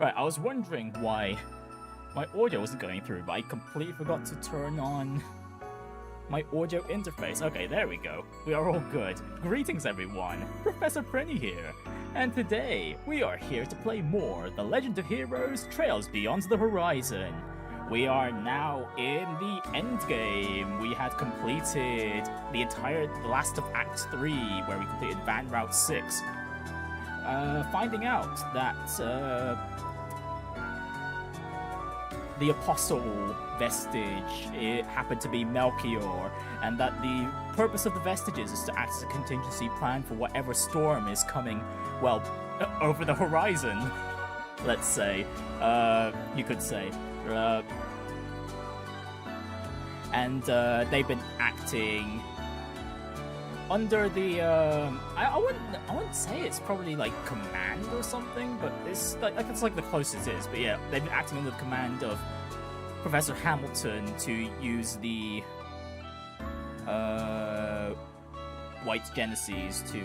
Right, I was wondering why my audio wasn't going through, but I completely forgot to turn on my audio interface. Okay, there we go. We are all good. Greetings, everyone. Professor Prinny here. And today, we are here to play more The Legend of Heroes Trails Beyond the Horizon. We are now in the endgame. We had completed the last of Act 3, where we completed Van Route 6. Finding out that the Apostle vestige, it happened to be Melchior, and that the purpose of the vestiges is to act as a contingency plan for whatever storm is coming, well, over the horizon, let's say, you could say. And they've been acting under the I wouldn't say it's probably like command or something, but it's like the closest it is. But yeah, they've been acting under the command of Professor Hamilton to use the White Genesis to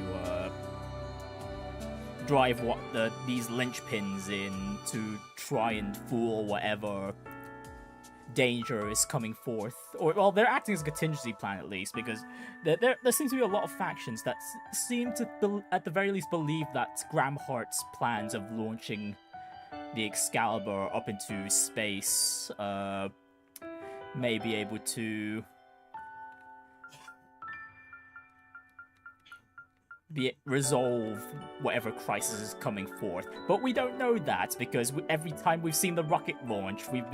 drive these lynchpins in to try and fool whatever danger is coming forth. Or, well, they're acting as a contingency plan at least, because there seems to be a lot of factions that seem to, at the very least, believe that Gramhart's plans of launching the Excalibur up into space may be able to resolve whatever crisis is coming forth. But we don't know that, because every time we've seen the rocket launch, we've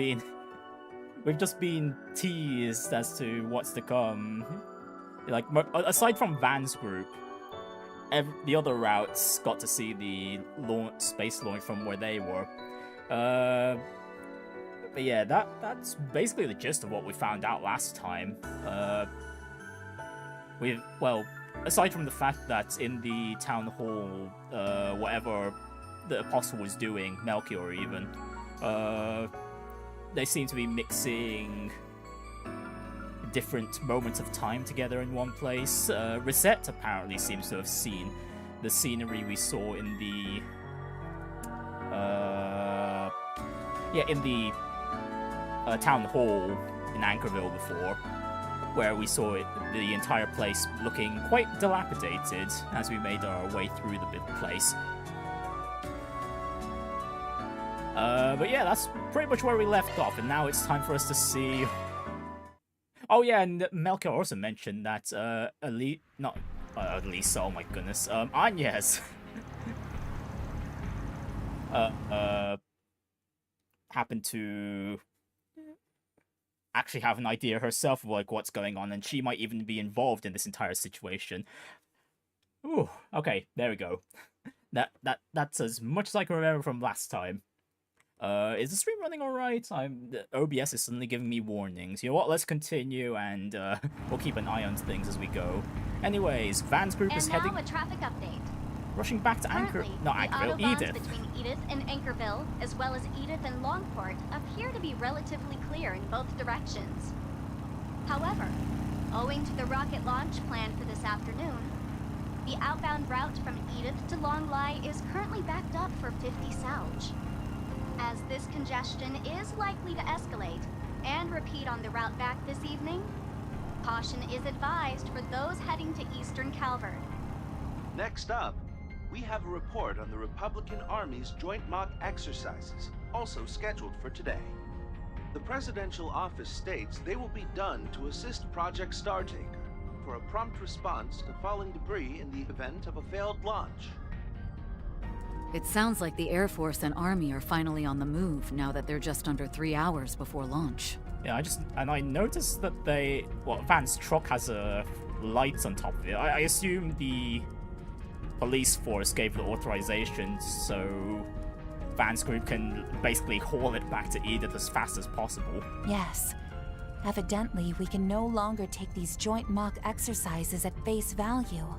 just been teased as to what's to come. Like, aside from Van's group, the other routes got to see the space launch from where they were. But yeah, that's basically the gist of what we found out last time. Aside from the fact that in the town hall, whatever the Apostle was doing, Melchior even, they seem to be mixing different moments of time together in one place. Reset apparently seems to have seen the scenery we saw in the town hall in Anchorville before, where we saw the entire place looking quite dilapidated as we made our way through the big place. But yeah, that's pretty much where we left off, and now it's time for us to see... Oh yeah, and Melchior also mentioned that, Elisa, oh my goodness, Angès, happened to actually have an idea herself of, like, what's going on, and she might even be involved in this entire situation. Ooh, okay, there we go. That's as much as I can remember from last time. Is the stream running alright? The OBS is suddenly giving me warnings. You know what, let's continue, and we'll keep an eye on things as we go. Anyways, Van's group is heading... And now a traffic update. Rushing back to Anchorville, Edith. Between Edith and Anchorville, as well as Edith and Longport, appear to be relatively clear in both directions. However, owing to the rocket launch planned for this afternoon, the outbound route from Edith to Longlai is currently backed up for 50 Salge. As this congestion is likely to escalate and repeat on the route back this evening, caution is advised for those heading to Eastern Calvert. Next up, we have a report on the Republican Army's joint mock exercises, also scheduled for today. The presidential office states they will be done to assist Project Startaker for a prompt response to falling debris in the event of a failed launch. It sounds like the Air Force and Army are finally on the move now that they're just under 3 hours before launch. Yeah, I noticed that Van's truck has lights on top of it. I assume the police force gave the authorization so Van's group can basically haul it back to Edith as fast as possible. Yes. Evidently, we can no longer take these joint mock exercises at face value.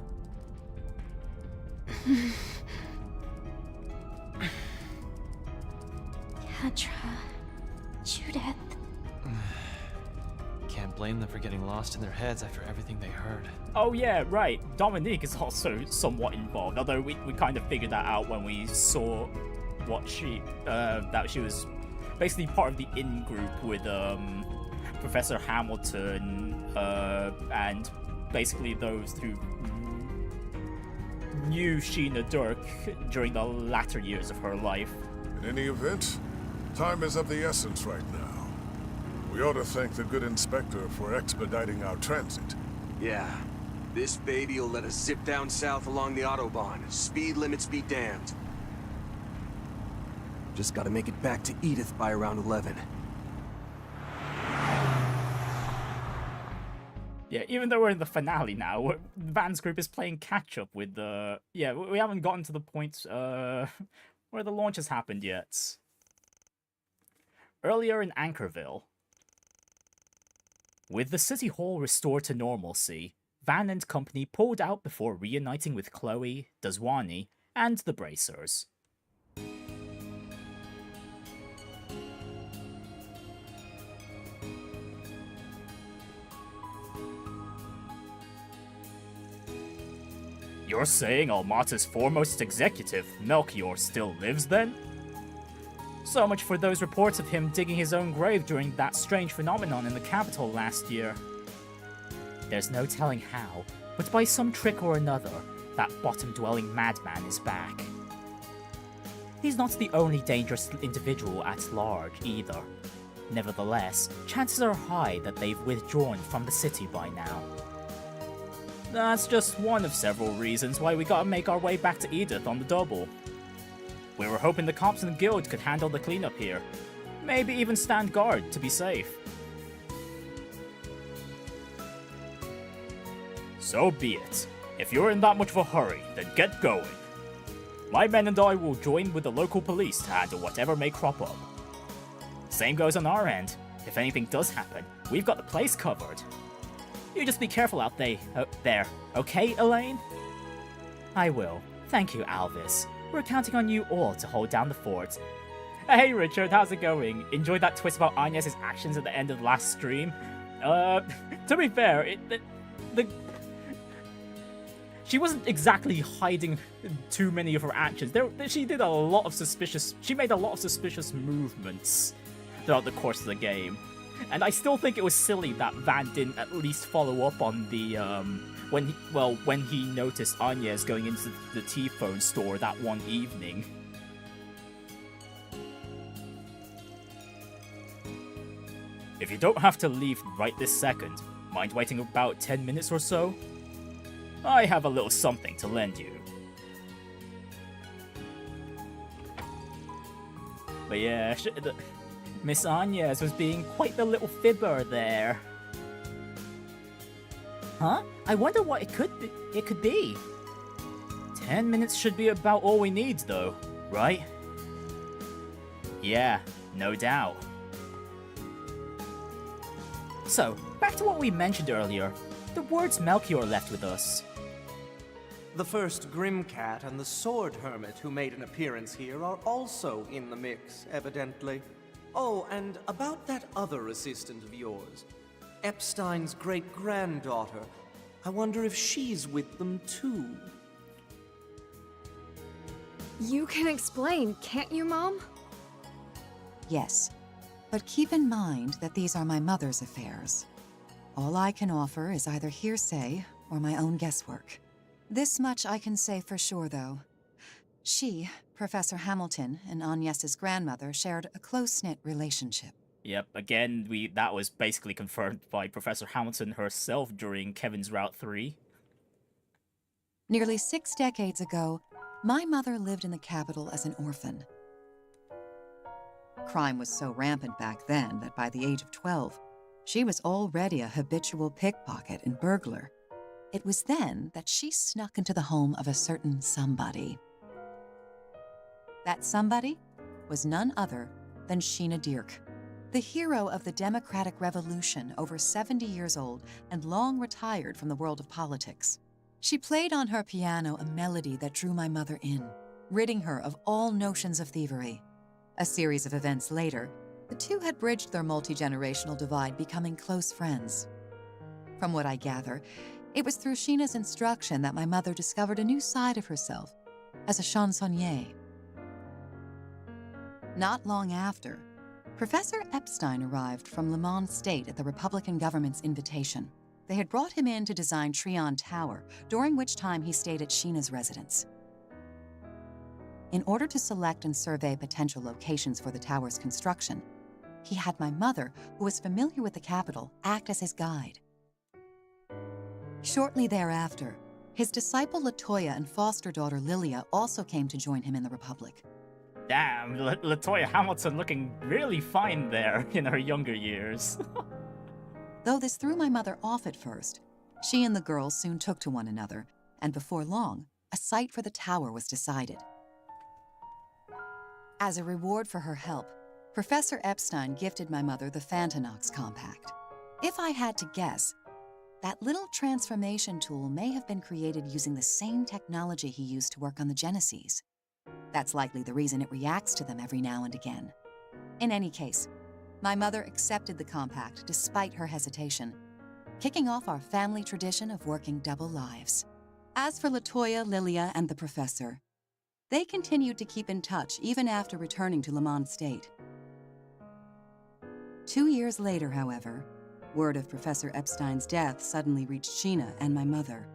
Petra, Judith. Can't blame them for getting lost in their heads after everything they heard. Oh yeah, right. Dominique is also somewhat involved, although we kind of figured that out when we saw what she that she was basically part of the in-group with Professor Hamilton and basically those who knew Sheena Dirk during the latter years of her life. In any event, time is of the essence right now. We ought to thank the good inspector for expediting our transit. Yeah. This baby will let us zip down south along the Autobahn. Speed limits be damned. Just gotta make it back to Edith by around 11. Yeah, even though we're in the finale now, Van's group is playing catch-up with the... Yeah, we haven't gotten to the point where the launch has happened yet. Earlier in Anchorville, with the city hall restored to normalcy, Van and company pulled out before reuniting with Chloe, Dazwani, and the Bracers. You're saying Almata's foremost executive, Melchior, still lives then? So much for those reports of him digging his own grave during that strange phenomenon in the capital last year. There's no telling how, but by some trick or another, that bottom-dwelling madman is back. He's not the only dangerous individual at large, either. Nevertheless, chances are high that they've withdrawn from the city by now. That's just one of several reasons why we gotta make our way back to Edith on the double. We were hoping the cops and the guild could handle the cleanup here. Maybe even stand guard to be safe. So be it. If you're in that much of a hurry, then get going. My men and I will join with the local police to handle whatever may crop up. Same goes on our end. If anything does happen, we've got the place covered. You just be careful out there, okay, Elaine? I will. Thank you, Alvis. We're counting on you all to hold down the fort. Hey Richard, how's it going? Enjoyed that twist about Angès' actions at the end of the last stream? To be fair, she wasn't exactly hiding too many of her actions. She made a lot of suspicious movements throughout the course of the game. And I still think it was silly that Van didn't at least follow up on the, when he noticed Angès going into the T-phone store that one evening. If you don't have to leave right this second, mind waiting about 10 minutes or so? I have a little something to lend you. But yeah, Miss Angès was being quite the little fibber there. Huh? I wonder what it could be. 10 minutes should be about all we need, though, right? Yeah, no doubt. So, back to what we mentioned earlier. The words Melchior left with us. The first Grim Cat and the Sword Hermit who made an appearance here are also in the mix, evidently. Oh, and about that other assistant of yours, Epstein's great-granddaughter. I wonder if she's with them too. You can explain, can't you, Mom? Yes, but keep in mind that these are my mother's affairs. All I can offer is either hearsay or my own guesswork. This much I can say for sure, though. She, Professor Hamilton, and Angès' grandmother shared a close-knit relationship. Yep, again, that was basically confirmed by Professor Hamilton herself during Kevin's Route 3. Nearly 6 decades ago, my mother lived in the capital as an orphan. Crime was so rampant back then that by the age of 12, she was already a habitual pickpocket and burglar. It was then that she snuck into the home of a certain somebody. That somebody was none other than Sheena Dirk, the hero of the Democratic Revolution, over 70 years old and long retired from the world of politics. She played on her piano a melody that drew my mother in, ridding her of all notions of thievery. A series of events later, the two had bridged their multi-generational divide, becoming close friends. From what I gather, it was through Sheena's instruction that my mother discovered a new side of herself as a chansonnier. Not long after, Professor Epstein arrived from Le Mans State at the Republican government's invitation. They had brought him in to design Trion Tower, during which time he stayed at Sheena's residence. In order to select and survey potential locations for the tower's construction, he had my mother, who was familiar with the capital, act as his guide. Shortly thereafter, his disciple Latoya and foster daughter Lilia also came to join him in the Republic. Damn, Latoya Hamilton looking really fine there in her younger years. Though this threw my mother off at first, she and the girls soon took to one another, and before long, a site for the tower was decided. As a reward for her help, Professor Epstein gifted my mother the Phantanox compact. If I had to guess, that little transformation tool may have been created using the same technology he used to work on the Genesees. That's likely the reason it reacts to them every now and again. In any case, my mother accepted the compact despite her hesitation, kicking off our family tradition of working double lives. As for Latoya, Lilia, and the professor, they continued to keep in touch even after returning to Le Mans State. 2 years later, however, word of Professor Epstein's death suddenly reached Sheena and my mother.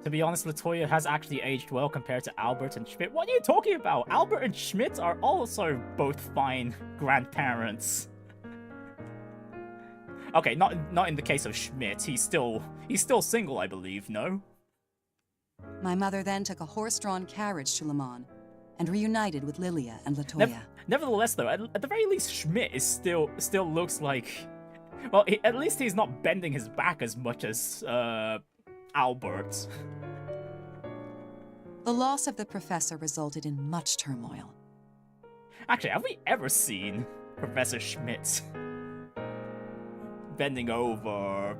To be honest, Latoya has actually aged well compared to Albert and Schmidt. What are you talking about? Albert and Schmidt are also both fine grandparents. Okay, not in the case of Schmidt. He's still single, I believe, no? My mother then took a horse-drawn carriage to Le Mans and reunited with Lilia and Latoya. Nevertheless, though, at the very least, Schmidt is still looks like... Well, at least he's not bending his back as much as, Albert. The loss of the professor resulted in much turmoil. Actually, have we ever seen Professor Schmidt bending over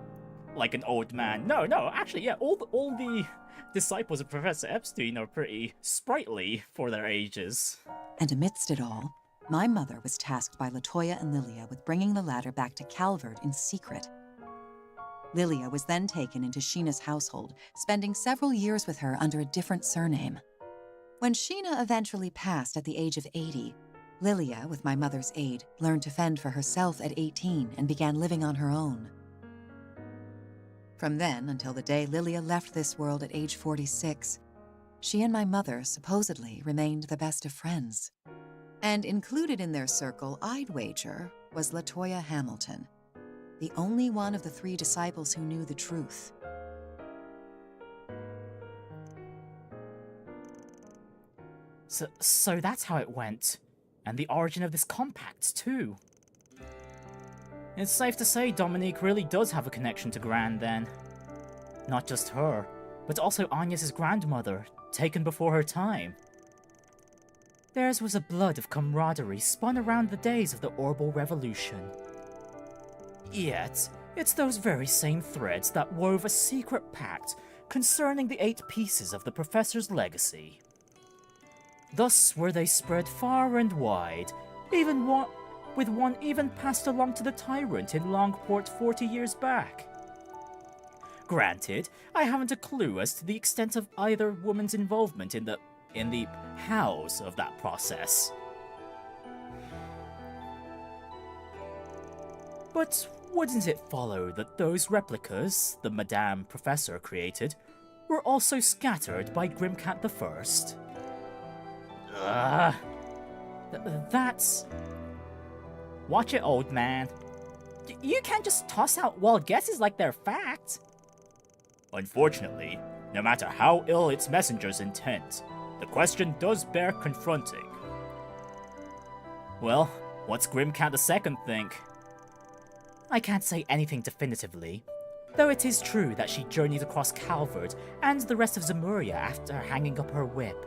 like an old man? No, actually, yeah, all the disciples of Professor Epstein are pretty sprightly for their ages. And amidst it all, my mother was tasked by Latoya and Lilia with bringing the latter back to Calvert in secret. Lilia was then taken into Sheena's household, spending several years with her under a different surname. When Sheena eventually passed at the age of 80, Lilia, with my mother's aid, learned to fend for herself at 18 and began living on her own. From then until the day Lilia left this world at age 46, she and my mother supposedly remained the best of friends. And included in their circle, I'd wager, was Latoya Hamilton, the only one of the 3 disciples who knew the truth. So that's how it went. And the origin of this compact, too. It's safe to say Dominique really does have a connection to Gran, then. Not just her, but also Angès' grandmother, taken before her time. Theirs was a blood of camaraderie spun around the days of the Orbal Revolution. Yet, it's those very same threads that wove a secret pact concerning the 8 pieces of the Professor's legacy. Thus were they spread far and wide, with one even passed along to the tyrant in Longport 40 years back. Granted, I haven't a clue as to the extent of either woman's involvement in the hows of that process. But wouldn't it follow that those replicas the Madame Professor created were also scattered by Grimcat I? That's... Watch it, old man. You can't just toss out wild guesses like they're fact. Unfortunately, no matter how ill its messenger's intent, the question does bear confronting. Well, what's Grimcat II think? I can't say anything definitively, though it is true that she journeyed across Calvert and the rest of Zemuria after hanging up her whip.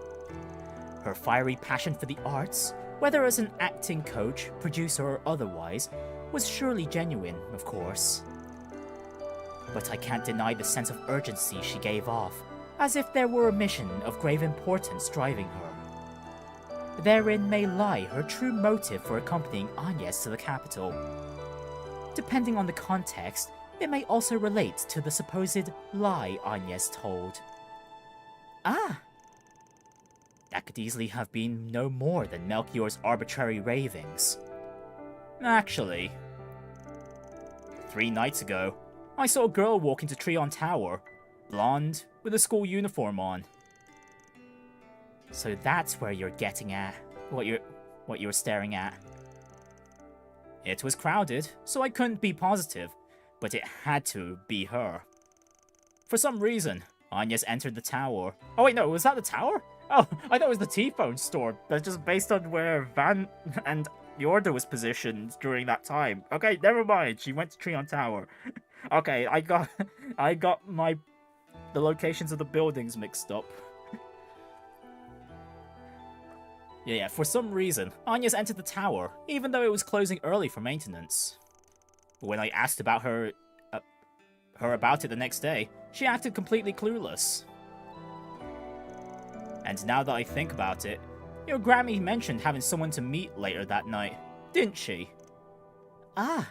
Her fiery passion for the arts, whether as an acting coach, producer, or otherwise, was surely genuine, of course. But I can't deny the sense of urgency she gave off, as if there were a mission of grave importance driving her. Therein may lie her true motive for accompanying Angès to the capital. Depending on the context, it may also relate to the supposed lie Angès told. Ah! That could easily have been no more than Melchior's arbitrary ravings. Actually, 3 nights ago, I saw a girl walk into Treon Tower, blonde, with a school uniform on. So that's where you're getting at, what you're staring at. It was crowded, so I couldn't be positive, but it had to be her. For some reason, Angès entered the tower. Oh wait, no, was that the tower? Oh, I thought it was the T-phone store, but just based on where Van and Yorda was positioned during that time. Okay, never mind, she went to Treon Tower. Okay, I got the locations of the buildings mixed up. Yeah, for some reason, Angès entered the tower, even though it was closing early for maintenance. But when I asked about her about it the next day, she acted completely clueless. And now that I think about it, your Grammy mentioned having someone to meet later that night, didn't she? Ah.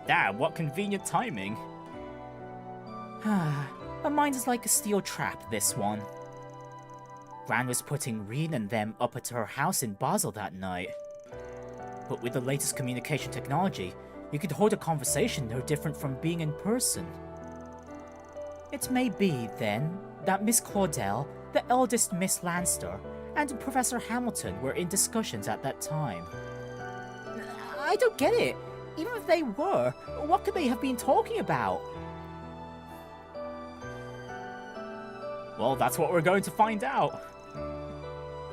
Damn, what convenient timing. Her mind is like a steel trap, this one. Gran was putting Renne and them up at her house in Basel that night. But with the latest communication technology, you could hold a conversation no different from being in person. It may be, then, that Miss Claudel, the eldest Miss Lanster, and Professor Hamilton were in discussions at that time. I don't get it. Even if they were, what could they have been talking about? Well, that's what we're going to find out.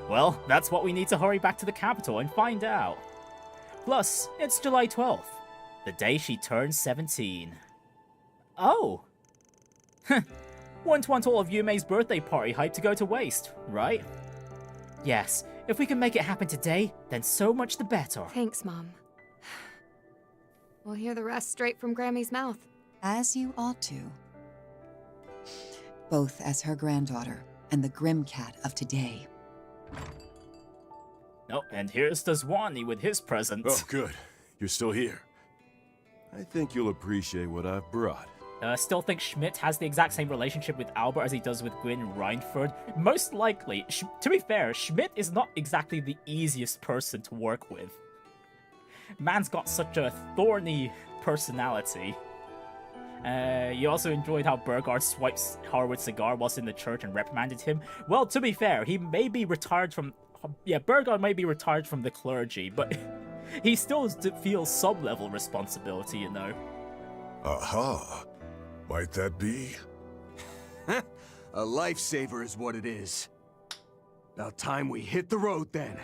Well, that's what we need to hurry back to the capital and find out. Plus, it's July 12th, the day she turns 17. Oh! Wouldn't want all of Yume's birthday party hype to go to waste, right? Yes, if we can make it happen today, then so much the better. Thanks, Mom. We'll hear the rest straight from Grammy's mouth. As you ought to. Both as her granddaughter and the Grim Cat of today. Oh, and here's Dazwani with his present. Oh, good. You're still here. I think you'll appreciate what I've brought. Still think Schmidt has the exact same relationship with Albert as he does with Gwyn Reinford? Most likely. To be fair, Schmidt is not exactly the easiest person to work with. Man's got such a thorny personality. You also enjoyed how Burgard swipes Harwood's cigar whilst in the church and reprimanded him. Well, to be fair, he may be retired from... Yeah, Burgard may be retired from the clergy, but he still feels some level of responsibility, you know. Aha. Might that be? A lifesaver is what it is. About time we hit the road then.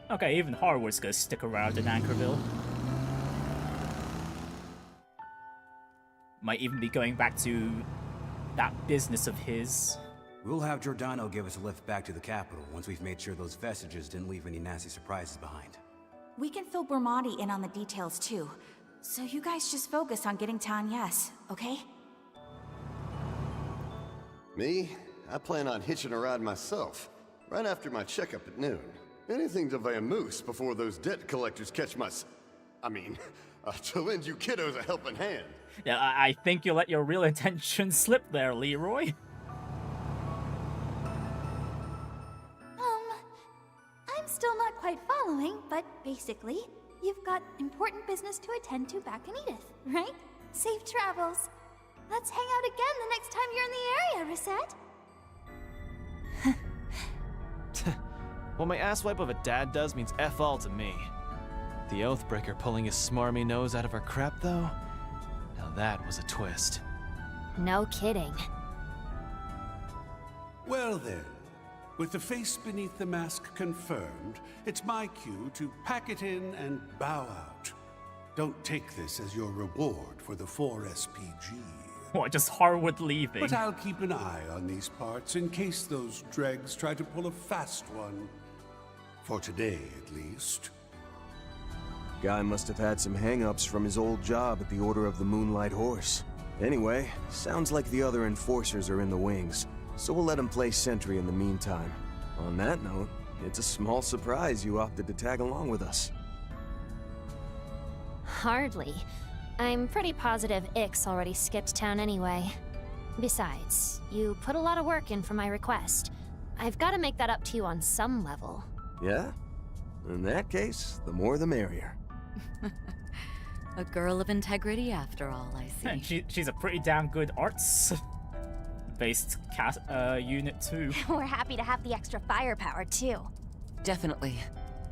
Okay, even Harwood's gonna stick around in Anchorville. Might even be going back to that business of his. We'll have Giordano give us a lift back to the capital once we've made sure those vestiges didn't leave any nasty surprises behind. We can fill Bermonti in on the details too. So you guys just focus on getting to Angès, okay? Me? I plan on hitching a ride myself, right after my checkup at noon. Anything to vamoose before those debt collectors catch my... to lend you kiddos a helping hand. Yeah, I think you let your real intentions slip there, Leroy. I'm still not quite following, but basically, you've got important business to attend to back in Edith, right? Safe travels. Let's hang out again the next time you're in the area, Reset. What my asswipe of a dad does means F all to me. The Oathbreaker pulling his smarmy nose out of our crap, though? Now that was a twist. No kidding. Well then, with the face beneath the mask confirmed, it's my cue to pack it in and bow out. Don't take this as your reward for the 4 SPG. What, just Harwood leaving? But I'll keep an eye on these parts in case those dregs try to pull a fast one. For today, at least. Guy must have had some hang-ups from his old job at the Order of the Moonlight Horse. Anyway, sounds like the other enforcers are in the wings. so we'll let him play sentry in the meantime. On that note, it's a small surprise you opted to tag along with us. Hardly. I'm pretty positive Ix already skipped town anyway. Besides, you put a lot of work in for my request. I've got to make that up to you on some level. Yeah? In that case, the more the merrier. A girl of integrity after all, I see. And she's a pretty damn good arts-based unit too. We're happy to have the extra firepower too. Definitely.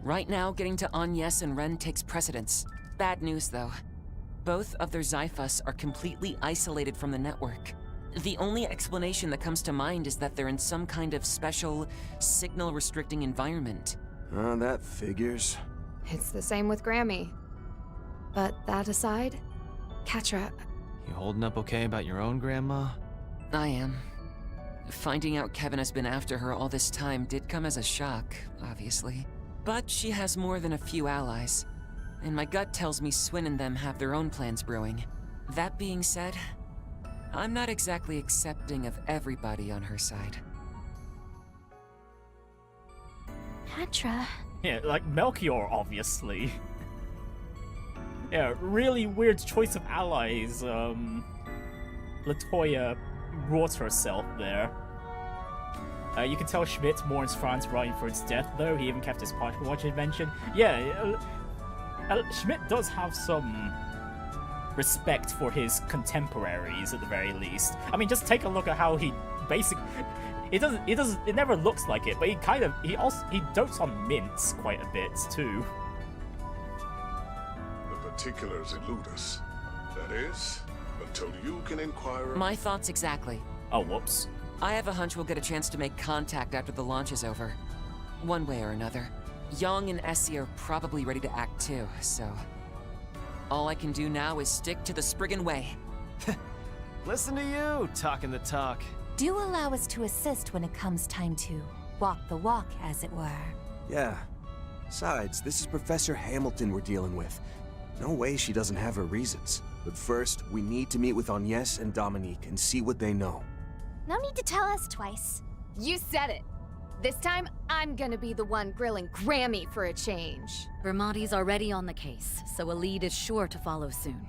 Right now, getting to Angès and Renne takes precedence. Bad news, though. Both of their Zyphus are completely isolated from the network. The only explanation that comes to mind is that they're in some kind of special, signal-restricting environment. That figures. It's the same with Grammy. But that aside, Catra... You holding up okay about your own grandma? I am. Finding out Kevin has been after her all this time did come as a shock, obviously. But she has more than a few allies. And my gut tells me Swin and them have their own plans brewing. That being said, I'm not exactly accepting of everybody on her side. Catra... Yeah, like Melchior, obviously. Yeah, really weird choice of allies. Latoya brought herself there. You can tell Schmidt mourns Franz Reinford's death, though. He even kept his partial watch invention. Yeah, Schmidt does have some respect for his contemporaries, at the very least. I mean, just take a look at how he basically... It never looks like it, but he dotes on mints quite a bit, too. Particulars elude us. That is, until you can inquire... My thoughts exactly. Oh, whoops. I have a hunch we'll get a chance to make contact after the launch is over. One way or another. Young and Essie are probably ready to act too, so... All I can do now is stick to the Spriggan way. Listen to you, talking the talk. Do allow us to assist when it comes time to walk the walk, as it were. Yeah. Besides, this is Professor Hamilton we're dealing with. No way she doesn't have her reasons. But first, we need to meet with Angès and Dominique and see what they know. No need to tell us twice. You said it. This time, I'm gonna be the one grilling Grammy for a change. Vermonti's already on the case, so a lead is sure to follow soon.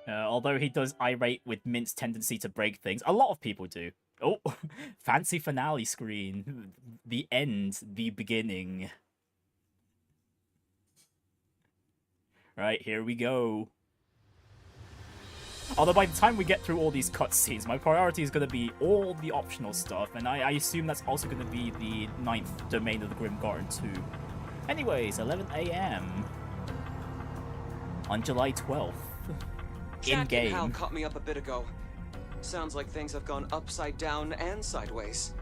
Although he does irate with Mint's tendency to break things. A lot of people do. Oh, fancy finale screen. The end, the beginning. Right, here we go. Although by the time we get through all these cutscenes, my priority is going to be all the optional stuff, and I assume that's also going to be the 9th domain of the Grim Garten too. Anyways, 11 AM on July 12th. Jack and Hal In-game. caught me up a bit ago. Sounds like things have gone upside down and sideways.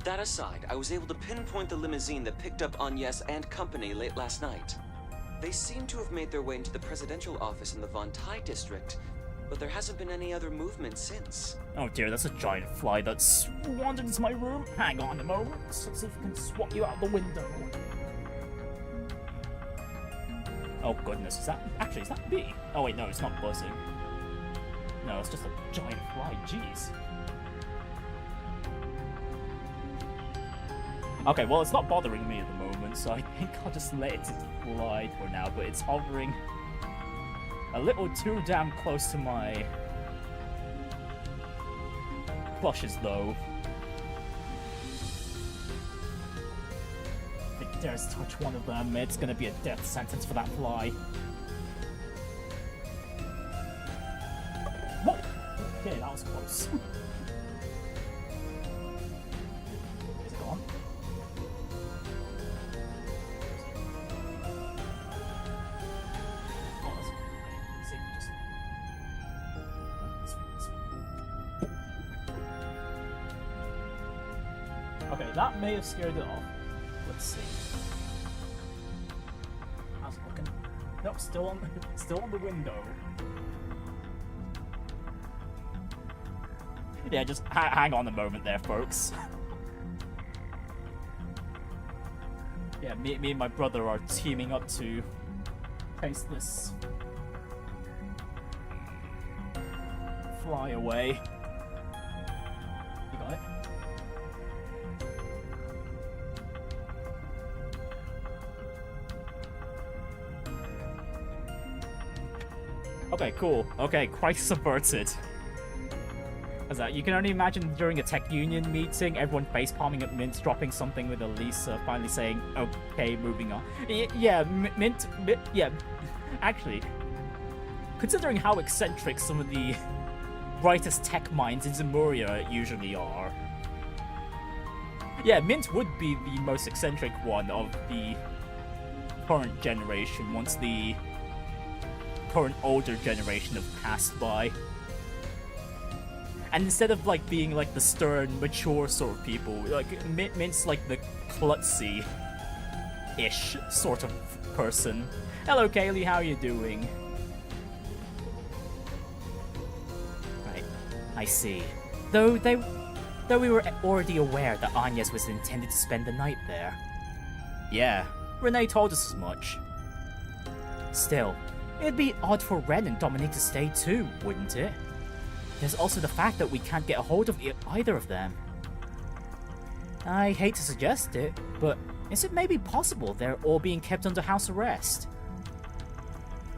That aside, I was able to pinpoint the limousine that picked up Angès and company late last night. They seem to have made their way into the presidential office in the Vantail district, but there hasn't been any other movement since. Oh dear, that's a giant fly that's wandered into my room. Hang on a moment, let's see if we can swat you out the window. Oh goodness, is that me? Oh wait, no, it's not buzzing. No, it's just a giant fly, jeez. Okay, well, it's not bothering me at the moment, so I think I'll just let it slide for now, but it's hovering a little too damn close to my plushes, though. If it dares touch one of them, it's gonna be a death sentence for that fly. Whoa! Okay, that was close. Is it gone? Oh, that's... Let's see if we just... Okay, that may have scared it off. Let's see. How's it looking? Nope, still on the window. Yeah, just hang on a moment there, folks. Yeah, me and my brother are teaming up to chase this fly away. What? Okay, cool. Okay, quite subverted. As that, you can only imagine during a tech union meeting, everyone face palming at Mint, dropping something with Elisa finally saying, "Okay, moving on." Yeah, Mint. Yeah, actually, considering how eccentric some of the brightest tech minds in Zemuria usually are, yeah, Mint would be the most eccentric one of the current generation once the current older generation have passed by. And instead of like being like the stern, mature sort of people, like Mint's like the klutzy-ish sort of person. Hello, Kaylee, how are you doing? Right, I see. Though we were already aware that Angès was intended to spend the night there. Yeah, Renne told us as much. Still, it'd be odd for Renne and Dominique to stay too, wouldn't it? There's also the fact that we can't get a hold of either of them. I hate to suggest it, but is it maybe possible they're all being kept under house arrest?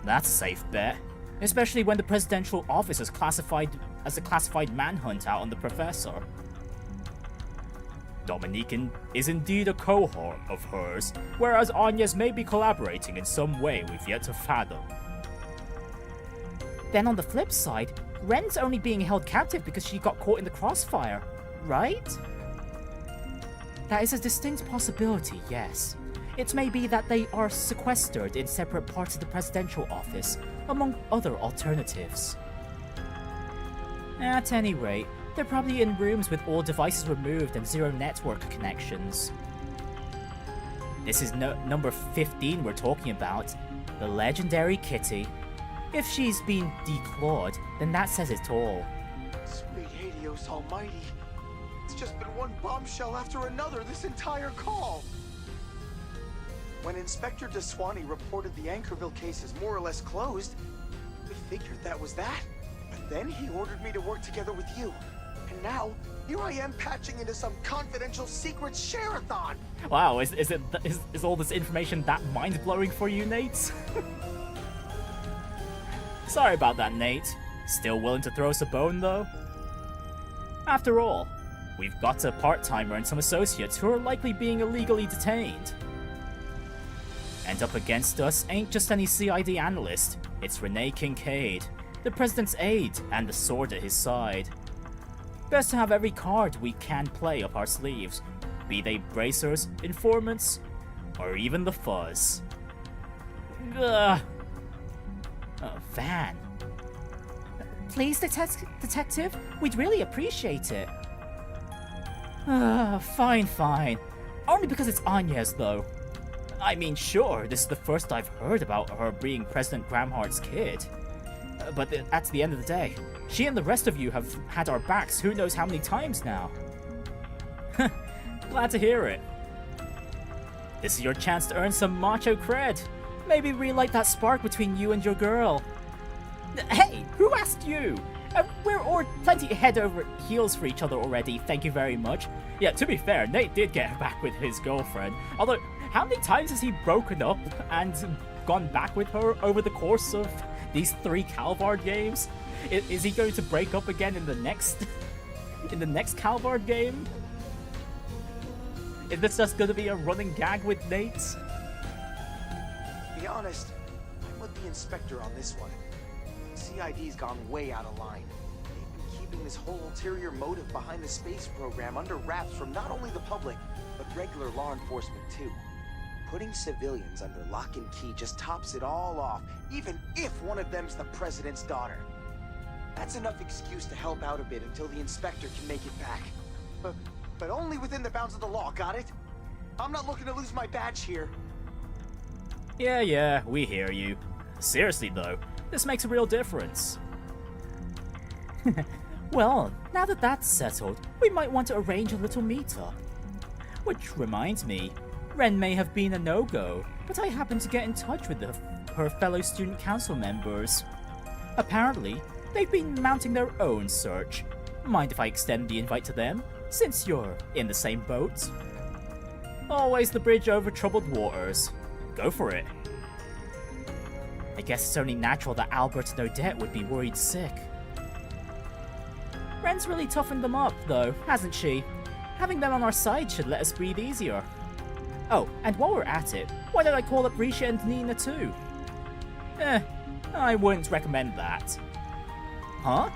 That's a safe bet, especially when the presidential office is classified as a classified manhunt out on the professor. Dominique is indeed a cohort of hers, whereas Angès may be collaborating in some way we've yet to fathom. Then on the flip side, Renne's only being held captive because she got caught in the crossfire, right? That is a distinct possibility, yes. It may be that they are sequestered in separate parts of the presidential office, among other alternatives. At any rate, they're probably in rooms with all devices removed and zero network connections. This is number 15 we're talking about, the legendary Kitty. If she's been declawed, then that says it all. Sweet Helios almighty. It's just been one bombshell after another this entire call. When Inspector DeSwanee reported the Anchorville case as more or less closed, we figured that was that. But then he ordered me to work together with you. And now, here I am patching into some confidential secret share-a-thon. Wow, is all this information that mind-blowing for you, Nate? Sorry about that, Nate. Still willing to throw us a bone, though? After all, we've got a part-timer and some associates who are likely being illegally detained. And up against us ain't just any CID analyst, it's Renne Kincaid, the president's aide and the sword at his side. Best to have every card we can play up our sleeves, be they bracers, informants, or even the fuzz. Ugh. Van. Please, detective? We'd really appreciate it. Fine. Only because it's Angès, though. I mean, sure, this is the first I've heard about her being President Gramhart's kid. But at the end of the day, she and the rest of you have had our backs who knows how many times now. Glad to hear it. This is your chance to earn some macho cred. Maybe relight that spark between you and your girl. Hey, who asked you? We're all plenty head over heels for each other already, thank you very much. Yeah, to be fair, Nate did get back with his girlfriend. Although, how many times has he broken up and gone back with her over the course of these 3 Calvard games? Is he going to break up again in the next Calvard game? Is this just going to be a running gag with Nate? To be honest, I'm with the Inspector on this one. CID's gone way out of line. They've been keeping this whole ulterior motive behind the space program under wraps from not only the public, but regular law enforcement too. Putting civilians under lock and key just tops it all off, even if one of them's the president's daughter. That's enough excuse to help out a bit until the Inspector can make it back. But only within the bounds of the law, got it? I'm not looking to lose my badge here. Yeah, we hear you. Seriously though, this makes a real difference. Well, now that that's settled, we might want to arrange a little meetup. Which reminds me, Renne may have been a no-go, but I happened to get in touch with her fellow student council members. Apparently, they've been mounting their own search. Mind if I extend the invite to them? since you're in the same boat. Always the bridge over troubled waters. Go for it. I guess it's only natural that Albert and Odette would be worried sick. Ren's really toughened them up, though, hasn't she? Having them on our side should let us breathe easier. Oh, and while we're at it, why don't I call up Risha and Nina too? I wouldn't recommend that. Huh?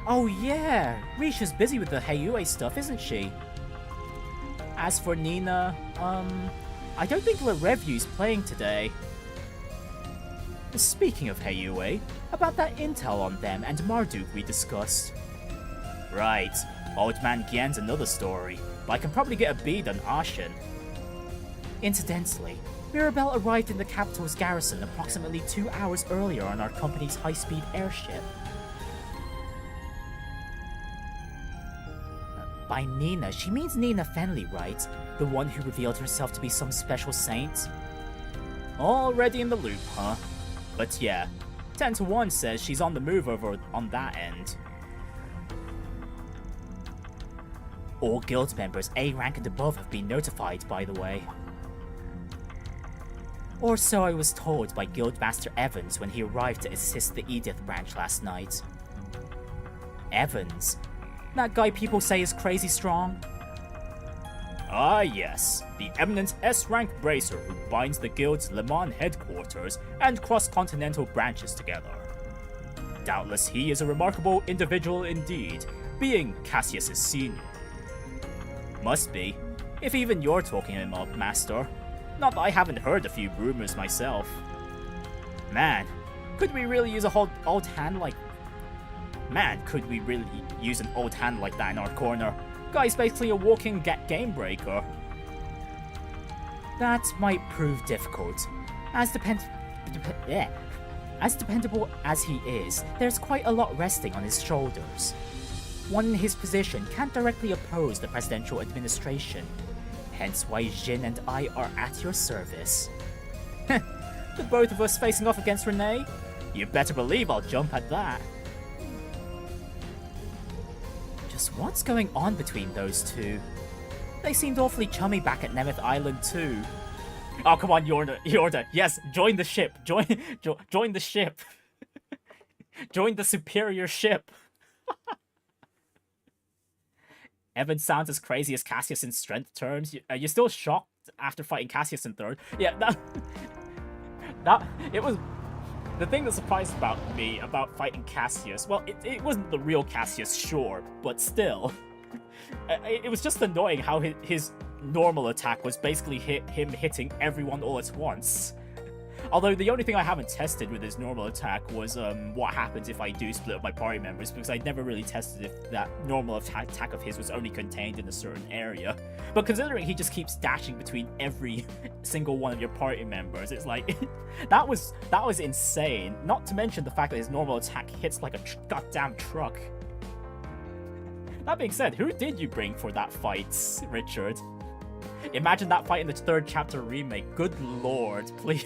Oh yeah, Risha's busy with the Heiyue stuff, isn't she? As for Nina, I don't think Le Revue's playing today. Speaking of Heiyue, about that intel on them and Marduk we discussed. Right, Old Man Gien's another story, but I can probably get a bead on Ashen. Incidentally, Mirabelle arrived in the capital's garrison approximately 2 hours earlier on our company's high-speed airship. By Nina, she means Nina Fenley, right? The one who revealed herself to be some special saint? Already in the loop, huh? But yeah, 10 to 1 says she's on the move over on that end. All guild members A rank and above have been notified, by the way. Or so I was told by Guildmaster Evans when he arrived to assist the Edith branch last night. Evans? That guy people say is crazy strong? Ah yes, the eminent S-rank bracer who binds the guild's Le Mans headquarters and cross-continental branches together. Doubtless he is a remarkable individual indeed, being Cassius's senior. Must be, if even you're talking him up, Master. Not that I haven't heard a few rumors myself. Man, could we really use a old hand like... Man, could we really use an old hand like that in our corner? Guy's basically a walking game breaker. That might prove difficult. As dependable as he is, there's quite a lot resting on his shoulders. One in his position can't directly oppose the presidential administration. Hence why Jin and I are at your service. The both of us facing off against Renne? You better believe I'll jump at that. Just what's going on between those two? They seemed awfully chummy back at Nemeth Island too. Oh come on, Yorda. Yes, join the ship. Join the ship. Join the superior ship. Evan sounds as crazy as Cassius in strength terms. You're still shocked after fighting Cassius in third. Yeah, it was the thing that surprised me about fighting Cassius. Well, it wasn't the real Cassius, sure, but still, it was just annoying how his normal attack was basically him hitting everyone all at once. Although the only thing I haven't tested with his normal attack was what happens if I do split up my party members, because I'd never really tested if that normal attack of his was only contained in a certain area. But considering he just keeps dashing between every single one of your party members, it's like, that was insane. Not to mention the fact that his normal attack hits like a goddamn truck. That being said, who did you bring for that fight, Richard? Imagine that fight in the 3rd chapter remake. Good lord, please.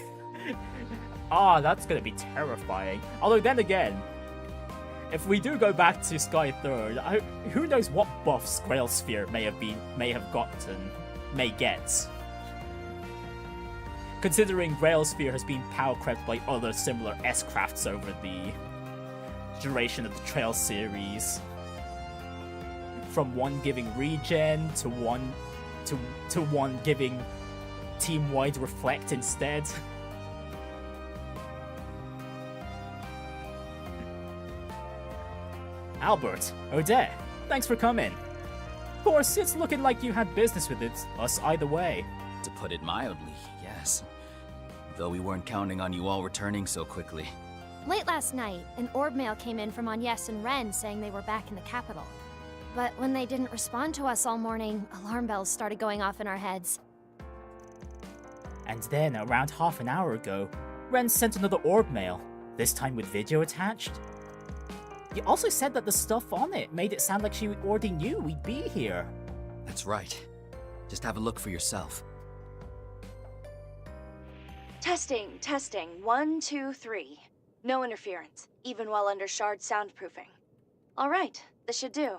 Ah, that's gonna be terrifying. Although then again, if we do go back to Sky 3rd, who knows what buffs Grail Sphere may get. Considering Grail Sphere has been power crept by other similar S-crafts over the duration of the Trail series. From one giving regen to one giving team-wide reflect instead. Albert, Odette, thanks for coming. Of course, it's looking like you had business with us either way. To put it mildly, yes. Though we weren't counting on you all returning so quickly. Late last night, an orb mail came in from Angès and Renne saying they were back in the capital. But when they didn't respond to us all morning, alarm bells started going off in our heads. And then, around half an hour ago, Renne sent another orb mail, this time with video attached. You also said that the stuff on it made it sound like she already knew we'd be here. That's right. Just have a look for yourself. Testing. 1, 2, 3. No interference, even while under shard soundproofing. All right, this should do.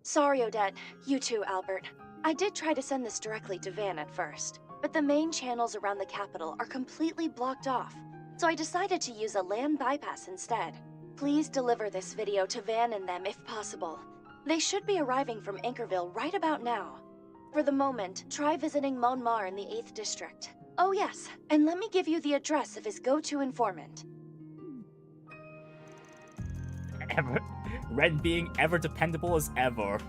Sorry, Odette. You too, Albert. I did try to send this directly to Van at first, but the main channels around the capital are completely blocked off, so I decided to use a land bypass instead. Please deliver this video to Van and them if possible. They should be arriving from Anchorville right about now. For the moment, try visiting Monmar in the 8th District. Oh yes, and let me give you the address of his go-to informant. Ren being ever dependable as ever,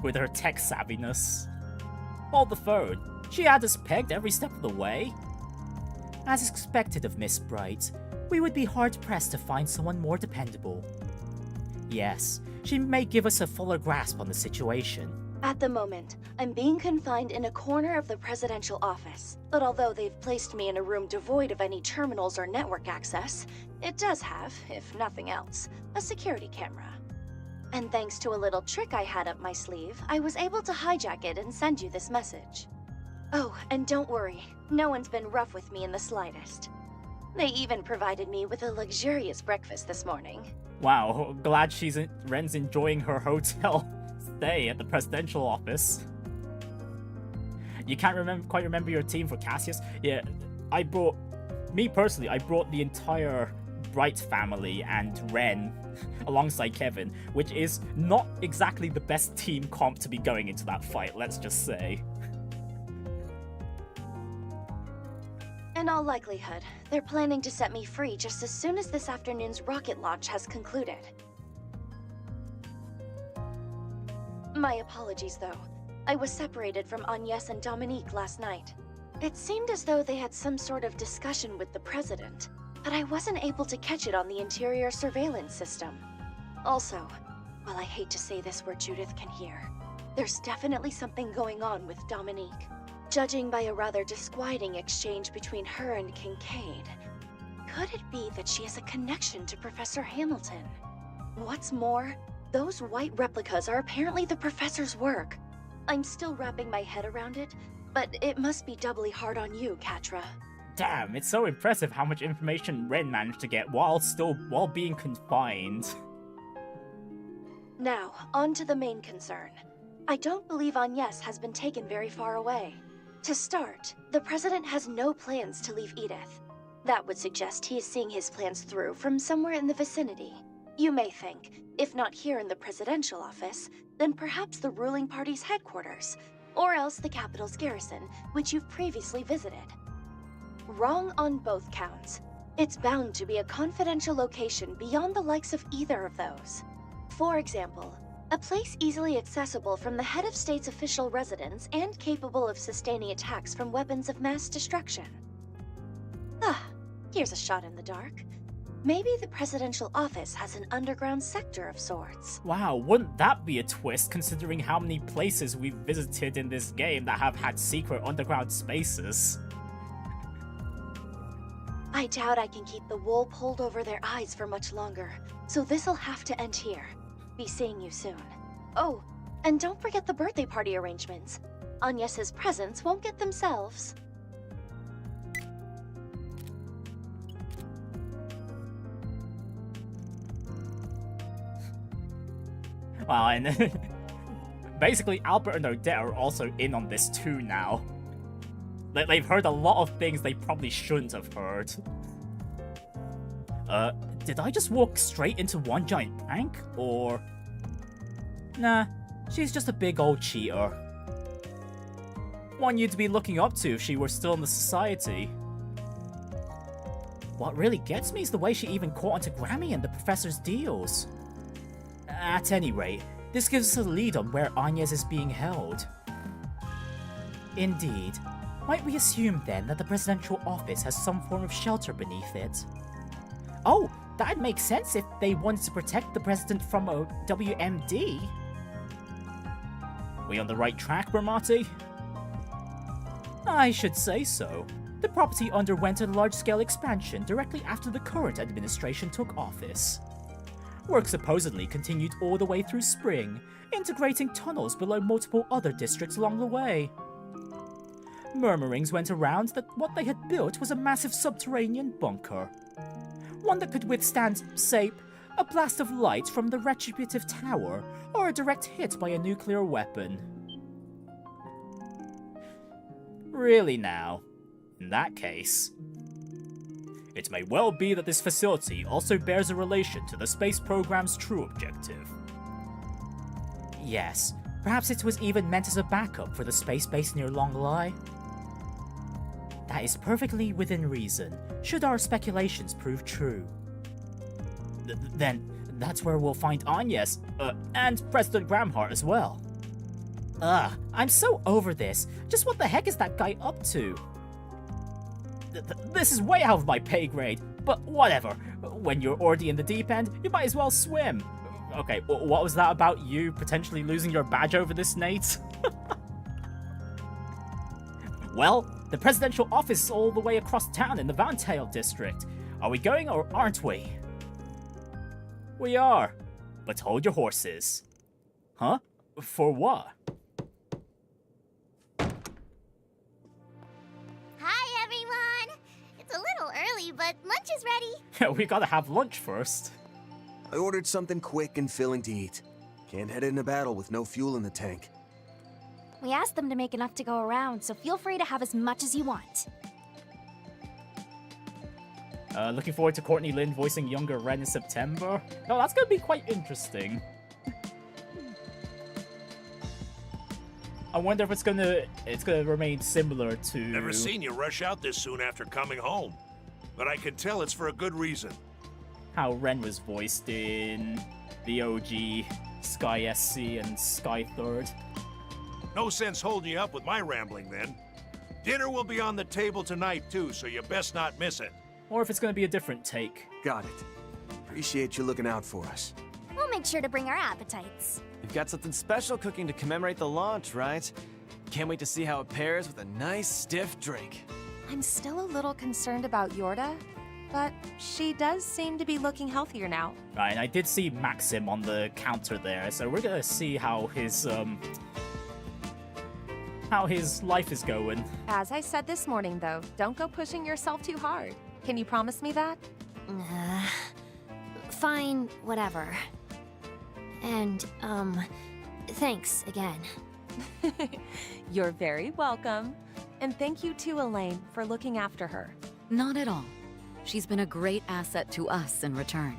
with her tech savviness. Hold the phone. She had us pegged every step of the way. As expected of Miss Bright, we would be hard-pressed to find someone more dependable. Yes, she may give us a fuller grasp on the situation. At the moment, I'm being confined in a corner of the presidential office, but although they've placed me in a room devoid of any terminals or network access, it does have, if nothing else, a security camera. And thanks to a little trick I had up my sleeve, I was able to hijack it and send you this message. Oh, and don't worry, no one's been rough with me in the slightest. They even provided me with a luxurious breakfast this morning. Wow, glad Ren's enjoying her hotel stay at the presidential office. You can't quite remember your team for Cassius? Yeah, me personally, I brought the entire Bright family and Ren alongside Kevin, which is not exactly the best team comp to be going into that fight, let's just say. In all likelihood, they're planning to set me free just as soon as this afternoon's rocket launch has concluded. My apologies, though. I was separated from Angès and Dominique last night. It seemed as though they had some sort of discussion with the President, but I wasn't able to catch it on the interior surveillance system. Also, while I hate to say this where Judith can hear, there's definitely something going on with Dominique. Judging by a rather disquieting exchange between her and Kincaid, could it be that she has a connection to Professor Hamilton? What's more, those white replicas are apparently the Professor's work. I'm still wrapping my head around it, but it must be doubly hard on you, Catra. Damn, it's so impressive how much information Ren managed to get while being confined. Now, on to the main concern. I don't believe Angès has been taken very far away. To start, the President has no plans to leave Edith. That would suggest he is seeing his plans through from somewhere in the vicinity. You may think, if not here in the presidential office, then perhaps the ruling party's headquarters, or else the capital's garrison, which you've previously visited. Wrong on both counts. It's bound to be a confidential location beyond the likes of either of those. For example, a place easily accessible from the head of state's official residence and capable of sustaining attacks from weapons of mass destruction. Ah, here's a shot in the dark. Maybe the presidential office has an underground sector of sorts. Wow, wouldn't that be a twist considering how many places we've visited in this game that have had secret underground spaces? I doubt I can keep the wool pulled over their eyes for much longer, so this'll have to end here. Be seeing you soon. Oh, and don't forget the birthday party arrangements. Agnes's presents won't get themselves. Wow, and basically Albert and Odette are also in on this too now. They've heard a lot of things they probably shouldn't have heard. Did I just walk straight into one giant prank, or... Nah, she's just a big old cheater. One you'd be looking up to if she were still in the society. What really gets me is the way she even caught onto Grammy and the Professor's deals. At any rate, this gives us a lead on where Angès is being held. Indeed. Might we assume then that the presidential office has some form of shelter beneath it? Oh, that'd make sense if they wanted to protect the president from a WMD. We on the right track, Bramati? I should say so. The property underwent a large-scale expansion directly after the current administration took office. Work supposedly continued all the way through spring, integrating tunnels below multiple other districts along the way. Murmurings went around that what they had built was a massive subterranean bunker. One that could withstand, say, a blast of light from the retributive tower, or a direct hit by a nuclear weapon. Really now? In that case, it may well be that this facility also bears a relation to the space program's true objective. Yes, perhaps it was even meant as a backup for the space base near Longlai. That is perfectly within reason, should our speculations prove true. Then, that's where we'll find Angès, and President Gramhart as well. I'm so over this. Just what the heck is that guy up to? This is way out of my pay grade, but whatever. When you're already in the deep end, you might as well swim. Okay, what was that about you potentially losing your badge over this, Nate? Well, the presidential office is all the way across town in the Vantail district. Are we going or aren't we? We are, but hold your horses. Huh? For what? Hi, everyone! It's a little early, but lunch is ready. We gotta have lunch first. I ordered something quick and filling to eat. Can't head into battle with no fuel in the tank. We asked them to make enough to go around, so feel free to have as much as you want. Looking forward to Courtney Lynn voicing younger Renne in September. Oh, that's gonna be quite interesting. I wonder if it's gonna remain similar to... Never seen you rush out this soon after coming home. But I can tell it's for a good reason. How Renne was voiced in the OG Sky SC and Sky 3rd. No sense holding you up with my rambling then. Dinner will be on the table tonight too, so you best not miss it. Or if it's gonna be a different take. Got it. Appreciate you looking out for us. We'll make sure to bring our appetites. You've got something special cooking to commemorate the launch, right? Can't wait to see how it pairs with a nice stiff drink. I'm still a little concerned about Yorda, but she does seem to be looking healthier now. Right, and I did see Maxim on the counter there, so we're gonna see how his life is going. As I said this morning, though, don't go pushing yourself too hard. Can you promise me that? Fine, whatever. And, thanks again. You're very welcome. And thank you to Elaine for looking after her. Not at all. She's been a great asset to us in return.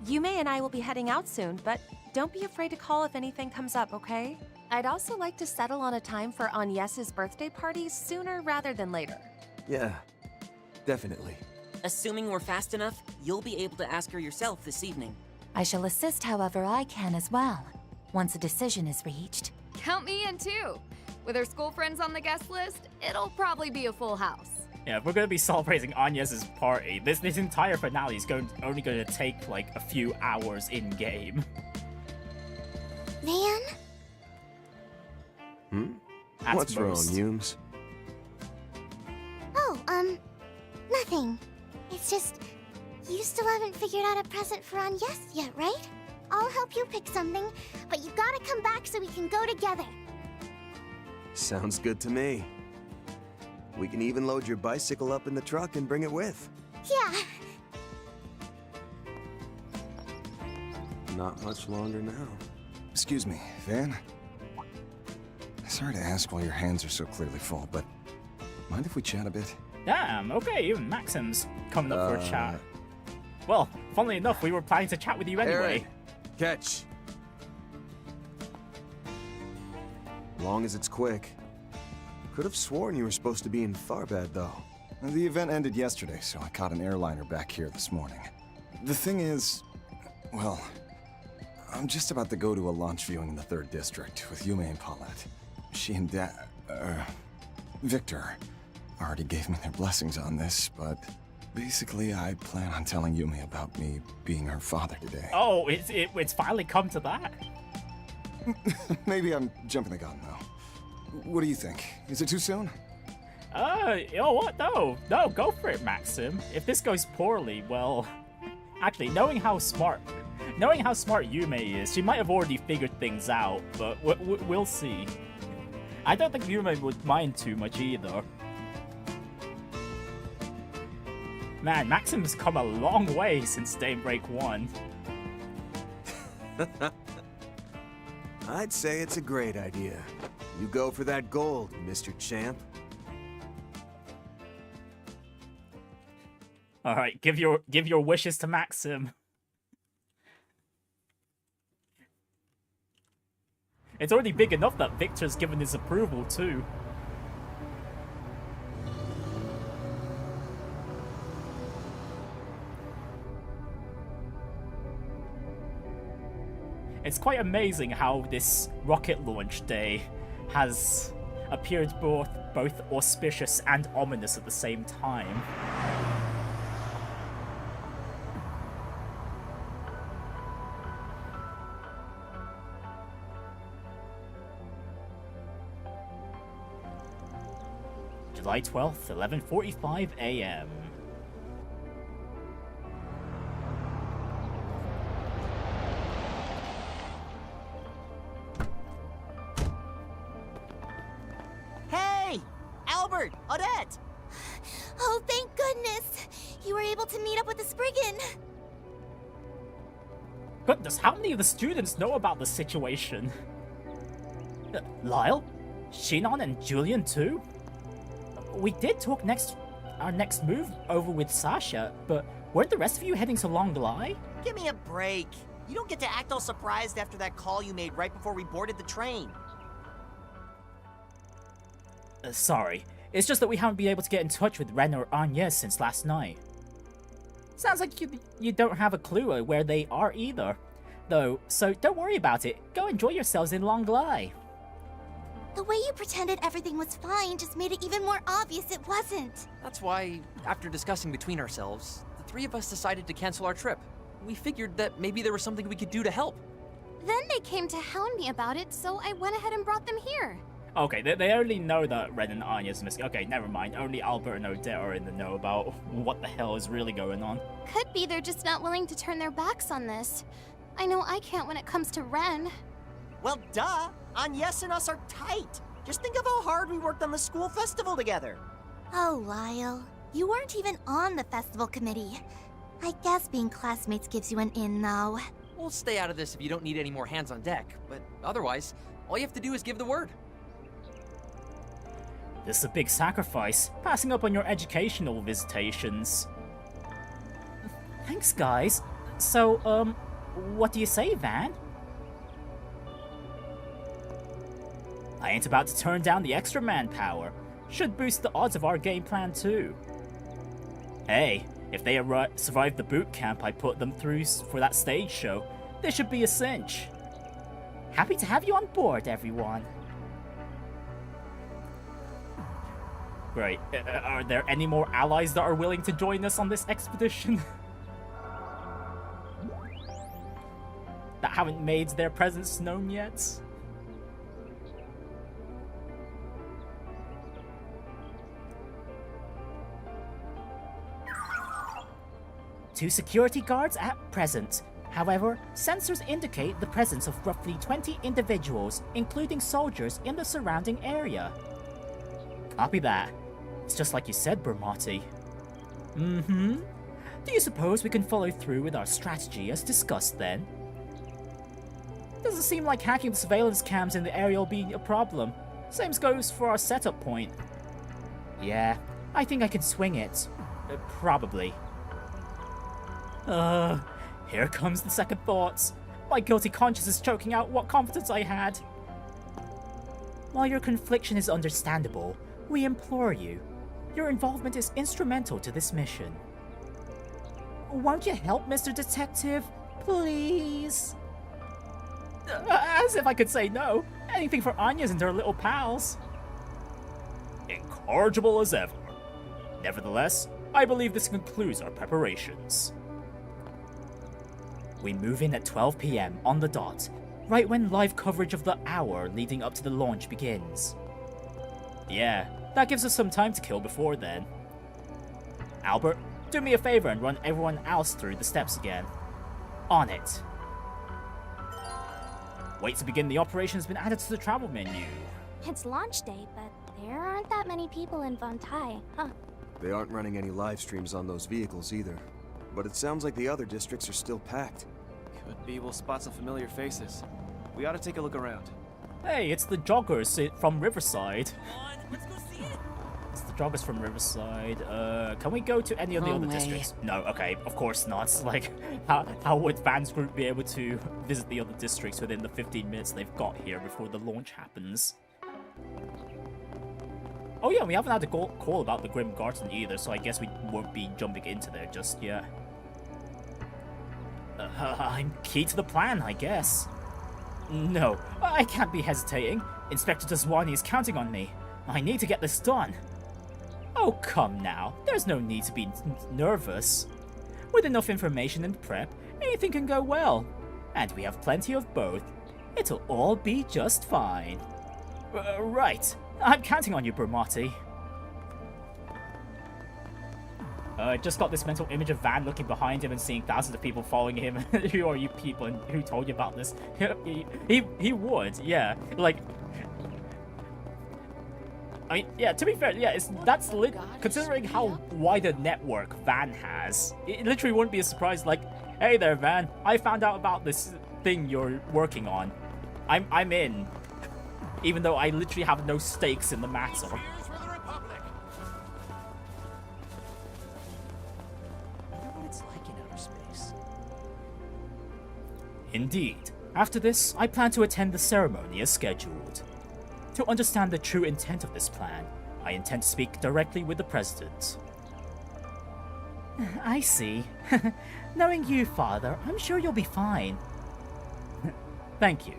Yume and I will be heading out soon, but don't be afraid to call if anything comes up, okay? I'd also like to settle on a time for Angès's birthday party sooner rather than later. Yeah, definitely. Assuming we're fast enough, you'll be able to ask her yourself this evening. I shall assist however I can as well, once a decision is reached. Count me in too. With her school friends on the guest list, it'll probably be a full house. Yeah, if we're gonna be celebrating Angès's party, this entire finale is only gonna take like a few hours in game. Van? What's wrong, Humes? Oh, nothing. It's just, you still haven't figured out a present for Angès yet, right? I'll help you pick something, but you gotta come back so we can go together. Sounds good to me. We can even load your bicycle up in the truck and bring it with. Yeah. Not much longer now. Excuse me, Van? Sorry to ask while your hands are so clearly full, but mind if we chat a bit? Damn, okay, even Maxim's coming up for a chat. Well, funnily enough, we were planning to chat with you anyway. Hey, catch. Long as it's quick. Could have sworn you were supposed to be in Tharbad, though. The event ended yesterday, so I caught an airliner back here this morning. The thing is, well, I'm just about to go to a launch viewing in the 3rd District with Yume and Paulette. She and Victor already gave me their blessings on this, but basically I plan on telling Yume about me being her father today. Oh, it's finally come to that? Maybe I'm jumping the gun, though. What do you think? Is it too soon? You know what? No, go for it, Maxim. If this goes poorly, well... Actually, knowing how smart Yume is, she might have already figured things out, but we'll see. I don't think Yume would mind too much either. Man, Maxim's come a long way since Daybreak 1. I'd say it's a great idea. You go for that gold, Mr. Champ. All right, give your wishes to Maxim. It's already big enough that Victor's given his approval too. It's quite amazing how this rocket launch day has appeared both auspicious and ominous at the same time. July 12th, 11:45 a.m. Hey! Albert! Odette! Oh, thank goodness! You were able to meet up with the Spriggan! Goodness, how many of the students know about the situation? Lyle? Shinon and Julian too? We did talk our next move over with Sasha, but weren't the rest of you heading to Longlai? Give me a break. You don't get to act all surprised after that call you made right before we boarded the train. Sorry. It's just that we haven't been able to get in touch with Renne or Angès since last night. Sounds like you don't have a clue where they are either. Though, so don't worry about it. Go enjoy yourselves in Longlai. The way you pretended everything was fine just made it even more obvious it wasn't. That's why, after discussing between ourselves, the three of us decided to cancel our trip. We figured that maybe there was something we could do to help. Then they came to hound me about it, so I went ahead and brought them here. Okay, they only know that Renne and Anya's missing. Okay, never mind. Only Albert and Odette are in the know about what the hell is really going on. Could be they're just not willing to turn their backs on this. I know I can't when it comes to Renne. Well, duh! Angès and us are tight! Just think of how hard we worked on the school festival together! Oh, Lyle. You weren't even on the festival committee. I guess being classmates gives you an in, though. We'll stay out of this if you don't need any more hands on deck, but otherwise, all you have to do is give the word. This is a big sacrifice, passing up on your educational visitations. Thanks, guys. So, what do you say, Van? I ain't about to turn down the extra manpower. Should boost the odds of our game plan too. Hey, if they survive the boot camp I put them through for that stage show, this should be a cinch. Happy to have you on board, everyone. Great. Are there any more allies that are willing to join us on this expedition? That haven't made their presence known yet? Two security guards at present. However, sensors indicate the presence of roughly 20 individuals, including soldiers in the surrounding area. Copy that. It's just like you said, Bermotti. Mm-hmm. Do you suppose we can follow through with our strategy as discussed then? Doesn't seem like hacking the surveillance cams in the area will be a problem. Same goes for our setup point. Yeah, I think I can swing it. Probably. Here comes the second thoughts. My guilty conscience is choking out what confidence I had. While your confliction is understandable, we implore you. Your involvement is instrumental to this mission. Won't you help, Mr. Detective? Please? As if I could say no. Anything for Angès and her little pals. Incorrigible as ever. Nevertheless, I believe this concludes our preparations. We move in at 12 PM on the dot, right when live coverage of the hour leading up to the launch begins. Yeah, that gives us some time to kill before then. Albert, do me a favor and run everyone else through the steps again. On it. Wait to begin the operation has been added to the travel menu. It's launch day, but there aren't that many people in Vantail, huh? They aren't running any live streams on those vehicles either. But it sounds like the other districts are still packed. Could be we'll spot some familiar faces. We ought to take a look around. Hey, it's the joggers from Riverside. It's the joggers from Riverside. Can we go to any of the other districts? No, okay, of course not. Like, how would Van's group be able to visit the other districts within the 15 minutes they've got here before the launch happens? Oh yeah, we haven't had a call about the Grim Garten either, so I guess we won't be jumping into there just yet. I'm key to the plan, I guess. No, I can't be hesitating. Inspector Daswani is counting on me. I need to get this done. Oh, come now. There's no need to be nervous. With enough information and prep, anything can go well. And we have plenty of both. It'll all be just fine. Right. I'm counting on you, Bramati. I just got this mental image of Van looking behind him and seeing thousands of people following him. Who are you people and who told you about this? He would, yeah. Like, I mean, yeah, to be fair, yeah, considering how wide a network Van has, it literally wouldn't be a surprise, like, hey there, Van, I found out about this thing you're working on. I'm in. Even though I literally have no stakes in the matter. Indeed. After this, I plan to attend the ceremony as scheduled. To understand the true intent of this plan, I intend to speak directly with the President. I see. Knowing you, Father, I'm sure you'll be fine. Thank you.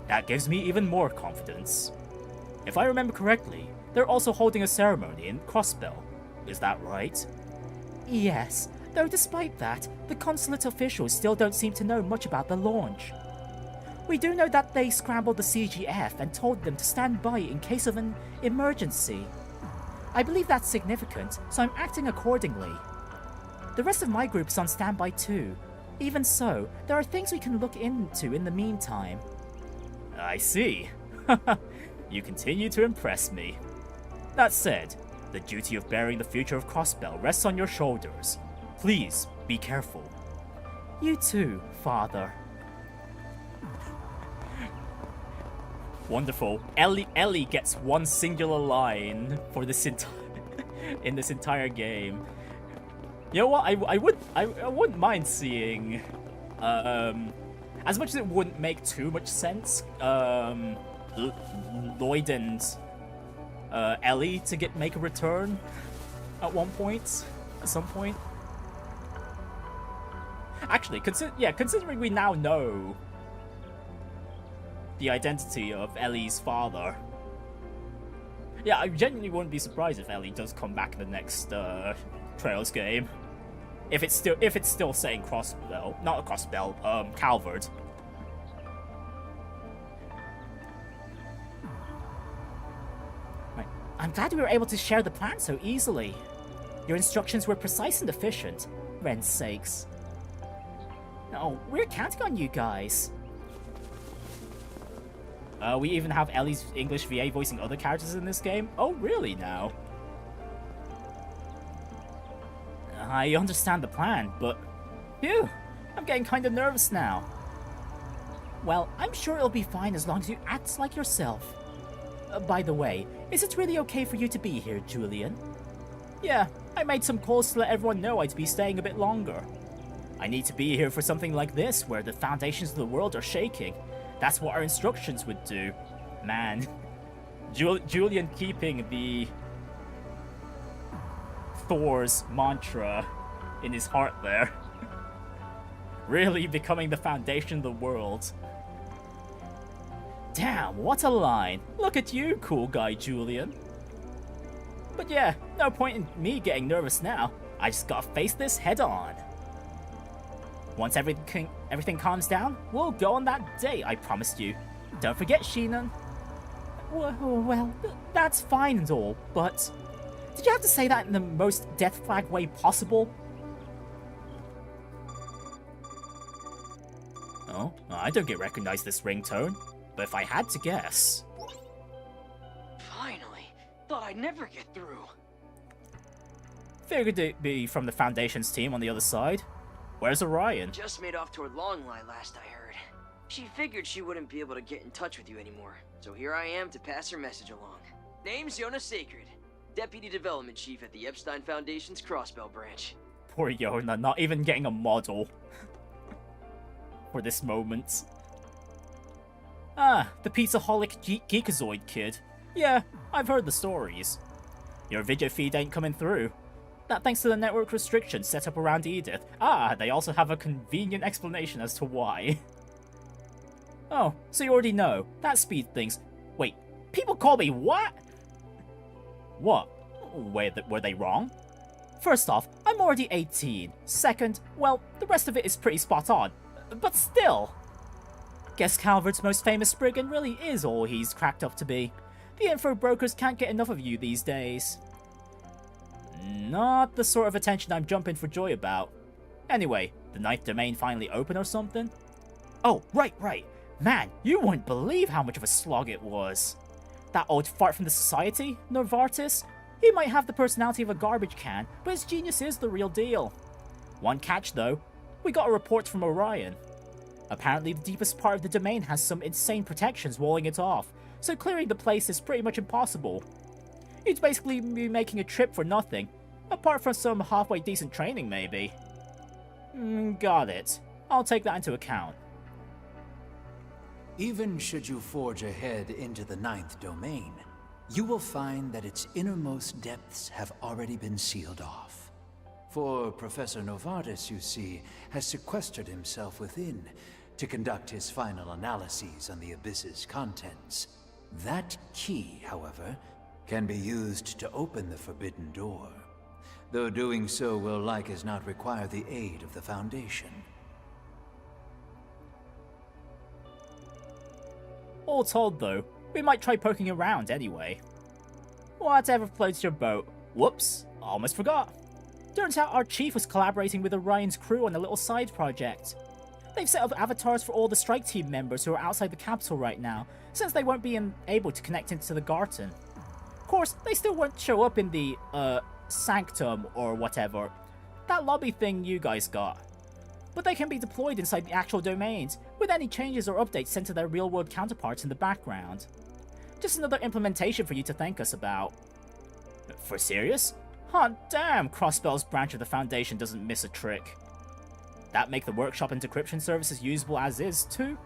That gives me even more confidence. If I remember correctly, they're also holding a ceremony in Crossbell. Is that right? Yes, though despite that, the consulate officials still don't seem to know much about the launch. We do know that they scrambled the CGF and told them to stand by in case of an emergency. I believe that's significant, so I'm acting accordingly. The rest of my group's on standby too. Even so, there are things we can look into in the meantime. I see. You continue to impress me. That said, the duty of bearing the future of Crossbell rests on your shoulders. Please, be careful. You too, Father. Wonderful. Ellie gets one singular line for this in this entire game. You know what? I wouldn't mind seeing as much as it wouldn't make too much sense, Lloyd and Ellie to make a return at some point. Actually, considering we now know the identity of Ellie's father, yeah, I genuinely wouldn't be surprised if Ellie does come back in the next Trails game. If it's still saying Crossbell, not Crossbell, Calvard. Right. I'm glad we were able to share the plan so easily. Your instructions were precise and efficient. Ren's sakes. Oh, we're counting on you guys. We even have Ellie's English VA voicing other characters in this game. Oh, really now? I understand the plan, but phew, I'm getting kind of nervous now. Well, I'm sure it'll be fine as long as you act like yourself. By the way, is it really okay for you to be here, Julian? Yeah, I made some calls to let everyone know I'd be staying a bit longer. I need to be here for something like this, where the foundations of the world are shaking. That's what our instructions would do. Man, Julian keeping the Thor's mantra in his heart there. Really becoming the foundation of the world. Damn, what a line. Look at you, cool guy Julian. But yeah, no point in me getting nervous now. I just gotta face this head on. Once everything calms down, we'll go on that date I promised you. Don't forget, Sheenan. Well, that's fine and all, but did you have to say that in the most death flag way possible? Oh, I don't get recognized this ringtone, but if I had to guess... Finally! Thought I'd never get through. Figured it'd be from the Foundations team on the other side. Where's Orion? Just made off toward Longline last I heard. She figured she wouldn't be able to get in touch with you anymore, so here I am to pass her message along. Name's Yona Sacred, Deputy Development Chief at the Epstein Foundation's Crossbell branch. Poor Yona, not even getting a model for this moment. Ah, the pizzaholic geekazoid kid. Yeah, I've heard the stories. Your video feed ain't coming through. That thanks to the network restrictions set up around Edith. Ah, they also have a convenient explanation as to why. Oh, so you already know. That speed thing's... Wait, people call me what? What? Were they wrong? First off, I'm already 18. Second, well, the rest of it is pretty spot on. But still! Guess Calvert's most famous brigand really is all he's cracked up to be. The info brokers can't get enough of you these days. Not the sort of attention I'm jumping for joy about. Anyway, the 9th domain finally open or something? Oh, right. Man, you wouldn't believe how much of a slog it was. That old fart from the society, Novartis, he might have the personality of a garbage can, but his genius is the real deal. One catch though, we got a report from Orion. Apparently the deepest part of the domain has some insane protections walling it off, so clearing the place is pretty much impossible. You'd basically be making a trip for nothing, apart from some halfway decent training maybe. Got it. I'll take that into account. Even should you forge ahead into the 9th domain, you will find that its innermost depths have already been sealed off. For Professor Novartis, you see, has sequestered himself within to conduct his final analyses on the abyss's contents. That key, however, can be used to open the forbidden door, though doing so will like as not require the aid of the Foundation. All told though, we might try poking around anyway. Whatever floats your boat. Whoops, almost forgot. Turns out our chief was collaborating with Orion's crew on a little side project. They've set up avatars for all the strike team members who are outside the capital right now, since they won't be able to connect into the Garten. Of course, they still won't show up in the, Sanctum or whatever. That lobby thing you guys got. But they can be deployed inside the actual domains, with any changes or updates sent to their real-world counterparts in the background. Just another implementation for you to thank us about. For serious? Hot damn, Crossbell's branch of the Foundation doesn't miss a trick. That make the workshop and decryption services usable as is, too?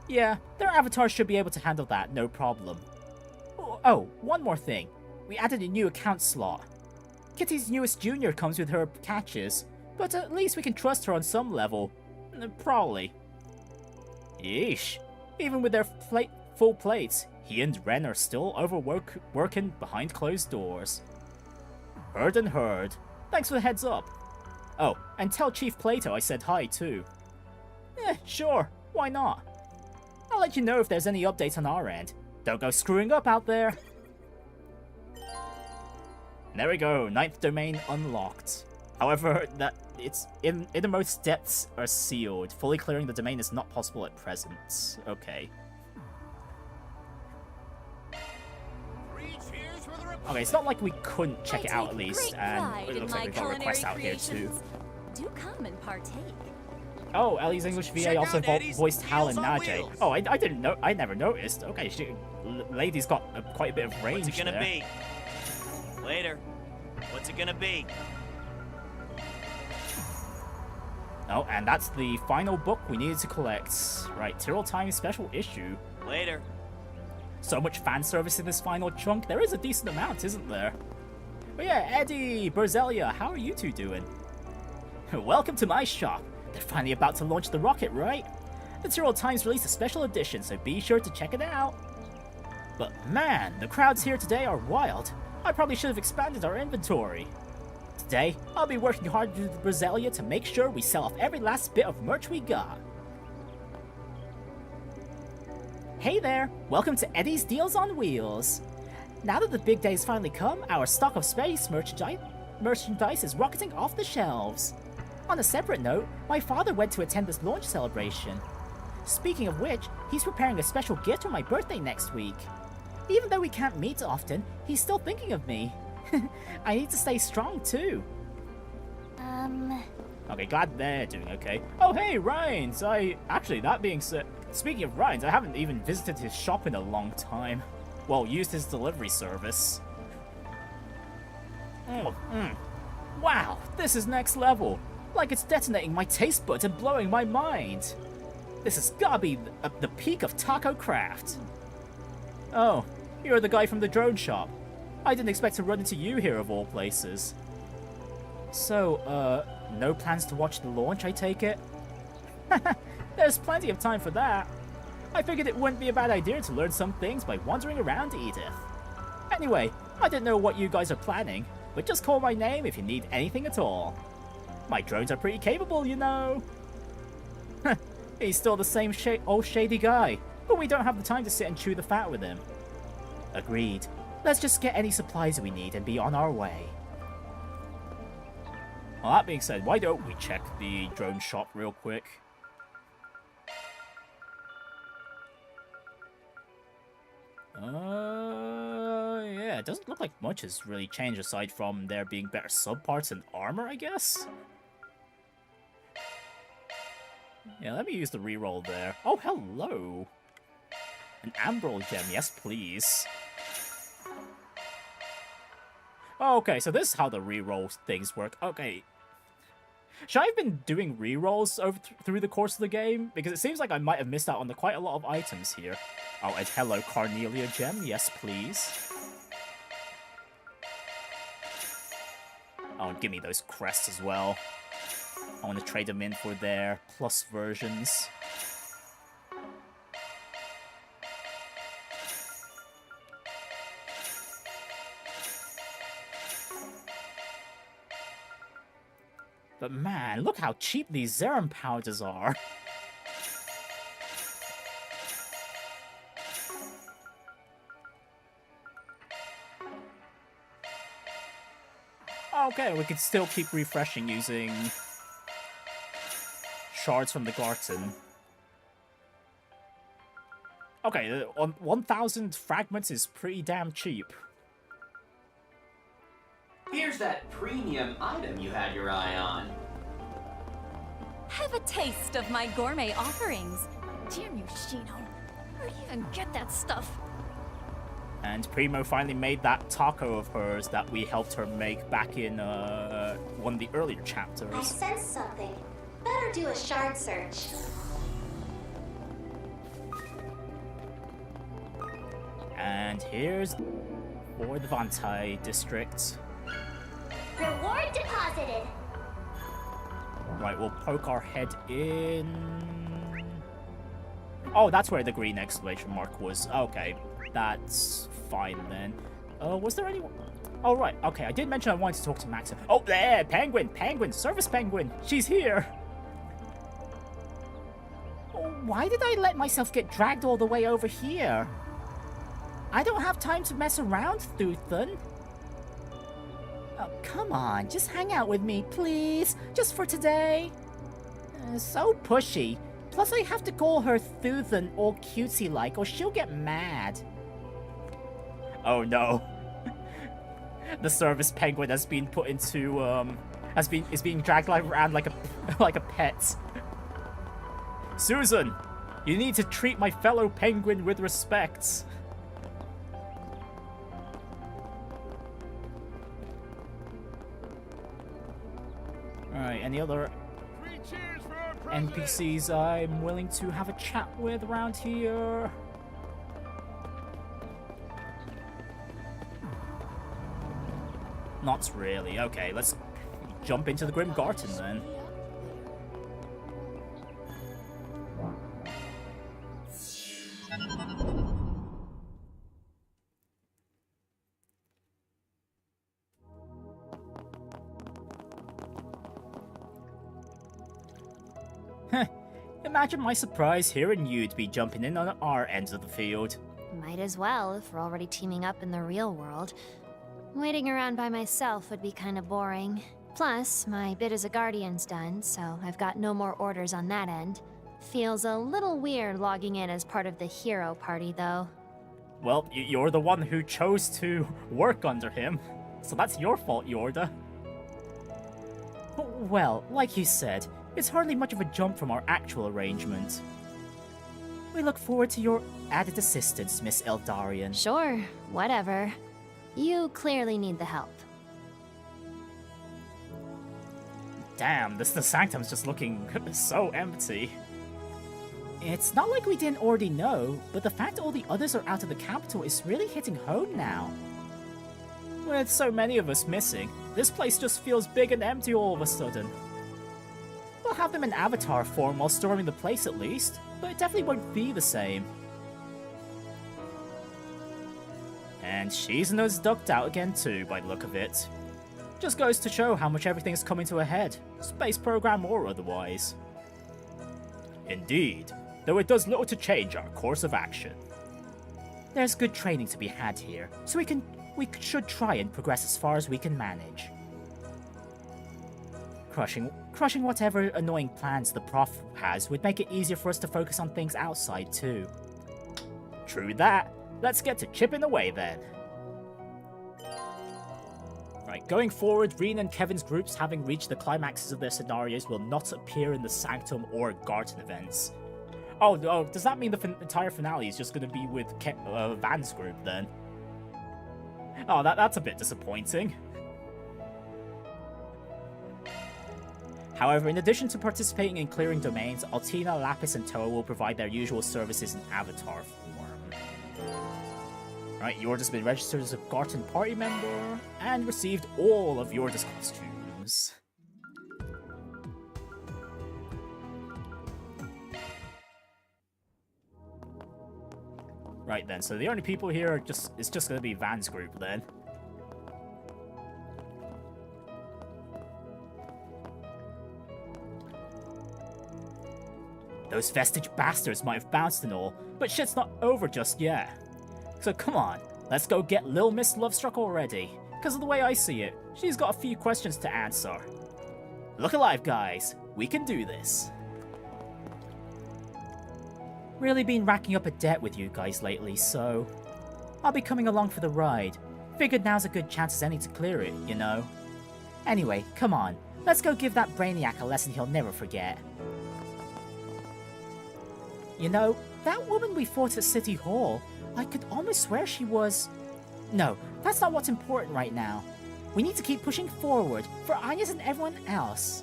Yeah, their avatars should be able to handle that, no problem. Oh, one more thing. We added a new account slot. Kitty's newest junior comes with her catches, but at least we can trust her on some level. Probably. Yeesh. Even with their full plates, he and Renne are still working behind closed doors. Heard and heard. Thanks for the heads up. Oh, and tell Chief Plato I said hi too. Sure, why not? I'll let you know if there's any updates on our end. Don't go screwing up out there. There we go, 9th domain unlocked. However, that its innermost depths are sealed. Fully clearing the domain is not possible at present. Okay. Okay, it's not like we couldn't check it out at least, and it looks like we've got requests out here too. Do come and partake. Oh, Ellie's English VA also voiced Hal and Najee. Oh, I didn't know. I never noticed. Okay, lady's got quite a bit of range. What's it gonna there. be? Later. What's it gonna be? Oh, and that's the final book we needed to collect. Right, Tyrrell Time special issue. Later. So much fan service in this final chunk. There is a decent amount, isn't there? But yeah, Eddie, Berzelia, how are you two doing? Welcome to my shop. They're finally about to launch the rocket, right? The Tyrrell Times released a special edition, so be sure to check it out. But man, the crowds here today are wild. I probably should have expanded our inventory. Today, I'll be working hard with Berzelia to make sure we sell off every last bit of merch we got. Hey there, welcome to Eddie's Deals on Wheels. Now that the big day's finally come, our stock of space merchandise is rocketing off the shelves. On a separate note, my father went to attend this launch celebration. Speaking of which, he's preparing a special gift for my birthday next week. Even though we can't meet often, he's still thinking of me. I need to stay strong too. Okay, glad they're doing okay. Oh, hey, Rhines! Actually, that being said... Speaking of Rhines, I haven't even visited his shop in a long time. Well, used his delivery service. Wow, this is next level. Like it's detonating my taste buds and blowing my mind. This has gotta be the peak of taco craft. Oh, you're the guy from the drone shop. I didn't expect to run into you here of all places. So, no plans to watch the launch, I take it? There's plenty of time for that. I figured it wouldn't be a bad idea to learn some things by wandering around Edith. Anyway, I don't know what you guys are planning, but just call my name if you need anything at all. My drones are pretty capable, you know. He's still the same old shady guy, but we don't have the time to sit and chew the fat with him. Agreed. Let's just get any supplies we need and be on our way. Well, that being said, why don't we check the drone shop real quick? Yeah, it doesn't look like much has really changed aside from there being better subparts and armor, I guess? Yeah, let me use the reroll there. Oh, hello! An Emerald gem, yes please. Oh, okay, so this is how the reroll things work. Okay. Should I have been doing rerolls through the course of the game? Because it seems like I might have missed out on quite a lot of items here. Oh, and hello, Carnelia gem. Yes, please. Oh, give me those crests as well. I want to trade them in for their plus versions. But man, look how cheap these Zerum powders are. Okay, we can still keep refreshing using shards from the Garten. Okay, 1,000 fragments is pretty damn cheap. Here's that premium item you had your eye on. Have a taste of my gourmet offerings. Damn you, Shino. Where do you even get that stuff? And Primo finally made that taco of hers that we helped her make back in one of the earlier chapters. I sense something. Better do a shard search. And here's for the Vantail district. Reward deposited. Right, we'll poke our head in. Oh, that's where the green exclamation mark was. Okay, that's fine then. Was there anyone? Oh, right. Okay, I did mention I wanted to talk to Max. Oh, there! Penguin! Service Penguin! She's here! Oh, why did I let myself get dragged all the way over here? I don't have time to mess around, Thuthan. Oh, come on, just hang out with me, please. Just for today. So pushy. Plus, I have to call her Thuthan all cutesy-like, or she'll get mad. Oh no. The service penguin has been put into, is being dragged around like a pet. Susan, you need to treat my fellow penguin with respect. Alright, any other NPCs I'm willing to have a chat with around here? Not really. Okay, let's jump into the Grim Garten then. Imagine my surprise hearing you'd be jumping in on our end of the field. Might as well, if we're already teaming up in the real world. Waiting around by myself would be kinda boring. Plus, my bit as a guardian's done, so I've got no more orders on that end. Feels a little weird logging in as part of the hero party, though. Well, you're the one who chose to work under him, so that's your fault, Yorda. Well, like you said, it's hardly much of a jump from our actual arrangement. We look forward to your added assistance, Miss Eldarian. Sure, whatever. You clearly need the help. Damn, the Sanctum's just looking so empty. It's not like we didn't already know, but the fact all the others are out of the capital is really hitting home now. With so many of us missing, this place just feels big and empty all of a sudden. We'll have them in avatar form while storming the place at least, but it definitely won't be the same. And she's nose ducked out again too, by the look of it. Just goes to show how much everything's coming to a head, space program or otherwise. Indeed, though it does little to change our course of action. There's good training to be had here, so we should try and progress as far as we can manage. Crushing whatever annoying plans the Prof has would make it easier for us to focus on things outside too. True that. Let's get to chipping away then. Right, going forward, Renne and Kevin's groups, having reached the climaxes of their scenarios, will not appear in the Sanctum or Garten events. Oh, does that mean the entire finale is just going to be with Van's group then? Oh, that's a bit disappointing. However, in addition to participating in clearing domains, Altina, Lapis, and Toa will provide their usual services in avatar form. Right, Yorda's been registered as a Garten party member, and received all of Yorda's costumes. Right then, so the only people here are it's just gonna be Van's group then. Those vestige bastards might have bounced and all, but shit's not over just yet. So come on, let's go get Lil Miss Lovestruck already. Because of the way I see it, she's got a few questions to answer. Look alive, guys. We can do this. Really been racking up a debt with you guys lately, so I'll be coming along for the ride. Figured now's a good chance as any to clear it, you know. Anyway, come on. Let's go give that brainiac a lesson he'll never forget. You know, that woman we fought at City Hall, I could almost swear she was... No, that's not what's important right now. We need to keep pushing forward, for Angès and everyone else.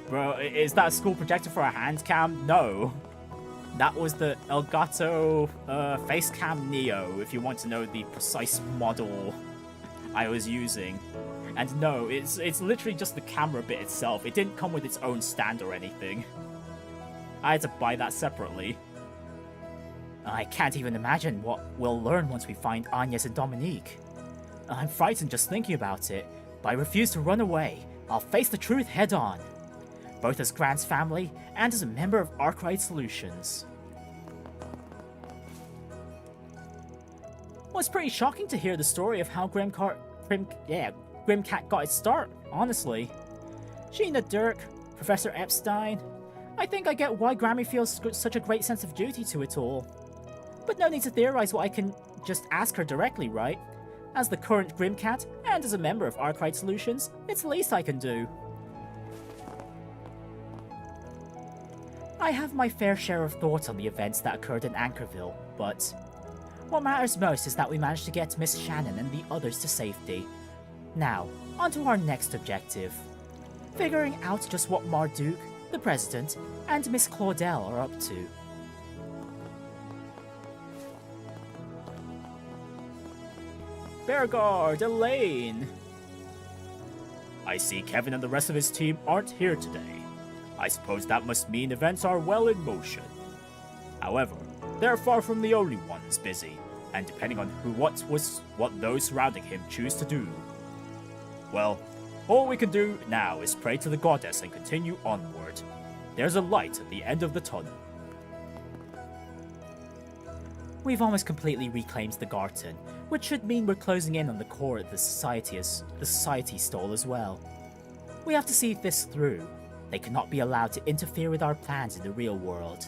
Bro, is that a school projector for a hand cam? No. That was the Elgato face cam Neo, if you want to know the precise model I was using. And no, it's literally just the camera bit itself. It didn't come with its own stand or anything. I had to buy that separately. I can't even imagine what we'll learn once we find Angès and Dominique. I'm frightened just thinking about it, but I refuse to run away. I'll face the truth head on. Both as Grant's family and as a member of Arkwright Solutions. Well, it's pretty shocking to hear the story of how Grim Cat got its start, honestly. Sheena Dirk, Professor Epstein. I think I get why Grammy feels such a great sense of duty to it all. But no need to theorize what I can just ask her directly, right? As the current Grim Cat, and as a member of Arkwright Solutions, it's the least I can do. I have my fair share of thoughts on the events that occurred in Anchorville, but what matters most is that we managed to get Miss Shannon and the others to safety. Now, on to our next objective. Figuring out just what Marduk, the President, and Miss Claudel are up to. Beauregard, Elaine! I see Kevin and the rest of his team aren't here today. I suppose that must mean events are well in motion. However, they're far from the only ones busy, and depending on what those surrounding him choose to do. Well, all we can do now is pray to the goddess and continue onward. There's a light at the end of the tunnel. We've almost completely reclaimed the Garten, which should mean we're closing in on the core of the society stole as well. We have to see this through. They cannot be allowed to interfere with our plans in the real world.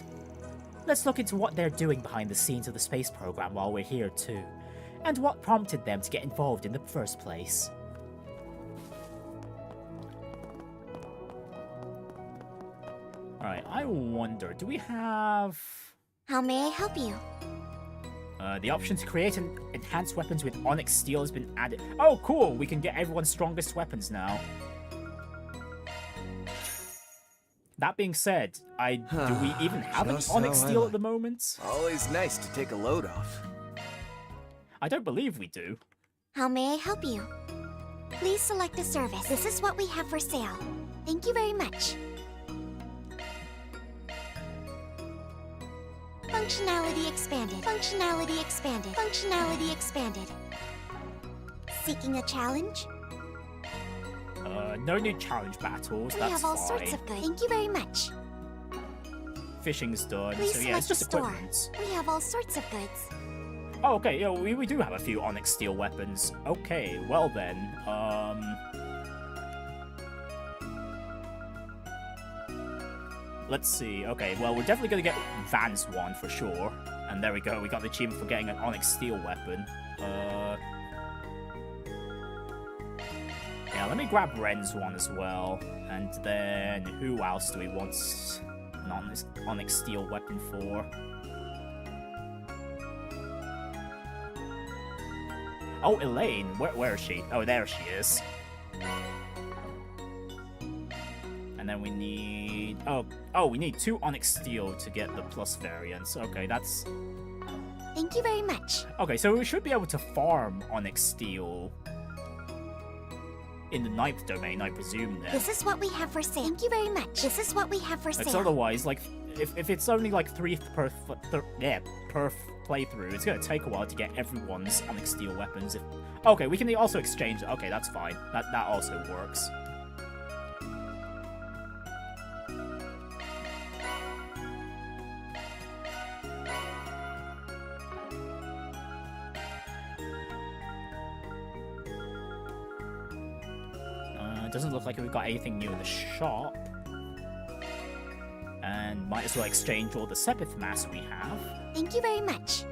Let's look into what they're doing behind the scenes of the space program while we're here too, and what prompted them to get involved in the first place. wonder, do we have... How may I help you? The option to create enhanced weapons with onyx steel has been added. Oh, cool! We can get everyone's strongest weapons now. That being said, do we even have any onyx steel at the moment? Always nice to take a load off. I don't believe we do. How may I help you? Please select a service. This is what we have for sale. Thank you very much. Functionality expanded. Functionality expanded. Functionality expanded. Seeking a challenge? No new challenge battles, We that's have all fine. sorts of goods. Thank you very much. Fishing's done, Please so yeah, it's just select a store. equipment. We have all sorts of goods. Oh, okay, yeah, we do have a few onyx steel weapons. Okay, well then, let's see. Okay, well, we're definitely gonna get Van's one for sure. And there we go, we got the achievement for getting an onyx steel weapon. Yeah, let me grab Ren's one as well. And then, who else do we want an onyx steel weapon for? Oh, Elaine, where is she? Oh, there she is. And then we need... Oh, we need 2 onyx steel to get the plus variants. Okay, that's... Thank you very much. Okay, so we should be able to farm onyx steel in the 9th domain, I presume, then. This is what we have for sale. Thank you very much. This is what we have for Because sale. otherwise, like, if it's only like 3 per playthrough, it's gonna take a while to get everyone's onyx steel weapons. Okay, we can also exchange. Okay, that's fine. That also works. It doesn't look like we've got anything new in the shop. And might as well exchange all the Sepith mass we have. Thank you very much.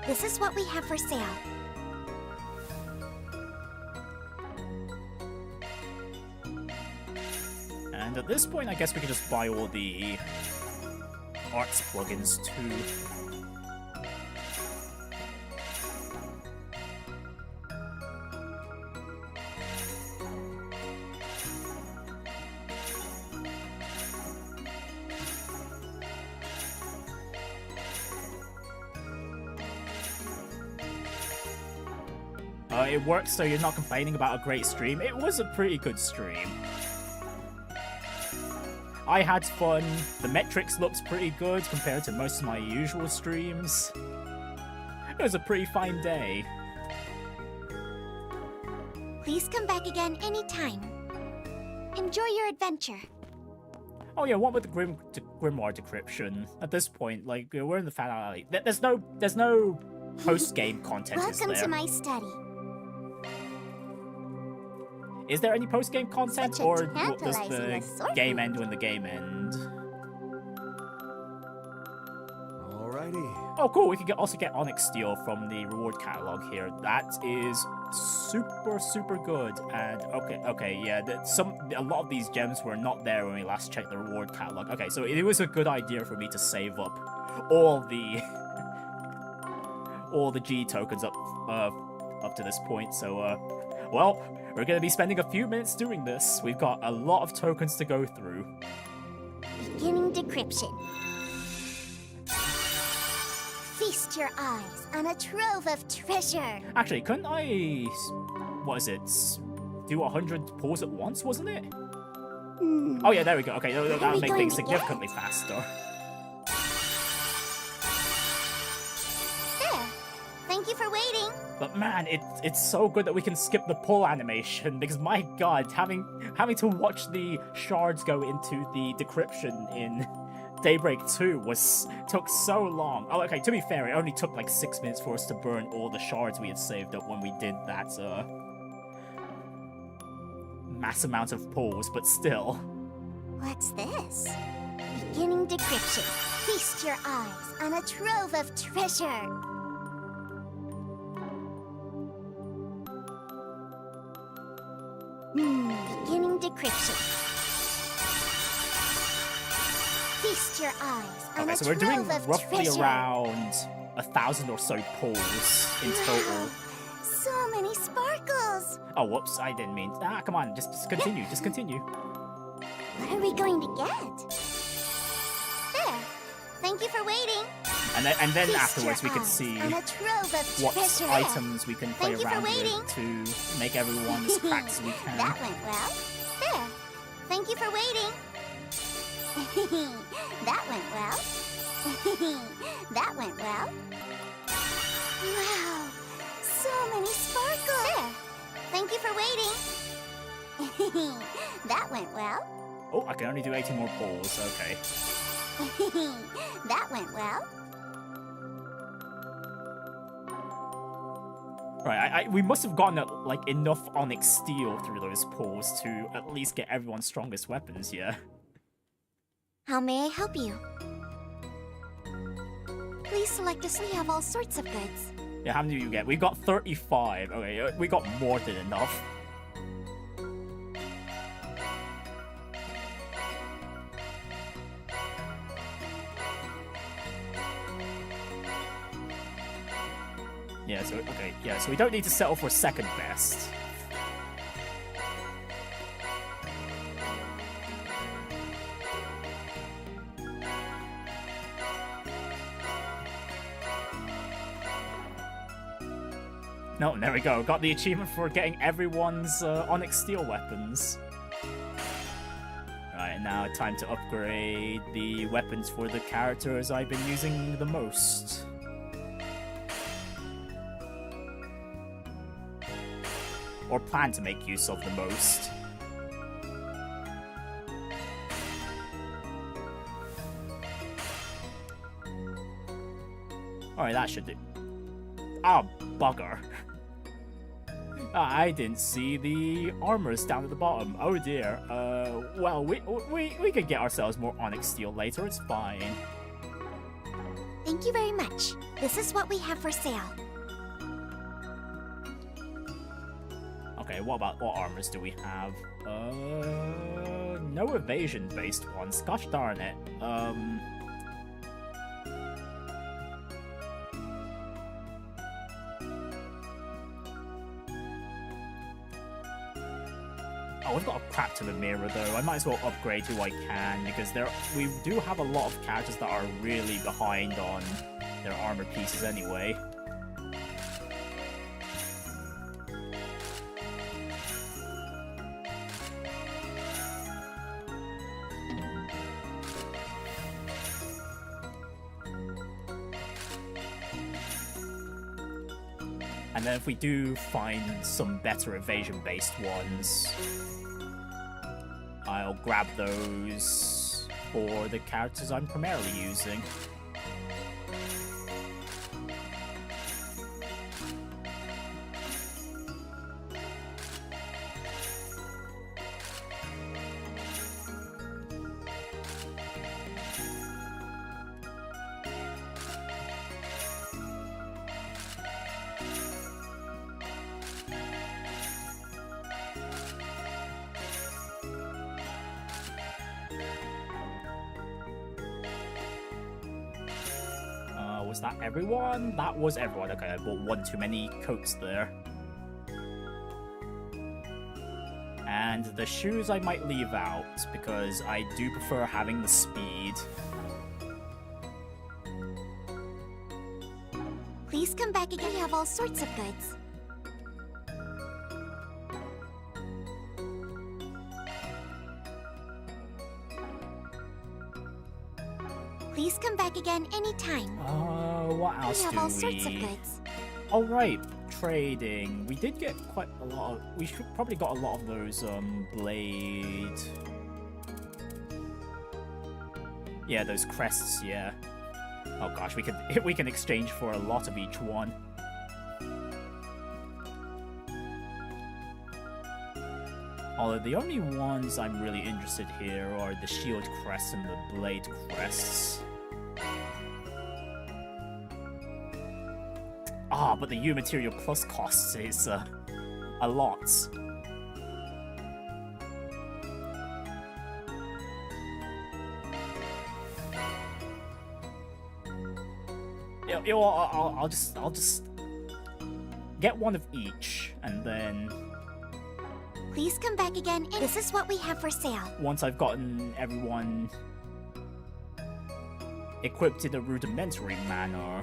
This is what we have for sale. And at this point, I guess we can just buy all the arts plugins too. It works, so you're not complaining about a great stream. It was a pretty good stream. I had fun. The metrics looked pretty good compared to most of my usual streams. It was a pretty fine day. Please come back again anytime. Enjoy your adventure. Oh yeah, what with the Grimoire decryption? At this point, like, we're in the fan alley. There's no post-game content, is there? Welcome to my study. Is there any post-game content, or does the assortment. game end when the game ends? Alrighty. Oh, cool. We can also get Onyx Steel from the reward catalog here. That is super, super good. And okay, yeah. A lot of these gems were not there when we last checked the reward catalog. Okay, so it was a good idea for me to save up all the G tokens up to this point. So, well, we're gonna be spending a few minutes doing this. We've got a lot of tokens to go through. Beginning decryption. Feast your eyes on a trove of treasure. Actually, couldn't I... What is it? Do 100 pulls at once, wasn't it? Oh yeah, there we go. Okay, that'll make things significantly faster. There. Thank you for waiting. But man, it's so good that we can skip the pull animation, because my god, having to watch the shards go into the decryption in Daybreak 2 took so long. Oh, okay, to be fair, it only took like 6 minutes for us to burn all the shards we had saved up when we did that mass amount of pulls, but still. What's this? Beginning decryption. Feast your eyes on a trove of treasure. Beginning decryption. Feast your eyes on Okay, a so we're doing trove of roughly treasure. around 1,000 or so pulls in total. So many sparkles. Oh, whoops, I didn't mean. Ah, come on, just continue, just continue. What are we going to get? There. Thank you for waiting. And then Feast afterwards we your can eyes see on a trove of what treasure. items we can play Thank you for around waiting. with to make everyone as cracked as we can. That went well. There. Thank you for waiting. That went well. That went well. Wow. So many sparkles. There. Thank you for waiting. That went well. Oh, I can only do 18 more pulls, okay. That went well. Right, we must have gotten like enough onyx steel through those pulls to at least get everyone's strongest weapons, yeah. How may I help you? Please select us. We have all sorts of goods. Yeah, how many do you get? We got 35. Okay, we got more than enough. Yeah, so, okay, yeah, so we don't need to settle for second best. No, there we go. Got the achievement for getting everyone's onyx steel weapons. Right, now time to upgrade the weapons for the characters I've been using the most. Or plan to make use of the most. Alright, that should do. Ah, bugger. I didn't see the armors down at the bottom. Oh dear. Well, we could get ourselves more onyx steel later. It's fine. Thank you very much. This is what we have for sale. Okay, what armors do we have? No evasion-based ones. Gosh darn it. Oh, we've got a crap to the mirror though. I might as well upgrade who I can because we do have a lot of characters that are really behind on their armor pieces anyway. And then if we do find some better evasion-based ones, I'll grab those for the characters I'm primarily using. Was that everyone? That was everyone. Okay, I bought one too many coats there. And the shoes I might leave out, because I do prefer having the speed. Please come back again. We have all sorts of goods. Please come back again anytime. What else we have do all sorts of goods. Oh right, trading. We did get quite a lot of... We probably got a lot of those, blade... Yeah, those crests, yeah. Oh gosh, we can exchange for a lot of each one. Although the only ones I'm really interested here are the shield crests and the blade crests. Ah, but the U material plus costs is a lot. I'll just get one of each, and then Please come back again. This is what we have for sale. once I've gotten everyone equipped in a rudimentary manner,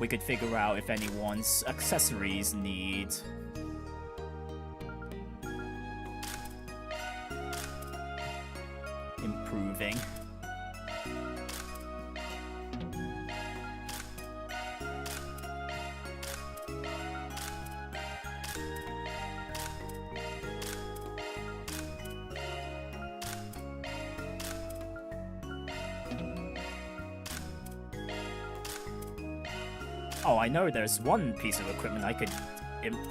we could figure out if anyone's accessories need improving. Oh, I know there's one piece of equipment I could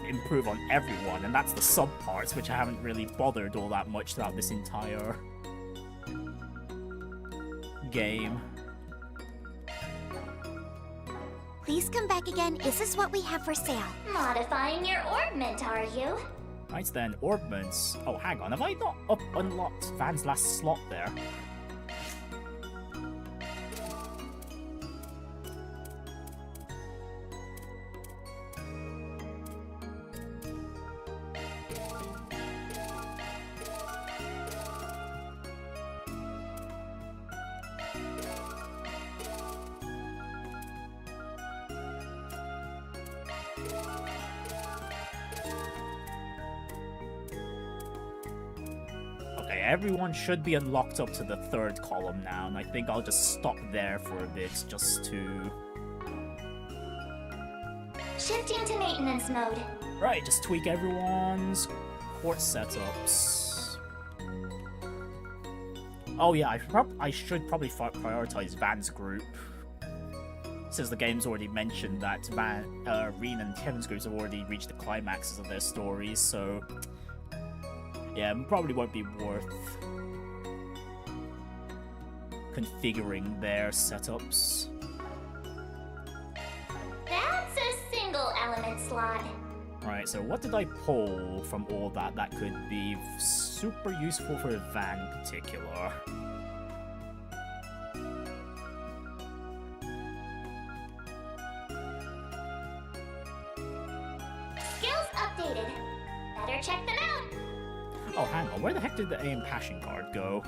improve on everyone, and that's the sub-parts, which I haven't really bothered all that much throughout this entire game. Please come back again. This is what we have for sale. Modifying your orbment, are you? Right then, Orbments. Oh, hang on, have I not unlocked Van's last slot there? Everyone should be unlocked up to the third column now, and I think I'll just stop there for a bit, just to... Shifting to maintenance mode. Right, just tweak everyone's port setups. Oh yeah, I should probably prioritize Van's group, since the game's already mentioned that Renne and Kevin's groups have already reached the climaxes of their stories, so... yeah, it probably won't be worth configuring their setups. That's a single element slot. Right, so what did I pull from all that that could be super useful for Van in particular? Skills updated. Better check them out. Oh, hang on, where the heck did the AM Passion card go?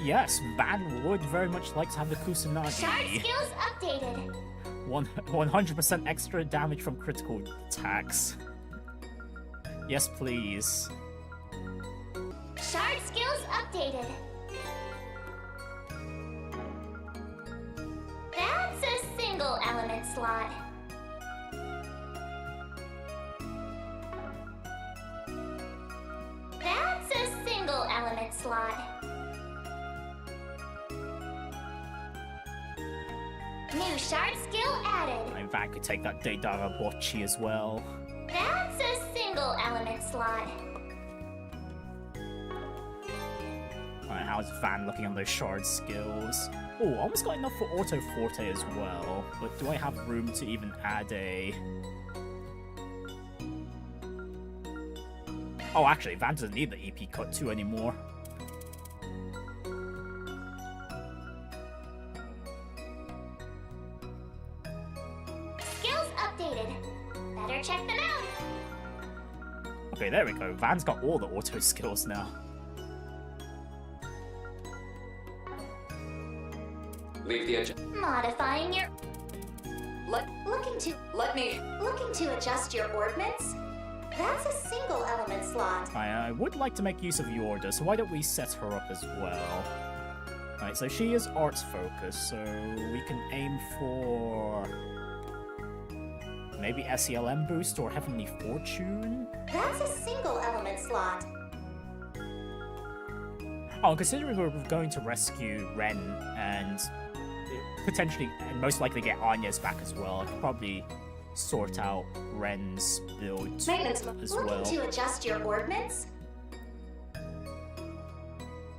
Yes, Van would very much like to have the Kusanagi. Shard skills updated. 100% extra damage from critical attacks. Yes, please. Shard skills updated. That's a single element slot. That's a single element slot. New shard skill added. In fact, I could take that Deidara Bochi as well. That's a single element slot. Alright, how's Van looking on those shard skills? Oh, almost got enough for Auto Forte as well, but do I have room to even add a... Oh, actually, Van doesn't need the EP Cut 2 anymore. Skills updated. Better check them out. Okay, there we go. Van's got all the auto skills now. Leave the edge. Modifying your... Looking to adjust your orbments? That's a single element slot. I would like to make use of the order, so why don't we set her up as well? Alright, so she is arts focused, so we can aim for... maybe SELM boost or Heavenly Fortune? That's a single element slot. Oh, considering we're going to rescue Renne and potentially and most likely get Angès back as well, I could probably sort out Renne's build as well. Looking to adjust your orbments?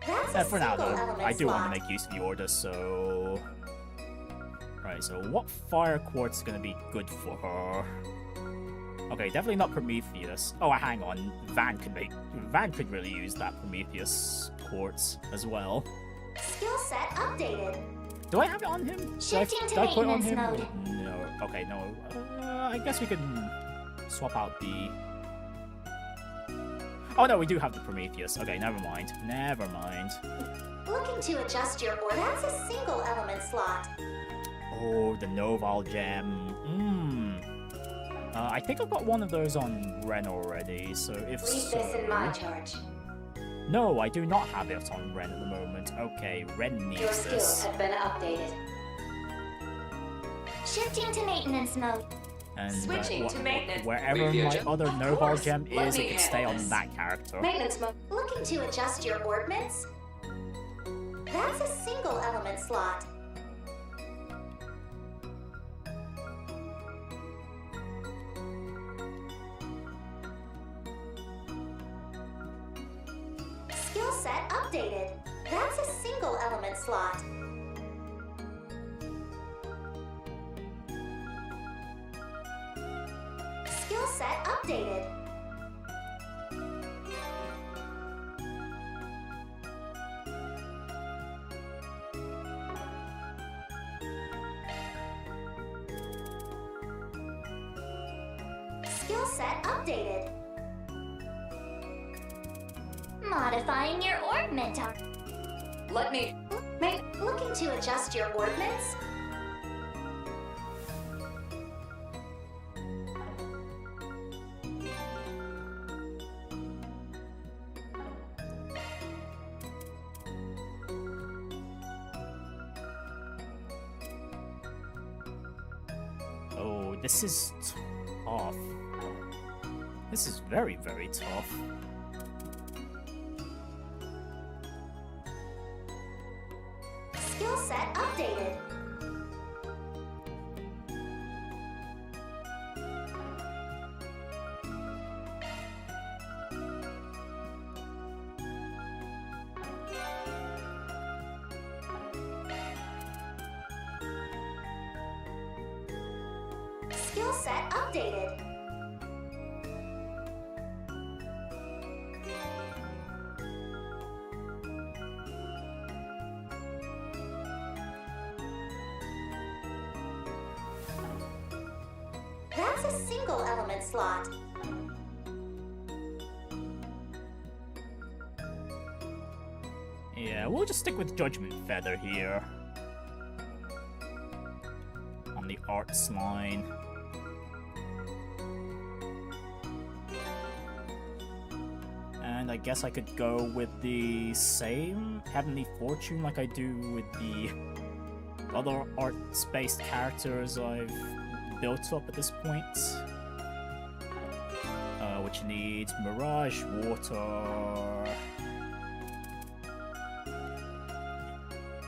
That's a For now, single though, element I do slot. want to make use of the order, so... Right, Alright, so what fire quartz is gonna be good for her? Okay, definitely not Prometheus. Oh, hang on. Van could really use that Prometheus quartz as well. Skill set updated. Do I have it on him? Shifting to did I put it on maintenance him? mode. No. Okay, no. I guess we can swap out the... Oh no, we do have the Prometheus. Okay, never mind. Never mind. Looking to adjust your order. That's a single element slot. Oh, the Noval gem. I think I've got one of those on Renne already, so if Leave so... this in my charge. No, I do not have it on Renne at the moment. Okay, Renne needs Your skills this. have been updated. Shifting to maintenance mode. And Switching to maintenance. wherever Leave the my agenda. other Of Noval course. gem Let is, me it can stay handle on this. that character. Maintenance mode. Looking to adjust your orbments. That's a single element slot. Skill set updated. That's a single element slot. Skill set updated. Skill set updated. Modifying your orbment. Let me... Looking to adjust your orbments? Oh, this is tough. This is very, very tough. Skill set updated. Skill set updated. That's a single element slot. Yeah, we'll just stick with Judgment Feather here. On the arts line. And I guess I could go with the same Heavenly Fortune like I do with the other arts-based characters I've built up at this point. Which needs Mirage, Water...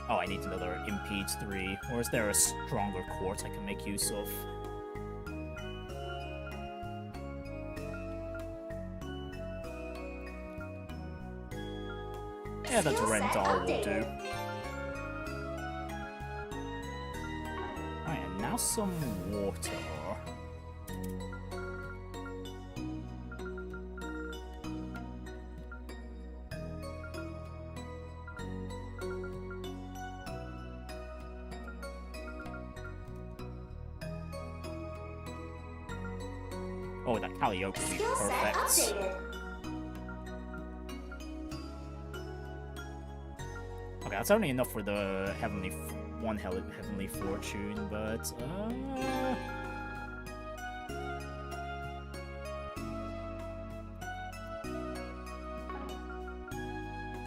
Oh, I need another Impedes 3. Or is there a stronger quartz I can make use of? Yeah, that's Rendal will do. Alright, and now some water. Oh, that Calliope would be perfect. Okay, that's only enough for the Heavenly Fortune, but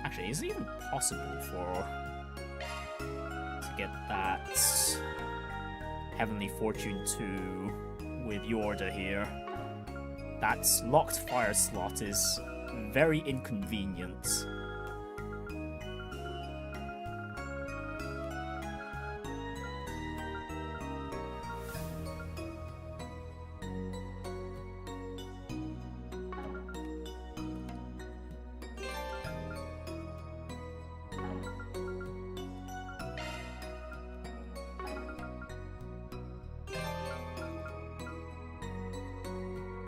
actually, is it even possible to get that Heavenly Fortune 2 with Yorda here? That locked fire slot is very inconvenient.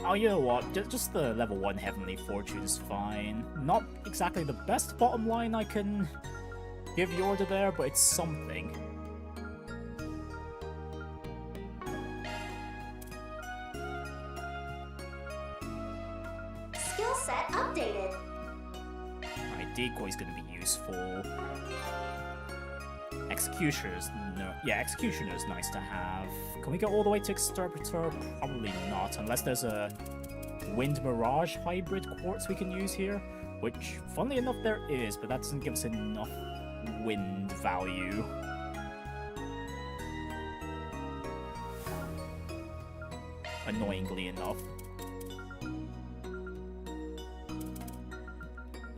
Oh, you know what? Just the level 1 Heavenly Fortune is fine. Not exactly the best bottom line I can give Yorda there, but it's something. Skill set updated. Alright, Decoy's gonna be useful. Executioner's Executioner's nice to have. Can we go all the way to Exterminator? Probably not, unless there's a Wind Mirage hybrid quartz we can use here, which, funnily enough, there is, but that doesn't give us enough wind value. Annoyingly enough.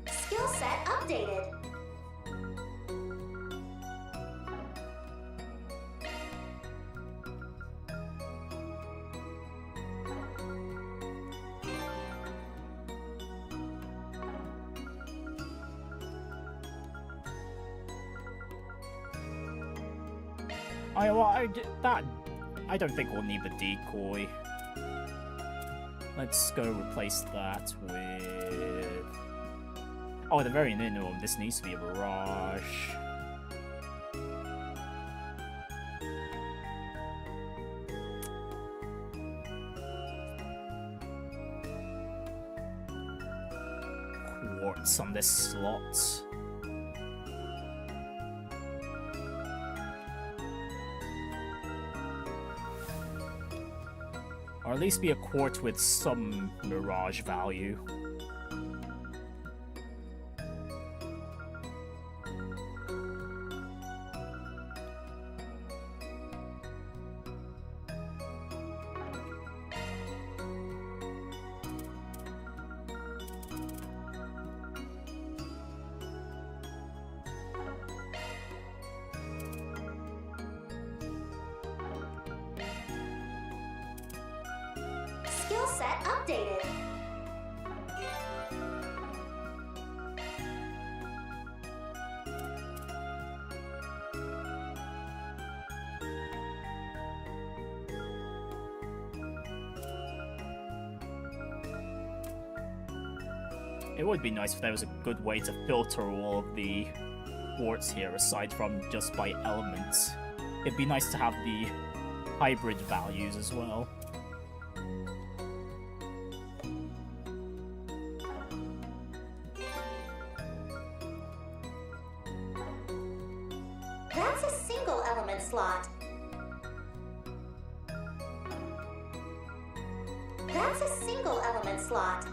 Skill set updated. I don't think we'll need the decoy. Let's go replace that with... Oh, at the very minimum, this needs to be a barrage. Quartz on this slot. Or at least be a quartz with some mirage value. Skill set updated. It would be nice if there was a good way to filter all of the quartz here aside from just by elements. It'd be nice to have the hybrid values as well. That's a single element slot. That's a single element slot.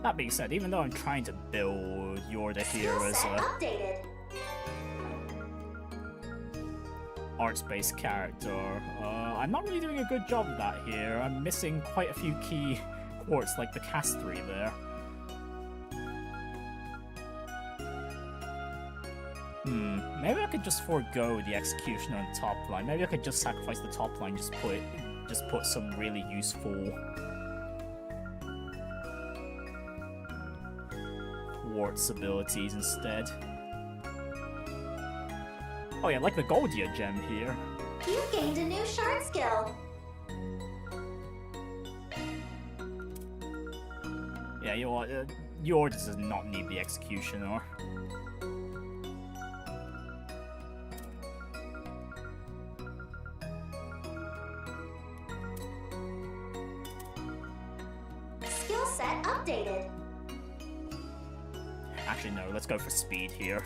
That being said, even though I'm trying to build Yorda here as a updated. arts-based character, I'm not really doing a good job of that here. I'm missing quite a few key quartz, like the cast 3 there. Maybe I could just forego the executioner on the top line. Maybe I could just sacrifice the top line, just put some really useful quartz abilities instead. Oh yeah, like the Goldia gem here. You gained a new shard skill. Yeah, yours does not need the executioner. Skill set updated. Actually, no, let's go for speed here.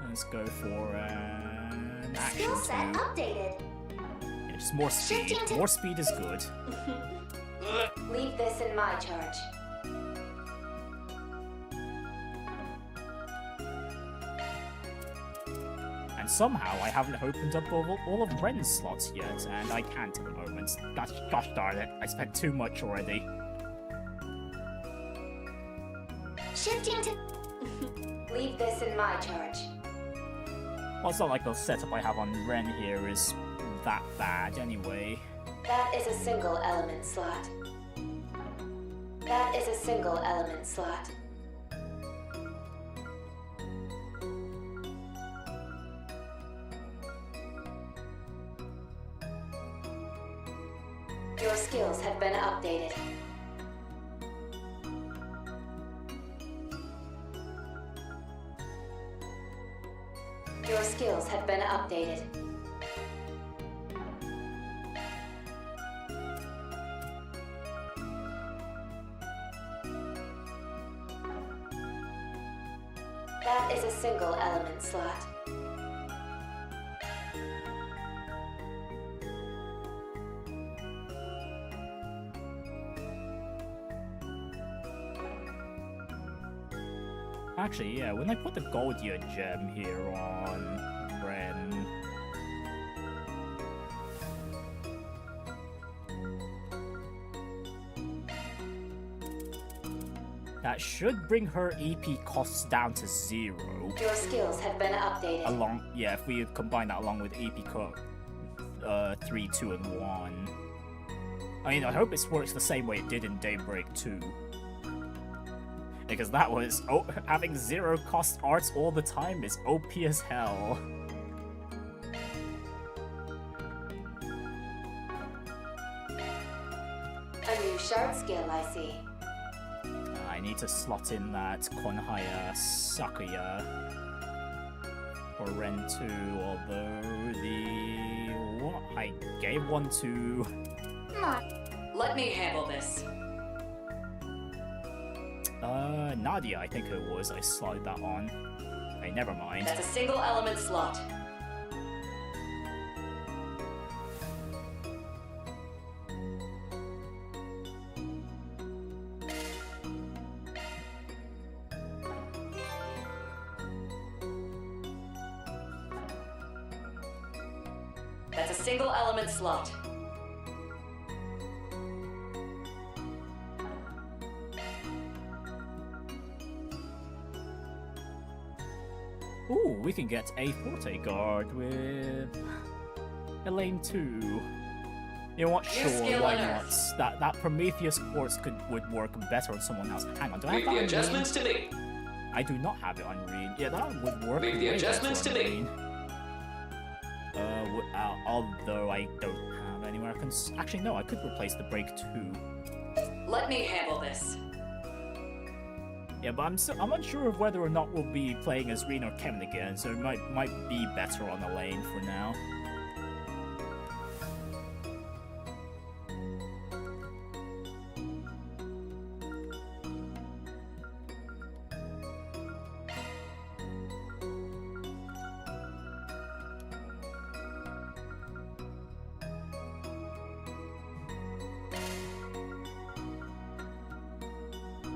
Let's go for an action Skill set too. updated. Yeah, just more speed. More speed is good. Leave this in my charge. And somehow I haven't opened up all of Ren's slots yet, and I can't at the moment. Gosh darn it, I spent too much already. Shifting to... Leave this in my charge. Well, it's not like the setup I have on Ren here is that bad anyway. That is a single element slot. That is a single element slot. Your skills have been updated. Your skills have been updated. That is a single element slot. Actually, yeah, when I put the Goldia gem here on Renne, that should bring her EP costs down to 0. Your skills have been updated. Yeah, if we combine that along with EP code 3, 2, and 1. I mean, I hope it works the same way it did in Daybreak 2. Because that was, having 0 cost arts all the time is OP as hell. A new shard skill, I see. I need to slot in that Konhaya Sakuya for Renne 2, although what? I gave one to... Let me handle this. Nadia, I think it was. I slotted that on. Okay, never mind. That's a single element slot. That's a single element slot. Ooh, we can get a Forte guard with Elaine 2. You know what? Sure, why not? That Prometheus quartz would work better on someone else. Hang on, do I have Leave that the on adjustments Reed? to me. I do not have it on Reed. Yeah, that would work. Leave the way adjustments better to on me. Reed. Although I don't have anywhere I can. Actually, no, I could replace the Break 2. Let me handle this. Yeah, but I'm unsure of whether or not we'll be playing as Rene or Kevin again, so it might be better on Elaine for now.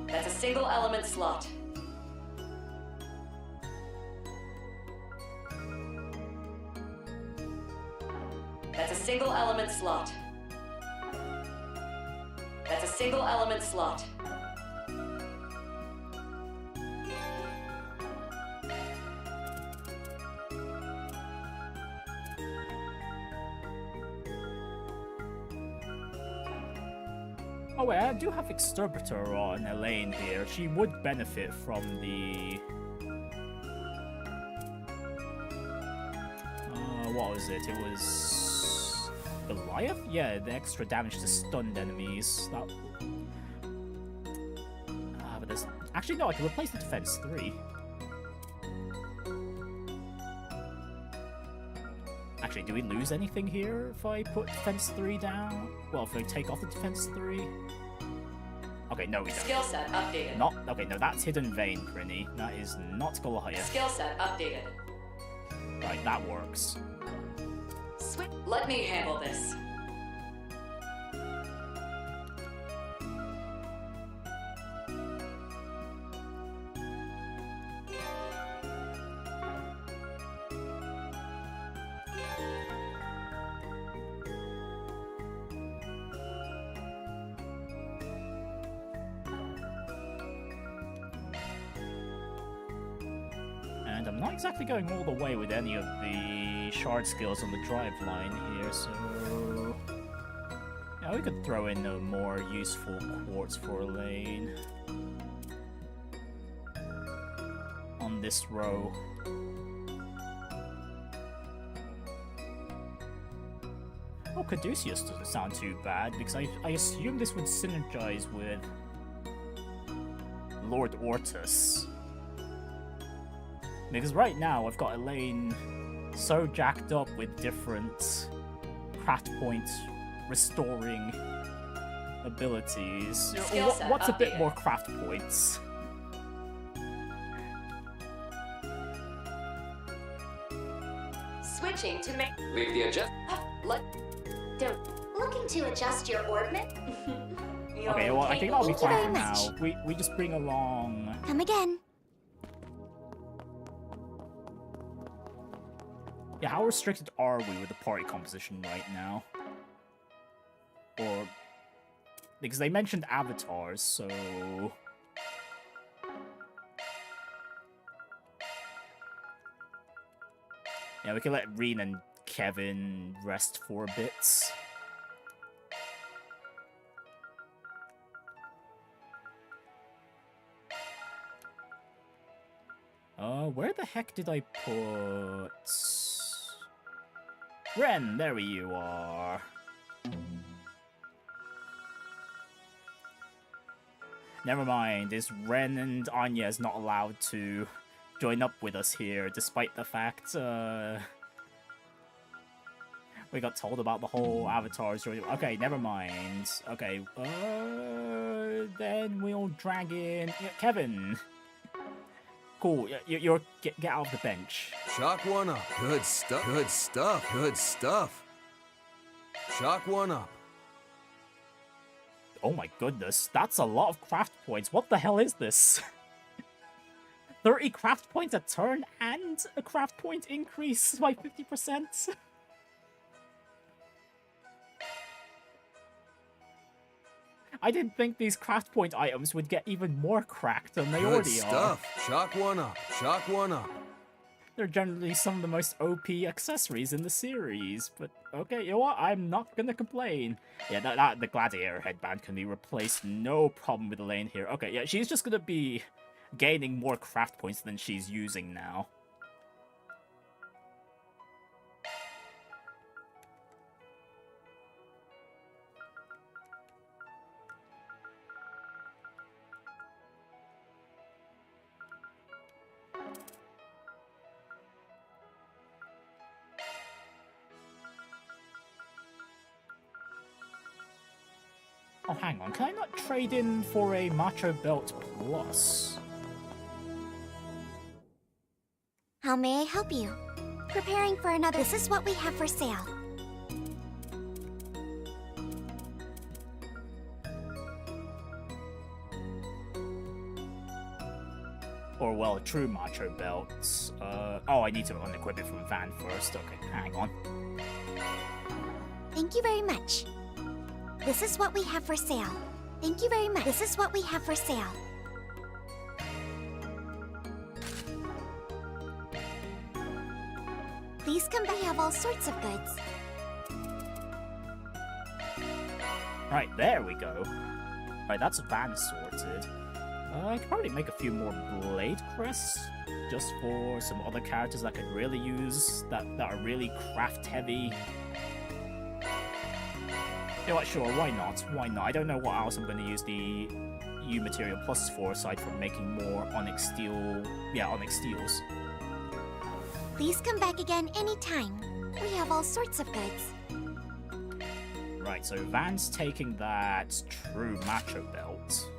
That's a single element slot. That's a single element slot. That's a single element slot. Oh wait, I do have Exterminator on Elaine here. She would benefit from the... what was it? It was... Goliath? Yeah, the extra damage to stunned enemies. That... but there's... Actually, no, I can replace the Defense 3. Actually, do we lose anything here if I put Defense 3 down? Well, if I take off the Defense 3? Okay, no, we don't. Skill set updated. Not... Okay, no, that's Hidden Vein, Prinny. That is not Goliath. Skill set updated. Right, that works. Let me handle this. And I'm not exactly going all the way with any of the shard skills on the drive line here, so... Yeah, we could throw in a more useful quartz for Elaine. On this row. Oh, Caduceus doesn't sound too bad, because I assume this would synergize with Lord Ortus. Because right now I've got Elaine so jacked up with different craft point restoring abilities. What's a bit more craft points? Switching to make. Leave the adjust. Looking to adjust your orbment? Okay, well, I think I'll be fine for now. We just bring along... Come again. Yeah, how restricted are we with the party composition right now? Or... Because they mentioned avatars, so... Yeah, we can let Renne and Kevin rest for a bit. Where the heck did I put... Renne, there you are. Never mind, is Renne and Angès not allowed to join up with us here, despite the fact, we got told about the whole avatars. Okay, never mind. Okay, then we'll drag in... Yeah, Kevin! Cool, you're get out of the bench. Shock one up. Good stuff. Good stuff. Good stuff. Shock one up. Oh my goodness, that's a lot of craft points. What the hell is this? 30 craft points a turn and a craft point increase by 50%? I didn't think these craft point items would get even more cracked than they already are. Good stuff. Shock one up. Shock one up. They're generally some of the most OP accessories in the series, but okay, you know what? I'm not gonna complain. Yeah, the Gladiator headband can be replaced, no problem with Elaine here. Okay, yeah, she's just gonna be gaining more craft points than she's using now. Oh, hang on, can I not trade in for a Macho Belt Plus? How may I help you? Preparing for another... This is what we have for sale. Or, well, a true Macho Belt. Oh, I need to unequip it from Van first. Okay, hang on. Thank you very much. This is what we have for sale. Thank you very much. This is what we have for sale. Please come by. We have all sorts of goods. Right, there we go. Right, that's Van sorted. I could probably make a few more Blade Crests, just for some other characters that could really use, that are really craft heavy. You know what, sure, why not? Why not? I don't know what else I'm going to use the U Material Plus for, aside from making more Onyx Steel... Yeah, Onyx Steels. Please come back again anytime. We have all sorts of goods. Right, so Van's taking that true Macho Belt.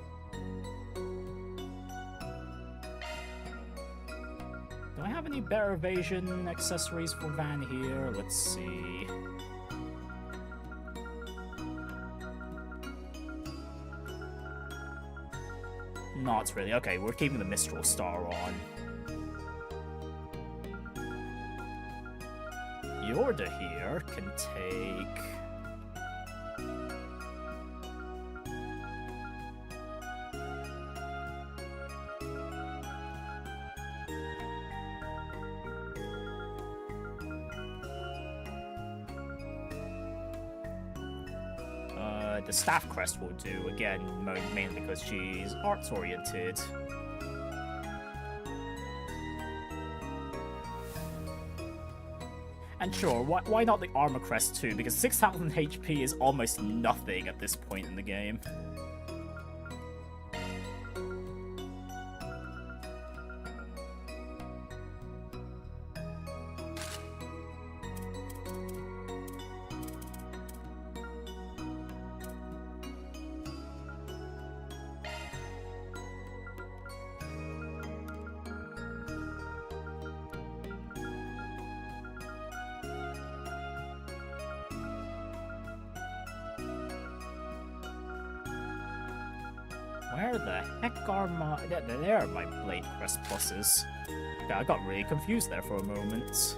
Do I have any better evasion accessories for Van here? Let's see... Not really. Okay, we're keeping the Mistral Star on. Yorda here can take... the Staff Crest will do, again, mainly because she's arts-oriented. And sure, why not the armor crest too? Because 6,000 HP is almost nothing at this point in the game. Where the heck are my... There are my Blade Crest pluses. Yeah, I got really confused there for a moment.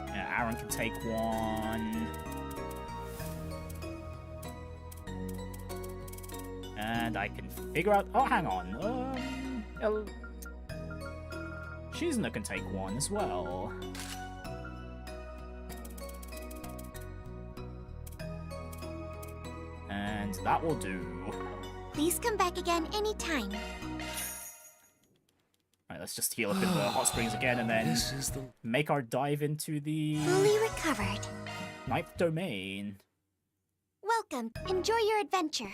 Yeah, Aaron can take one. And I can figure out... Oh, hang on. Shizuna can take one as well. And that will do. Please come back again anytime. Alright, let's just heal up in the hot springs again and then make our dive into the... Fully recovered. 9th domain. Welcome. Enjoy your adventure.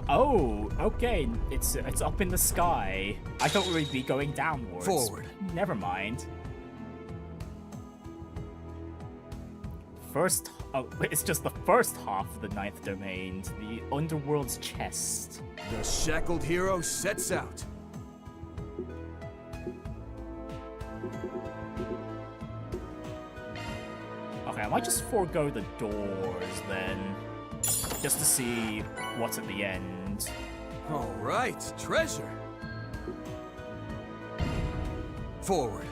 Oh, okay. It's up in the sky. I thought we'd be going downwards. Forward. Never mind. First, oh, it's just the first half of the 9th domain, the Underworld's chest. The shackled hero sets out. Okay, I might just forego the doors then, just to see what's at the end. All right, treasure. Forward.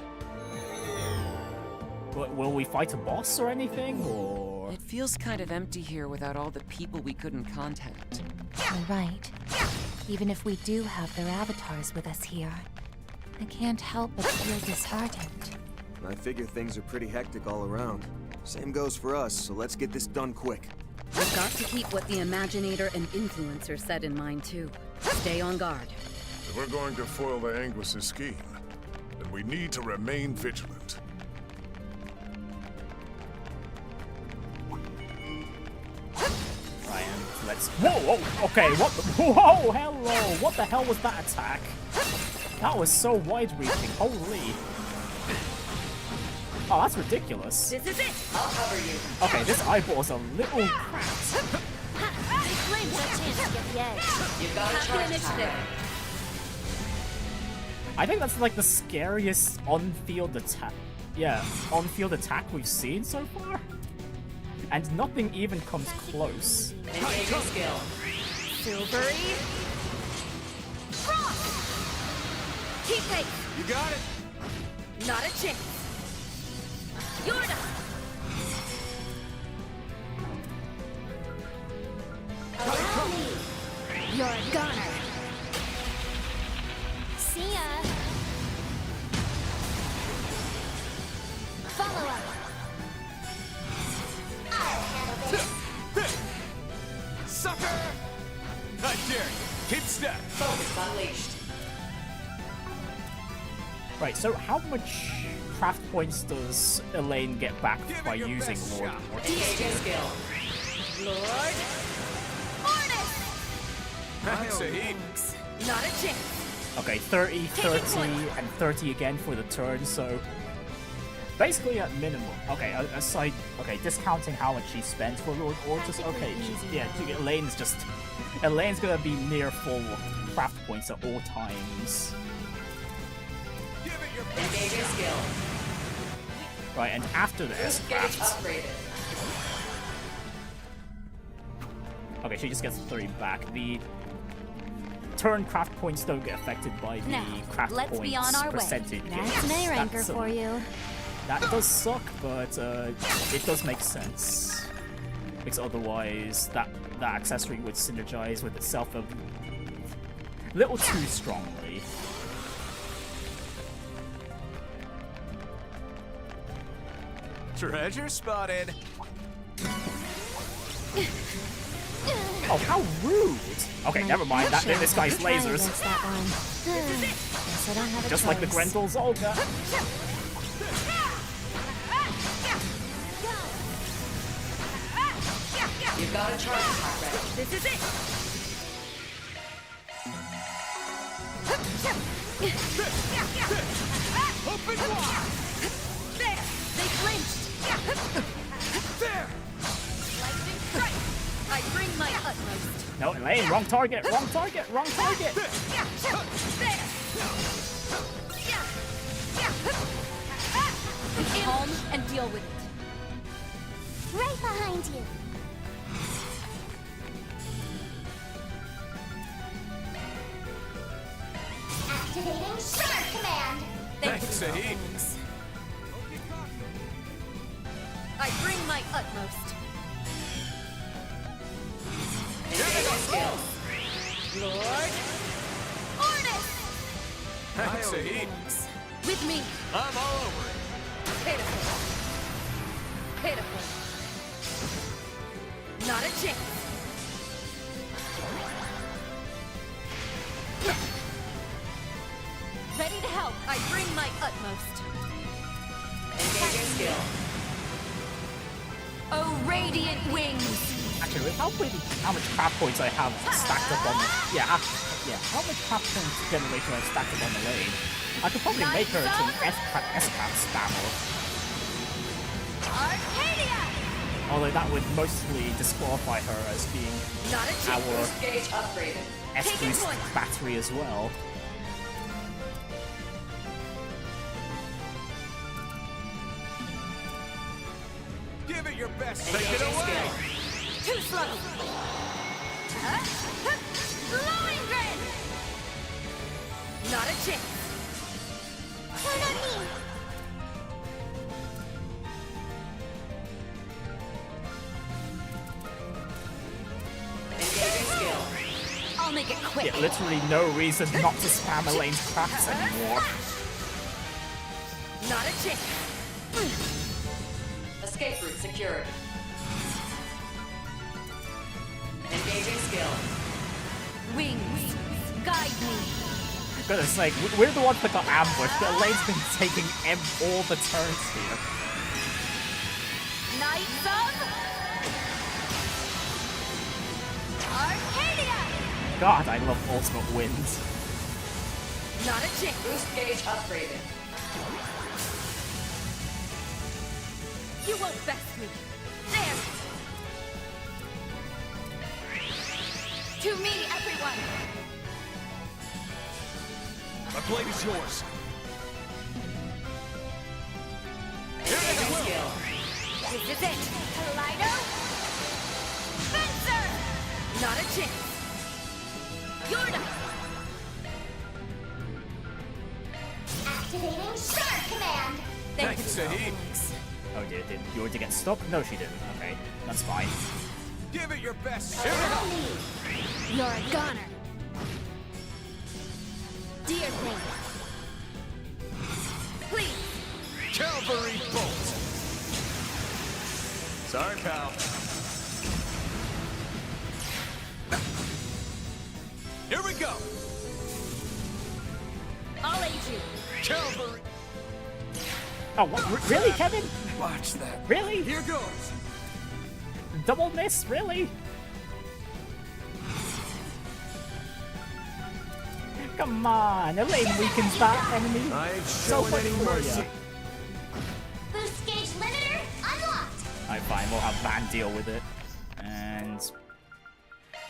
Will we fight a boss or anything, or...? It feels kind of empty here without all the people we couldn't contact. You're right. Even if we do have their avatars with us here, I can't help but feel disheartened. I figure things are pretty hectic all around. Same goes for us, so let's get this done quick. We've got to keep what the Imaginator and Influencer said in mind, too. Stay on guard. If we're going to foil the Angès' scheme, then we need to remain vigilant. Right, and let's... Whoa, okay, what the... Whoa, hello! What the hell was that attack? That was so wide-reaching, holy... Oh, that's ridiculous. This is it! I'll cover you. Okay, this eyeball's a little cracked. Flames a chance to get the edge. You've got a charge initiative. I think that's like the scariest on-field attack. Yeah, on-field attack we've seen so far. And nothing even comes close. Engage your skill. Silvery. Frost! Keep pace. You got it. Not a chance. You're done. Allow me. You're a goner. See ya. Follow up. I'll handle this. Sucker! I dare you. Keep step. Focus unleashed. Right, so how much craft points does Elaine get back by using Lord Engage your skill. Lord. That's a heat. Not a chance. Okay, 30, 30, and 30 again for the turn, so... Basically at minimum. Okay, aside... Okay, discounting how much she spent for Lord Ortus, okay, Elaine's just... Elaine's gonna be near full craft points at all times. Engage your skill. Right, and after this, crafts... Okay, she just gets 30 back. The turn craft points don't get affected by the craft let's points be on our percentage. way. That's an A ranker for you. That does suck, but it does make sense. Because otherwise, that accessory would synergize with itself A little too strongly. Treasure spotted. Oh, how rude! Okay, never mind. This guy's lasers. Just like the Grendel's Olga. You've got a charge pack ready. This is it! Open wide! There! They flinched! There! Lightning strike! I bring my utmost. No, Elaine, wrong target, wrong target, wrong target! There! Be calm and deal with it. Right behind you. Activating Shard Command. Thanks, Sadie. I bring my utmost. Lord! Ornus! Thanks, Sadie. With me. I'm all over it. Pitiful. Pitiful. Not a chance. Ready to help. I bring my utmost. Engaging skill. Oh, radiant wings. Actually, with how much crap points I have stacked up on how much crap points generation I stacked up on the lane, I could probably make her into an S-crap spammer. Arcadia! Although that would mostly disqualify her as being our Gauge upgraded. S-boost battery as well. Give it your best. Take it away. Too slow. Blowing grid. Not a chance. Turn on me. Engaging skill. I'll make it quick. Yeah, literally no reason not to spam Elaine's crafts anymore. Not a chance. Escape route secured. Engaging skill. Wings. Guide me. Goodness sake, we're the ones that got ambushed, but Elaine's been taking all the turns here. Knights of Arcadia! God, I love Ultimate Winds. Not a chance. Boost gauge upgraded. You won't best me. There. To me, everyone. My blade is yours. Engaging skill. This is it. Kaleido. Fencer. Not a chance. Yorda. Activating Shard Command. Thank you, Sadie. Oh, did Yorda get stuck? No, she didn't. Okay, that's fine. Give it your best. Allow me. You're a goner. Dear thing. Please. Cavalry bolt. Sorry, pal. Here we go. I'll aid you. Cavalry. Oh, what? Really, Kevin? Watch that. Really? Here goes. Double miss? Really? Come on, Elaine weakens that enemy. I ain't So showing much any for mercy. ya. Boost gauge limiter unlocked. Alright, fine, we'll have Van deal with it. And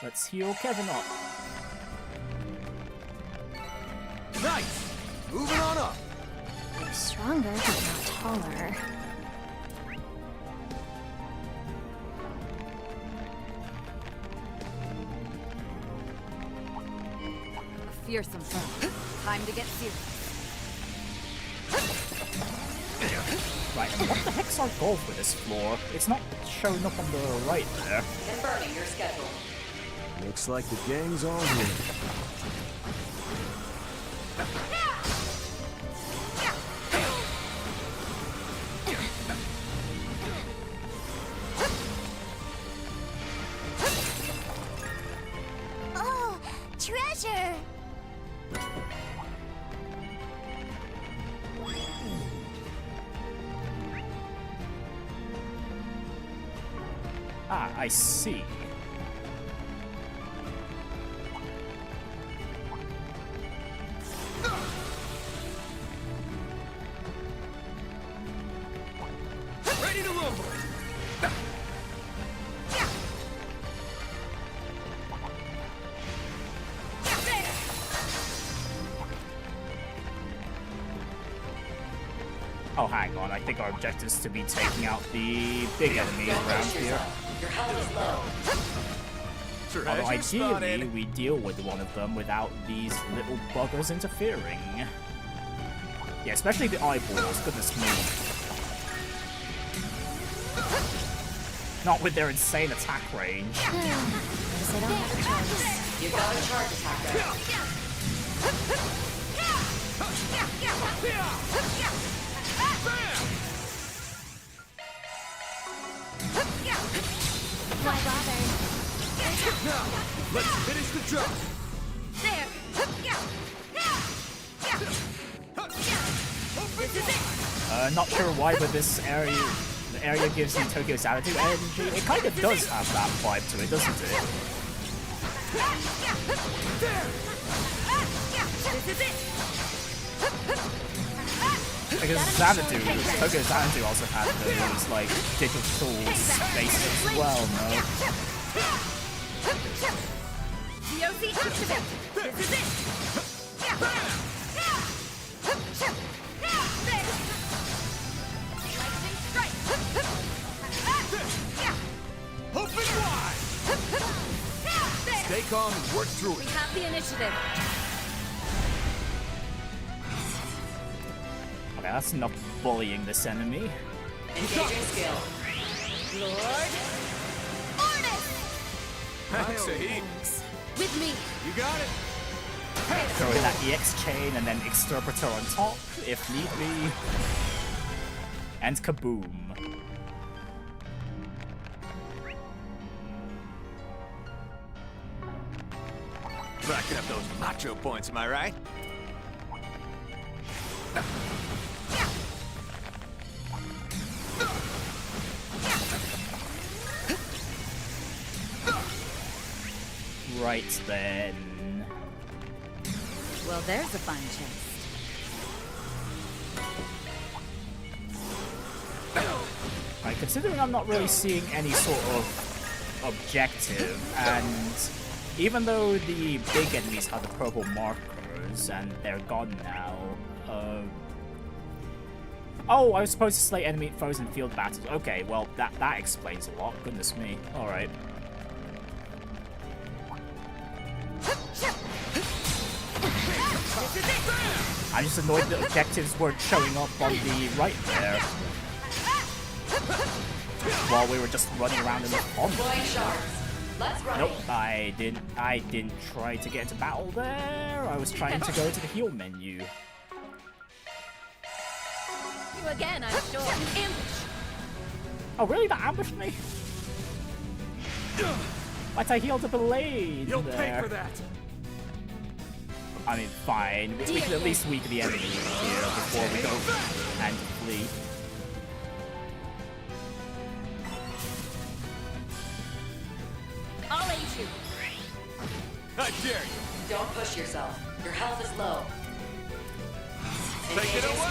let's heal Kevin up. Nice. Moving on up. You're stronger, but not taller. Fearsome foe. Time to get serious. Right, and what the heck's our goal for this floor? It's not showing up on the right there. Confirming your schedule. Looks like the gang's all here. Ah, I see. Ready to rumble! Oh, hang on. I think our objective is to be taking out the big enemies around here. Your health is low. Although ideally, we deal with one of them without these little buggers interfering. Yeah, especially the eyeballs, goodness me. Not with their insane attack range. You got a charge attack there. Why bother? Now, let's finish the job. There. Not sure why, but this area, the area gives me Tokyo's attitude energy. It kind of does have that vibe to it, doesn't it? Because Xanadu, Tokyo's Xanadu also had those, like, digital spaces as well, no? DOC activate! This is it! Lightning strike! Open wide! Stay calm and work through We it. have the initiative. Okay, that's enough bullying this enemy. Engaging skill. Lord Ornus! Thanks, Sahib. With me. You got it. Throw in that EX chain and then Exterpreter on top, if need be. And kaboom. Racking up those macho points, am I right? Right then. Well, there's a fine chest. Right, considering I'm not really seeing any sort of objective, and even though the big enemies have the purple markers and they're gone now, oh, I was supposed to slay enemy foes in field battles. Okay, well, that explains a lot. Goodness me. Alright. I'm just annoyed that objectives weren't showing up on the right there. While we were just running around in the pond. Nope, I didn't try to get into battle there. I was trying to go to the heal menu. You again, I'm sure. Ambush. Oh really? That ambushed me? But I healed up a blade You'll there. pay for that. I mean, fine. We can at least weaken the enemy here before we go and flee. I'll aid you. I dare you. Don't push yourself. Your health is low. Take it Engaging away.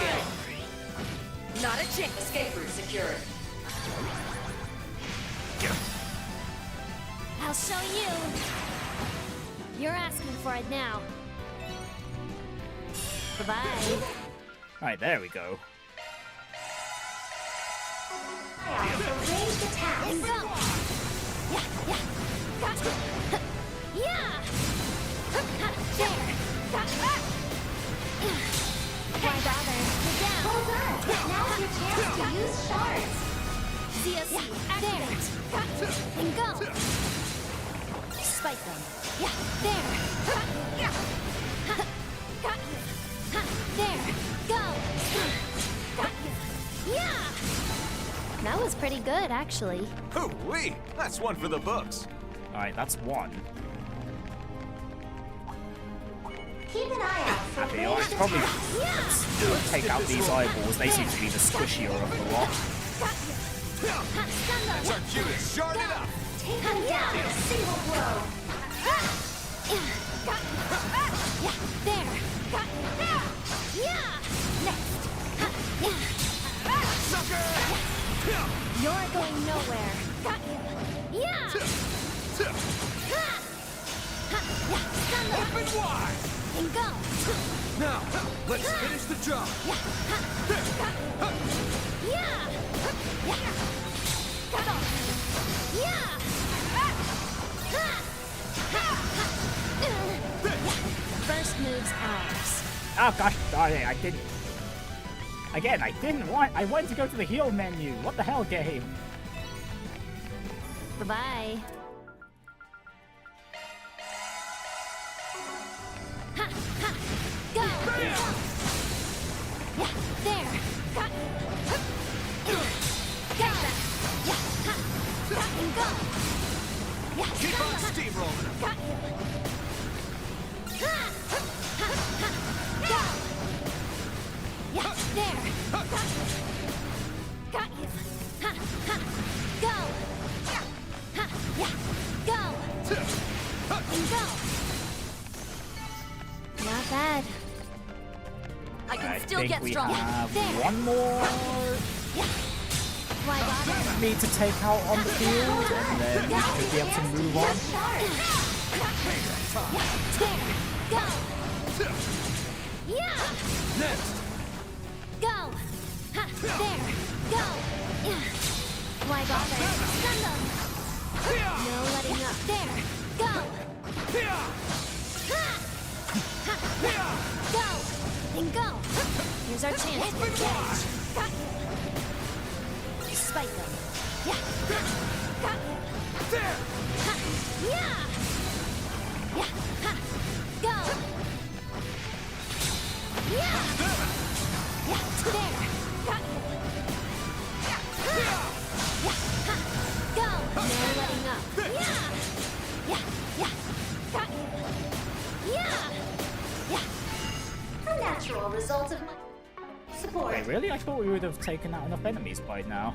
skill. Not a chance. Escape route secured. I'll show you. You're asking for it now. Bye-bye. Alright, there we go. Ranged attack. And go. Yeah. Yeah. There. Why bother? You're down. Hold on. Now's your chance to use shards. DSC, activate. And go. Spike them. Yeah, there. There. Go. Yeah. That was pretty good, actually. Hoo-wee! That's one for the books. Alright, that's one. Keep an eye out for Happy, I ranged probably attacks. take out these eyeballs. They seem to be the squishier of the lot. That's our cue to shard it up! Take him down in a single blow! There! Next! Sucker! You're going nowhere! Open wide! And go! Now, let's finish the job! First move's ours. Oh gosh darn it, I didn't. Again, I wanted to go to the heal menu. What the hell, game? Bye-bye. Go! There! Go! Keep on steamrolling! There! Got you! Go! Go! And go! Not bad. I can I still think get we strong. have There! one more Why bother? need to take out on the field, and then we should be able to move on. There! Go! Yeah! Next! Go! There! Go! Why bother? Stun them! No letting up. There! Go! Go! And go! Here's our chance to get edge. Spike them. Yeah! There! Yeah! Yeah! Go! Yeah! Yeah! There! Go! No letting up. Yeah! Yeah! Yeah! Yeah! Yeah! A natural result of my support. Wait, really? I thought we would have taken out enough enemies by now.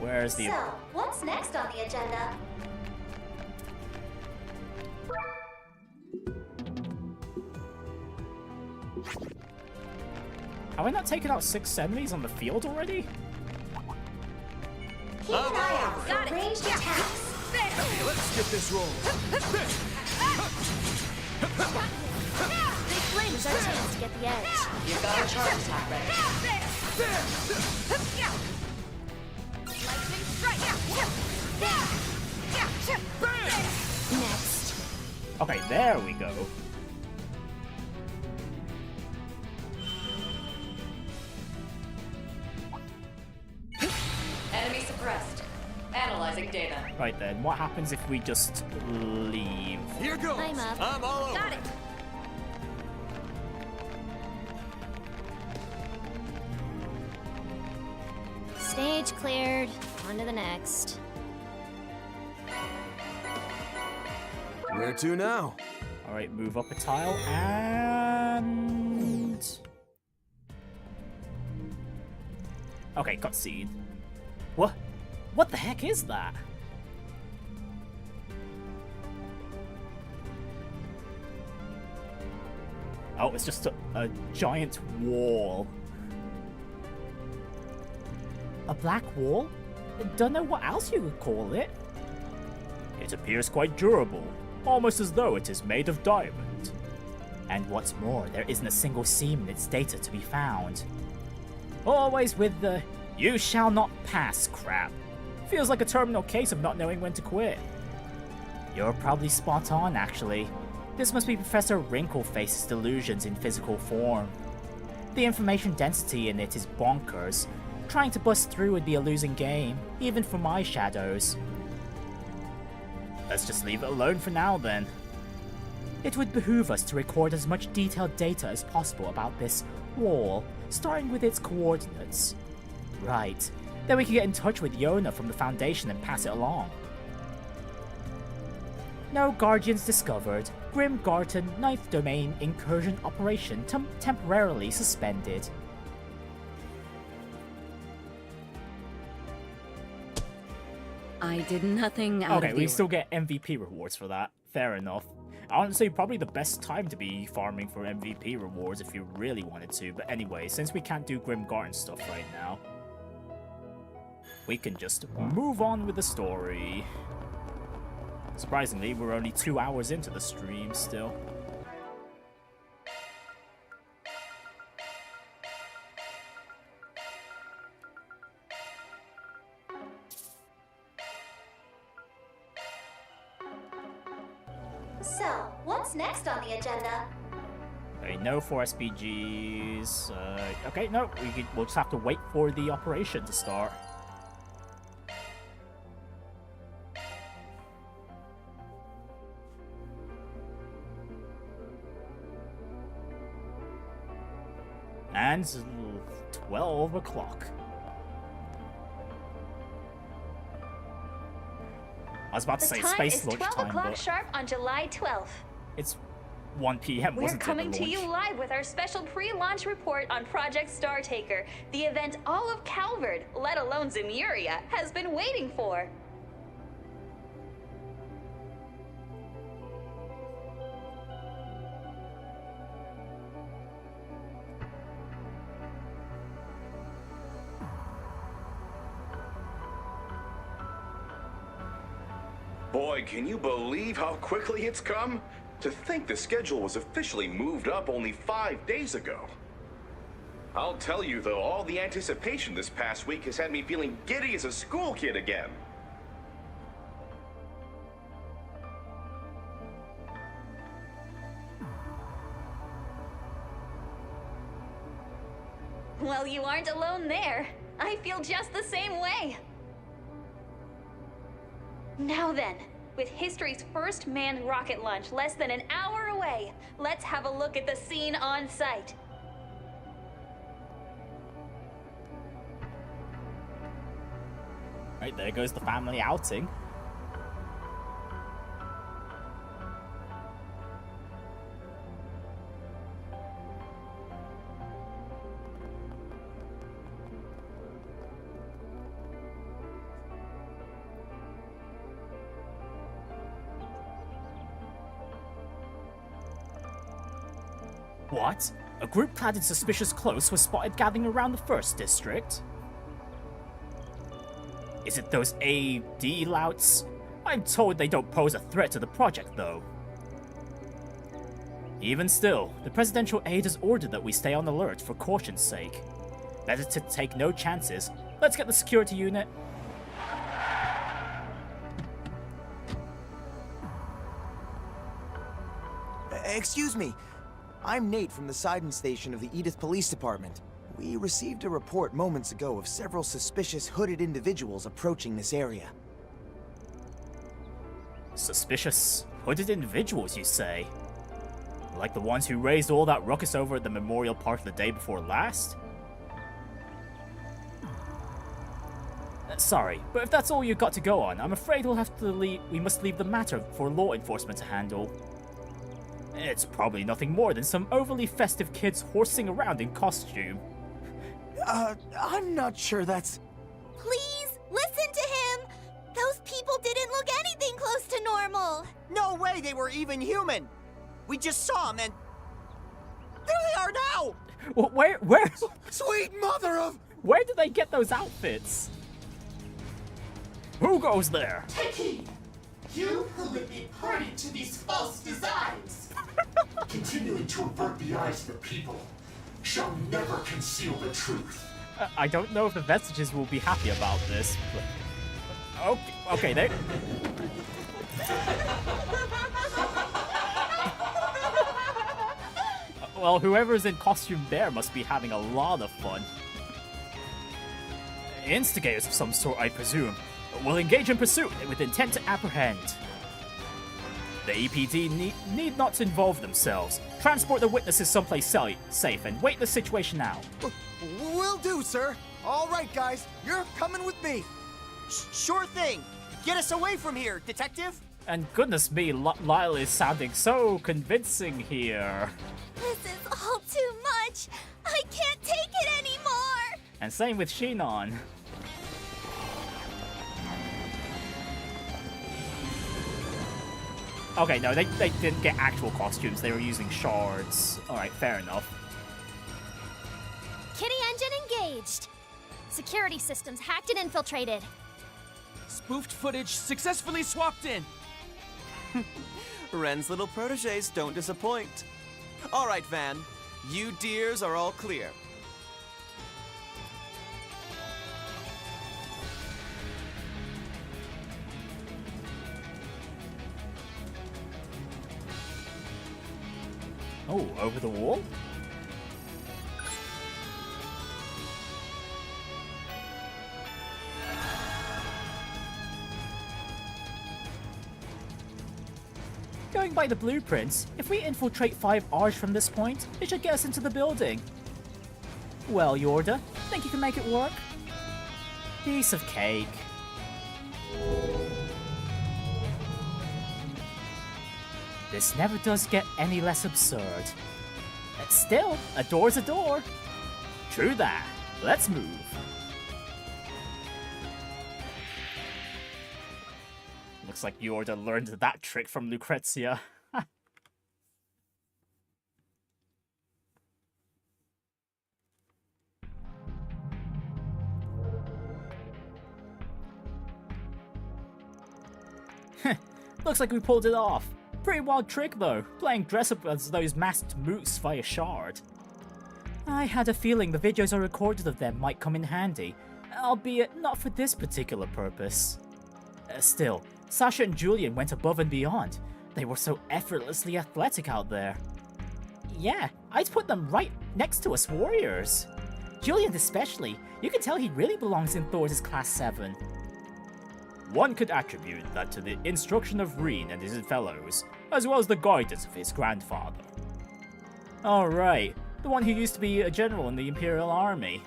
Where's the... So, what's next on the agenda? Have I not taken out 6 enemies on the field already? Keep an eye out for ranged attacks. Hey, let's get this rolling! Big flames our chance to get the edge. You got a charge attack ready. Lightning strike. Next. Okay, there we go. Enemy suppressed. Analyzing data. Right then, what happens if we just leave? Here goes! I'm up. I'm all over! Got it. Stage cleared. On to the next. Where to now? Alright, move up a tile and... Okay, cutscene. What? What the heck is that? Oh, it's just a giant wall. A black wall? Don't know what else you would call it. It appears quite durable, almost as though it is made of diamond. And what's more, there isn't a single seam in its data to be found. Always with the "you shall not pass" crap. Feels like a terminal case of not knowing when to quit. You're probably spot on, actually. This must be Professor Wrinkleface's delusions in physical form. The information density in it is bonkers. Trying to bust through would be a losing game, even for my shadows. Let's just leave it alone for now then. It would behoove us to record as much detailed data as possible about this wall, starting with its coordinates. Right, then we can get in touch with Yona from the Foundation and pass it along. No Guardians discovered. Grim Garten 9th Domain incursion operation temporarily suspended. I did nothing out of Okay, the we still get MVP rewards for that. Fair enough. Honestly, probably the best time to be farming for MVP rewards if you really wanted to. But anyway, since we can't do Grim Garten stuff right now, we can just move on with the story. Surprisingly, we're only 2 hours into the stream still. So, what's next on the agenda? Okay, no 4 SPGs. Okay, no, we'll just have to wait for the operation to start. And 12 o'clock. I was about to say space launch time, but... The time is 12 o'clock sharp on July 12th. It's 1 p.m., We're wasn't it, coming the to launch? you live with our special pre-launch report on Project Startaker, the event all of Calvard, let alone Zemuria, has been waiting for. Boy, can you believe how quickly it's come? To think the schedule was officially moved up only 5 days ago. I'll tell you though, all the anticipation this past week has had me feeling giddy as a school kid again. Well, you aren't alone there. I feel just the same way. Now then, with history's first manned rocket launch less than an hour away, let's have a look at the scene on site. Right, there goes the family outing. What? A group clad in suspicious clothes was spotted gathering around the first district? Is it those AD louts? I'm told they don't pose a threat to the project, though. Even still, the presidential aide has ordered that we stay on alert for caution's sake. Better to take no chances. Let's get the security unit. Excuse me. I'm Nate from the Sidon Station of the Edith Police Department. We received a report moments ago of several suspicious hooded individuals approaching this area. Suspicious hooded individuals, you say? Like the ones who raised all that ruckus over at the Memorial Park the day before last? Sorry, but if that's all you got to go on, I'm afraid we must leave the matter for law enforcement to handle. It's probably nothing more than some overly festive kids horsing around in costume. I'm not sure that's... Please, listen to him! Those people didn't look anything close to normal! No way they were even human! We just saw them and... there they are now! Where? Sweet mother of... Where did they get those outfits? Who goes there? Take heed! You who would be party to these false designs, continuing to avert the eyes of the people, shall never conceal the truth. I don't know if the vestiges will be happy about this, but... Okay, they... Well, whoever's in costume there must be having a lot of fun. Instigators of some sort, I presume, will engage in pursuit with intent to apprehend. The EPD need not involve themselves. Transport the witnesses someplace safe and wait the situation out. Will do, sir. All right, guys, you're coming with me. Sure thing. Get us away from here, detective. And goodness me, Lyle is sounding so convincing here. This is all too much. I can't take it anymore. And same with Shinon. Okay, no, they didn't get actual costumes. They were using shards. Alright, fair enough. Kitty engine engaged. Security systems hacked and infiltrated. Spoofed footage successfully swapped in. Ren's little proteges don't disappoint. All right, Van. You dears are all clear. Oh, over the wall? Going by the blueprints, if we infiltrate 5 R's from this point, it should get us into the building. Well, Yorda, think you can make it work? Piece of cake. This never does get any less absurd. But still, a door's a door. True that. Let's move. Looks like Yorda learned that trick from Lucrezia. Looks like we pulled it off. Pretty wild trick though, playing dress up as those masked mooks via shard. I had a feeling the videos I recorded of them might come in handy, albeit not for this particular purpose. Still, Sasha and Julian went above and beyond. They were so effortlessly athletic out there. Yeah, I'd put them right next to us warriors. Julian especially, you can tell he really belongs in Thor's Class 7. One could attribute that to the instruction of Renne and his fellows, as well as the guidance of his grandfather. Alright, the one who used to be a general in the Imperial Army.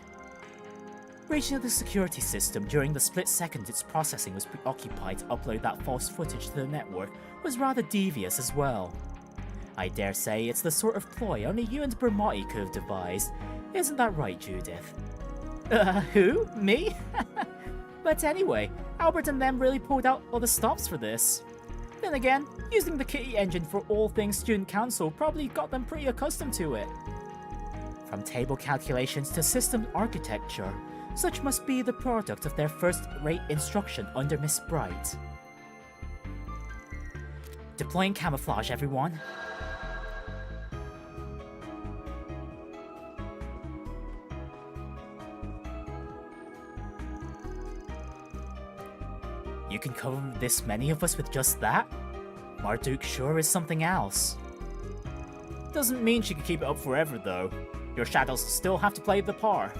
Reaching the security system during the split second its processing was preoccupied to upload that false footage to the network was rather devious as well. I dare say it's the sort of ploy only you and Bermotti could have devised. Isn't that right, Judith? Who? Me? But anyway, Albert and them really pulled out all the stops for this. Then again, using the Kitty engine for all things Student Council probably got them pretty accustomed to it. From table calculations to system architecture, such must be the product of their first-rate instruction under Miss Bright. Deploying camouflage, everyone. You can cover this many of us with just that? Marduk sure is something else. Doesn't mean she can keep it up forever though. Your shadows still have to play the part.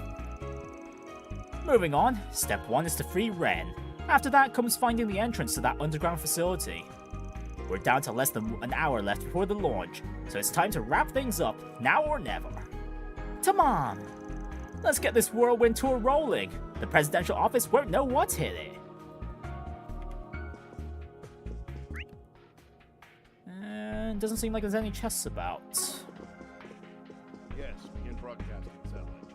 Moving on, step 1 is to free Renne. After that comes finding the entrance to that underground facility. We're down to less than an hour left before the launch, so it's time to wrap things up, now or never. Come on! Let's get this whirlwind tour rolling. The presidential office won't know what's hit it. And doesn't seem like there's any chests about. Yes, begin broadcasting satellite.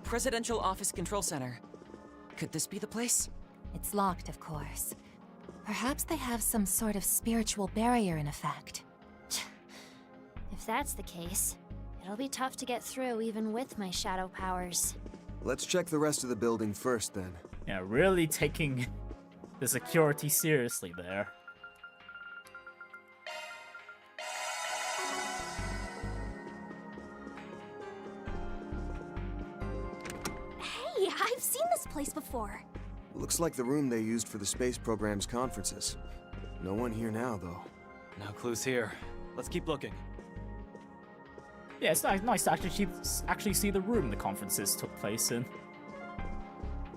Presidential Office Control Center. Could this be the place? It's locked, of course. Perhaps they have some sort of spiritual barrier in effect. If that's the case, it'll be tough to get through even with my shadow powers. Let's check the rest of the building first, then. Yeah, really taking the security seriously there. Hey, I've seen this place before. Looks like the room they used for the space program's conferences. No one here now, though. No clues here. Let's keep looking. Yeah, it's nice to actually see the room the conferences took place in.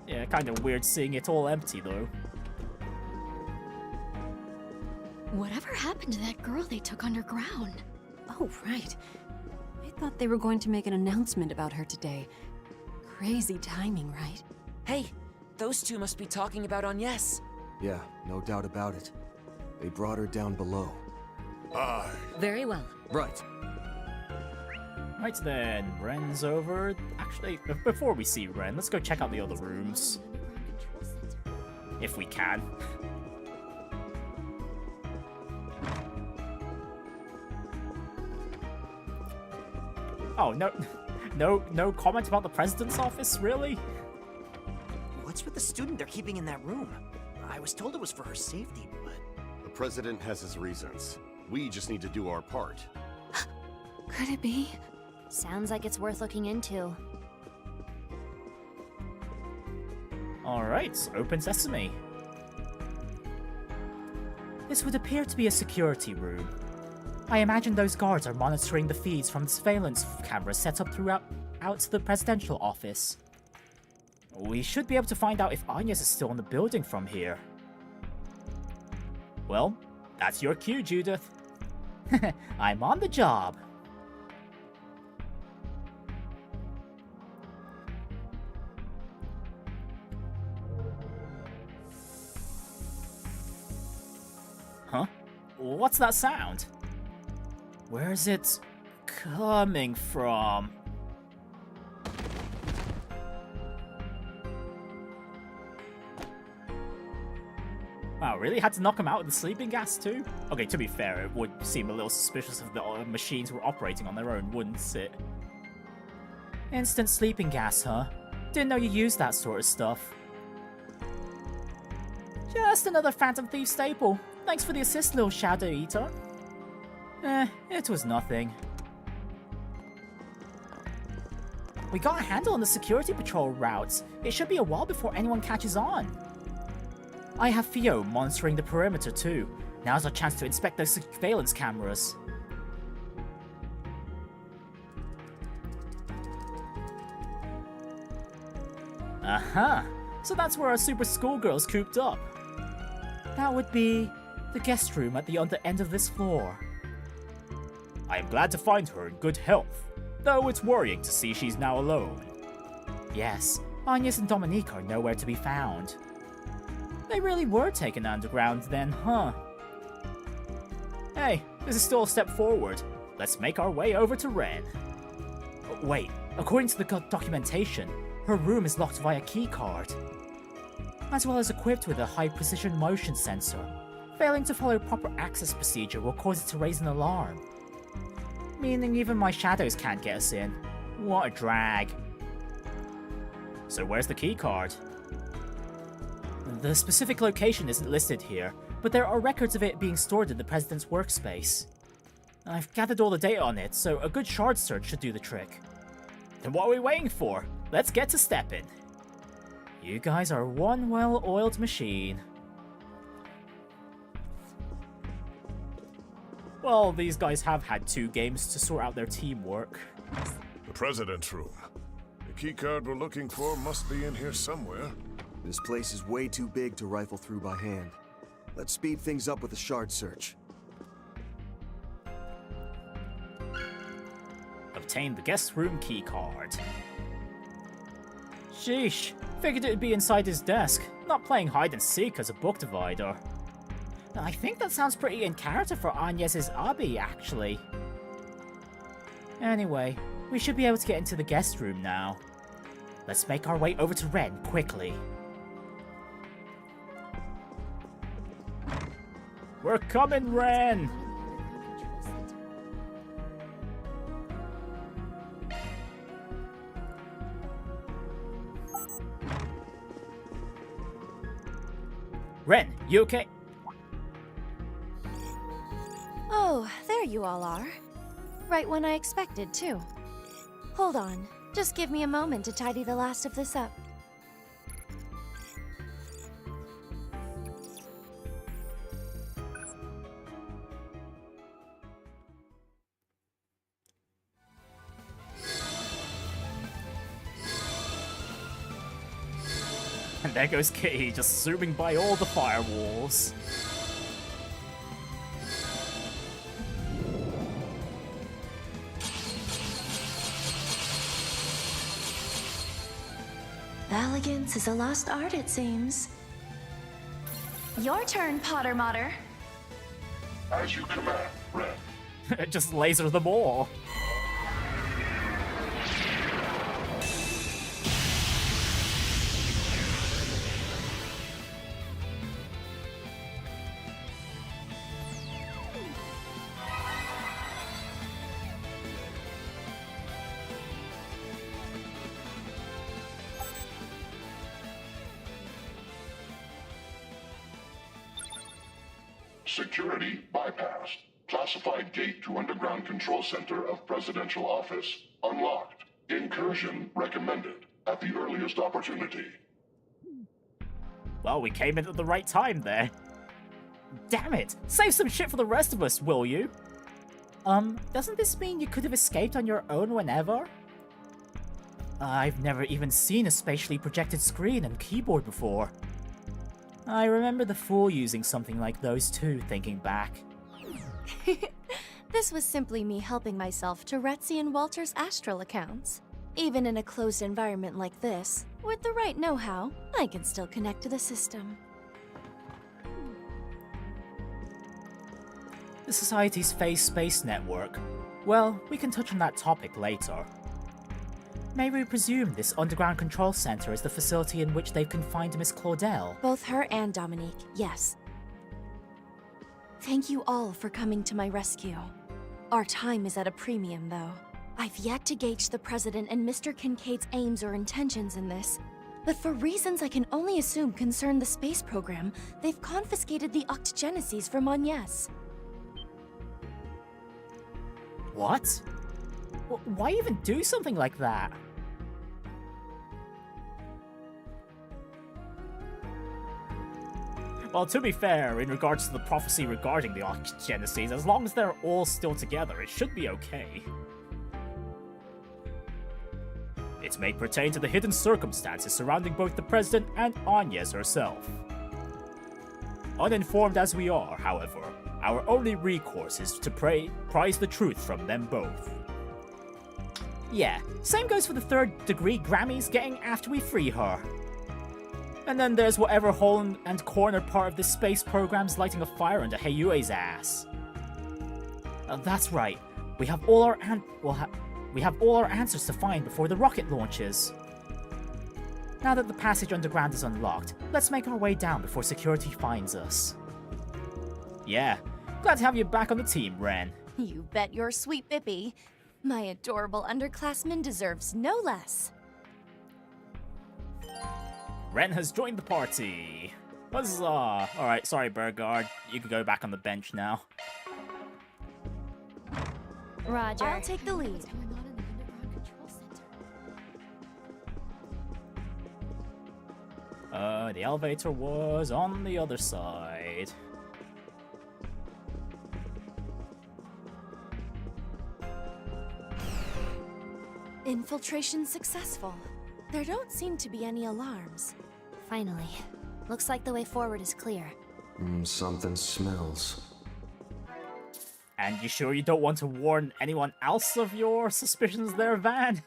Yeah, kind of weird seeing it all empty, though. Whatever happened to that girl they took underground? Oh, right. I thought they were going to make an announcement about her today. Crazy timing, right? Hey, those two must be talking about Angès. Yeah, no doubt about it. They brought her down below. Aye. Very well. Right. Right then, Renne's over. Actually, before we see Renne, let's go check out the other rooms. If we can. Oh, no comment about the president's office, really? What's with the student they're keeping in that room? I was told it was for her safety, but... The president has his reasons. We just need to do our part. Could it be? Sounds like it's worth looking into. Alright, open sesame. This would appear to be a security room. I imagine those guards are monitoring the feeds from the surveillance cameras set up throughout the presidential office. We should be able to find out if Angès is still in the building from here. Well, that's your cue, Judith. I'm on the job. Huh? What's that sound? Where's it coming from? Wow, really? Had to knock him out with the sleeping gas too? Okay, to be fair, it would seem a little suspicious if the machines were operating on their own, wouldn't it? Instant sleeping gas, huh? Didn't know you used that sort of stuff. Just another Phantom Thief staple. Thanks for the assist, little Shadow Eater. It was nothing. We got a handle on the security patrol routes. It should be a while before anyone catches on. I have Theo monitoring the perimeter too. Now's our chance to inspect those surveillance cameras. Aha! So that's where our super schoolgirl's cooped up. That would be the guest room at the other end of this floor. I am glad to find her in good health, though it's worrying to see she's now alone. Yes, Angès and Dominique are nowhere to be found. They really were taken underground then, huh? Hey, this is still a step forward. Let's make our way over to Renne. Wait, according to the documentation, her room is locked via keycard, as well as equipped with a high-precision motion sensor. Failing to follow proper access procedure will cause it to raise an alarm. Meaning even my shadows can't get us in. What a drag. So where's the keycard? The specific location isn't listed here, but there are records of it being stored in the President's workspace. I've gathered all the data on it, so a good shard search should do the trick. Then what are we waiting for? Let's get to stepping. You guys are one well-oiled machine. Well, these guys have had 2 games to sort out their teamwork. The President's room. The keycard we're looking for must be in here somewhere. This place is way too big to rifle through by hand. Let's speed things up with a shard search. Obtain the guest room keycard. Sheesh, figured it'd be inside his desk, not playing hide and seek as a book divider. I think that sounds pretty in character for Angès' Abi, actually. Anyway, we should be able to get into the guest room now. Let's make our way over to Renne quickly. We're coming, Renne! Renne, you okay? Oh, there you all are. Right when I expected, too. Hold on. Just give me a moment to tidy the last of this up. And there goes Kitty, just zooming by all the firewalls. Elegance is a lost art, it seems. Your turn, Potter Motter. As you command, Renne. Just laser them all. Security bypassed. Classified gate to underground control center of presidential office unlocked. Incursion recommended at the earliest opportunity. Well, we came in at the right time there. Damn it! Save some shit for the rest of us, will you? Doesn't this mean you could have escaped on your own whenever? I've never even seen a spatially projected screen and keyboard before. I remember the Fool using something like those too, thinking back. This was simply me helping myself to Retzi and Walter's astral accounts. Even in a closed environment like this, with the right know-how, I can still connect to the system. The Society's phase space network. Well, we can touch on that topic later. May we presume this underground control center is the facility in which they've confined Miss Claudel? Both her and Dominique, yes. Thank you all for coming to my rescue. Our time is at a premium, though. I've yet to gauge the President and Mr. Kincaid's aims or intentions in this, but for reasons I can only assume concern the space program, they've confiscated the octogeneses from Angès. What? Why even do something like that? Well, to be fair, in regards to the prophecy regarding the octogeneses, as long as they're all still together, it should be okay. It may pertain to the hidden circumstances surrounding both the President and Angès herself. Uninformed as we are, however, our only recourse is to prize the truth from them both. Yeah, same goes for the third-degree Grammys getting after we free her. And then there's whatever hole and corner part of this space program's lighting a fire under Heiyue's ass. That's right, we have all our answers to find before the rocket launches. Now that the passage underground is unlocked, let's make our way down before security finds us. Yeah, glad to have you back on the team, Ren. You bet your sweet Bippy. My adorable underclassman deserves no less. Ren has joined the party. Huzzah! Alright, sorry, Burgard. You can go back on the bench now. Roger. I'll take the lead. The elevator was on the other side. Infiltration successful. There don't seem to be any alarms. Finally. Looks like the way forward is clear. Something smells. And you sure you don't want to warn anyone else of your suspicions there, Van?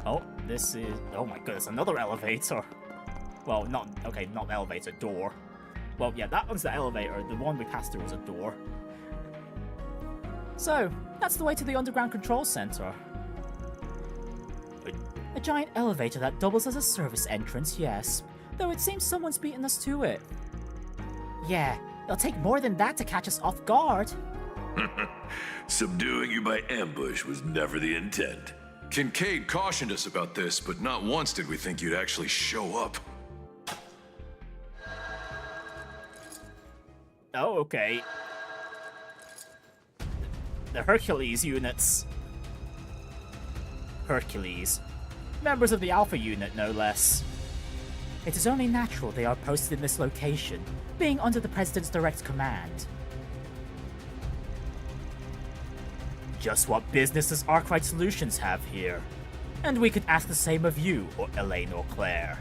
Oh, this is... oh my goodness, another elevator. Well, not elevator, door. Well, yeah, that one's the elevator. The one we passed through was a door. So, that's the way to the underground control center. A giant elevator that doubles as a service entrance, yes. Though it seems someone's beaten us to it. Yeah, it'll take more than that to catch us off guard. Subduing you by ambush was never the intent. Kincaid cautioned us about this, but not once did we think you'd actually show up. Oh, okay. The Hercules units. Hercules. Members of the Alpha unit, no less. It is only natural they are posted in this location, being under the President's direct command. Just what business does Arkwright Solutions have here? And we could ask the same of you, or Elaine or Claire.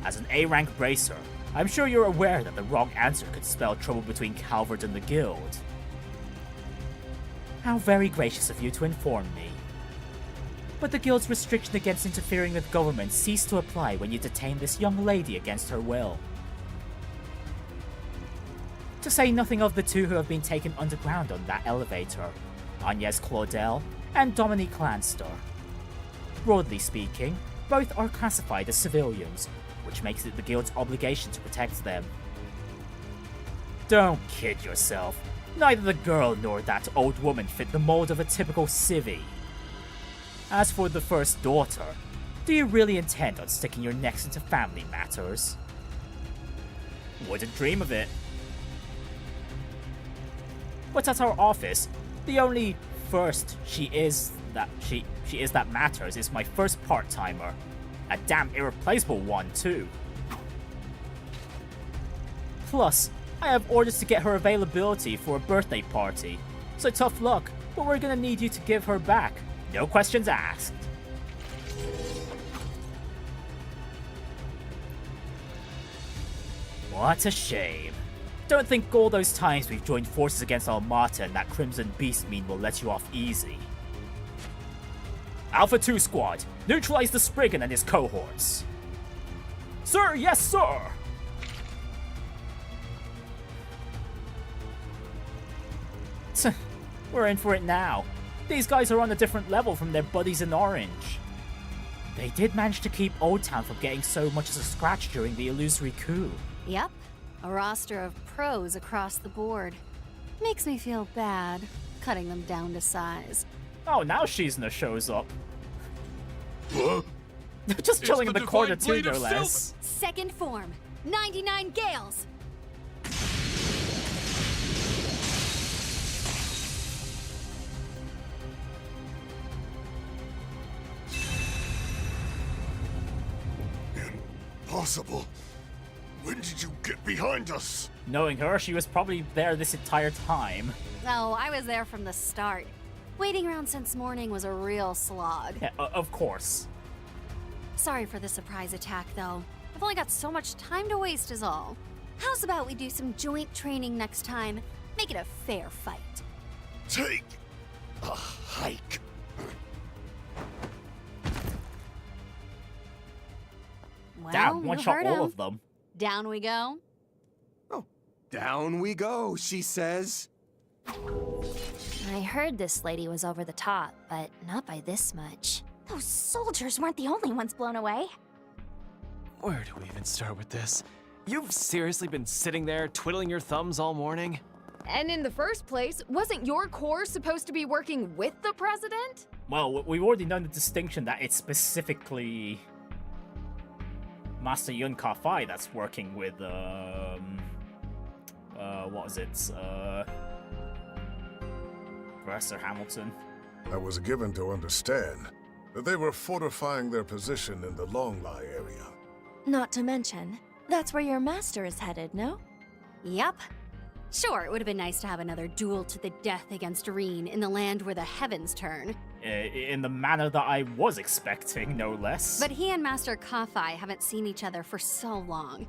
As an A-rank bracer, I'm sure you're aware that the wrong answer could spell trouble between Calvert and the Guild. How very gracious of you to inform me. But the Guild's restriction against interfering with government ceased to apply when you detained this young lady against her will. To say nothing of the two who have been taken underground on that elevator, Angès Claudel and Dominique Lanster. Broadly speaking, both are classified as civilians, which makes it the Guild's obligation to protect them. Don't kid yourself. Neither the girl nor that old woman fit the mold of a typical civvy. As for the first daughter, do you really intend on sticking your necks into family matters? Wouldn't dream of it. But at our office, the only first she is that matters is my first part-timer. A damn irreplaceable one, too. Plus, I have orders to get her availability for a birthday party. So tough luck, but we're gonna need you to give her back. No questions asked. What a shame. Don't think all those times we've joined forces against Almata and that Crimson Beast mean will let you off easy. Alpha 2 Squad, neutralize the Spriggan and his cohorts. Sir, yes sir! We're in for it now. These guys are on a different level from their buddies in Orange. They did manage to keep Old Town from getting so much as a scratch during the illusory coup. Yep. A roster of pros across the board. Makes me feel bad, cutting them down to size. Oh, now Shizna shows up. What? Just chilling in the corner too, no less. Second form, 99 Gales. Impossible. When did you get behind us? Knowing her, she was probably there this entire time. Oh, I was there from the start. Waiting around since morning was a real slog. Yeah, of course. Sorry for the surprise attack, though. I've only got so much time to waste is all. How's about we do some joint training next time? Make it a fair fight. Take a hike. Well, damn, one shot all of them. Down we go. Oh, down we go, she says. I heard this lady was over the top, but not by this much. Those soldiers weren't the only ones blown away. Where do we even start with this? You've seriously been sitting there twiddling your thumbs all morning? And in the first place, wasn't your corps supposed to be working with the president? Well, we've already known the distinction that it's specifically Master Yun Ka-Fai that's working with, what was it? Professor Hamilton. I was given to understand that they were fortifying their position in the Longlie area. Not to mention, that's where your master is headed, no? Yep. Sure, it would have been nice to have another duel to the death against Renne in the land where the heavens turn. In the manner that I was expecting, no less. But he and Master Ka-Fai haven't seen each other for so long.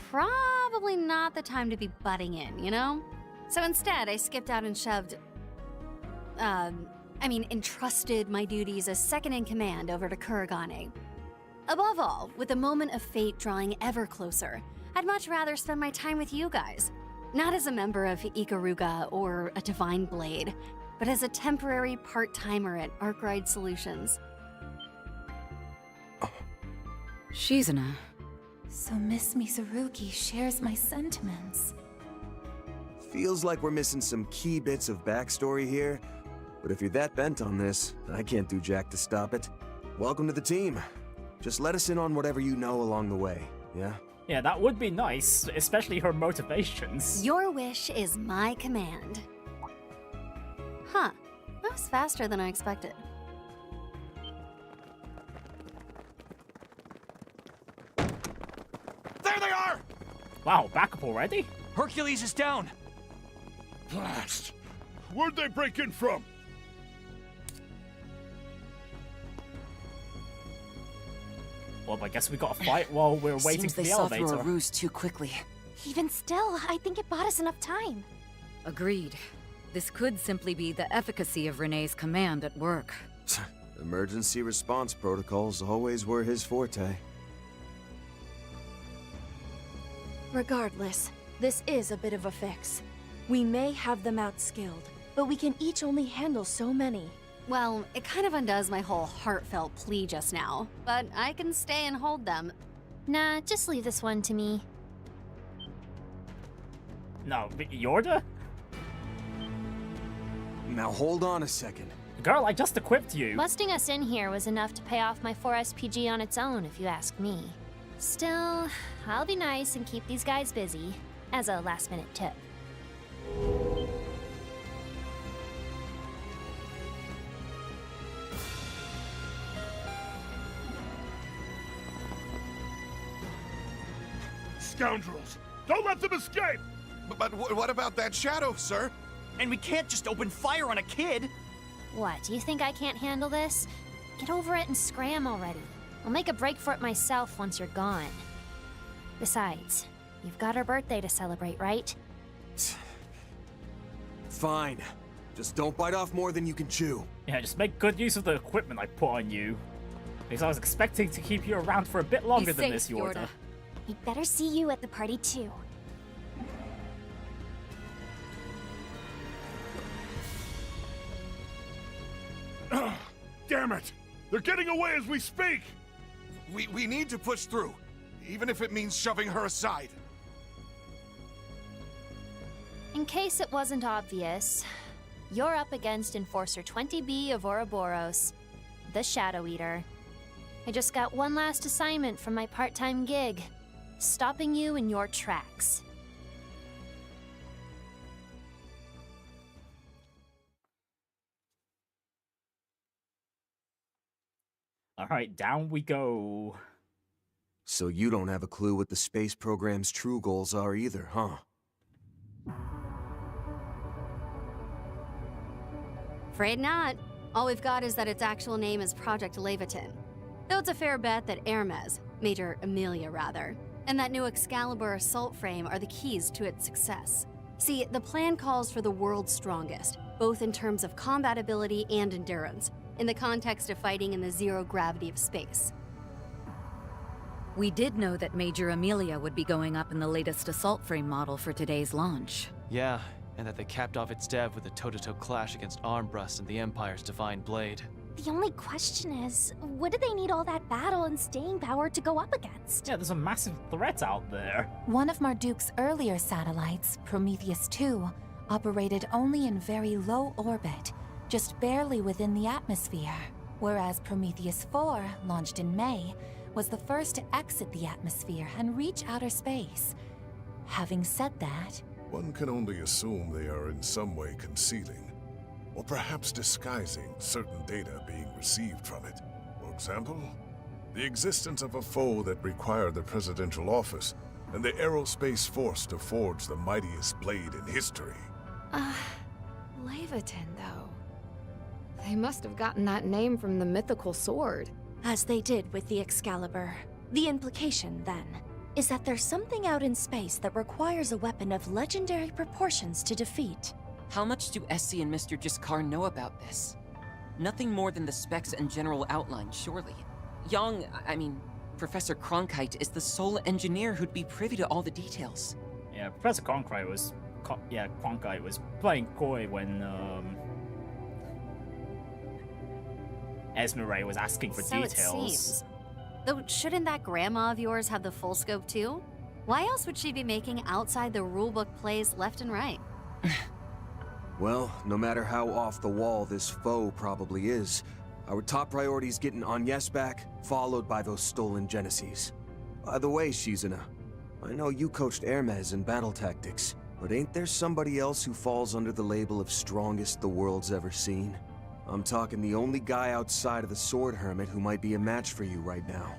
Probably not the time to be butting in, you know? So instead, I skipped out and entrusted my duties as second-in-command over to Kuragane. Above all, with the moment of fate drawing ever closer, I'd much rather spend my time with you guys. Not as a member of Ikaruga or a Divine Blade, but as a temporary part-timer at Arkride Solutions. Shizuna. So Miss Mizurugi shares my sentiments. Feels like we're missing some key bits of backstory here, but if you're that bent on this, I can't do jack to stop it. Welcome to the team. Just let us in on whatever you know along the way, yeah? Yeah, that would be nice, especially her motivations. Your wish is my command. Huh. That was faster than I expected. There they are! Wow, back up already? Hercules is down! Blast! Where'd they break in from? Well, I guess we gotta fight while we're waiting Seems for the they saw elevator. through a ruse too quickly. Even still, I think it bought us enough time. Agreed. This could simply be the efficacy of Renne's command at work. Emergency response protocols always were his forte. Regardless, this is a bit of a fix. We may have them outskilled, but we can each only handle so many. Well, it kind of undoes my whole heartfelt plea just now, but I can stay and hold them. Nah, just leave this one to me. No, Yorda? Now hold on a second. Girl, I just equipped you. Busting us in here was enough to pay off my 4 SPG on its own, if you ask me. Still, I'll be nice and keep these guys busy, as a last-minute tip. Scoundrels! Don't let them escape! But what about that shadow, sir? And we can't just open fire on a kid! What, do you think I can't handle this? Get over it and scram already. I'll make a break for it myself once you're gone. Besides, you've got her birthday to celebrate, right? Fine. Just don't bite off more than you can chew. Yeah, just make good use of the equipment I put on you. Because I was expecting to keep you around for a bit longer than this, Yorda. We'd better see you at the party too. Damn it! They're getting away as we speak! We need to push through, even if it means shoving her aside. In case it wasn't obvious, you're up against Enforcer 20B of Ouroboros, the Shadow Eater. I just got one last assignment from my part-time gig, stopping you in your tracks. Alright, down we go. So you don't have a clue what the space program's true goals are either, huh? Afraid not. All we've got is that its actual name is Project Lævateinn. Though it's a fair bet that Hermes, Major Amelia rather, and that new Excalibur assault frame are the keys to its success. See, the plan calls for the world's strongest, both in terms of combat ability and endurance, in the context of fighting in the zero gravity of space. We did know that Major Amelia would be going up in the latest assault frame model for today's launch. Yeah, and that they capped off its dev with a toe-to-toe clash against Armbrust and the Empire's Divine Blade. The only question is, what do they need all that battle and staying power to go up against? Yeah, there's a massive threat out there. One of Marduk's earlier satellites, Prometheus 2, operated only in very low orbit, just barely within the atmosphere, whereas Prometheus 4, launched in May, was the first to exit the atmosphere and reach outer space. Having said that, one can only assume they are in some way concealing, or perhaps disguising certain data being received from it. For example, the existence of a foe that required the presidential office and the aerospace force to forge the mightiest blade in history. Lævateinn, though. They must have gotten that name from the mythical sword. As they did with the Excalibur. The implication, then, is that there's something out in space that requires a weapon of legendary proportions to defeat. How much do Essie and Mr. Jiskar know about this? Nothing more than the specs and general outline, surely. Professor Cronkite is the sole engineer who'd be privy to all the details. Yeah, Professor Cronkite was playing coy when Esmeralda was asking for details. So it seems. Though, shouldn't that grandma of yours have the full scope too? Why else would she be making outside the rulebook plays left and right? Well, no matter how off the wall this foe probably is, our top priority is getting Angès back, followed by those stolen Genesis. By the way, Shizuna, I know you coached Hermes in battle tactics, but ain't there somebody else who falls under the label of strongest the world's ever seen? I'm talking the only guy outside of the Sword Hermit who might be a match for you right now.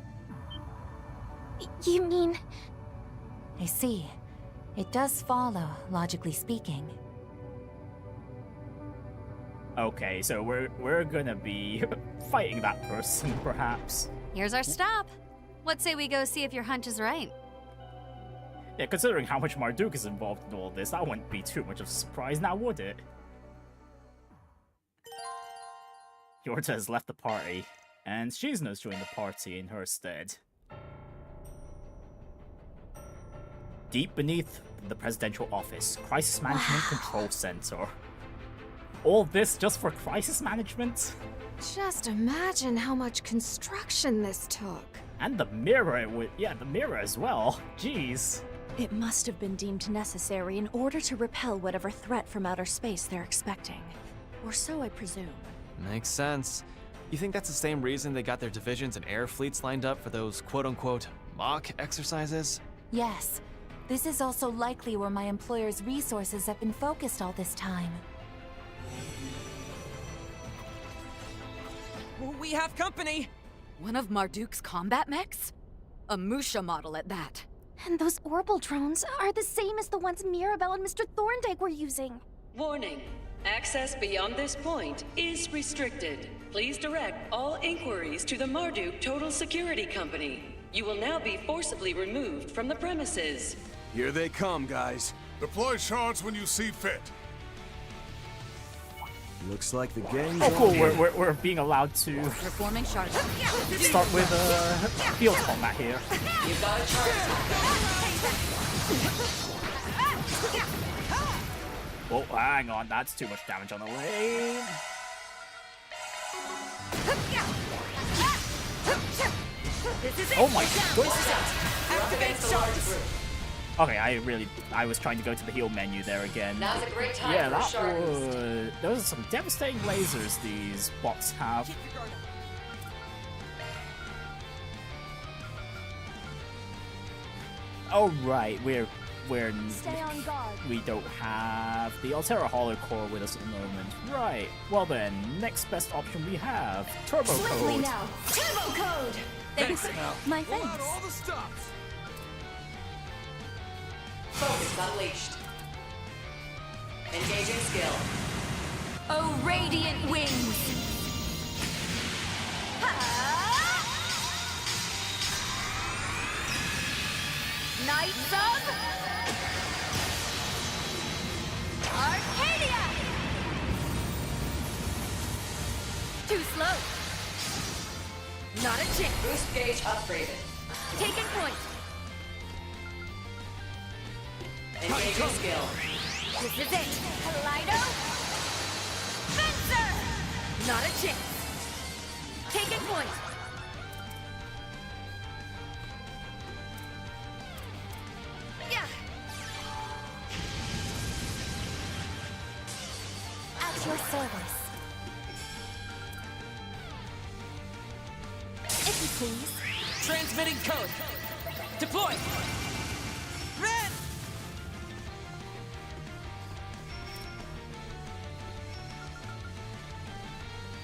You mean... I see. It does follow, logically speaking. Okay, so we're gonna be fighting that person, perhaps. Here's our stop. What say we go see if your hunch is right? Yeah, considering how much Marduk is involved in all this, that wouldn't be too much of a surprise now, would it? Yorta has left the party, and Shizuna's joined the party in her stead. Deep beneath the presidential office, Crisis Management Control Center. All this just for crisis management? Just imagine how much construction this took. And the mirror, the mirror as well. Jeez. It must have been deemed necessary in order to repel whatever threat from outer space they're expecting. Or so I presume. Makes sense. You think that's the same reason they got their divisions and air fleets lined up for those quote-unquote Mock exercises? Yes. This is also likely where my employer's resources have been focused all this time. We have company! One of Marduk's combat mechs? A Musha model at that. And those orbital drones are the same as the ones Mirabelle and Mr. Thorndyke were using. Warning. Access beyond this point is restricted. Please direct all inquiries to the Marduk Total Security Company. You will now be forcibly removed from the premises. Here they come, guys. Deploy shards when you see fit. Looks like the gang's Oh, cool. on here. We're being allowed to Performing charge. start with field combat here. You've got a charge. Oh, hang on. That's too much damage on the lane. Oh my goodness. Activate shards. Okay, I was trying to go to the heal menu there again. Now's a great time Yeah, for that shards. those are some devastating lasers these bots have. Oh right, Stay on guard. we don't have the Altera Hollow Core with us at the moment. Right. Well then, next best option we have Turbo Swiftly Code. now. Turbo code! Thanks, Mel. My Pull out thanks. all the stops. Focus unleashed. Engaging skill. Oh, radiant wings! Knights of Arcadia! Too slow! Not a chance! Boost gauge upgraded. Taking point! Engaging skill. This is it! Kaleido! Fencer! Not a chance! Taking point! Yeah. At your service. If you please. Transmitting code. Deploy. Red.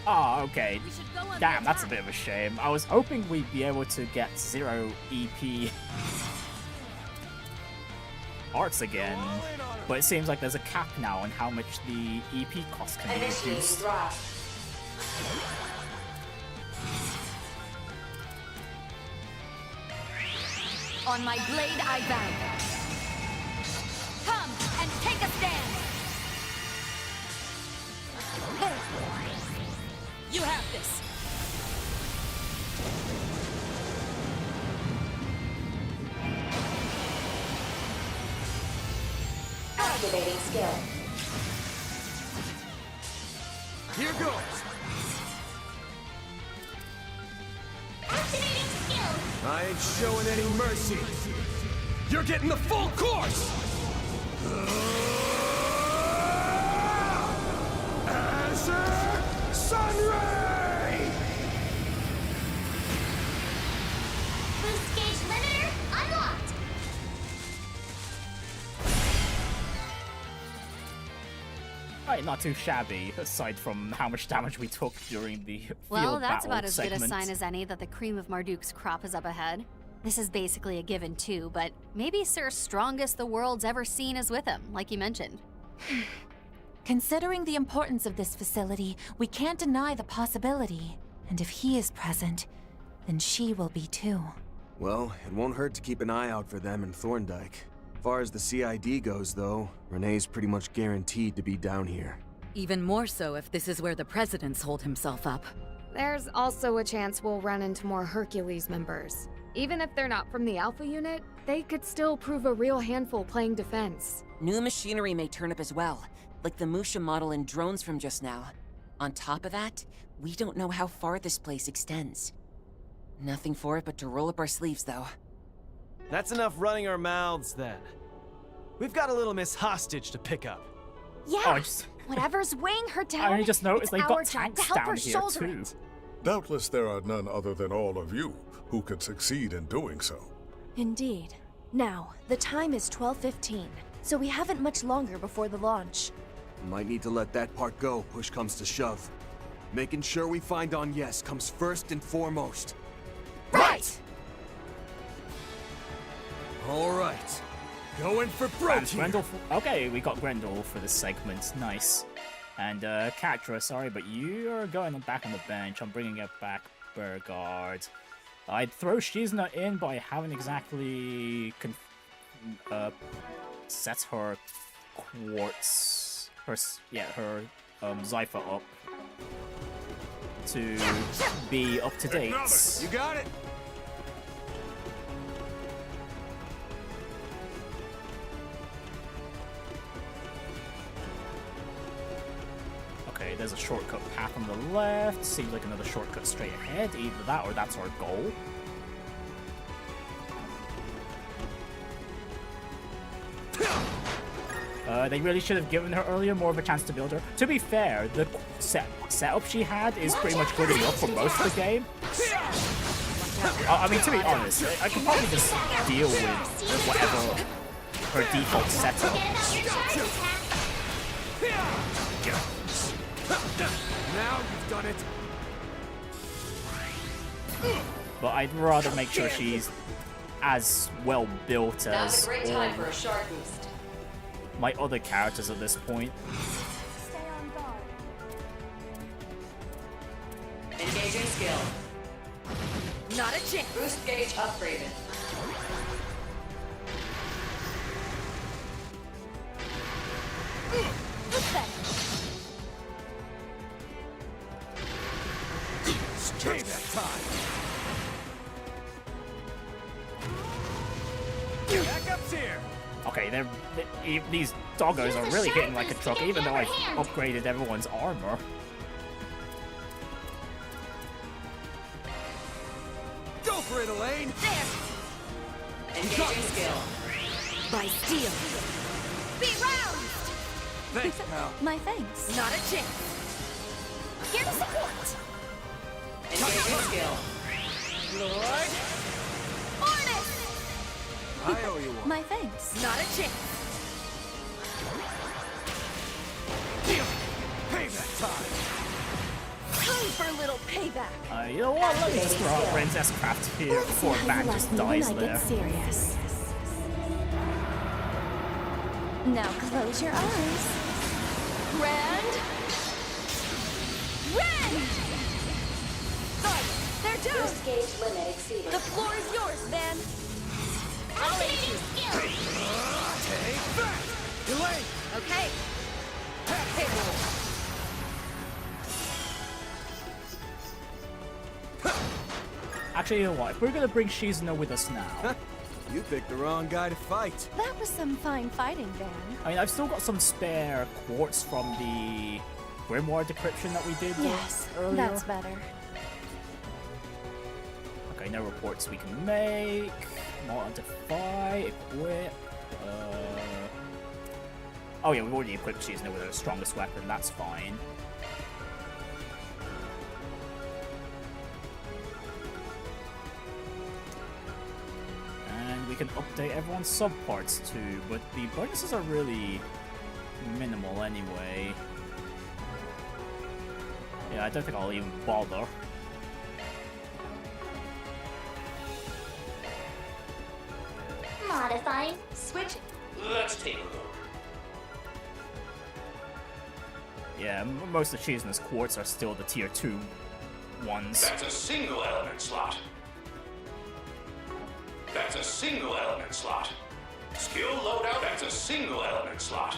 Oh, okay. We should go on Damn, the that's a attack. bit of a shame. I was hoping we'd be able to get 0 EP arts again, but it seems like there's a cap now on how much the EP cost can be Initiating reduced. thrust. On my blade I bound. Come and take a stand! You have this! Activating skill. Here goes. Activating skill. I ain't showing any mercy. You're getting the full course. Azure Sunray! Boost gauge limiter unlocked. Right, not too shabby, aside from how much damage we took during the field Well, that's battle about as segment. good a sign as any that the cream of Marduk's crop is up ahead. This is basically a given too, but maybe Sir Strongest the world's ever seen is with him, like you mentioned. Considering the importance of this facility, we can't deny the possibility. And if he is present, then she will be too. Well, it won't hurt to keep an eye out for them and Thorndyke. As far as the CID goes, though, Renne's pretty much guaranteed to be down here. Even more so if this is where the president's holed himself up. There's also a chance we'll run into more Hercules members. Even if they're not from the Alpha unit, they could still prove a real handful playing defense. New machinery may turn up as well, like the Musha model and drones from just now. On top of that, we don't know how far this place extends. Nothing for it but to roll up our sleeves, though. That's enough running our mouths, then. We've got a little Miss Hostage to pick up. Yeah. Oh, I just- Whatever's weighing her down. I only just noticed it's they've our got job tanks to help down her here shoulder too. it. Doubtless there are none other than all of you who could succeed in doing so. Indeed. Now, the time is 12:15, so we haven't much longer before the launch. Might need to let that part go, push comes to shove. Making sure we find Angès comes first and foremost. Right! Alright. Going for broke here. Grendel okay, we got Grendel for this segment. Nice. And Catra, sorry, but you're going back on the bench. I'm bringing it back Burgard. I'd throw Shizna in, but I haven't exactly set her quartz, her Zypher up to be up to date. You got it. Okay, there's a shortcut path on the left. Seems like another shortcut straight ahead. Either that or that's our goal. They really should have given her earlier more of a chance to build her. To be fair, the setup she had is pretty much good enough for most of the game. I mean, to be honest, I could probably just deal with whatever her default setup. Now you've done it. But I'd rather make sure she's as well built Now's as a great time for a shark boost. my other characters at this point. Stay on guard. Engaging skill. Not a chance. Boost gauge upgraded. Straight that time. Backup's here. Okay, these doggos are really hitting like a truck, even though I've upgraded everyone's armor. Go for it, Elaine. Engaging skill. By steel. Be round! Thanks, pal. My thanks. Not a chance. Give support! Engaging skill. Lord. Ornus! I owe you one. My thanks. Not a chance. Payback time. Time for a little payback. You know what? Let me just throw out Princess Craft here before Van just dies there. Serious. Now close your eyes. Rend! They're down! Boost gauge limit exceeded. The floor is yours, Van! Activating skill! Take that. Elaine. Okay. Actually, you know what? If we're gonna bring Shizuna with us now. You picked the wrong guy to fight. That was some fine fighting, Van. I mean, I've still got some spare quartz from the Grimoire decryption that we did Yes, earlier. that's better. Okay, no reports we can make. Modify, equip. Oh yeah, we've already equipped Shizuna with her strongest weapon. That's fine. And we can update everyone's subparts too, but the bonuses are really minimal anyway. Yeah, I don't think I'll even bother. Modifying. Switch. Let's take a look. Yeah, most of Shizuna's quartz are still the tier 2 ones. That's a single element slot. That's a single element slot. Skill loadout, that's a single element slot.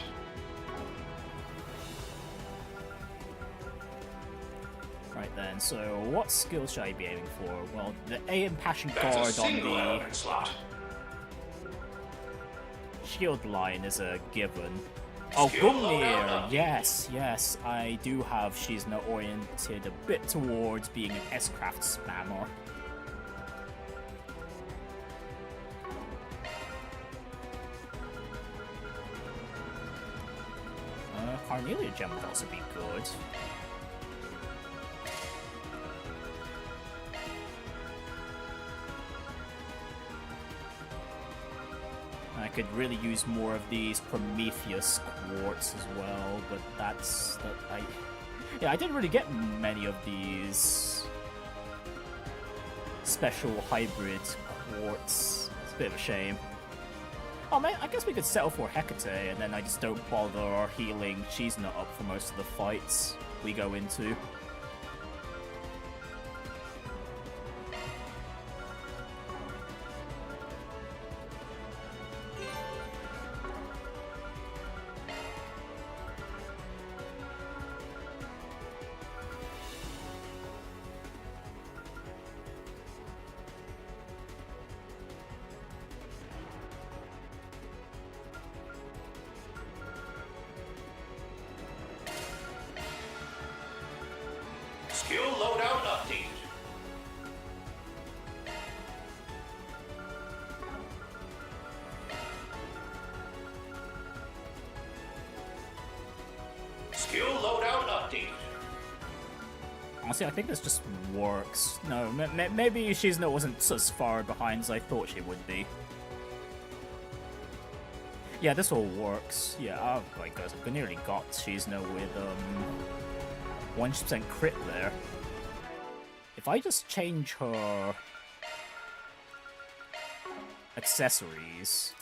Right then, so what skills should I be aiming for? Well, the A Impassioned That's a Guard on single the element slot. shield line is a given. Oh, Skill Gungnir! loadout. Yes, I do have Shizuna oriented a bit towards being an S-Craft spammer. Carnelia Gem would also be good. could really use more of these Prometheus quartz as well, but yeah, I didn't really get many of these special hybrid quartz. It's a bit of a shame. Oh man, I guess we could settle for Hecate, and then I just don't bother healing. She's not up for most of the fights we go into. Skill loadout update. Skill loadout update. Honestly, I think this just works. No, maybe Shizuna wasn't as far behind as I thought she would be. Yeah, this all works. Yeah, oh my god, I nearly got Shizuna with 100% crit there. If I just change her accessories,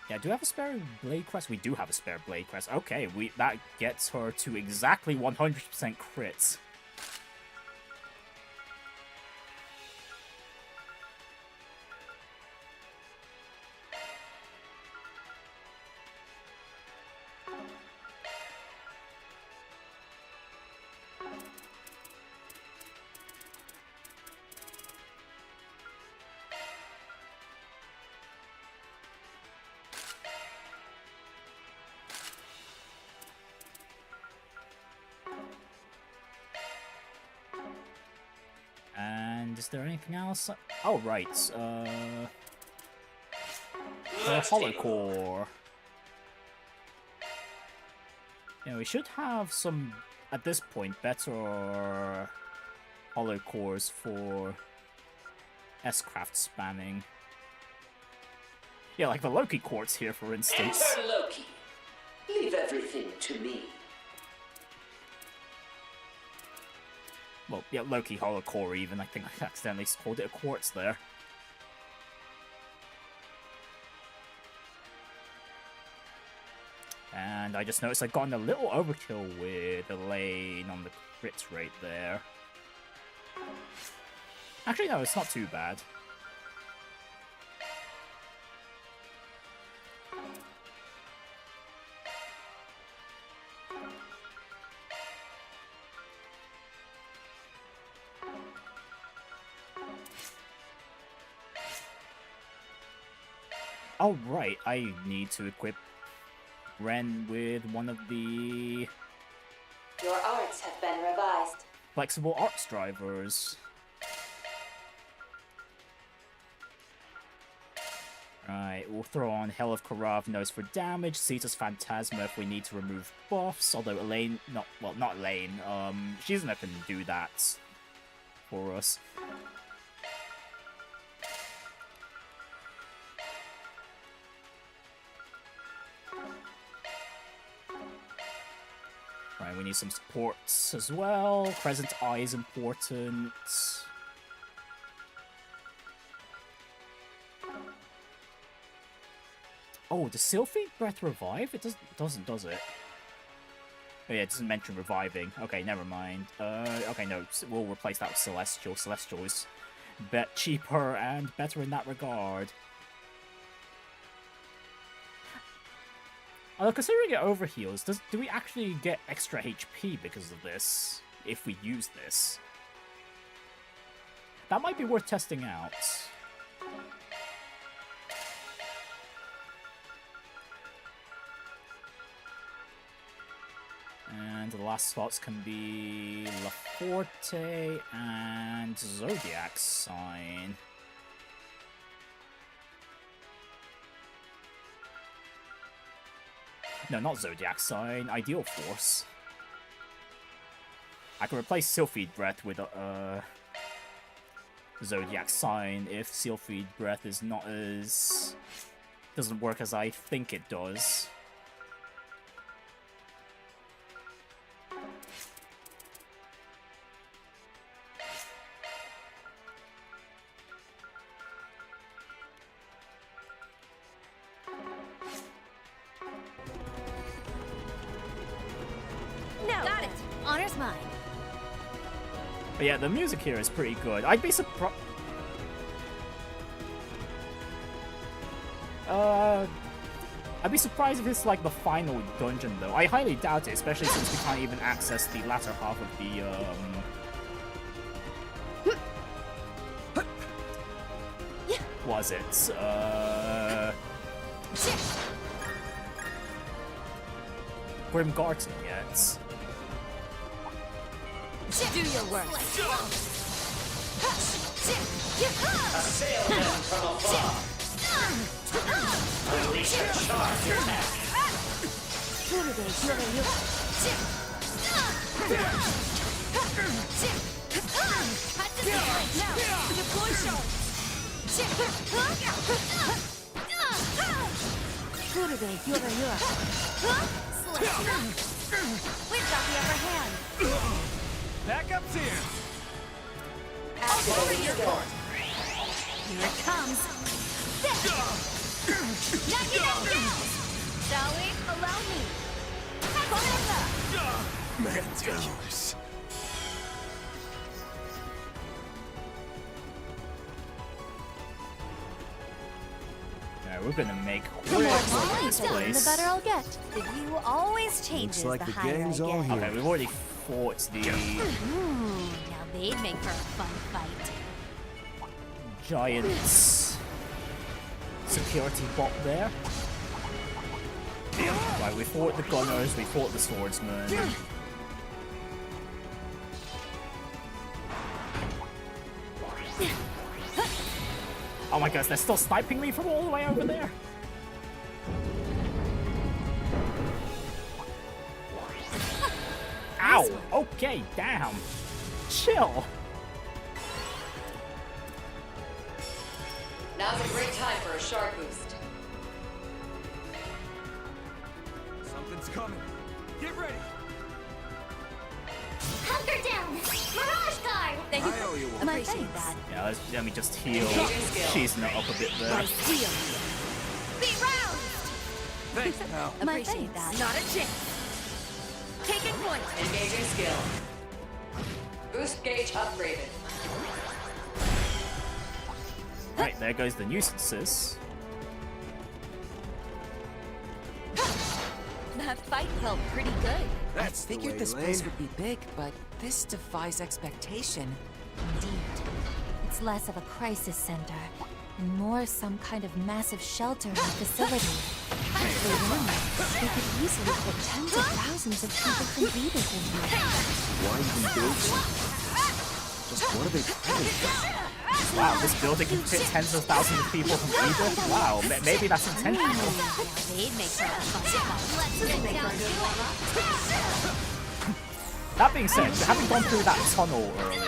yeah, do we have a spare blade crest? We do have a spare blade crest. Okay, that gets her to exactly 100% crits. And is there anything else? Oh, right. Hollow core. Yeah, we should have some, at this point, better hollow cores for S-craft spanning. Yeah, like the Loki quartz here, for instance. Enter Loki. Leave everything to me. Well, yeah, Loki hollow core even. I think I accidentally called it a quartz there. And I just noticed I've gotten a little overkill with Elaine on the crit rate there. Actually, no, it's not too bad. Oh, right, I need to equip Renne with one of the Your arts have been revised. flexible arts drivers. Right, we'll throw on Hell of Karavnos for damage, Cetus Phantasma if we need to remove buffs, although Elaine, not Elaine, she's not gonna do that for us. Right, we need some supports as well. Crescent Eye is important. Oh, does Sylphie Breath revive? It doesn't, does it? Oh yeah, it doesn't mention reviving. Okay, never mind. Okay, no, we'll replace that with Celestial. Celestial is cheaper and better in that regard. Considering it overheals, do we actually get extra HP because of this, if we use this? That might be worth testing out. And the last slots can be La Forte and Zodiac Sign. No, not Zodiac Sign, Ideal Force. I can replace Sylphie Breath with zodiac sign if seal-free breath is not as... doesn't work as I think it does. Got it. Honor's mine. But yeah, the music here is pretty good. I'd be surprised... I'd be surprised if it's like the final dungeon though. I highly doubt it, especially since we can't even access the latter half of the was it? Grim Garten yet. Do your work. Assail them from afar. Unleash your charge attack. Deploy charge. We've got the upper hand. Backup's here. Activate your fort. Here it comes. Knock it out now! Shall we? Allow me. Ridiculous. Yeah, we're gonna make The more quick time work of this done, the place. better I'll get. The view always changes Looks like the the higher gang's I all get. here. Okay, we've already fought the Now they'd make for a fun fight. giant security bot there. Right, we fought the gunners, we fought the swordsmen. Oh my gosh, they're still sniping me from all the way over there. Ow! Okay, damn. Chill. Now's a great time for a shark boost. Something's coming. Get ready. Hunker down! Mirage guard! Thank you. I owe you one. Appreciate that. Yeah, let me just heal. Cheesing it up a bit there. Deal. Be roused! Thanks, pal. Appreciate that. Not a chance. Taking point. Engaging skill. Boost gauge upgraded. Right, there goes the nuisances. That fight felt pretty good. That's I the figured way, this place Lane. would be big, but this defies expectation. Indeed. It's less of a crisis center, and more some kind of massive shelter and facility. They could easily put tens of thousands of people from Venus in here. Why even build something? Just what are they planning? Wow, this building can fit tens of thousands of people from Egypt? Wow, maybe that's intentional. Now they'd make for a fun fight. Let's get down to it. That being said, having gone through that tunnel earlier,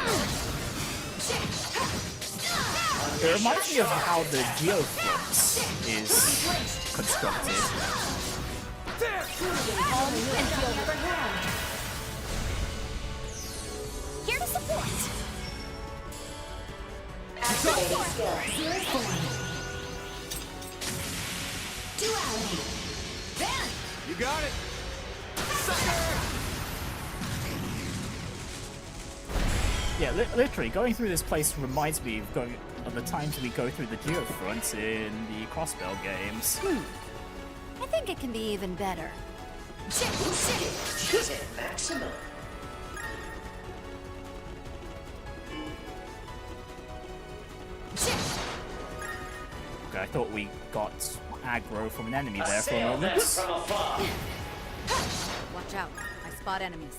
it reminds me of how the geoflux is constructed. Here to support. Activating skill. Duality. Then. You got it. Yeah, literally, going through this place reminds me of the times we go through the geofronts in the Crossbell games. I think it can be even better. Choose it maximum. Okay, I thought we got aggro from an enemy there for a Assail them moment. from afar. Watch out. I spot enemies.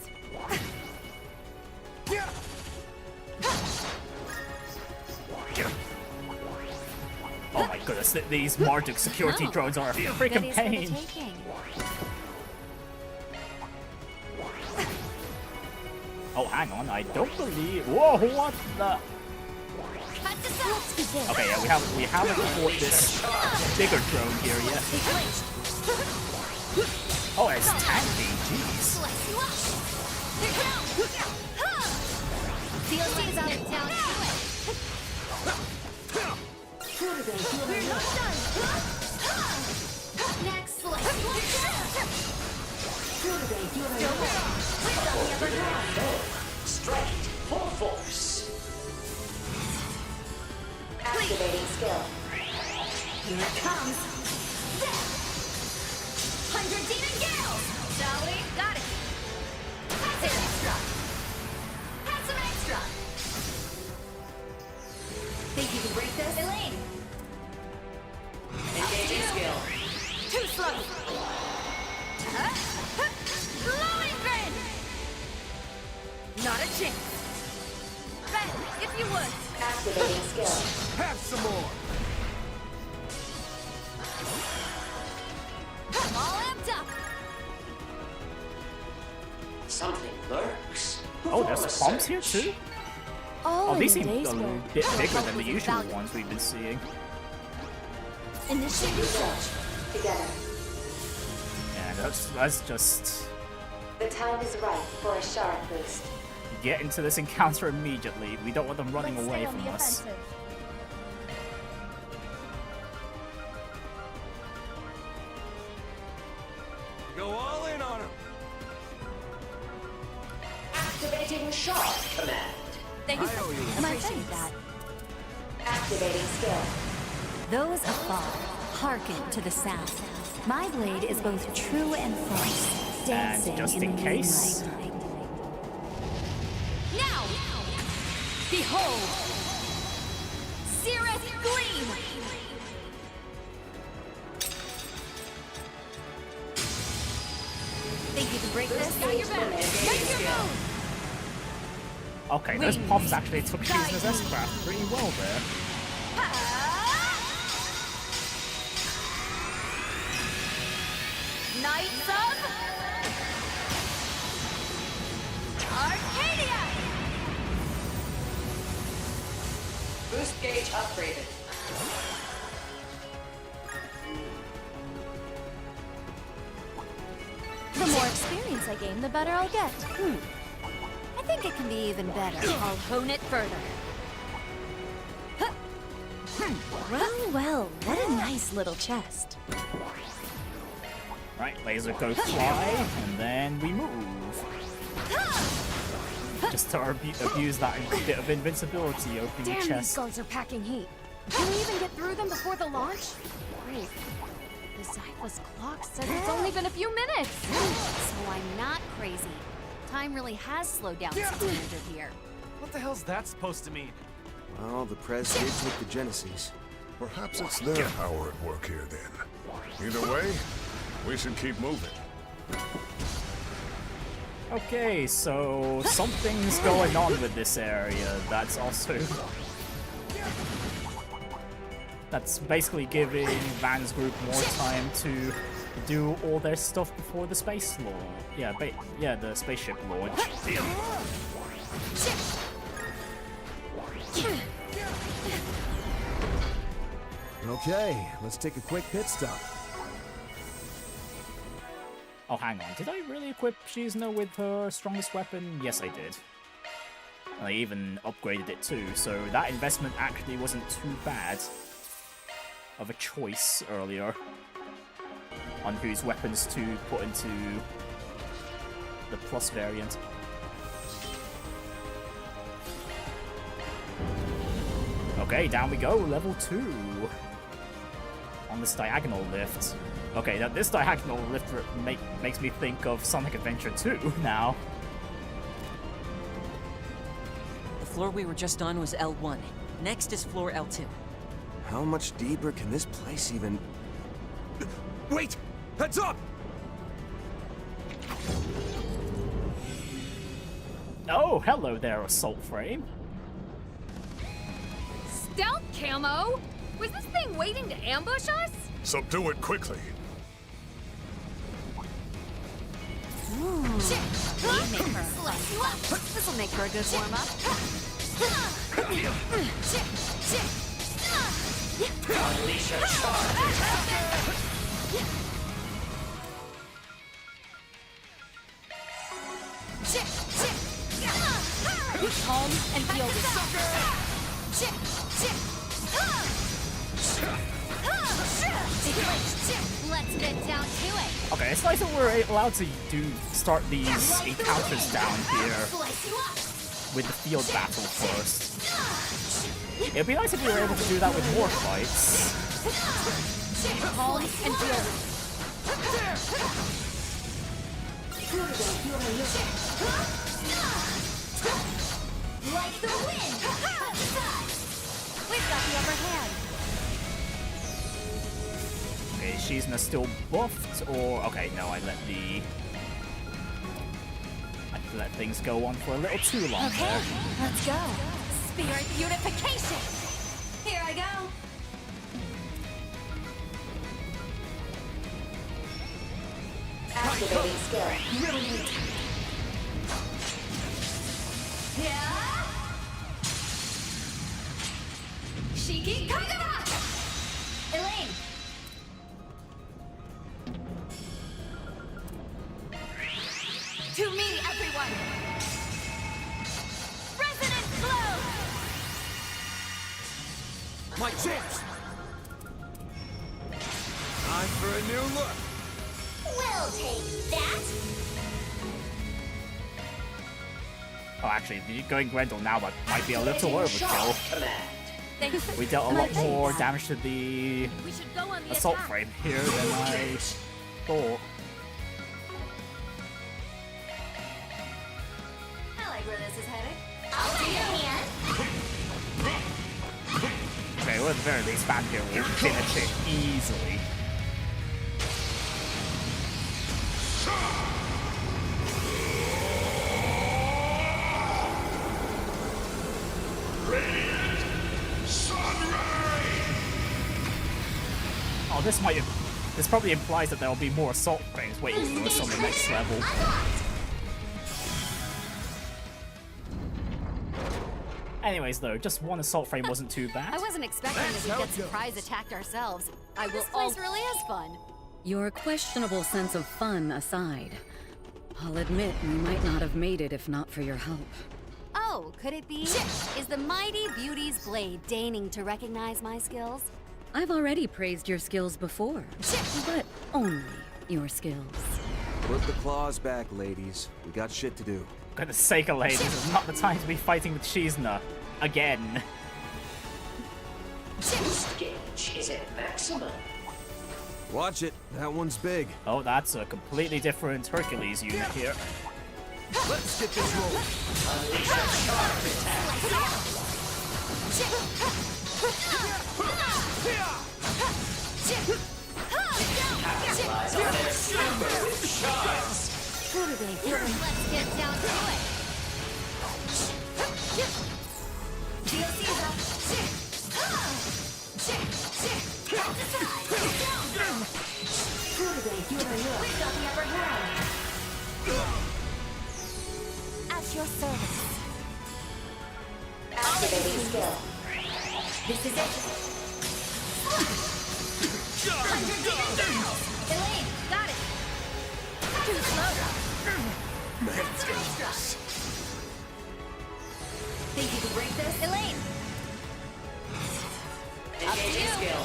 Oh my goodness, these Marduk security drones are a freaking Goodies for the pain. taking. Oh, hang on, I don't believe... Whoa, what the... Okay, yeah, we haven't fought this bigger drone here yet. Oh, it's tanky, jeez. DLC's out of town. We're not done. Next, Strike full force. Activating skill. Here it comes. 100 demon gales. Shall we? Got it. Have some extra. Have some extra. Think you can break this, Elaine? Engaging skill. Too slow. Glowing grin. Not a chance. Ren, if you would. Activating skill. Have some more. I'm all amped up. Something lurks. Oh, there's bombs here too? All Oh, these in seem a a day's little work. bit Our bigger help than the was usual invaluable. ones we've been seeing. Initiate Research. Together. Yeah, let's just The time is right for a shard boost. get into this encounter immediately. We don't want them running Let's away stay on from the us. offensive. Go all in on him. Activating shard command. Thank you for appreciate that. Activating skill. Those afar, hearken to the sound. My blade is both true and false, dancing just in in the case. moonlight. Now! Behold! Cirrus Gleam! Think you can break this? Now you're back! Make your move! Okay, those pops actually took She's S-Craft pretty well there. Knights of Arcadia! Boost gauge upgraded. The more experience I gain, the better I'll get. I think it can be even better. I'll hone it further. Well, well, what a nice little chest. Right, laser go fly, and then we move. Just to abuse that bit of invincibility, opening Damn, your these chest. guards are packing heat. Can we even get through them before the launch? Great. The Zyphus clock says it's only been a few minutes. So I'm not crazy. Time really has slowed down since we entered here. What the hell's that supposed to mean? Well, the Prez did take the Genesis. Perhaps it's their power at work here then. Either way, we should keep moving. Okay, so something's going on with this area. That's also... That's basically giving Van's group more time to do all their stuff before the space launch. Yeah, the spaceship launch. Okay, let's take a quick pit stop. Oh, hang on. Did I really equip Shizno with her strongest weapon? Yes, I did. I even upgraded it too, so that investment actually wasn't too bad of a choice earlier on whose weapons to put into the plus variant. Okay, down we go, level 2 on this diagonal lift. Okay, this diagonal lift makes me think of Sonic Adventure 2 now. The floor we were just on was L1. Next is floor L2. How much deeper can this place even... Wait! Heads up! Oh, hello there, Assault Frame. Stealth camo? Was this thing waiting to ambush us? Subdue it quickly. This'll make for a good warm-up. Unleash a charge! Be calm and feel this. Let's get down to it. Okay, it's nice that we're allowed to start these encounters down here with the field battle first. It'd be nice if we were able to do that with more fights. Calm and feel this. Like the wind! We've got the upper hand. Okay, she's still buffed, or... Okay, no, I let things go on for a little too long Okay, there. let's go. Spirit beautification! Here I go. Activating skill. Ruminating. Yeah. Shiki Kagura! Elaine. To me, everyone! Resonance blow! My chance! Time for a new look! We'll take that. Oh, actually, going Grendel now might be a little overkill. We dealt a lot more damage to the assault frame here than I thought. I like where this is headed. I'll lend a hand. Okay, well, at the very least, Vantail will finish it easily. Oh, this probably implies that there will be more assault frames waiting for us on the next level. Anyways, though, just one assault frame wasn't too bad. I wasn't expecting that we'd get surprise attacked ourselves. This place really is fun. Your questionable sense of fun aside, I'll admit we might not have made it if not for your help. Oh, could it be? Is the mighty beauty's blade deigning to recognize my skills? I've already praised your skills before, but only your skills. Put the claws back, ladies. We got shit to do. For goodness sake, ladies, this is not the time to be fighting with Shizna. Again. Boost gauge is at maximum. Watch it. That one's big. Oh, that's a completely different Hercules unit here. Let's get this rolling. Unleash a charge attack. Capitalize on their super with shards. Let's get down to it. We've got the upper hand. At your service. Activating skill. This is it. Elaine, got it. Too slow. Think you can break this? Elaine. Engaging skill.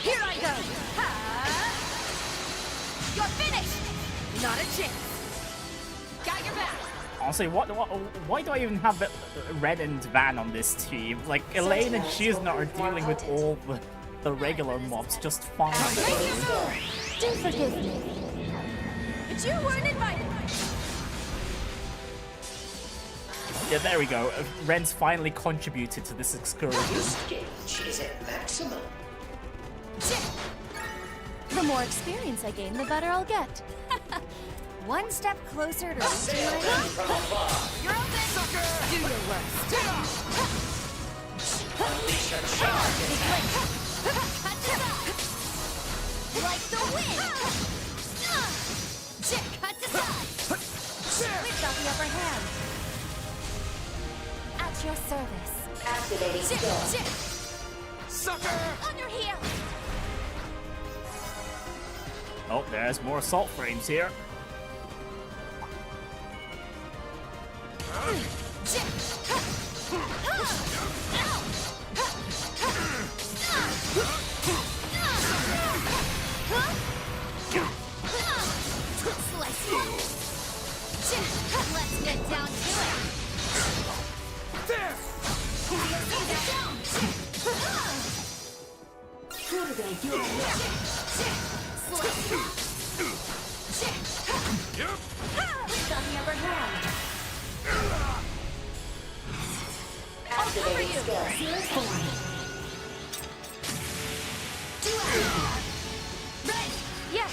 Here I go. Ha! You're finished. Not a chance. Got your back. Honestly, why do I even have Red and Van on this team? Like, Elaine and Shizna are dealing with all the regular mobs just fine. Do forgive me. But you weren't invited. Yeah, there we go. Ren's finally contributed to this excursion. Boost gauge is at maximum. The more experience I gain, the better I'll get. One step closer to reaching Sail my in from afar. You're open. Do your worst. Unleash a charge attack. Like the wind. Cut to side. We've got the upper hand. At At your service. Activating skill. Sucker! On your heel! Oh, there's more assault frames here. Let's get down to it. There! Activating skill. Right! Yes!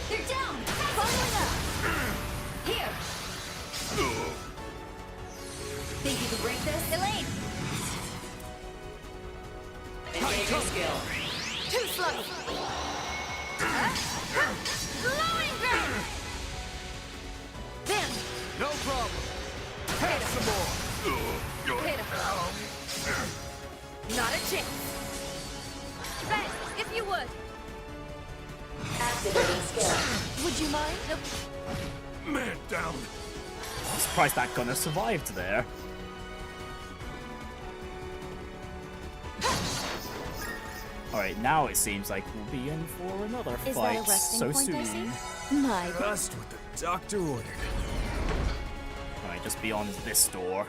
They're down! Following up! Here! Think you can break this? Elaine! Engaging skill. Too slow! Glowing green! Then! No problem. Have some more. Hit him. Not a chance. Red, if you would. Activating skill. Would you mind? Nope. Man down. I'm surprised that gunner survived there. Alright, now it seems like we'll be in for another Is fight that a resting so point I soon. see? My. Just what the doctor ordered. Alright, just beyond this door.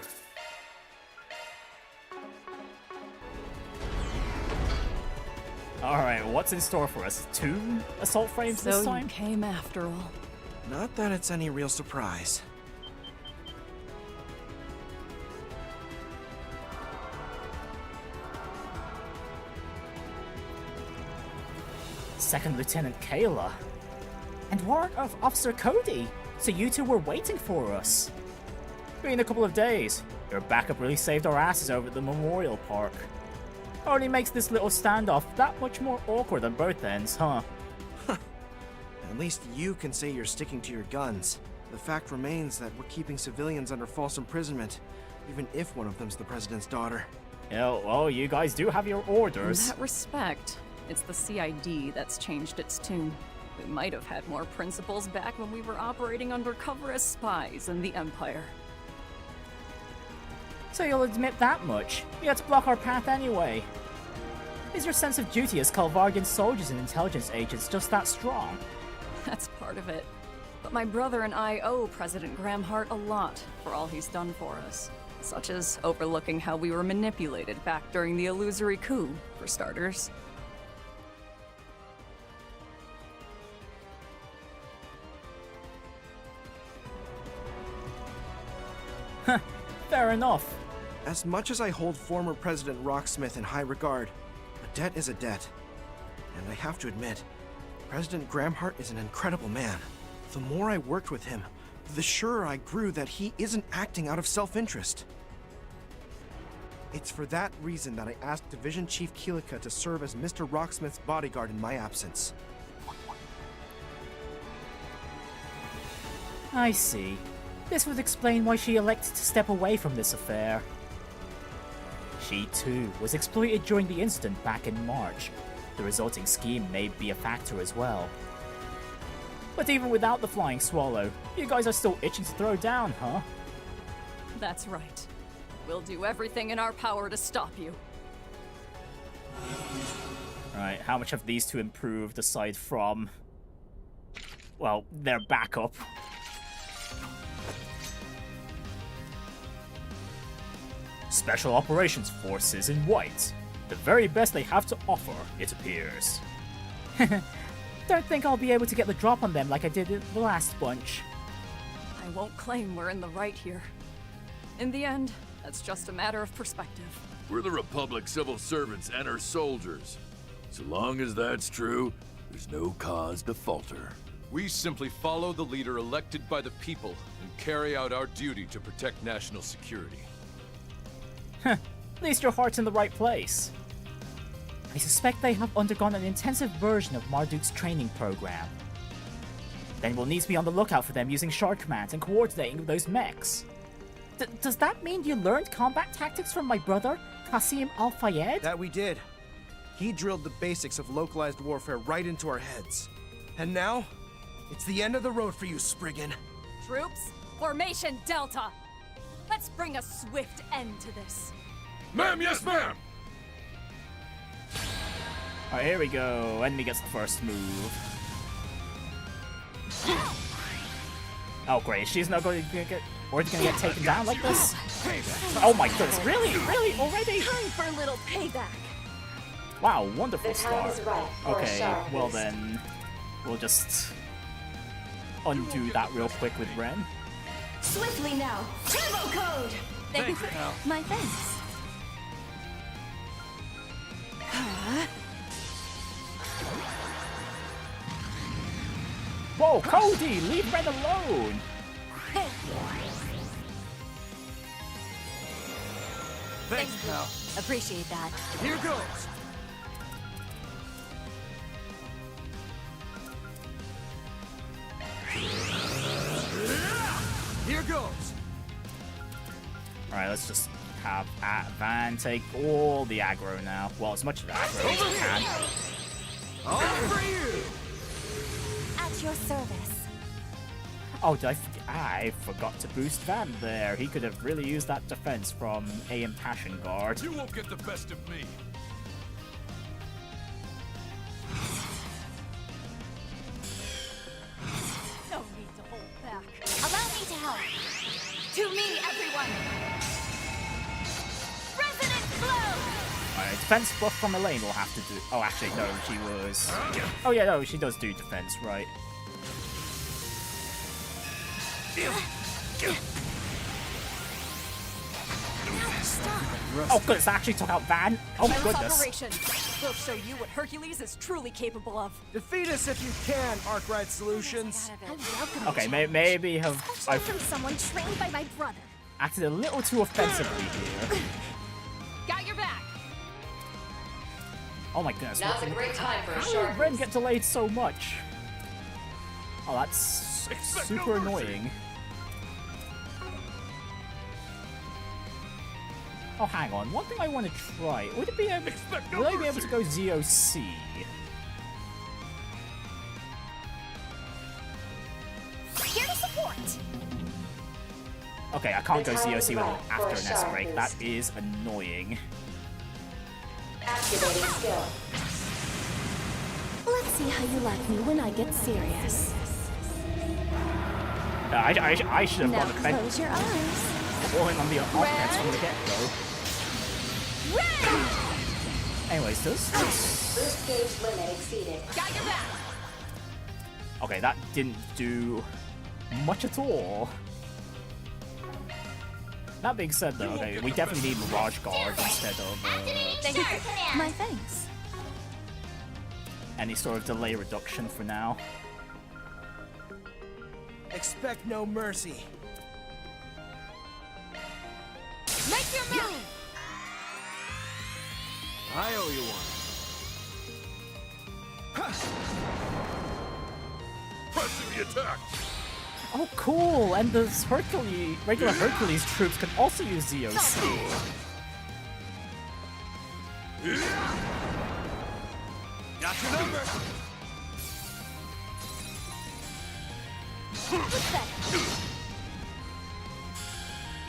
Alright, what's in store for us? 2 assault frames this So time? you came after all. Not that it's any real surprise. Second Lieutenant Kayla. And Warrant of Officer Cody. So you two were waiting for us. Been a couple of days. Your backup really saved our asses over at the Memorial Park. Only makes this little standoff that much more awkward on both ends, huh? At least you can say you're sticking to your guns. The fact remains that we're keeping civilians under false imprisonment, even if one of them's the president's daughter. Yeah, well, you guys do have your orders. In that respect, it's the CID that's changed its tune. We might have had more principles back when we were operating undercover as spies in the Empire. So you'll admit that much. You had to block our path anyway. Is your sense of duty as Calvardian soldiers and intelligence agents just that strong? That's part of it. But my brother and I owe President Gramhart a lot for all he's done for us. Such as overlooking how we were manipulated back during the illusory coup, for starters. Fair enough. As much as I hold former President Rocksmith in high regard, a debt is a debt. And I have to admit, President Gramhart is an incredible man. The more I worked with him, the surer I grew that he isn't acting out of self-interest. It's for that reason that I asked Division Chief Keelika to serve as Mr. Rocksmith's bodyguard in my absence. I see. This would explain why she elected to step away from this affair. She, too, was exploited during the incident back in March. The resulting scheme may be a factor as well. But even without the Flying Swallow, you guys are still itching to throw down, huh? That's right. We'll do everything in our power to stop you. Alright, how much have these two improved aside from... well, their backup? Special Operations Forces in white. The very best they have to offer, it appears. Don't think I'll be able to get the drop on them like I did in the last bunch. I won't claim we're in the right here. In the end, that's just a matter of perspective. We're the Republic civil servants and our soldiers. So long as that's true, there's no cause to falter. We simply follow the leader elected by the people and carry out our duty to protect national security. At least your heart's in the right place. I suspect they have undergone an intensive version of Marduk's training program. Then we'll need to be on the lookout for them using shard commands and coordinating with those mechs. Does that mean you learned combat tactics from my brother, Qasim Al-Fayed? That we did. He drilled the basics of localized warfare right into our heads. And now, it's the end of the road for you, Spriggan. Troops, formation Delta. Let's bring a swift end to this. Ma'am, yes, ma'am! Alright, here we go. Enemy gets the first move. Oh great, she's not going to get... Already gonna get taken down like this? Oh my goodness, really? Really? Already? Time for a little payback. Wow, wonderful start. Okay, well then... We'll just... undo that real quick with Renne. Swiftly now! Turbo code! Thanks, pal. My thanks. Whoa, Cody! Leave Renne alone! Thanks, pal. Appreciate that. Here goes. Here goes. Alright, let's just have Van take all the aggro now. Well, as much of the aggro as we can. All for you. At your service. Oh, I forgot to boost Van there. He could have really used that defense from AM Passion Guard. You won't get the best of me. No need to hold back. Allow me to help. To me, everyone. Resonant flow. Alright, defense buff from Elaine will have to do... Oh, actually, no, she was... Oh yeah, no, she does do defense, right. Oh goodness, I actually took out Van. Oh goodness. Operation. We'll show you what Hercules is truly capable of. Defeat us if you can, Arkwright Solutions. Okay, maybe have I From someone trained by my brother. acted a little too offensively here. Got your back. Oh my goodness. Now's a great time for a How did sharp. Ren get delayed so much? Oh, that's super annoying. Oh, hang on. One thing I want to try. Would it be able? Will I be able to go ZOC? Here to support. Okay, I can't go ZOC with after an S break. That is annoying. Activating skill. Let's see how you like me when I get serious. I should have Now gone to close your eyes. falling on the offense from the get-go. Anyways, Boost gauge limit exceeded. Got your back. Okay, that didn't do much at all. That being said, though, okay, we definitely need Mirage Guard instead of My thanks. any sort of delay reduction for now. Expect no mercy. Make your move. I owe you one. Pressing the attack. Oh, cool! And the regular Hercules troops can also use ZOC. Got your number.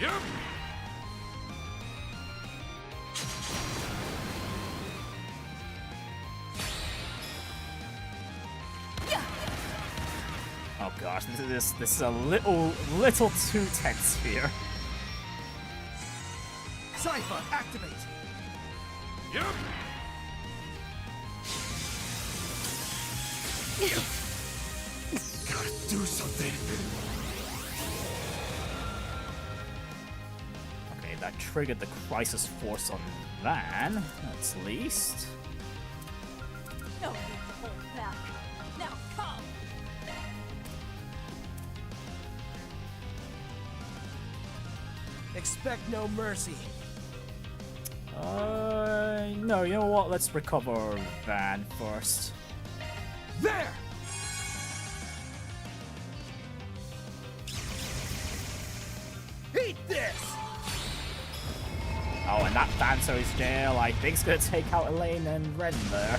Yep. Oh gosh, this is a little too tense here. Cypher, activate. Yep. Gotta do something. Okay, that triggered the Crisis Force on Van, at least. No need to hold back. Now come. Expect no mercy. No, you know what? Let's recover Van first. There! Eat this! Oh, and that Vantail's jail, I think, is going to take out Elaine and Renne there.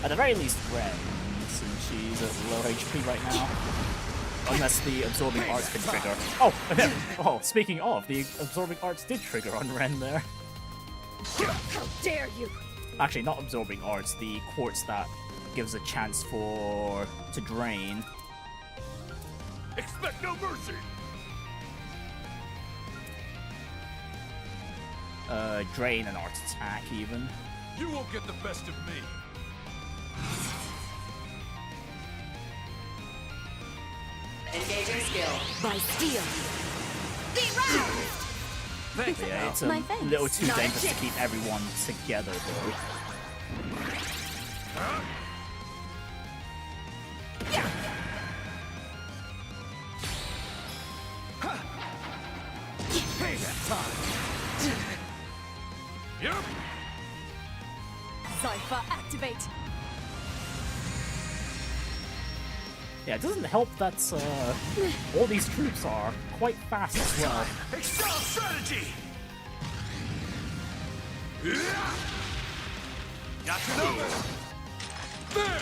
At the very least, Renne, since she's at low HP right now. Unless the Absorbing Arts can trigger. Oh! Oh, speaking of, the Absorbing Arts did trigger on Renne there. How dare you! Actually, not Absorbing Arts, the quartz that gives a chance to drain. Expect no mercy! Drain an arts attack, even. You won't get the best of me. Engaging skill. By steel. Be roused! Yeah, it's a little too dangerous to keep everyone together, though. Payback time! Yep! Cypher activate! Yeah, it doesn't help that all these troops are quite fast as well. Excel strategy! Got your number! There!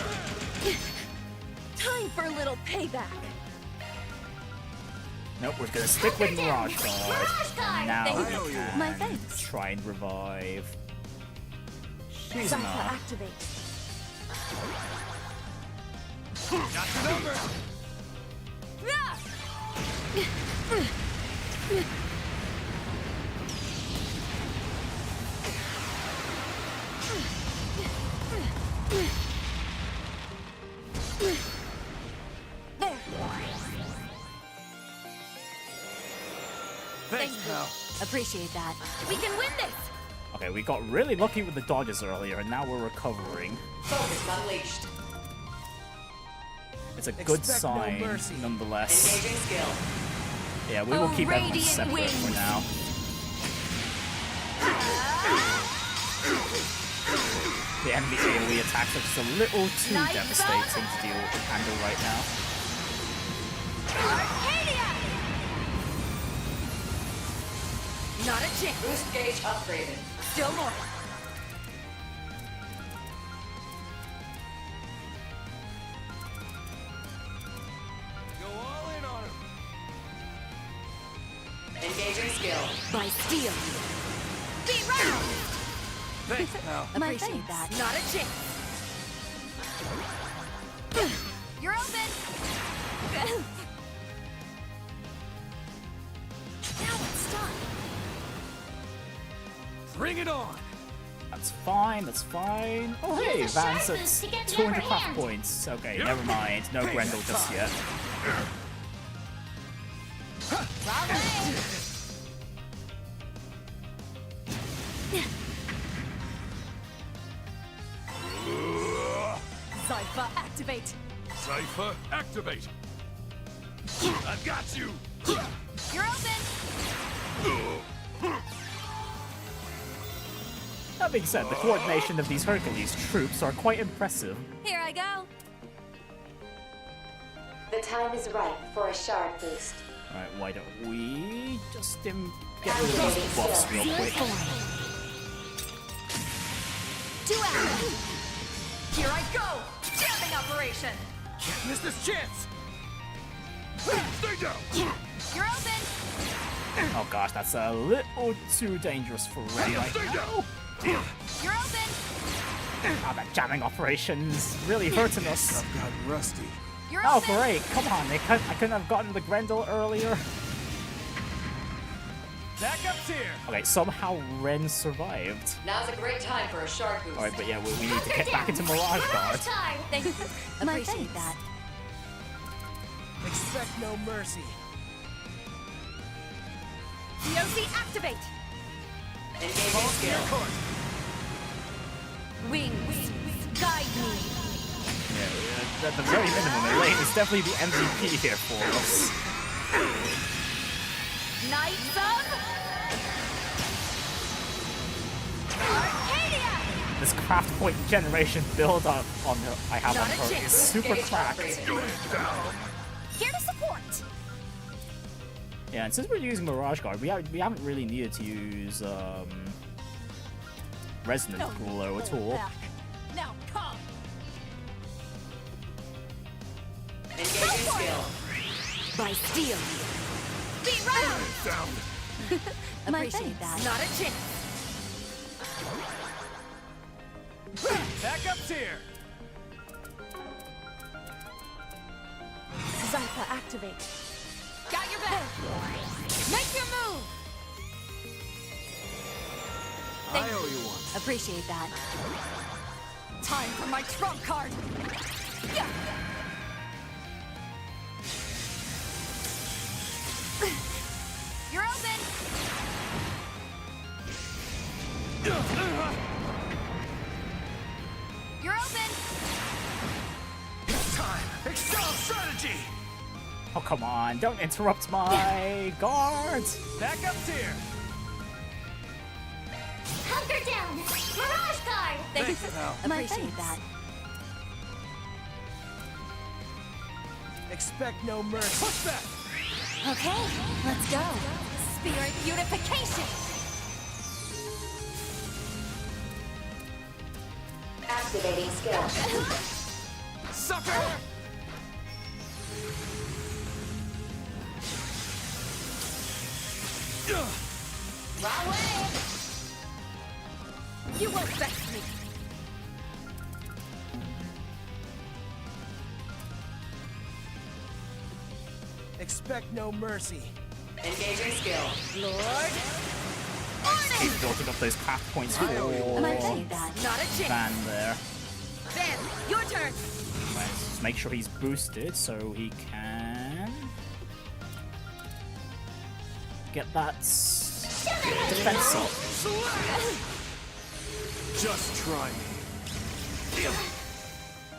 Time for a little payback! Nope, we're gonna stick with Mirage Guard. Now we can My thanks. try and revive. She's Cypher not. activate! Got your number! There! Thanks, pal. Appreciate that. We can win this! Okay, we got really lucky with the dodges earlier, and now we're recovering. Focus unleashed. It's a good Expect sign, no mercy. nonetheless. Engaging skill. Yeah, we will keep everyone radiant separate wings. for now. The enemy AoE attacks are just a little too Nice devastating to handle right now. Arcadia! Not a chance! Boost gauge upgraded. Still more! Go all in on him! Engaging skill. By steel! Be round! Thanks, pal. Appreciate that. Not a chance! You're open! Now it's done! Bring it on! That's fine, that's fine. Oh hey, Use the Vance sharp at boost to get the 200 upper craft hand. points. Okay, never mind. No Grendel just yet. Cypher activate! Cypher, activate! I've got you! You're open! That being said, the coordination of these Hercules troops are quite impressive. Here I go! The time is right for a shard boost. Alright, why don't we just get rid of those buffs real quick. 2 hours! Here I go! Jamming operation! Can't miss this chance! Stay down! You're open! Oh gosh, that's a little too dangerous for Ren right Stay now. down! You're open! Ah, that jamming operation's really hurting us. I've got rusty. You're Oh open! great, come on, I couldn't have gotten the Grendel earlier. Backup's here! Okay, somehow Ren survived. Now's a great time for a shard boost. Alright, but yeah, we need to get back into Mirage Guard. time! Thank you. Appreciate that. Expect no mercy. DOC activate! Engaging skill. Wings, guide me! Yeah, at the very minimum, Elaine is definitely the MVP here for us. Knights of Arcadia! This craft point generation build up on her, I have on Not a her is chance. super Gauge cracked. upgraded. Here to support! Yeah, and since we're using Mirage Guard, we haven't really needed to use Resonant Glow at all. Now come. Engaging skill. By steel. Be round. Down. Appreciate that. Not a chance. Backup's here. Zypha activate. Got your back. Make your move. I owe you one. Appreciate that. Time for my trump card. Yeah. You're open. You're open. It's time. Excel strategy. Oh, come on. Don't interrupt my guards. Backup's here. Hunker down! Mirage Guard! Thank you. pal. Appreciate that. Expect no mercy. Push back. Okay, let's go. Spirit unification. Activating skill. Sucker. Wrong way. You won't vex me. Expect no mercy. Engaging skill. Lord. He's building up those path points for Not a chance. Van there. Van, your turn. Let's make sure he's boosted so he can get that defense up. Just try me.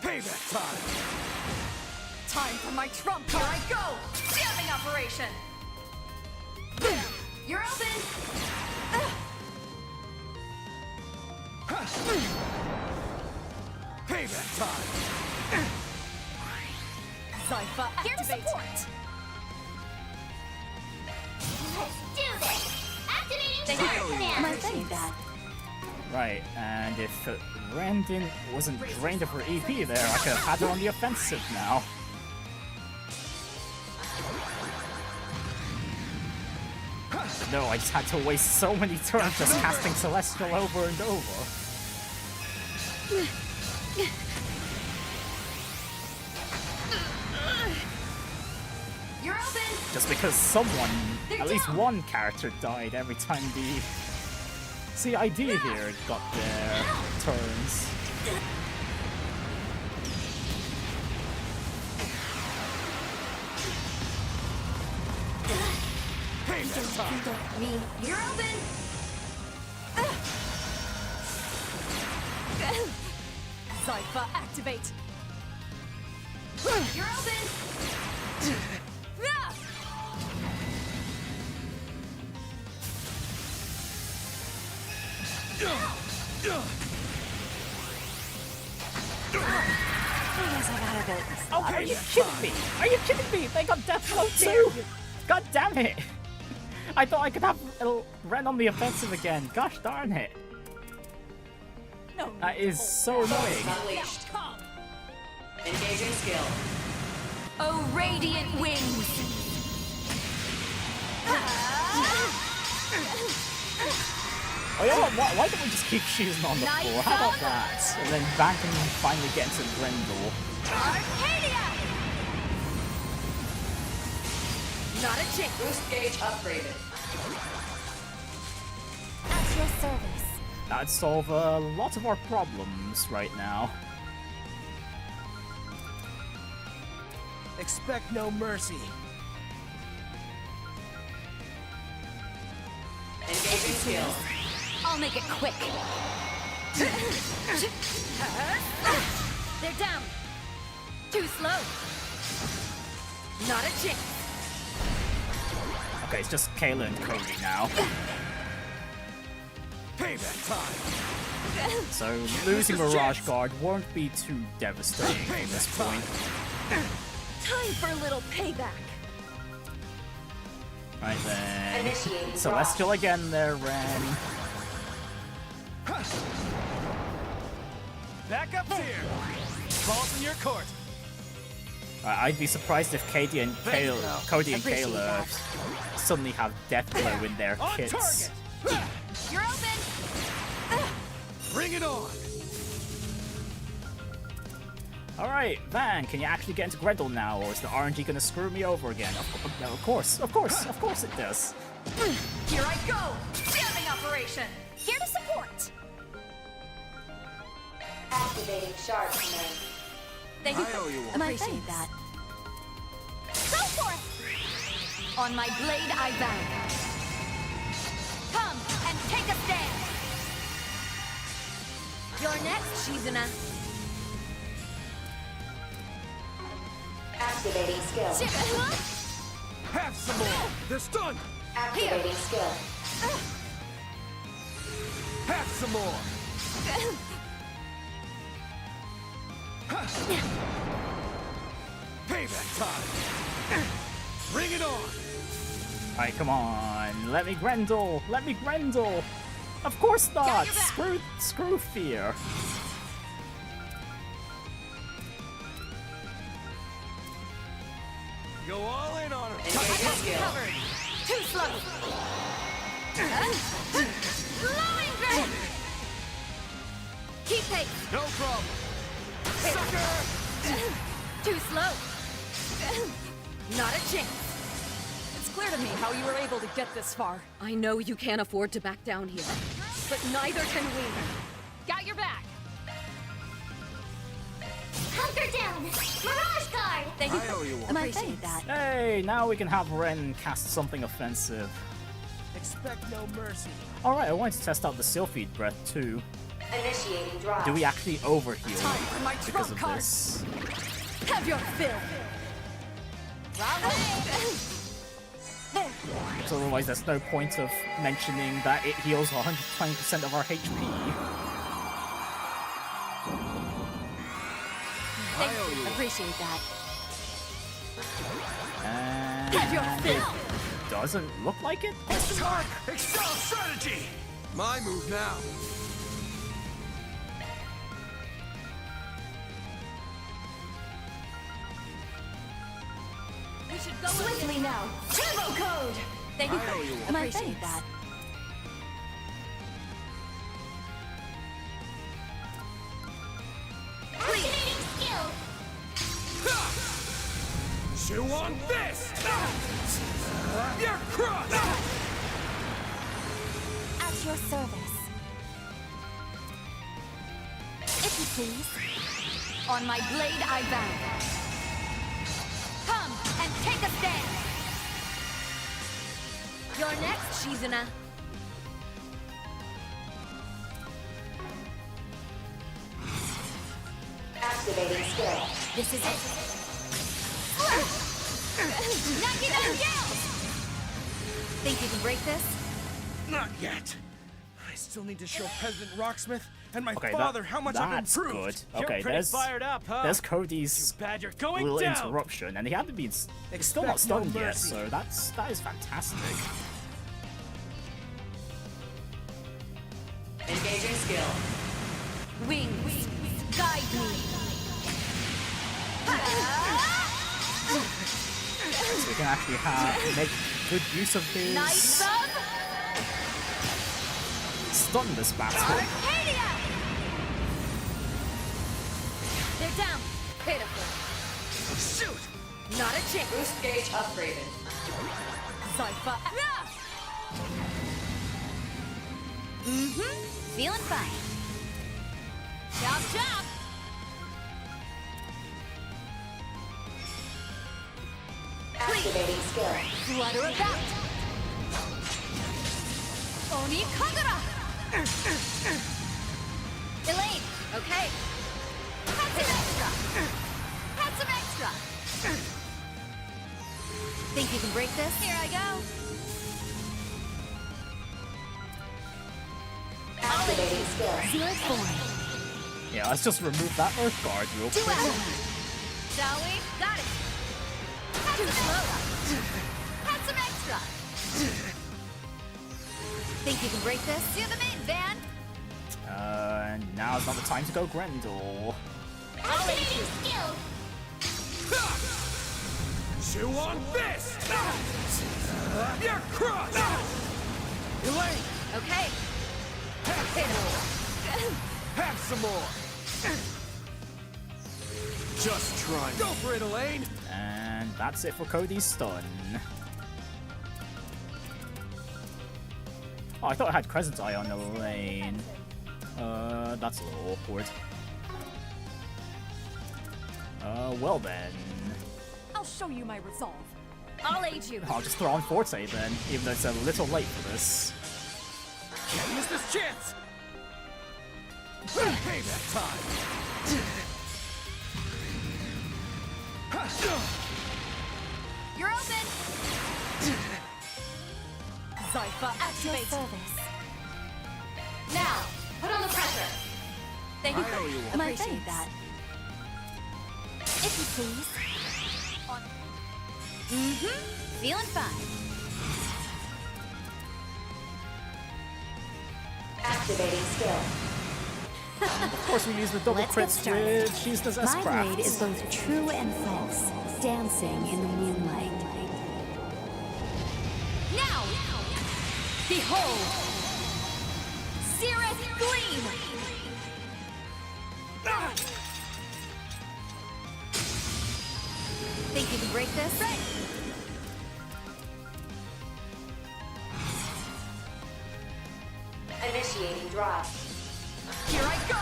Payback time. Time for my trump card. Here I go. Jamming operation. You're open. Payback time. Zypha Here to activate. support. Let's do this. Activating Fire Command. Appreciate that. Right, and if Randon wasn't drained of her EP there, I could have had her on the offensive now. No, I just had to waste so many turns just casting Celestial over and over. You're open. Just because someone, at least one character died every time the CID here got their turns. You're open. Zypha activate. You're open. Oh, are you kidding me? Are you kidding me? They got death blow too! God damn it! I thought I could have Ren on the offensive again. Gosh darn it. No. That is so annoying. Unleashed. Engaging skill. Oh, radiant wings. Oh yeah, why don't we just keep choosing on the floor? How about that? And then Van can finally get into Grendel. Arcadia! Not a chance. Boost gauge upgraded. At your service. That'd solve a lot of our problems right now. Expect no mercy. Engaging skill. I'll make it quick. They're down. Too slow. Not a chance. Okay, it's just Kayla and Cody now. Payback time. So losing Mirage Guard won't be too devastating at this point. Time for a little payback. Right then. Initiating Celestial again there, Ren. Back up here! Ball's in your court. I'd be surprised if Cody and Kayla suddenly have Death Blow in their kits. You're open! Bring it on! Alright, Van, can you actually get into Grendel now, or is the RNG gonna screw me over again? Of course it does. Here I go! Jamming operation! Here to support! Activating Shard Command. Thank you. I owe you one. Appreciate that. Go for it! On my blade I bound. Come and take a stand! You're next, Shizuna. Activating skill. Have some more! They're stunned! Activating skill. Have some more! Payback time! Bring it on! Alright, come on. Let me Grendel! Let me Grendel! Of course not! Screw fear. Go all in on her! Covered! Too slow! Glowing grid! Keep pace! No problem! Sucker! Too slow! Not a chance! It's clear to me how you were able to get this far. I know you can't afford to back down here. But neither can we. Got your back! Hunker down! Mirage card! Thank you. I owe you one. Appreciate that. Hey, now we can have Ren cast something offensive. Expect no mercy. Alright, I wanted to test out the Sylphid Breath too. Initiating drive. Do we actually overheal Time for my because trump of card. this? Have your fill! Because otherwise there's no point of mentioning that it heals 120% of our HP. Thank you. Appreciate that. And Have your fill! it doesn't look like it? Time! Excel strategy! My move now. We should go swiftly now! Turbo code! Thank you. I owe you one. Appreciate that. Activating skill! Chew on this! You're crushed! At your service. If you please. On my blade I bound. Come and take a stand! You're next, Shizuna. Activating skill. This is it. Knock it out, gals! Think you can break this? Not yet. I still need to show President Rocksmith and my Okay, father how much I've that's improved. good. You're Okay, pretty there's fired up, huh? there's Cody's Too bad you're going little down. interruption, and he hadn't been still not Expect no stunned yet, mercy. so that is fantastic. Engaging skill. Wings, guide me. So we can actually make good use of his Knights of stun this battle. Arcadia! They're down. Pitiful. Shoot! Not a chance. Boost gauge upgraded. Zypha. Feeling fine. Chop, chop. Activating skill. Flutter about. Oni Kagura. Elaine, okay. Had some extra. Had some extra. Think you can break this? Here I go. Activating skill. Zero form. Yeah, let's just remove that Earth Guard real Two quick. out. Shall we? Got it. Too slow. Had some extra. Think you can break this? Do the main, Van! Now's not the time to go Grendel. Activating skill! Chew on this! You're crushed! Elaine! Okay. Have some more! Just try. Go for it, Elaine! And that's it for Cody's stun. Oh, I thought I had Crescent Eye on Elaine. That's a little awkward. Well then. I'll show you my resolve. I'll aid you. I'll just throw on Forte then, even though it's a little late for this. Can't miss this chance! Payback time! You're open! Zypha, activate! Now, put on the pressure! Thank you. I owe you one. My Appreciate thanks. that. If you please. Feeling fine. Activating skill. Of course we use the double crits with Jesus S. My Craft. blade is both true and false, dancing in the moonlight. Now! Behold! Cirrus Gleam! Think you can break this? Right. Initiating drop. Here I go!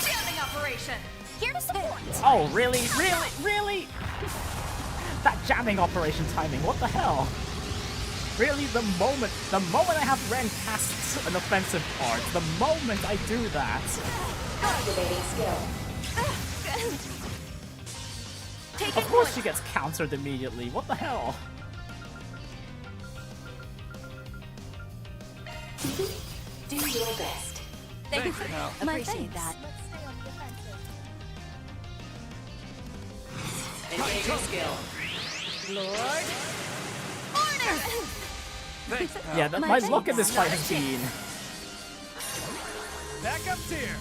Jamming operation! Here to support! Oh, really? Really? Really? That jamming operation timing, what the hell? Really, the moment I have Ren cast an offensive part, the moment I do that. Activating skill. Of course she gets countered immediately, what the hell? Do your best. Thank you. My Appreciate thanks. that. Engaging skill. Lord! Order! Thanks, pal. Yeah, my luck in this fight has been Back up tier!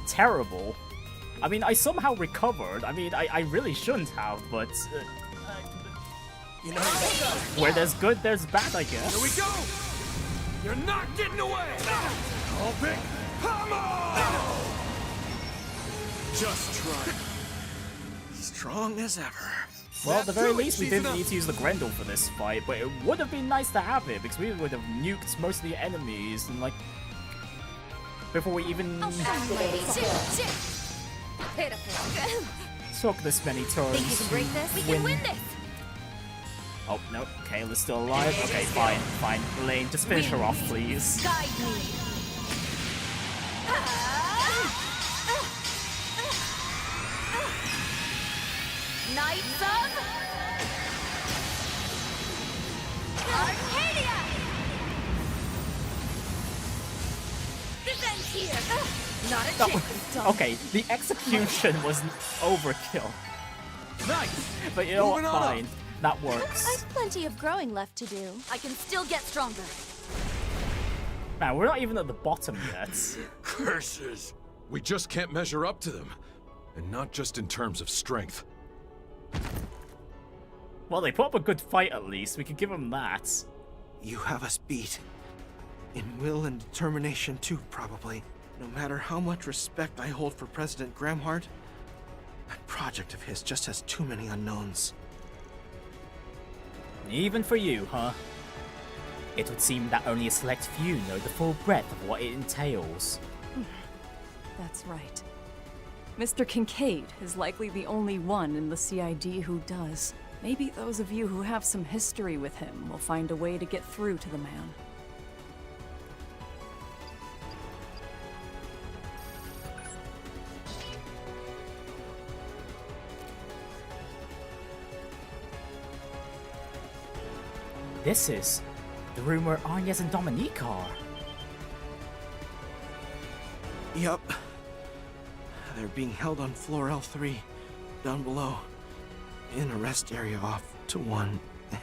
terrible. I mean, I somehow recovered. I mean, I really shouldn't have, but... You know, where there's good, there's bad, I guess. here we go! You're not getting away! All big hammer! Just try. Strong as ever. Well, at the very Do it, least, we she's didn't enough. need to use the Grendel for this fight, but it would have been nice to have it, because we would have nuked most of the enemies, and like... before we even Activating skill. Pitiful. took this many turns. Think you can break this? We Win. can win this! Oh, no. Kayla's still alive. Okay, fine, fine. Elaine, just finish her off, please. Guide me! Knights of Arcadia! This ends here! Not a No, chance! okay, the execution was overkill. Nice! But you know what? Moving on up. Fine. That works. I've plenty of growing left to do. I can still get stronger. Man, we're not even at the bottom yet. Curses! We just can't measure up to them. And not just in terms of strength. Well, they put up a good fight at least. We could give them that. You have us beat. In will and determination too, probably. No matter how much respect I hold for President Gramhart, that project of his just has too many unknowns. Even for you, huh? It would seem that only a select few know the full breadth of what it entails. That's right. Mr. Kincaid is likely the only one in the CID who does. Maybe those of you who have some history with him will find a way to get through to the man. This is the room where Angès and Dominique are. Yup. They're being held on floor L3, down below, in a rest area off to one end.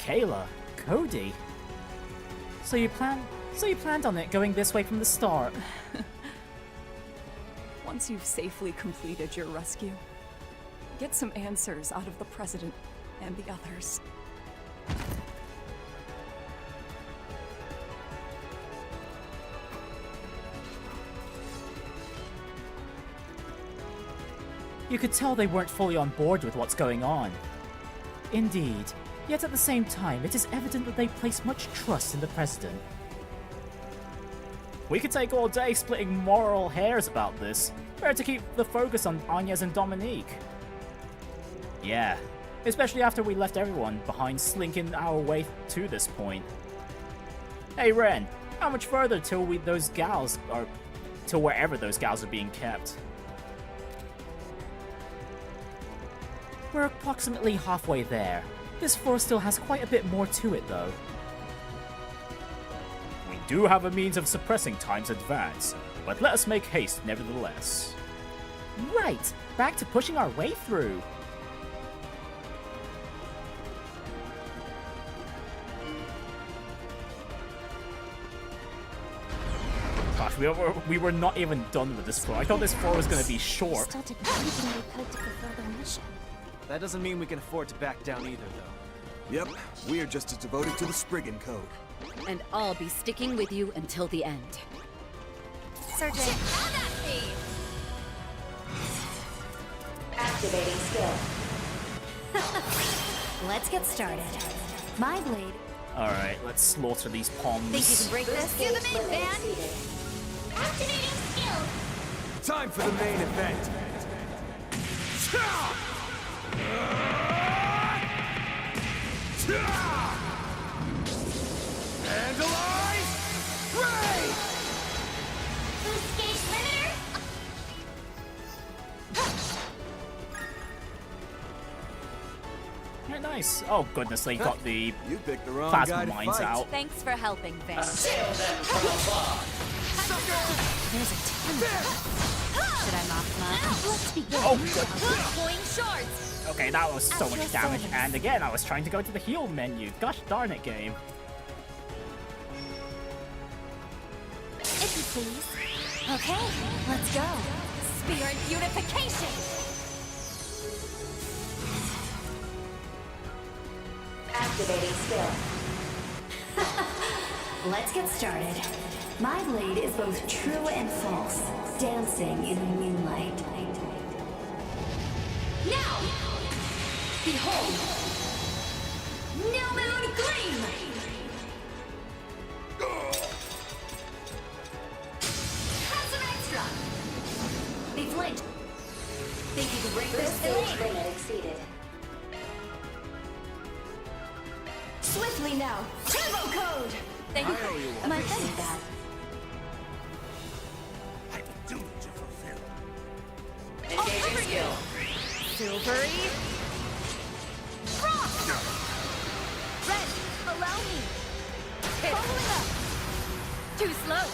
Kayla, Cody. So you planned on it going this way from the start. Once you've safely completed your rescue, get some answers out of the President and the others. You could tell they weren't fully on board with what's going on. Indeed, yet at the same time, it is evident that they place much trust in the President. We could take all day splitting moral hairs about this. Better to keep the focus on Angès and Dominique. Yeah, especially after we left everyone behind slinking our way to this point. Hey Ren, how much further till those gals are... till wherever those gals are being kept? We're approximately halfway there. This floor still has quite a bit more to it though. We do have a means of suppressing time's advance, but let us make haste nevertheless. Right, back to pushing our way through. Gosh, we were not even done with this floor. I thought this floor was going to be short. Still did everything we could to fulfill their mission. That doesn't mean we can afford to back down either, though. Yep, we are just as devoted to the Spriggan Code. And I'll be sticking with you until the end. Surgeon. Activating skill. Let's get started. My blade. Alright, let's slaughter these palms. Think you can break this? Do the main van. Activating skill. Time for the main event. Vandalize! Ray! Boost gauge limiter. Yeah, nice. Oh goodness, they got the You picked the wrong plasma guy to mines fight. out. Thanks for helping, Van. Assail them from above! There's a ton. Should I mop them up? Let's begin. Oh good. Going shorts. Okay, that was so much damage, and again, I was trying to go to the heal menu. Gosh darn it, game. If you please. Okay, let's go. Spirit beautification. Activating skill. Let's get started. My blade is both true and false, dancing in the moonlight. Now! Behold! New moon gleam! Have some extra! Be flanked. Think you can break this? Boost gauge limit exceeded. Swiftly now! Turbo code! Thank you. My thanks. I have a duty to fulfill. Engaging skill. Silvery. Frost! Red, allow me. Following up. Too slow.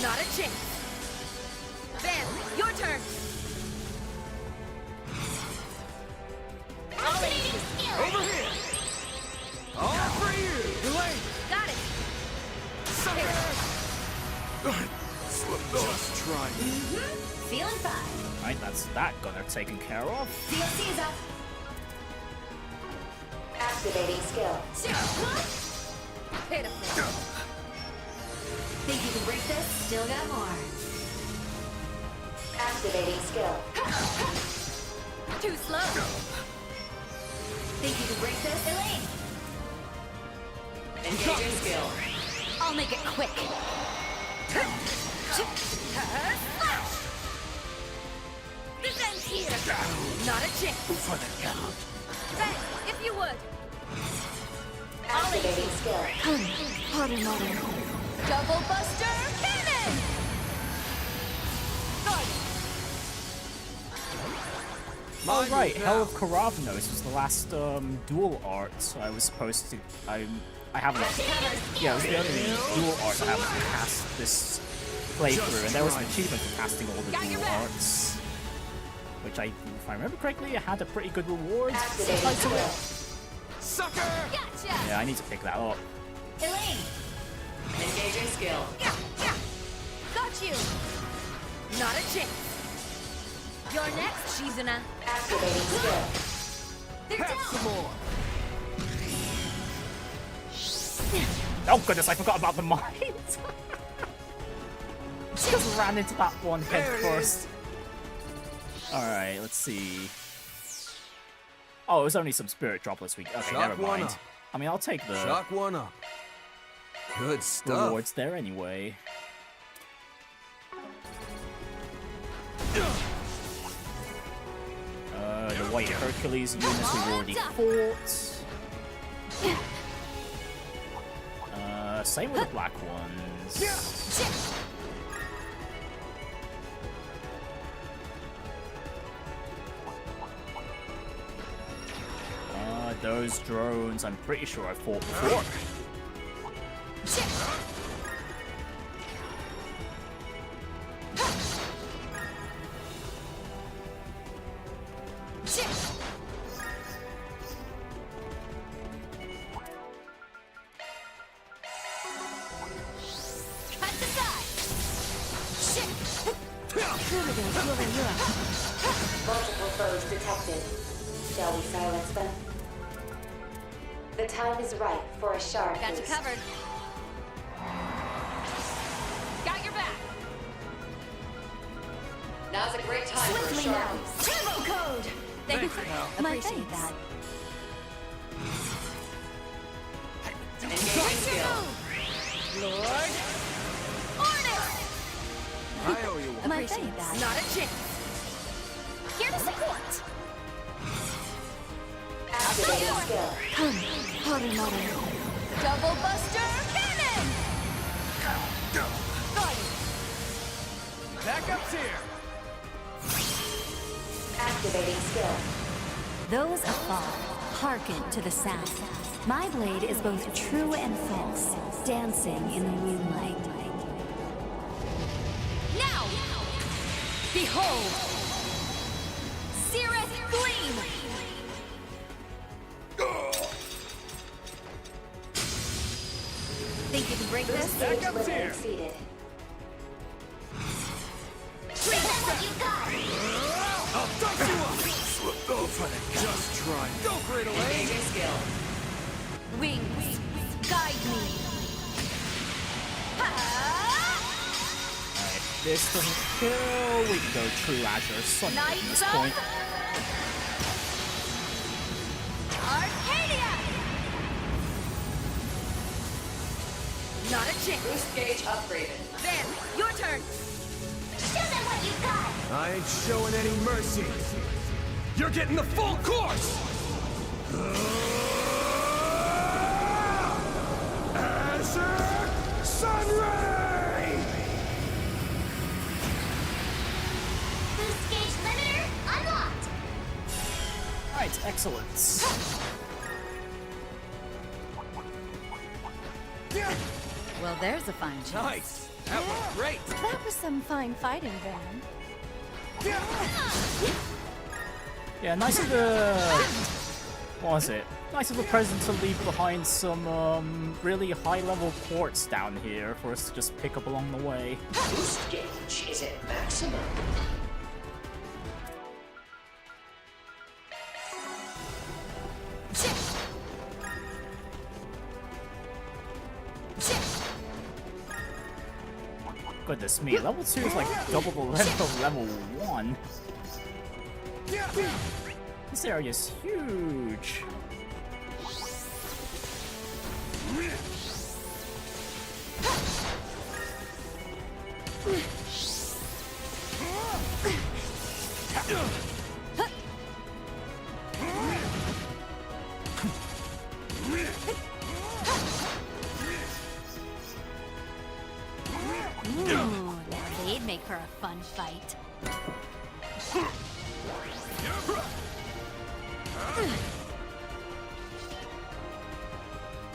Not a chance. Van, your turn. Activating skill. Over here! All for you! Elaine! Got it. Just try. Feeling fine. Right, that's that gunner taken care of. DLC's up. Activating skill. Pitiful. Think you can break this? Still got more. Activating skill. Too slow. Think you can break this? Elaine! Engaging skill. I'll make it quick. This ends here. Not a chance. For the count. Ben, if you would. Activating skill. Harder, mother. Double buster cannon! Oh right, Hell of Karavnos was the last dual art I was supposed to. I haven't. Yeah, it was the only dual art I haven't cast this playthrough, and there was an achievement for casting all the dual arts, which if I remember correctly, I had a pretty good reward. Activating skill. sucker! Gotcha! Yeah, I need to pick that up. Elaine! Engaging skill. Got you! Not a chance! You're next, Shizuna. Activating skill. They're down! Some more! Oh goodness, I forgot about the mines. Just ran into that one head first. Alright, let's see. Oh, it was only some spirit droplets we... Okay, Shock never one mind. up. I mean, I'll take the Shock one up. Good stuff. rewards there anyway. The white Hercules units we've already fought. Same with the black ones. Those drones, I'm pretty sure I fought before. Multiple foes detected. Shall we silence them? The time is right for a shard Got you boost. covered. Got your back. Now's a great time for a Swiftly shard now. boost. Turbo code! Thank you. Appreciate that. Engaging skill. Lord! Order! I owe you one. Appreciate that. Not a chance. Here to support. Activating skill. Come, Harumaru. Double buster cannon! Backup's here! Activating skill. Those afar, hearken to the sound. My blade is both true and false, dancing in the moonlight. Now! Behold! Cirith Gleam! Think you can break this? Stage Backup's limit here. exceeded. Bring that what you got! I'll dust you up! Slipped off. Just try. Go for it, Elaine! Engaging skill. Wings, guide me! Alright, if this doesn't kill, we can go True Azure Sonic at this Knights point. Arcadia! Not a chance! Boost gauge upgraded. Van, your turn! Show them what you got! I ain't showing any mercy. You're getting the full course! Azure Sunray! Boost gauge limiter unlocked! Alright, excellent. Well, there's a fine chance. Nice! That was great! That was some fine fighting, Van. Yeah, nice of the... What was it? Nice of the president to leave behind some really high-level ports down here for us to just pick up along the way. Boost gauge is at maximum. Goodness me, level 2 is like double the length of level 1. This area is huge. Ooh, now they'd make for a fun fight.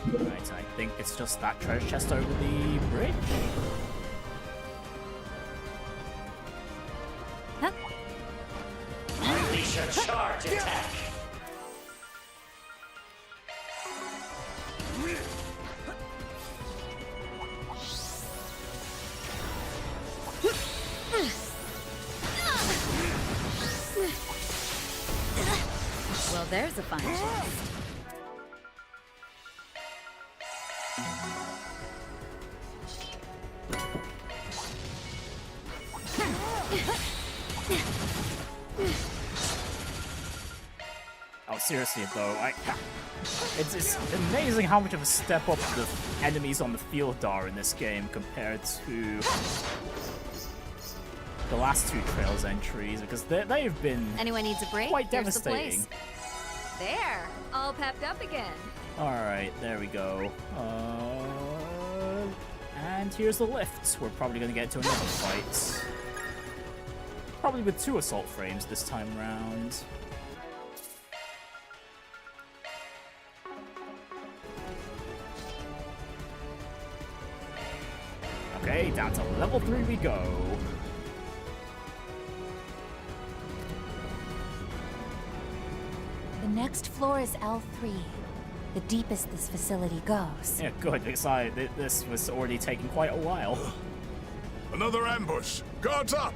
Right, I think it's just that treasure chest over the bridge. Unleash a charge attack. Well, there's a fine chance. Oh, seriously though, it's amazing how much of a step up the enemies on the field are in this game compared to the last two Trails entries, because they've been Anyone needs a break? quite Here's devastating. The place. There, all pepped up again. Alright, there we go. And here's the lift. We're probably going to get into another fight. Probably with 2 assault frames this time around. Okay, down to level 3 we go. The next floor is L3, the deepest this facility goes. Yeah, good, because this was already taking quite a while. Another ambush! Guards up!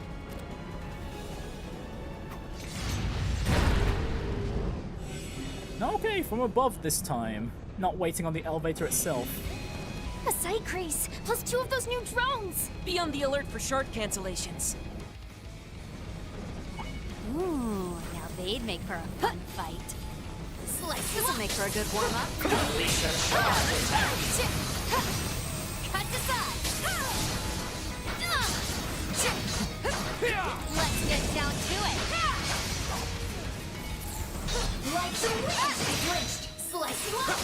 Okay, from above this time. Not waiting on the elevator itself. A sight crease, plus 2 of those new drones! Be on the alert for shard cancellations. Ooh, now they'd make for a fun fight. Slice this'll make for a good warm-up. Cut to side. Let's get down to it. Like the wind, glitched. Slice you up.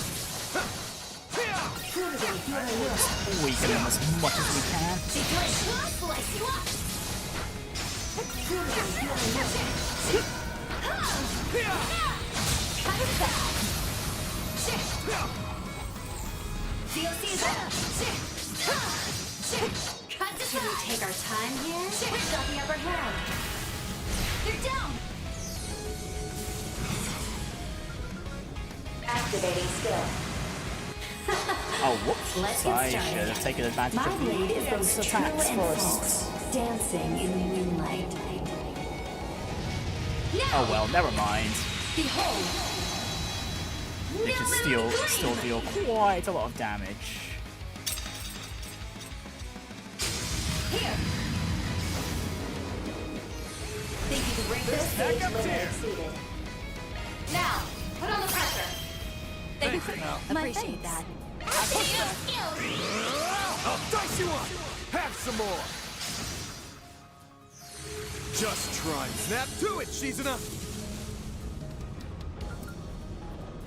Weaken them as much as we can. Slice you up. Cut it back. Cut to Should we take our time here? We've got the upper hand. You're down. Activating skill. Oh, whoops. Let's I get should have started. taken advantage My of blade is the both true attacks and first. false, dancing in the moonlight. Oh well, never mind. Behold. It can still deal quite a lot of damage. Here. Think you can bring this? Stage limit exceeded. Now, put on the pressure. Thank you. Appreciate that. I'll dice you up! Have some more! Just try and snap to it, Shizuna!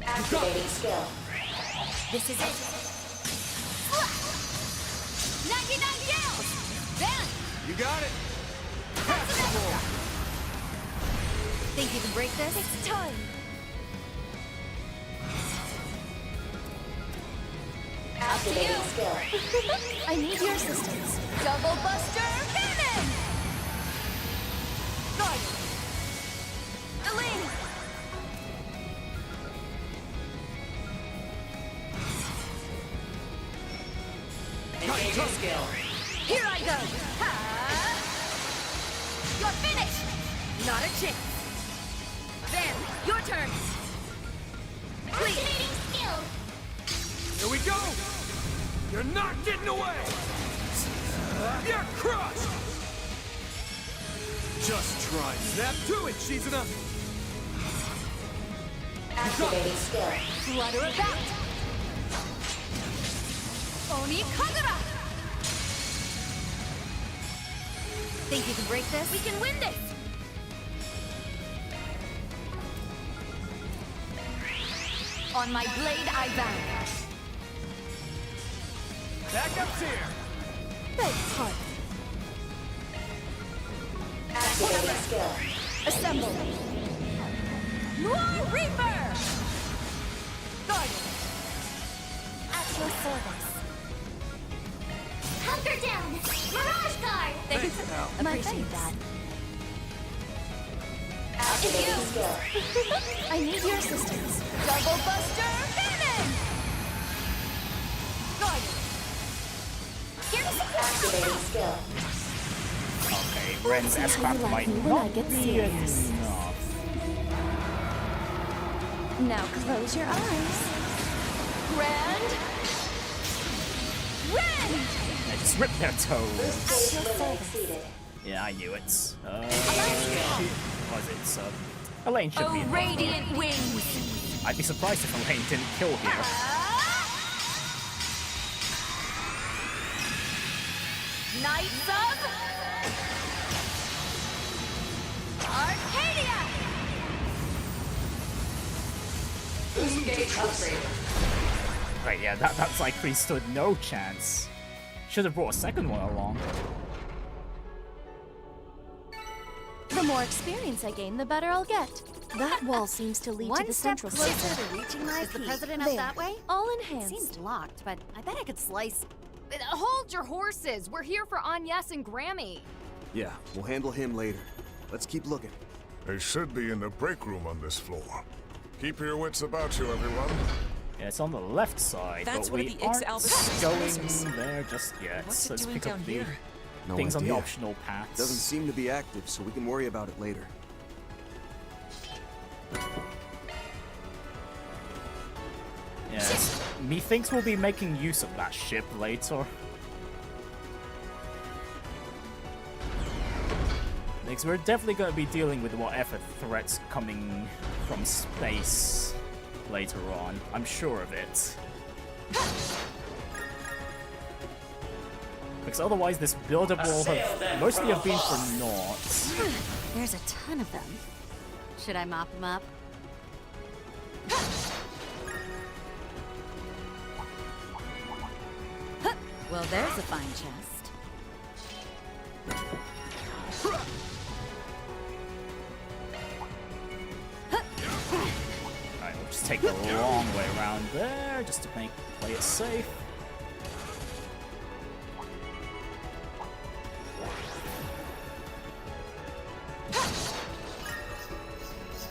Activating skill. This is it. 99 yells! Then! You got it! Have some more! Think you can break this? It's time! Activating skill. I need your assistance. Double Buster Cannon! Guard! Elaine! Engaging skill. Here I go! Ha! You're finished! Not a chance! Van, your turn! Activating skill! Here we go! You're not getting away! You're crushed! Just try and snap to it, Shizuna! Activating skill. Flutter about! Oni Kagura! Think you can break this? We can win this! On my blade I bound. Backup's here! Beg pardon. Activating skill. Assemble. Noir Reaper! Guardian! At your service. Hunker down! Mirage Guard! Thanks. Appreciate that. Activating skill. I need your assistance. Double Buster Cannon! Guardian! Here to support! Activating skill. Okay, Ren's See how S-Craft you like might me when I not get be serious. enough. Now close your eyes. Grand Renne! They just ripped their toes. Stage limit exceeded. Yeah, I knew it. Was it? Elaine should be Oh, in radiant wings! I'd be surprised if Elaine didn't kill here. Knights of Arcadia! Gauge upgrade. Right, yeah, that Zycree stood no chance. Should have brought a second one along. The more experience I gain, the better I'll get. That wall seems to lead to the central closer center. to reaching my Is the peak. president up that way? All It enhanced. seems locked, but I bet I could slice. Hold your horses! We're here for Angès and Grammy. Yeah, we'll handle him later. Let's keep looking. They should be in the break room on this floor. Keep your wits about you, everyone. Yeah, it's on the left side, That's but one we of the aren't Ix-Albus going lasers. there just yet. What's So it let's doing pick up down the here? No things on the idea. optional paths. Doesn't seem to be active, so we can worry about it later. Yes, methinks we'll be making use of that ship later. Because we're definitely going to be dealing with whatever threats coming from space later on. I'm sure of it. Because otherwise this buildup will have mostly have been for naught. There's a ton of them. Should I mop them up? Well, there's a fine chest. Alright, we'll just take the long way around there, just to play it safe.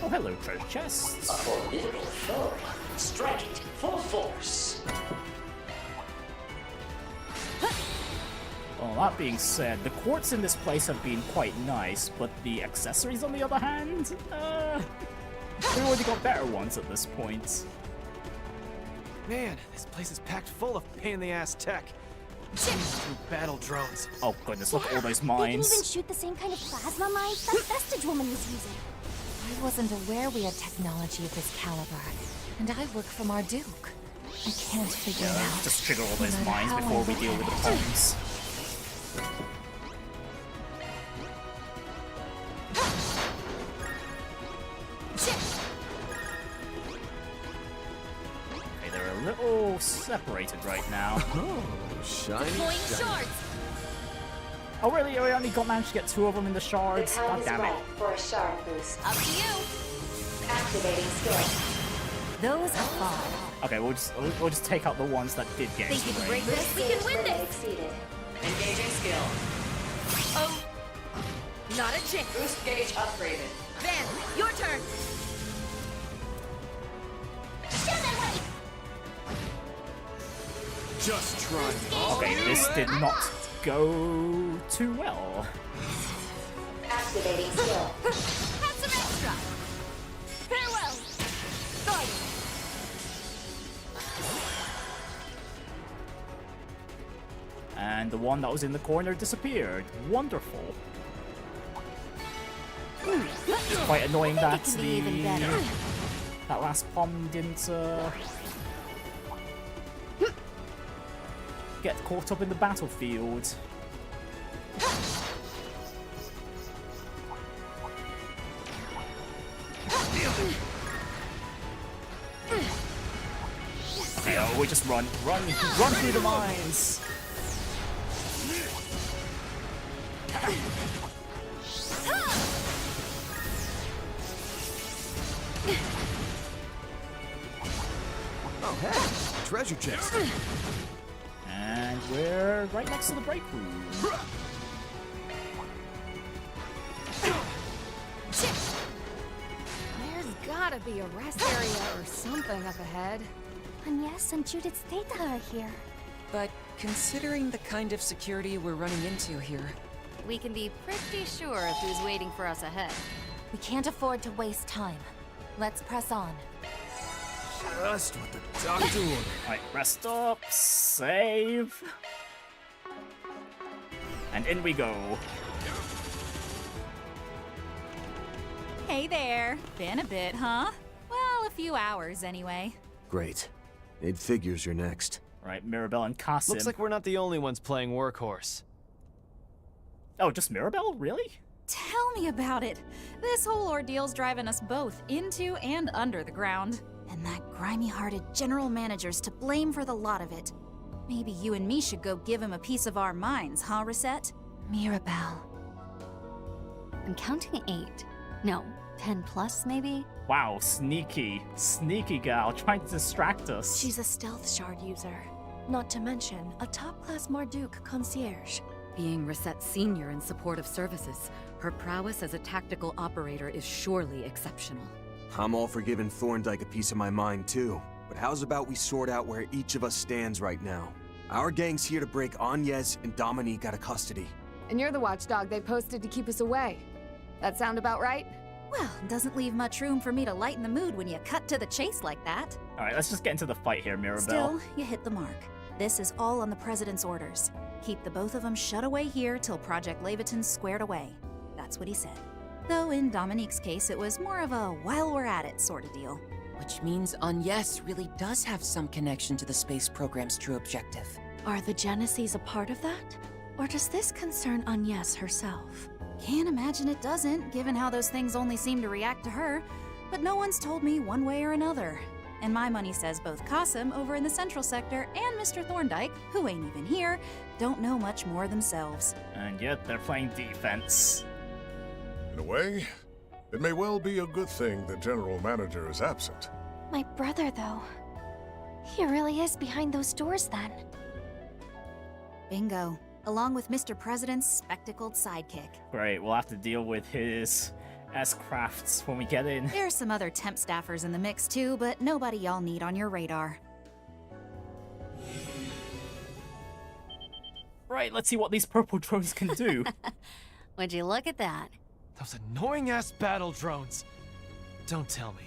Oh, hello, treasure chests. A formidable foe. Strike it full force. Well, that being said, the quartz in this place have been quite nice, but the accessories, on the other hand, we already got better ones at this point. Man, this place is packed full of pain-in-the-ass tech. Through battle drones. Oh goodness, look at all those They can even mines. shoot the same kind of plasma mines that Vestige Woman was using. I wasn't aware we had technology of this caliber, and I work for Marduk. I can't figure out. Just trigger all those no matter mines how before I we deal with the look at it. bombs. Okay, they're a little separated right now. Oh, shiny. Deploying shiny. shards! Oh really? We only managed to get 2 of them in the The shards? time God is damn it. right for a shard boost. Up to you! Activating skill. Those are far. Okay, we'll just take out the ones that did get Think you into can break range. this? We can win Limit this! exceeded. Engaging skill. Oh, not a chance. Boost gauge upgraded. Van, your turn. Just try. Okay, this did not go too well. Activating skill. Have some extra. Farewell. Guard. And the one that was in the corner disappeared. Wonderful. It's quite annoying that it can be even better. that last bomb didn't get caught up in the battlefield. Okay, oh, we just run through the mines. Oh, hey, treasure chest. And we're right next to the break room. There's gotta be a rest area or something up ahead. Agnes and Judith's data are here. But considering the kind of security we're running into here, We can be pretty sure of who's waiting for us ahead. We can't afford to waste time. Let's press on. Just what the doctor ordered. Alright, rest up, save. And in we go. Hey there. Been a bit, huh? Well, a few hours anyway. Great. It figures you're next. Right, Mirabelle and Qasim. Looks like we're not the only ones playing workhorse. Oh, just Mirabelle? Really? Tell me about it. This whole ordeal's driving us both into and under the ground. And that grimy-hearted general manager's to blame for the lot of it. Maybe you and me should go give him a piece of our minds, huh, Reset? Mirabelle. I'm counting 8. No, 10 plus, maybe? Wow, sneaky. Sneaky gal, trying to distract us. She's a stealth shard user. Not to mention, a top-class Marduk concierge. Being Reset Senior in supportive services, her prowess as a tactical operator is surely exceptional. I'm all for giving Thorndyke a piece of my mind too, but how's about we sort out where each of us stands right now? Our gang's here to break Angès and Dominique out of custody. And you're the watchdog they posted to keep us away. That sound about right? Well, doesn't leave much room for me to lighten the mood when you cut to the chase like that. Alright, let's just get into the fight here, Mirabelle. Still, you hit the mark. This is all on the President's orders. Keep the both of them shut away here till Project Lævateinn's squared away. That's what he said. Though in Dominique's case, it was more of a while we're at it sort of deal. Which means Angès really does have some connection to the space program's true objective. Are the Genesees a part of that? Or does this concern Angès herself? Can't imagine it doesn't, given how those things only seem to react to her. But no one's told me one way or another. And my money says both Qasim over in the Central Sector and Mr. Thorndyke, who ain't even here, don't know much more themselves. And yet they're playing defense. In a way, it may well be a good thing the general manager is absent. My brother, though. He really is behind those doors, then. Bingo. Along with Mr. President's spectacled sidekick. Great, we'll have to deal with his S-crafts when we get in. There are some other temp staffers in the mix too, but nobody y'all need on your radar. Right, let's see what these purple drones can do. Would you look at that? Those annoying-ass battle drones. Don't tell me.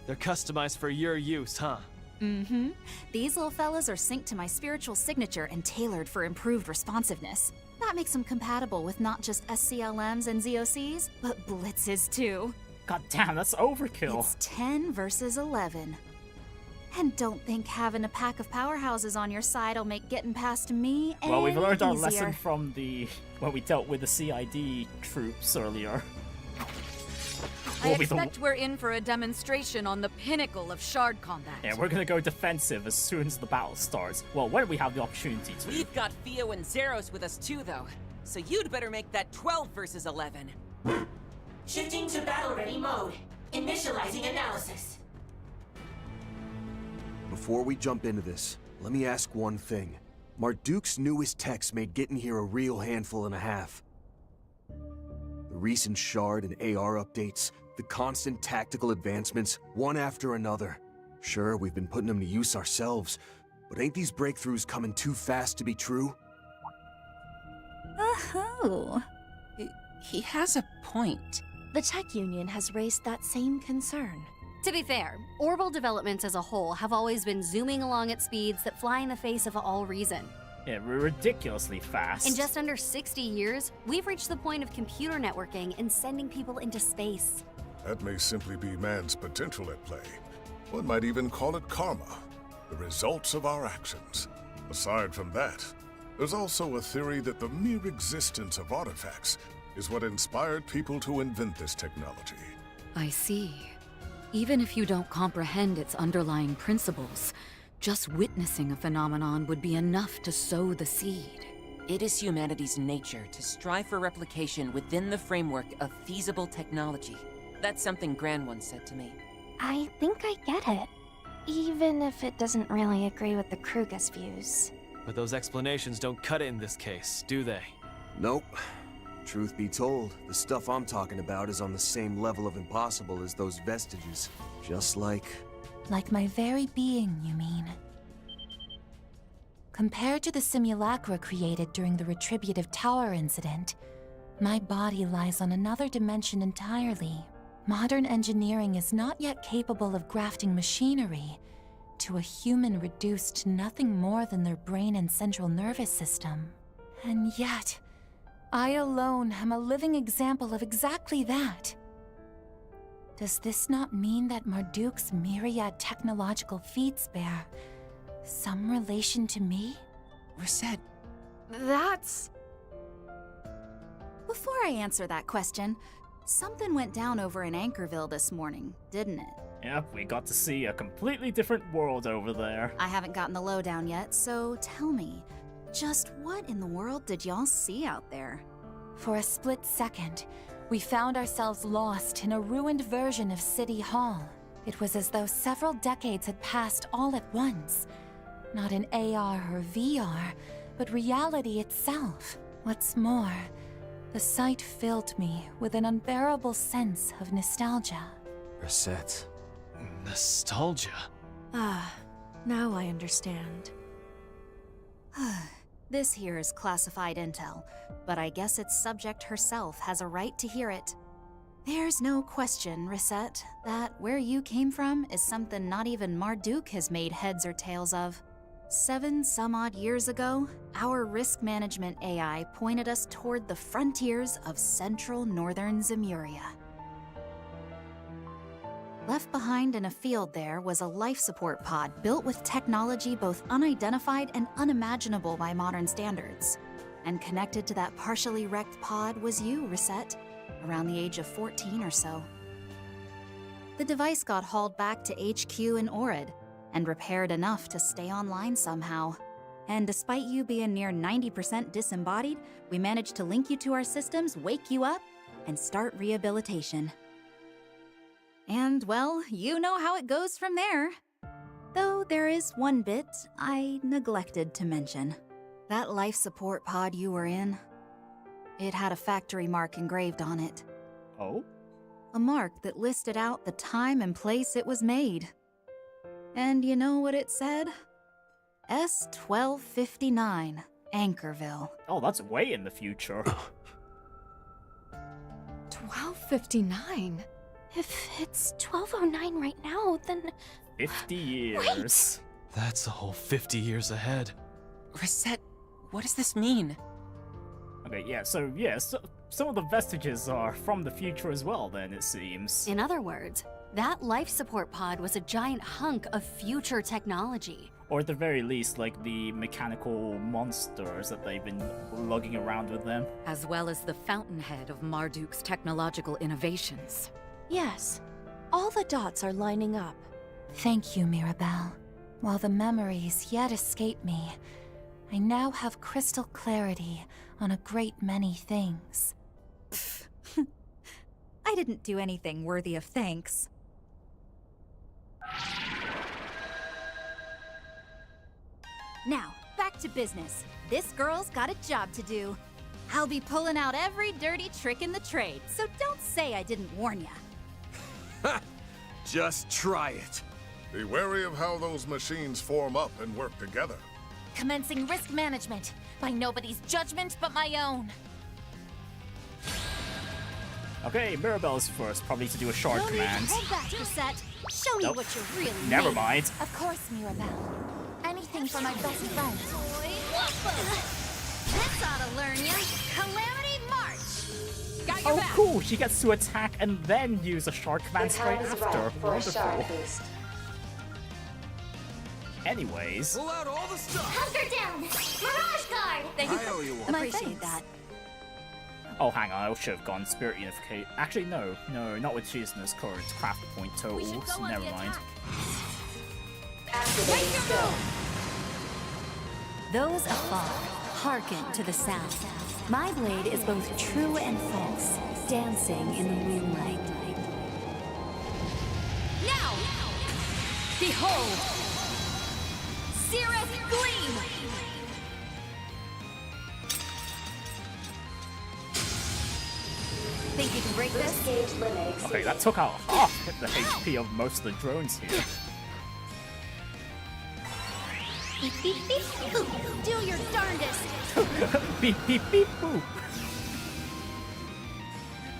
They're customized for your use, huh? Mm-hmm. These little fellas are synced to my spiritual signature and tailored for improved responsiveness. That makes them compatible with not just SCLMs and ZOCs, but blitzes too. God damn, that's overkill. It's 10 versus 11. And don't think having a pack of powerhouses on your side will make getting past me any Well, we've learned our easier. lesson from when we dealt with the CID troops earlier. I expect we're in for a demonstration on the pinnacle of shard combat. Yeah, we're gonna go defensive as soon as the battle starts. Well, when we have the opportunity to. We've got Theo and Zeros with us too, though. So you'd better make that 12 versus 11. Shifting to battle-ready mode. Initializing analysis. Before we jump into this, let me ask one thing. Marduk's newest techs made getting here a real handful and a half. The recent shard and AR updates, the constant tactical advancements, one after another. Sure, we've been putting them to use ourselves, but ain't these breakthroughs coming too fast to be true? Oh. He has a point. The Tech Union has raised that same concern. To be fair, orbital developments as a whole have always been zooming along at speeds that fly in the face of all reason. Yeah, we're ridiculously fast. In just under 60 years, we've reached the point of computer networking and sending people into space. That may simply be man's potential at play. One might even call it karma, the results of our actions. Aside from that, there's also a theory that the mere existence of artifacts is what inspired people to invent this technology. I see. Even if you don't comprehend its underlying principles, just witnessing a phenomenon would be enough to sow the seed. It is humanity's nature to strive for replication within the framework of feasible technology. That's something Gran once said to me. I think I get it. Even if it doesn't really agree with the Kruger's views. But those explanations don't cut it in this case, do they? Nope. Truth be told, the stuff I'm talking about is on the same level of impossible as those vestiges. Just like my very being, you mean? Compared to the simulacra created during the Retributive Tower incident, my body lies on another dimension entirely. Modern engineering is not yet capable of grafting machinery, to a human reduced to nothing more than their brain and central nervous system. And yet, I alone am a living example of exactly that. Does this not mean that Marduk's myriad technological feats bear some relation to me? Reset. That's... Before I answer that question, something went down over in Anchorville this morning, didn't it? Yep, we got to see a completely different world over there. I haven't gotten the lowdown yet, so tell me, just what in the world did y'all see out there? For a split second, we found ourselves lost in a ruined version of City Hall. It was as though several decades had passed all at once. Not in AR or VR, but reality itself. What's more, the sight filled me with an unbearable sense of nostalgia. Reset. Nostalgia? Ah, now I understand. This here is classified intel, but I guess its subject herself has a right to hear it. There's no question, Reset, that where you came from is something not even Marduk has made heads or tails of. 7 some odd years ago, our risk management AI pointed us toward the frontiers of central northern Zemuria. Left behind in a field there was a life support pod built with technology both unidentified and unimaginable by modern standards. And connected to that partially wrecked pod was you, Reset, around the age of 14 or so. The device got hauled back to HQ in Orid, and repaired enough to stay online somehow. And despite you being near 90% disembodied, we managed to link you to our systems, wake you up, and start rehabilitation. And, well, you know how it goes from there. Though there is one bit I neglected to mention. That life support pod you were in, it had a factory mark engraved on it. Oh? A mark that listed out the time and place it was made. And you know what it said? S1259, Anchorville. Oh, that's way in the future. 1259? If it's 1209 right now, then... 50 years. That's a whole 50 years ahead. Reset, what does this mean? Okay, so some of the vestiges are from the future as well, then, it seems. In other words, that life support pod was a giant hunk of future technology. Or at the very least, like the mechanical monsters that they've been lugging around with them. As well as the fountainhead of Marduk's technological innovations. Yes, all the dots are lining up. Thank you, Mirabelle. While the memories yet escape me, I now have crystal clarity on a great many things. I didn't do anything worthy of thanks. Now, back to business. This girl's got a job to do. I'll be pulling out every dirty trick in the trade, so don't say I didn't warn ya. Just try it. Be wary of how those machines form up and work together. Commencing risk management, by nobody's judgment but my own. Okay, Mirabelle's first, probably to do a shard command. Hold back, Reset. Show me what you're really Never made. mind. Of course, Mirabelle. Anything for my best friend. This ought to learn ya. Calamity March. Got your Oh, back. cool! She gets to attack and then use a shard command The straight time is after. right for a shard Wonderful. boost. Anyways. Pull out all the stuff! Hunker down! Mirage Guard! Thank I owe you one. Appreciate that. Oh, hang on, I should have gone Spirit Unificate. Actually, no, not with Cheeseness current craft point totals. Never mind. Activating skill. Those afar, hearken to the sound. My blade is both true and false, dancing in the moonlight. Now! Behold! Cirrus Gleam! Think you can break this? Gauge limit exceeded. Okay, that took out half the HP of most of the drones here. Beep, beep, beep, boop. Do your darndest! Beep, beep, beep, boop.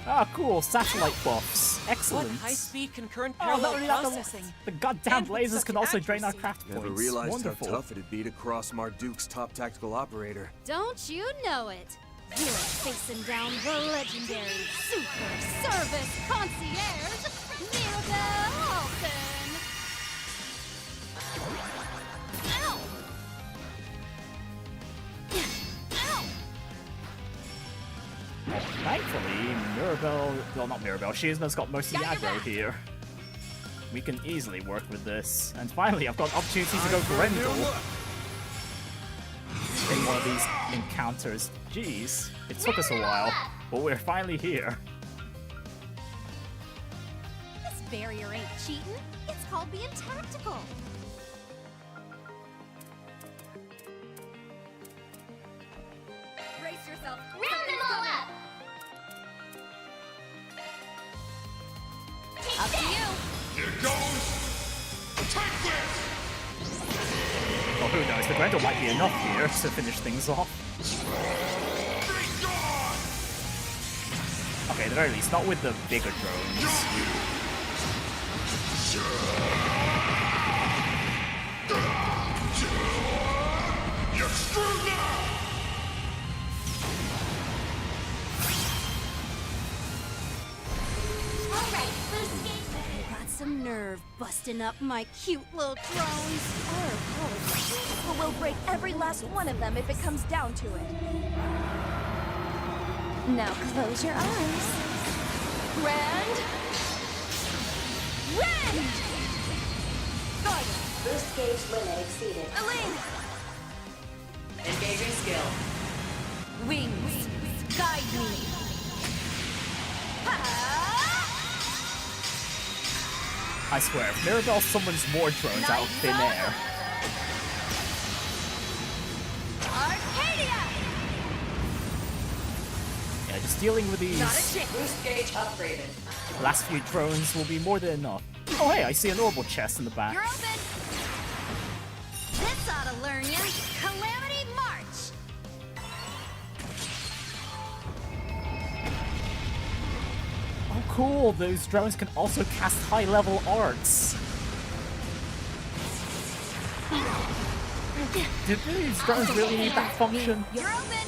Ah, cool, satellite buffs. Excellent. What high-speed concurrent Oh, parallel not only that, processing? the goddamn And with lasers such can also drain our accuracy. craft Never points. realized Wonderful. how tough it'd be to cross Marduk's top tactical operator. Don't you know it? You're facing down the legendary Super Service Concierge, Mirabelle Halton. Ow! Ow! Thankfully, Mirabelle, well, not Mirabelle, Shizma's got most of the aggro here. We can easily work with this. And finally, I've got an opportunity to go Grendel in one of these encounters. Jeez, it took us a while, but we're finally here. This barrier ain't cheating. It's called being tactical. Brace yourself. Round them all up. Up to you. Here goes! Take this! Well, who knows, the Grendel might be enough here to finish things off. Okay, at the very least, not with the bigger drones. You're screwed now! All right, loose escape. Got some nerve busting up my cute little drones. Our apologies, but we'll break every last one of them if it comes down to it. Now close your eyes. Rend! Rend! Good. Boost gauge limit exceeded. Elaine! Engaging skill. Wings, guide me. I swear, if Mirabelle summons more drones out of thin air. Arcadia! Yeah, just dealing with these Boost gauge upgraded. last few drones will be more than enough. Oh hey, I see an orbital chest in the back. You're open. This ought to learn you. Calamity March. Oh cool, those drones can also cast high-level arts. Did these drones really need that function? You're open.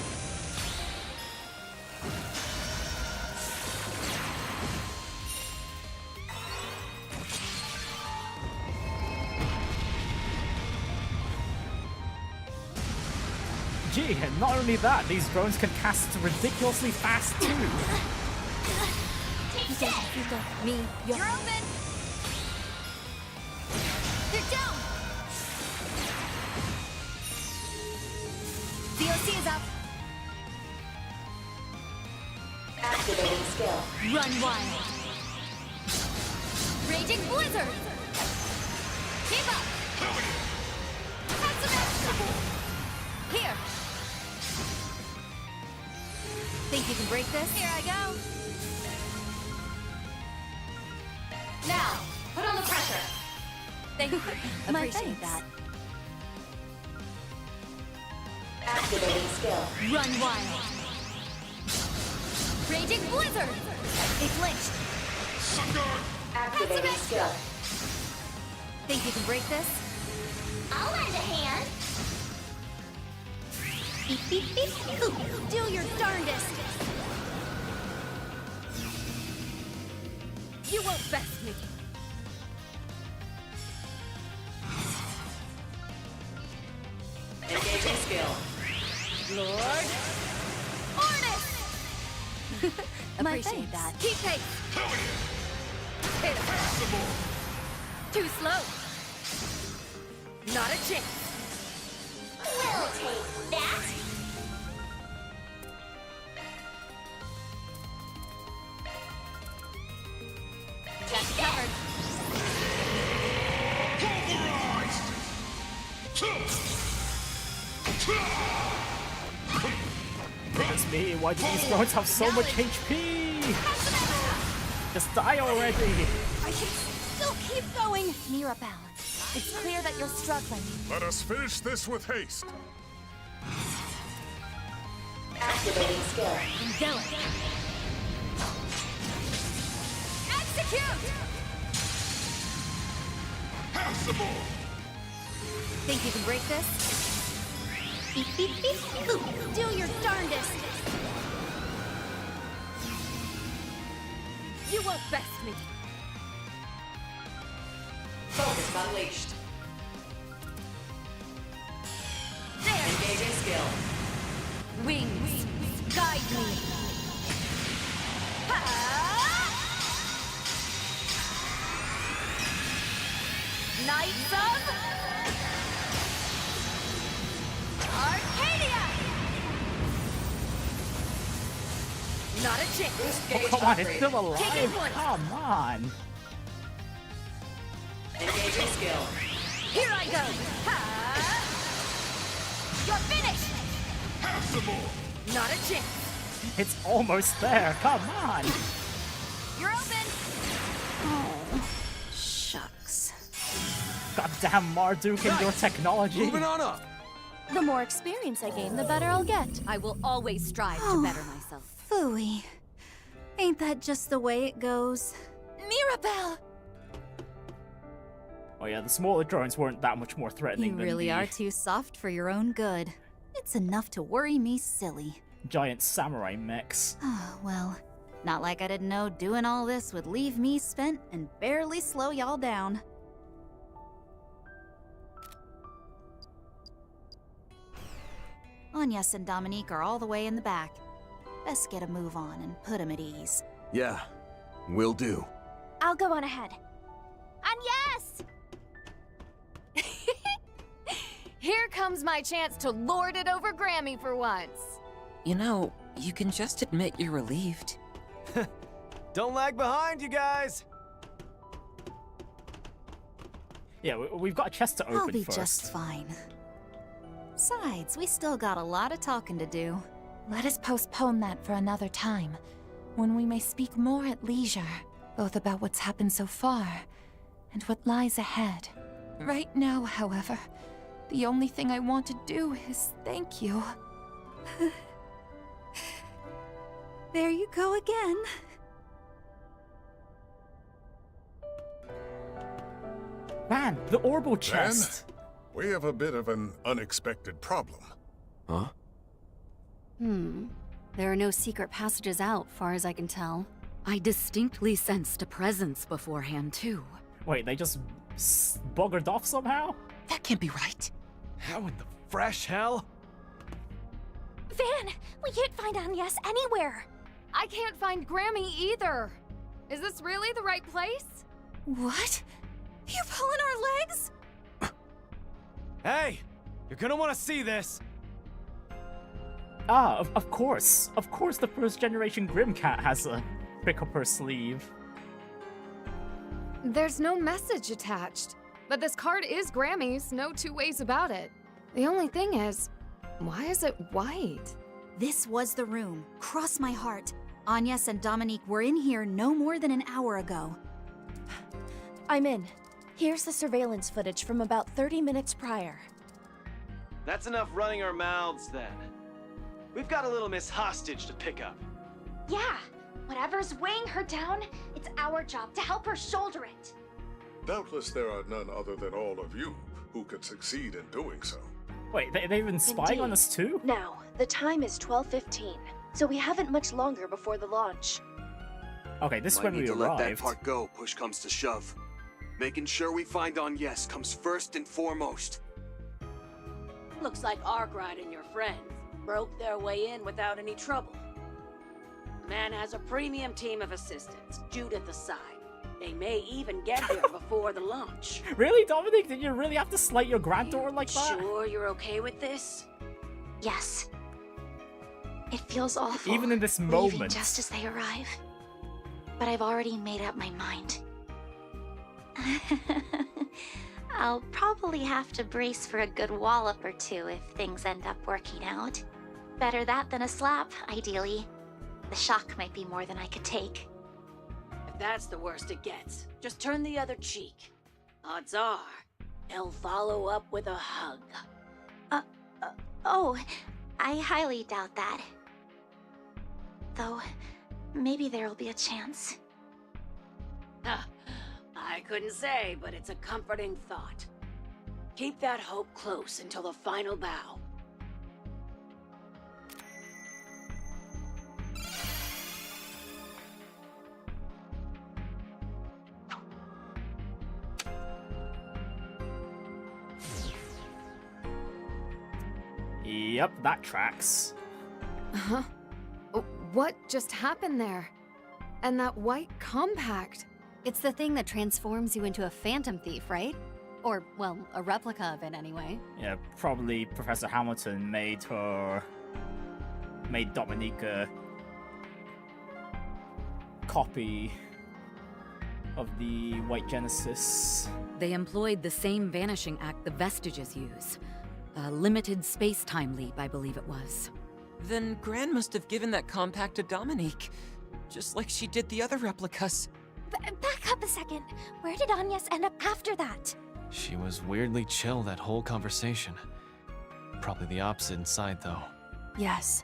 Gee, and not only that, these drones can cast ridiculously fast too. Me, you're open. You're down. DOC is up. Activating skill. Run wild. Raging blizzard. Keep up. Have some extra. Here. Think you can break this? Here I go. Now, put on the pressure. Thank you. My Appreciate thanks. that. Activating skill. Run wild. Raging blizzard. It's lynched. Activating skill. Think you can break this? I'll lend a hand. Beep, beep, beep. Ooh, do your darndest. You won't best me. Engaging skill. Lord. Ornus! Appreciate that. Keep pace. Hit him. Too slow. Not a chance. We'll take that. Got you covered. Goodness me, why do these drones have so much HP? Just die already! I can still keep going. Mirabelle, it's clear that you're struggling. Let us finish this with haste. Activating skill. Angelic. Execute! Cute! Passable! Think you can break this? Beep, beep, beep, boop. Do your darndest! You won't best me! Focus unleashed. There! Engaging skill. Wings, guide me! Knights of Arcadia! Not a chance. Oh, come on, it's still alive. Come on. Engaging skill. Here I go. Ha! You're finished. Passable! Not a chance. It's almost there. Come on. You're open. Oh, shucks. Goddamn Marduk and your technology. Moving on up. The more experience I gain, the better I'll get. I will always strive to better myself. Phooey. Ain't that just the way it goes? Mirabelle! Oh yeah, the smaller drones weren't that much more threatening You than really the are too soft for your own good. It's enough to worry me silly. giant samurai mechs. Oh, well, not like I didn't know doing all this would leave me spent and barely slow y'all down. Angès and Dominique are all the way in the back. Best get a move on and put 'em at ease. Yeah, will do. I'll go on ahead. And yes! Here comes my chance to lord it over Grammy for once. You know, you can just admit you're relieved. Don't lag behind, you guys! Yeah, we've got a chest to open I'll be first. just fine. Besides, we still got a lot of talking to do. Let us postpone that for another time, when we may speak more at leisure, both about what's happened so far and what lies ahead. Right now, however, the only thing I want to do is thank you. There you go again. Man, the orbital chest. Then, we have a bit of an unexpected problem. Huh? There are no secret passages out, far as I can tell. I distinctly sensed a presence beforehand, too. Wait, they just buggered off somehow? That can't be right. How in the fresh hell? Van, we can't find Angès anywhere. I can't find Grammy either. Is this really the right place? What? You pulling our legs? Hey! You're gonna want to see this! Ah, of course. Of course the first generation Grim Cat has a trick up her sleeve. There's no message attached. But this card is Grammy's, no two ways about it. The only thing is, why is it white? This was the room. Cross my heart. Angès and Dominique were in here no more than an hour ago. I'm in. Here's the surveillance footage from about 30 minutes prior. That's enough running our mouths, then. We've got a little Miss Hostage to pick up. Yeah, whatever's weighing her down, it's our job to help her shoulder it. Doubtless there are none other than all of you who could succeed in doing so. Wait, they've been spying on us too? Now, the time is 12:15, so we haven't much longer before the launch. Okay, this is Might when need we to let that arrived. part go, push comes to shove. Making sure we find Angès comes first and foremost. Looks like Arkwright and your friends broke their way in without any trouble. Man has a premium team of assistants, Judith aside. They may even get here before the launch. Really, Dominique? Did you really have to slight your granddaughter like that? Sure you're okay with this? Yes. It feels awful. Even in this leaving moment. just as they arrive. But I've already made up my mind. I'll probably have to brace for a good wallop or two if things end up working out. Better that than a slap, ideally. The shock might be more than I could take. If that's the worst it gets, just turn the other cheek. Odds are, they'll follow up with a hug. Oh, I highly doubt that. Though, maybe there'll be a chance. I couldn't say, but it's a comforting thought. Keep that hope close until the final bow. Yep, that tracks. Huh? What just happened there? And that white compact? It's the thing that transforms you into a phantom thief, right? Or, well, a replica of it anyway. Yeah, probably Professor Hamilton made Dominique a copy of the White Genesis. They employed the same vanishing act the vestiges use. A limited space-time leap, I believe it was. Then Gran must have given that compact to Dominique, just like she did the other replicas. Back up a second. Where did Angès end up after that? She was weirdly chill that whole conversation. Probably the opposite inside, though. Yes.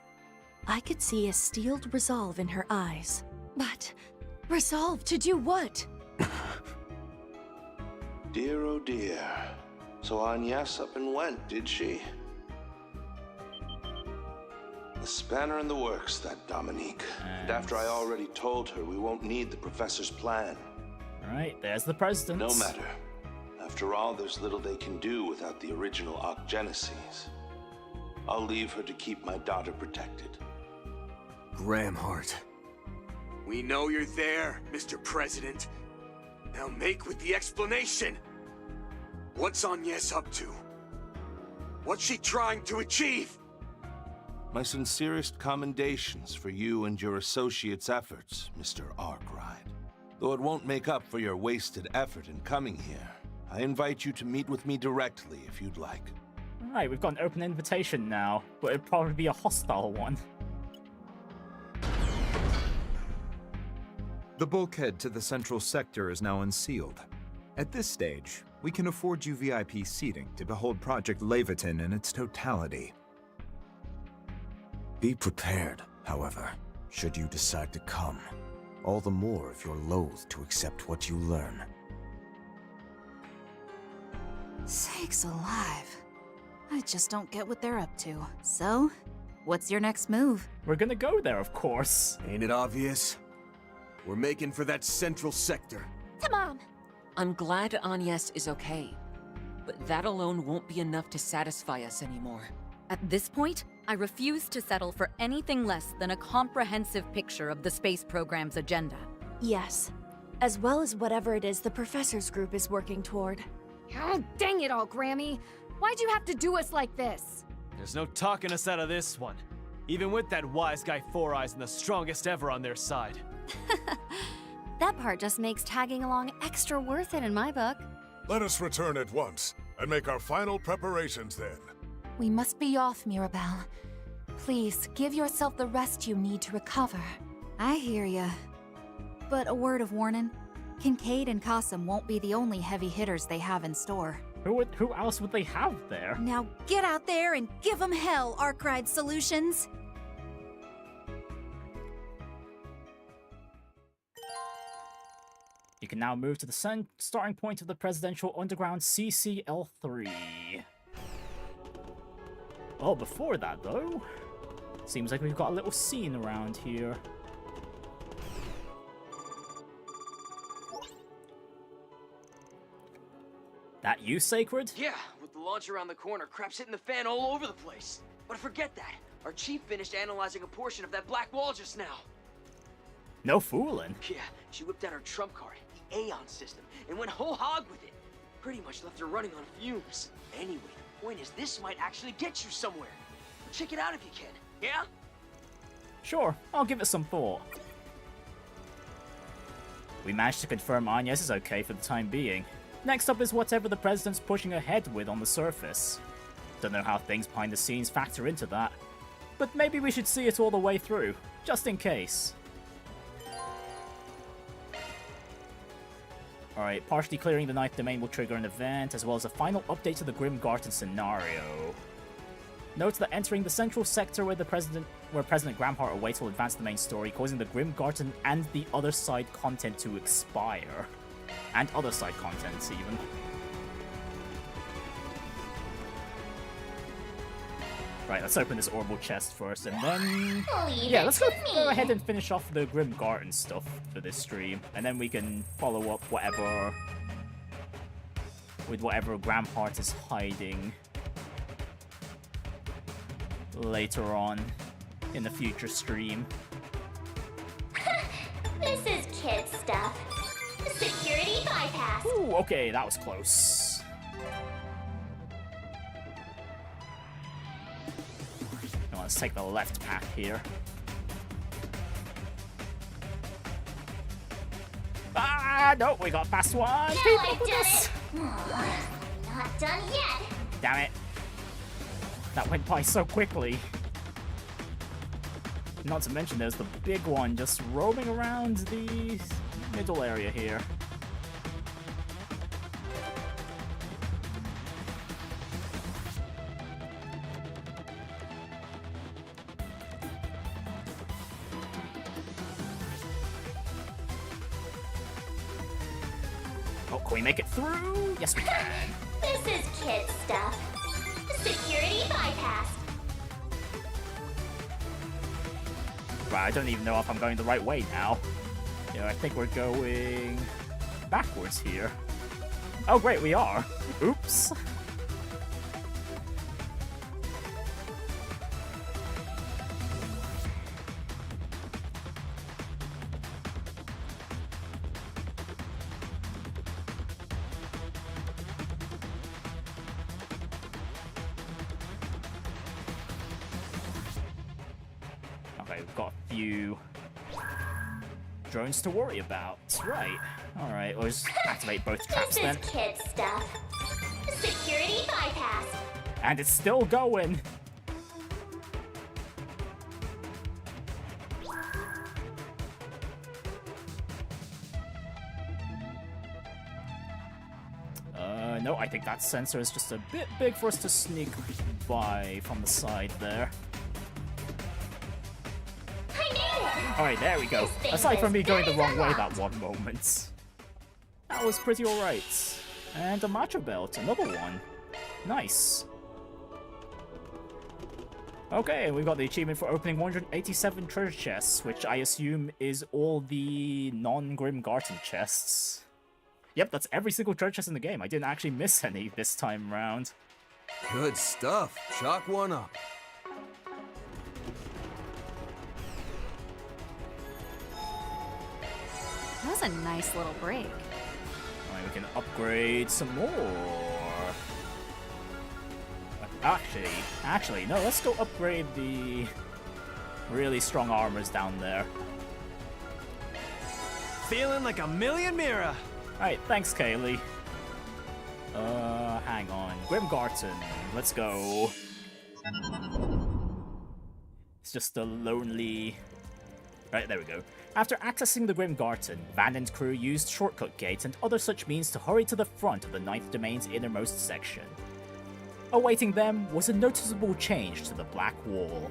I could see a steeled resolve in her eyes. But resolve to do what? Dear oh dear. So Angès up and went, did she? A spanner in the works, that Dominique. And after I already told her we won't need the professor's plan. Right, there's the president. No matter. After all, there's little they can do without the original Genesis. I'll leave her to keep my daughter protected. Gramhart. We know you're there, Mr. President. Now make with the explanation. What's Angès up to? What's she trying to achieve? My sincerest commendations for you and your associates' efforts, Mr. Arkwright. Though it won't make up for your wasted effort in coming here, I invite you to meet with me directly if you'd like. Right, we've got an open invitation now, but it'd probably be a hostile one. The bulkhead to the central sector is now unsealed. At this stage, we can afford you VIP seating to behold Project Lævateinn in its totality. Be prepared, however, should you decide to come. All the more if you're loath to accept what you learn. Sakes alive. I just don't get what they're up to. So, what's your next move? We're gonna go there, of course. Ain't it obvious? We're making for that central sector. To Mom! I'm glad Angès is okay, but that alone won't be enough to satisfy us anymore. At this point, I refuse to settle for anything less than a comprehensive picture of the space program's agenda. Yes. As well as whatever it is the Professor's group is working toward. Oh, dang it all, Grammy! Why'd you have to do us like this? There's no talking us out of this one. Even with that wise guy Four Eyes and the strongest ever on their side. That part just makes tagging along extra worth it in my book. Let us return at once, and make our final preparations then. We must be off, Mirabelle. Please, give yourself the rest you need to recover. I hear ya. But a word of warning. Kincaid and Qasim won't be the only heavy hitters they have in store. Who else would they have there? Now get out there and give them hell, Arkwright Solutions! You can now move to the starting point of the Presidential Underground CCL3. Oh, before that though, seems like we've got a little scene around here. That you, Sacred? Yeah, with the launch around the corner, crap's hitting the fan all over the place. But forget that. Our chief finished analyzing a portion of that black wall just now. No fooling. Yeah, she whipped out her trump card, the Aeon system, and went whole hog with it. Pretty much left her running on fumes. Anyway, the point is this might actually get you somewhere. Check it out if you can, yeah? Sure, I'll give it some thought. We managed to confirm Angès is okay for the time being. Next up is whatever the President's pushing ahead with on the surface. Don't know how things behind the scenes factor into that, but maybe we should see it all the way through, just in case. Alright, partially clearing the ninth domain will trigger an event, as well as a final update to the Grim Garten scenario. Note that entering the central sector where President Gramhart awaits will advance the main story, causing the Grim Garten and the other side content to expire. And other side contents, even. Right, let's open this orbital chest first, and then... yeah, let's go ahead and finish off the Grim Garten stuff for this stream, and then we can follow up with whatever Gramhart is hiding later on in the future stream. This is kid stuff. Security bypass. Ooh, okay, that was close. Now let's take the left path here. Ah, no, we got past one. Now I've done it. Not done yet. Damn it. That went by so quickly. Not to mention there's the big one just roaming around the middle area here. Oh, can we make it through? Yes, we can. This is kid stuff. Security bypass. Right, I don't even know if I'm going the right way now. You know, I think we're going backwards here. Oh, great, we are. Oops. Okay, we've got a few drones to worry about. Right. Alright, we'll just activate both traps then. This is kid stuff. Security bypass. And it's still going. No, I think that sensor is just a bit big for us to sneak by from the side there. Alright, there we go. Aside from me going the wrong way that one moment. That was pretty alright. And a macho belt, another one. Nice. Okay, we've got the achievement for opening 187 treasure chests, which I assume is all the non-Grim Garten chests. Yep, that's every single treasure chest in the game. I didn't actually miss any this time around. Good stuff. Chalk one up. That was a nice little break. Alright, we can upgrade some more. Actually, no, let's go upgrade the really strong armors down there. Feeling like a million Mira. Alright, thanks, Kaylee. Hang on. Grim Garten, let's go. It's just a lonely... Right, there we go. After accessing the Grim Garten, Van and crew used shortcut gates and other such means to hurry to the front of the Ninth Domain's innermost section. Awaiting them was a noticeable change to the Black Wall.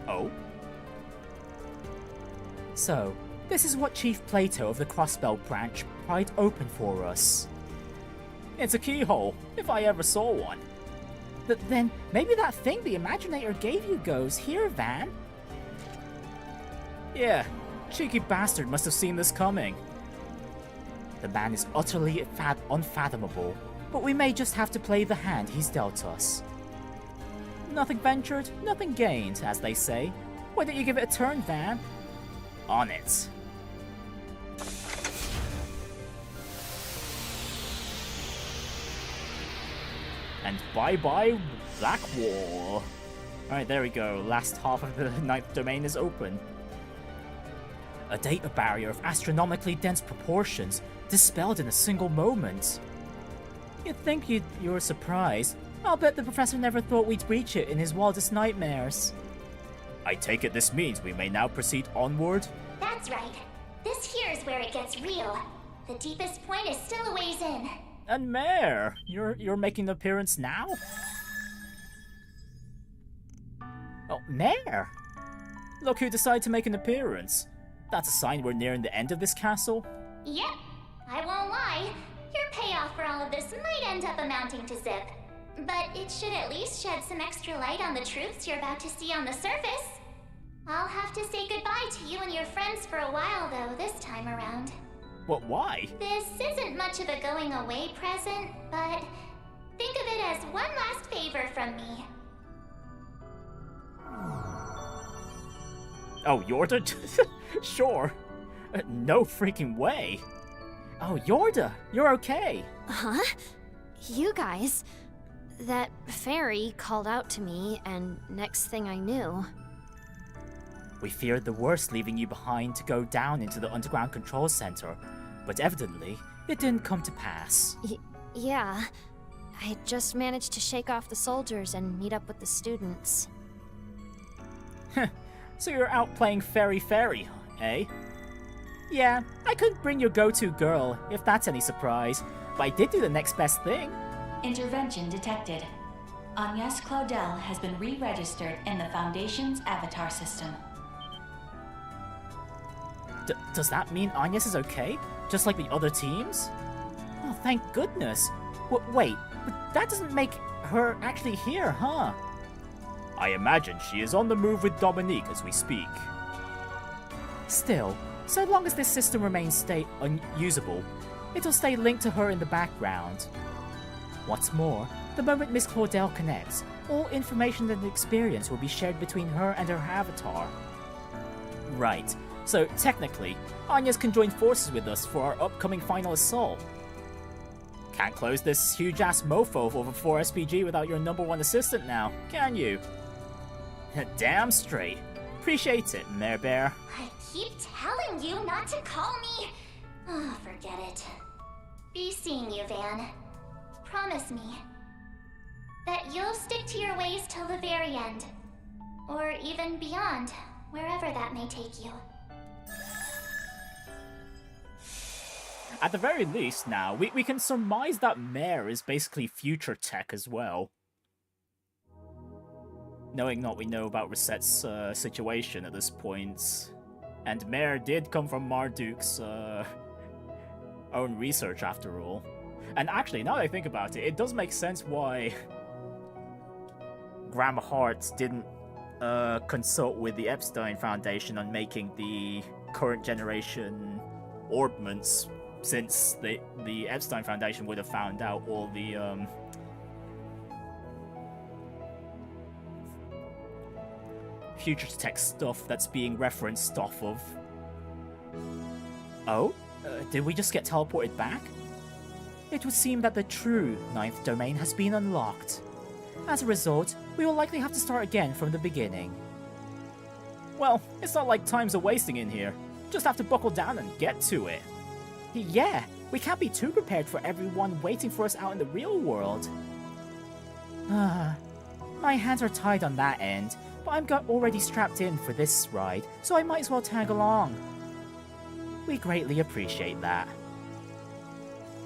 Oh? So, this is what Chief Plato of the Crossbell branch pried open for us. It's a keyhole, if I ever saw one. But then, maybe that thing the Imaginator gave you goes here, Van? Yeah, cheeky bastard must have seen this coming. The man is utterly unfathomable, but we may just have to play the hand he's dealt us. Nothing ventured, nothing gained, as they say. Why don't you give it a turn, Van? On it. And bye-bye, Black Wall. Alright, there we go. Last half of the Ninth Domain is open. A data barrier of astronomically dense proportions, dispelled in a single moment. You'd think you were surprised. I'll bet the professor never thought we'd breach it in his wildest nightmares. I take it this means we may now proceed onward? That's right. This here's where it gets real. The deepest point is still a ways in. And Mare, you're making an appearance now? Oh, Mare! Look who decided to make an appearance. That's a sign we're nearing the end of this castle. Yep, I won't lie. Your payoff for all of this might end up amounting to zip. But it should at least shed some extra light on the truths you're about to see on the surface. I'll have to say goodbye to you and your friends for a while, though, this time around. What, why? This isn't much of a going away present, but think of it as one last favor from me. Oh, Yorda? Sure. No freaking way. Oh, Yorda, you're okay. Huh? You guys? That fairy called out to me, and next thing I knew... We feared the worst, leaving you behind to go down into the underground control center, but evidently, it didn't come to pass. Yeah. I just managed to shake off the soldiers and meet up with the students. So you're out playing fairy, eh? Yeah, I couldn't bring your go-to girl, if that's any surprise, but I did do the next best thing. Intervention detected. Angès Claudel has been re-registered in the Foundation's avatar system. Does that mean Angès is okay? Just like the other teams? Oh, thank goodness. Wait, but that doesn't make her actually here, huh? I imagine she is on the move with Dominique as we speak. Still, so long as this system remains unusable, it'll stay linked to her in the background. What's more, the moment Miss Claudel connects, all information and experience will be shared between her and her avatar. Right, so technically, Angès can join forces with us for our upcoming final assault. Can't close this huge-ass mofo over 4 SPG without your #1 assistant now, can you? Damn straight. Appreciate it, Mare Bear. I keep telling you not to call me. Oh, forget it. Be seeing you, Van. Promise me that you'll stick to your ways till the very end. Or even beyond, wherever that may take you. At the very least now, we can surmise that Mare is basically future tech as well. Knowing what we know about Reset's situation at this point. And Mare did come from Marduk's own research after all. And actually, now that I think about it, it does make sense why Graham Hart didn't consult with the Epstein Foundation on making the current generation orbments, since the Epstein Foundation would have found out all the future tech stuff that's being referenced off of. Oh? Did we just get teleported back? It would seem that the true 9th domain has been unlocked. As a result, we will likely have to start again from the beginning. Well, it's not like time's a wasting in here. Just have to buckle down and get to it. Yeah, we can't be too prepared for everyone waiting for us out in the real world. My hands are tied on that end, but I'm already strapped in for this ride, so I might as well tag along. We greatly appreciate that.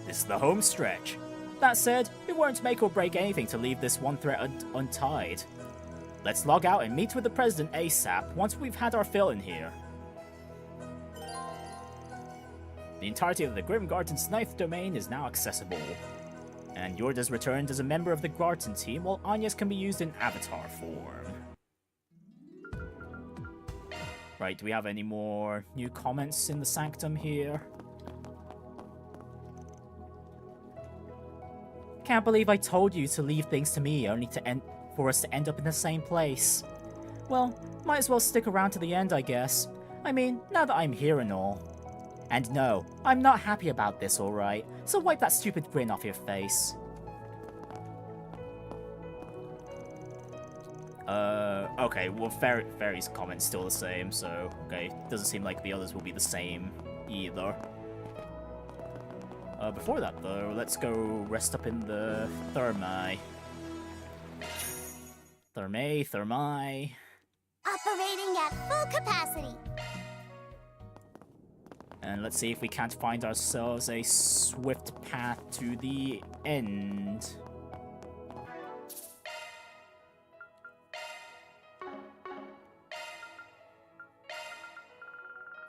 This is the home stretch. That said, it won't make or break anything to leave this one thread untied. Let's log out and meet with the President ASAP once we've had our fill in here. The entirety of the Grim Garten's 9th domain is now accessible. And Yorda's returned as a member of the Garten team, while Angès can be used in avatar form. Right, do we have any more new comments in the Sanctum here? Can't believe I told you to leave things to me, only for us to end up in the same place. Well, might as well stick around to the end, I guess. I mean, now that I'm here and all. And no, I'm not happy about this, alright? So wipe that stupid grin off your face. Okay, well, Fairy's comment's still the same, so, okay, doesn't seem like the others will be the same either. Before that, though, let's go rest up in the Thermae. Thermae. Operating at full capacity. And let's see if we can't find ourselves a swift path to the end.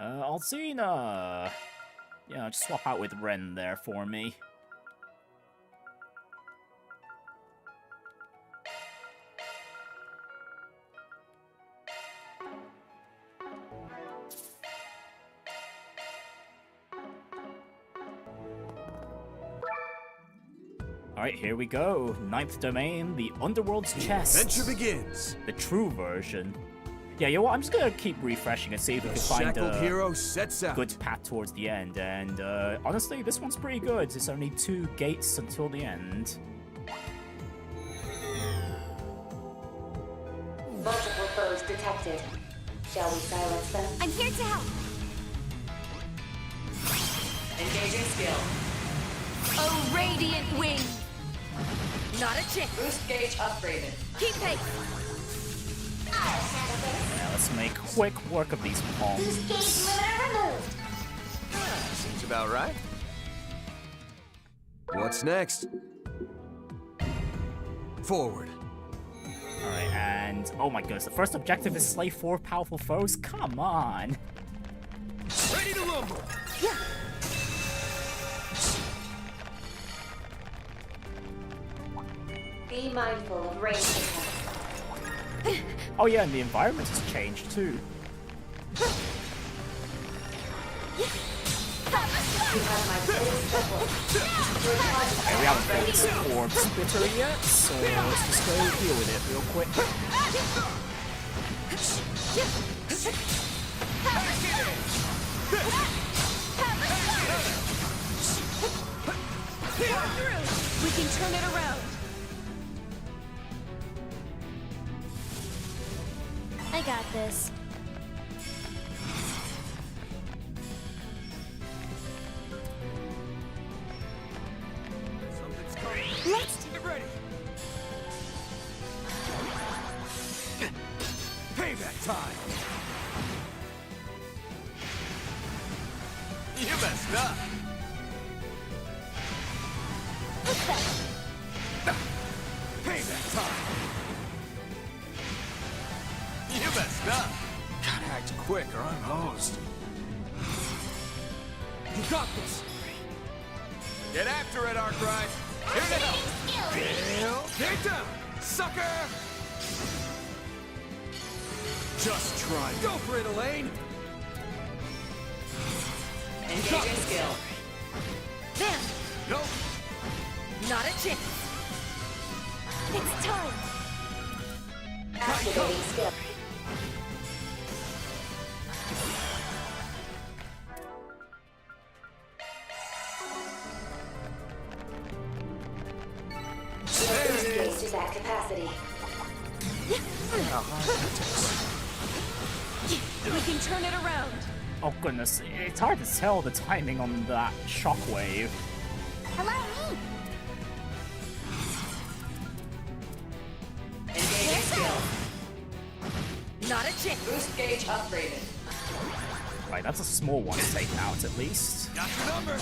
Alcina! Yeah, just swap out with Renne there for me. Alright, here we go. 9th domain, the Underworld's chest. Adventure begins. The true version. Yeah, you know what? I'm just gonna keep refreshing and see if we can find a hero sets out. good path towards the end. And honestly, this one's pretty good. It's only 2 gates until the end. Multiple foes detected. Shall we silence them? I'm here to help. Engaging skill. A radiant wing. Not a chick. Boost gauge upgraded. Keep pace. Yeah, let's make quick work of these palms. Boost gauge limiter removed. Seems about right. What's next? Forward. Alright, and oh my goodness, the first objective is slay 4 powerful foes? Come on! Ready to rumble! Yeah. Be mindful of range attacks. Oh yeah, and the environment has changed too. You have my full support. Okay, we haven't fought this orb spitter yet, so let's just go deal with it real quick. We can turn it around. I got this. Let's get ready. Payback time. You messed up. Payback time. You messed up. Gotta act quick or I'm hosed. You got this. Get after it, Arkwright. Here to help. Take down, sucker. Just try. Go for it, Elaine. Engaging skill. Bam! Nope. Not a chance. It's time. Activating skill. Boost gauge is at capacity. We can turn it around. Oh goodness, it's hard to tell the timing on that shockwave. Hello, me. Engaging skill. Not a chick. Boost gauge upgraded. Right, that's a small one to take out at least. Got your number.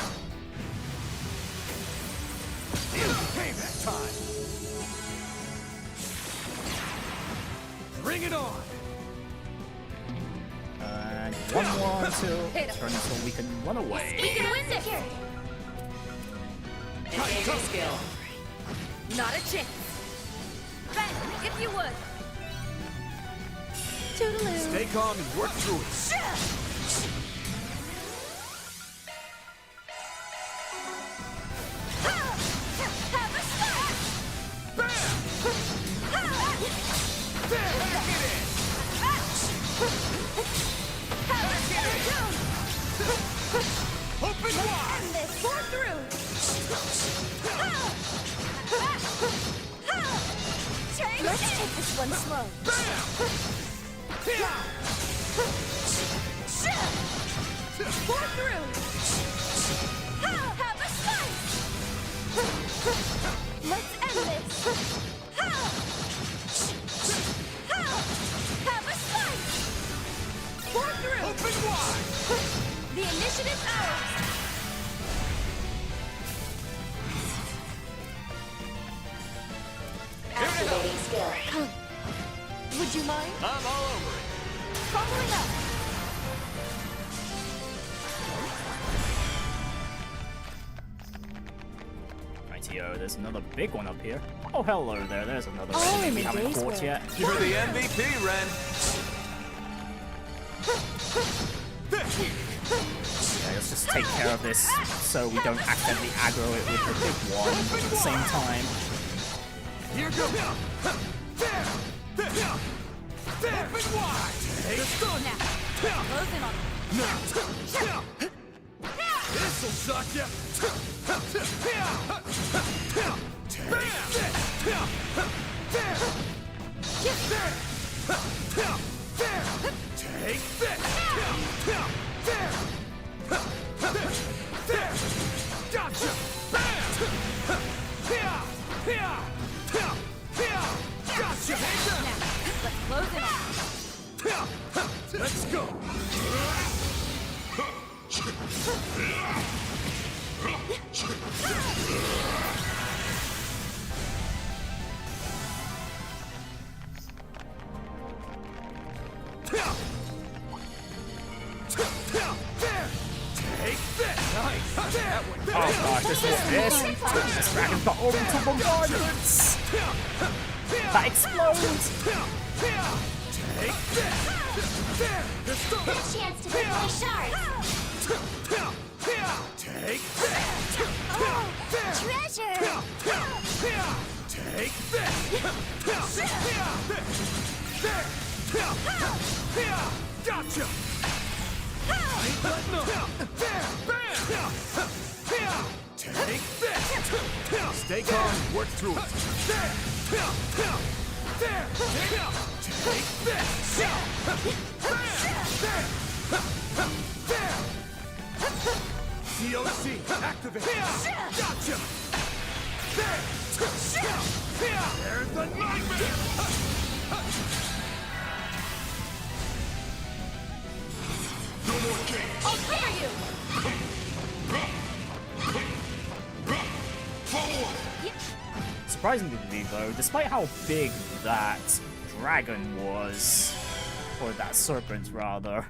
Payback time. Bring it on. And one more until turn until we can run away. We can win this. Engaging skill. Not a chick. Ben, if you would. Toodaloo. Stay calm and work through it. Have a shot. Bam! There, back it in. Open wide. And this pour through. Let's take this one slow. Pour through. Have a slice. Let's end this. Have a slice. Pour through. Open wide. The initiative's ours! Activating skill. Would you mind? I'm all over it. Following up! Rightio, there's another big one up here. Oh, hello there. There's another Oh, enemy in we the haven't days caught where- yet. You're the MVP, Ren. Yeah, let's just take care of this so we don't accidentally aggro it with the big one at the same time. Here goes. There. Open wide. Let's go now. Close in on him. This'll suck ya. Take this. Gotcha. Gotcha. Now, let's close in on him. Let's go. Oh gosh, this. This dragon's got all into bombardments! That explodes! Good chance to deploy shards. Take Treasure! Take this! Gotcha! Ain't letting up! Take this! Stay calm, work through it. Take this! COC, activate! Gotcha! There's the nightmare! No more games! I'll clear you! Surprisingly though, despite how big that dragon was, or that serpent rather,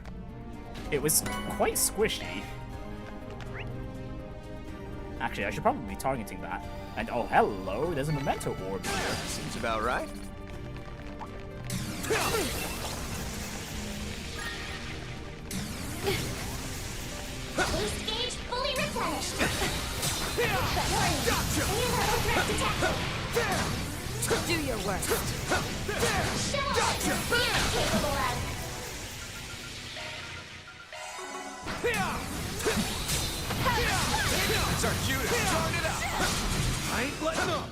it was quite squishy. Actually, I should probably be targeting that. And oh hello, there's a Memento orb here. Seems about right. Boost gauge fully replenished. Gotcha! Do your work. Show us what you're really capable of. It's our cue to start it up. I ain't letting up.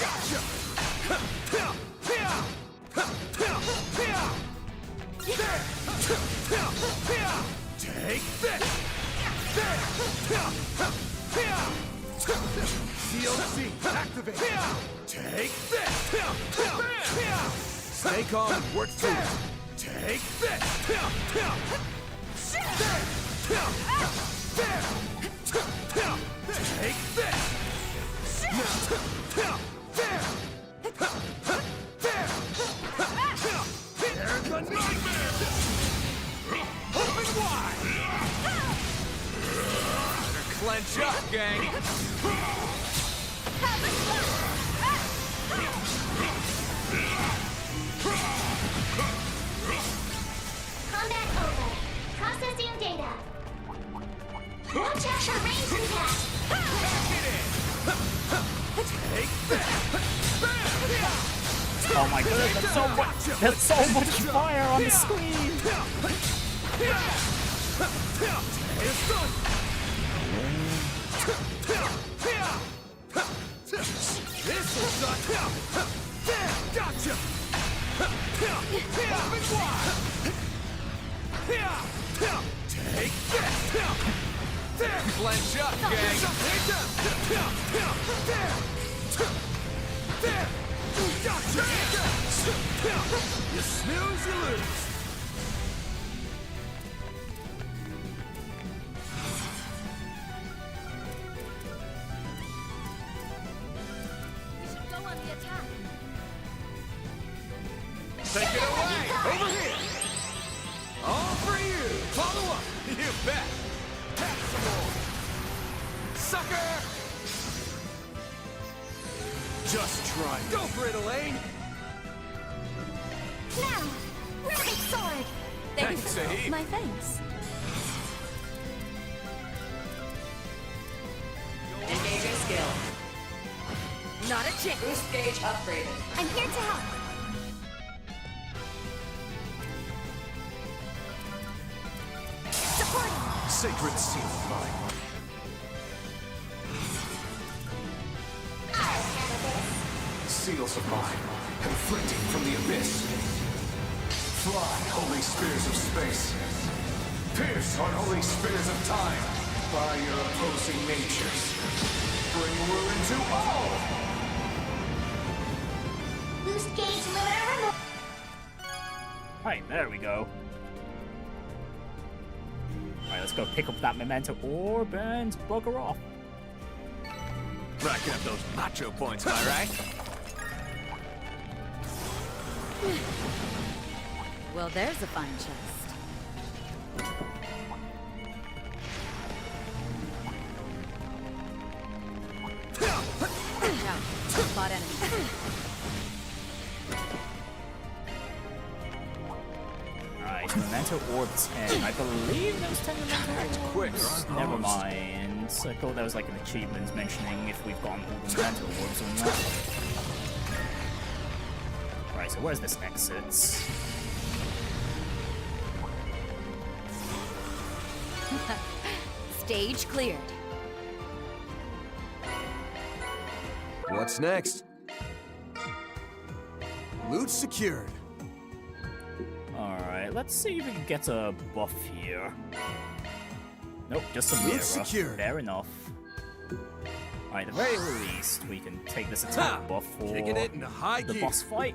Gotcha! Take this! COC, activate! Take this! Stay calm and work through it. Take this! Take this! There's the nightmare! Open wide! Better clench up, gang. Combat over. Processing data. Watch out for range impact. Take that! Oh my god, there's so much fire on the screen! It's done! This'll suck! Gotcha! Open wide! Take this! Clench up, gang. Gotcha! You snooze, you lose. bet! Have some more! Sucker! Just try it. Go for it, Elaine! Now! Runic sword! Thanks, Sahib. My thanks. Engaging skill. Not a chick. Boost gauge upgraded. I'm here to help. Support! Sacred seal of mine. Seals of mine, conflicting from the abyss. Fly, holy spears of space. Pierce, unholy spears of time. By your opposing natures. Bring ruin to all! Boost gauge limiter removed. Right, there we go. Alright, let's go pick up that Memento orb and bugger off. Racking up those macho points, am I right? Well, there's a fine chest. Watch out. Spot enemy. Alright, Memento Orb 10. I believe those 10 Memento Orbs. Quick, Never mind. I thought there was like an achievement mentioning if we've gotten all the Memento Orbs or not. Right, so where's this exit? Stage cleared. What's next? Loot secured. Alright, let's see if we can get a buff here. Nope, just a Loot mirror. secured. Fair enough. Alright, at the very least, we can take this attack buff for Kicking it in high the gear. boss fight.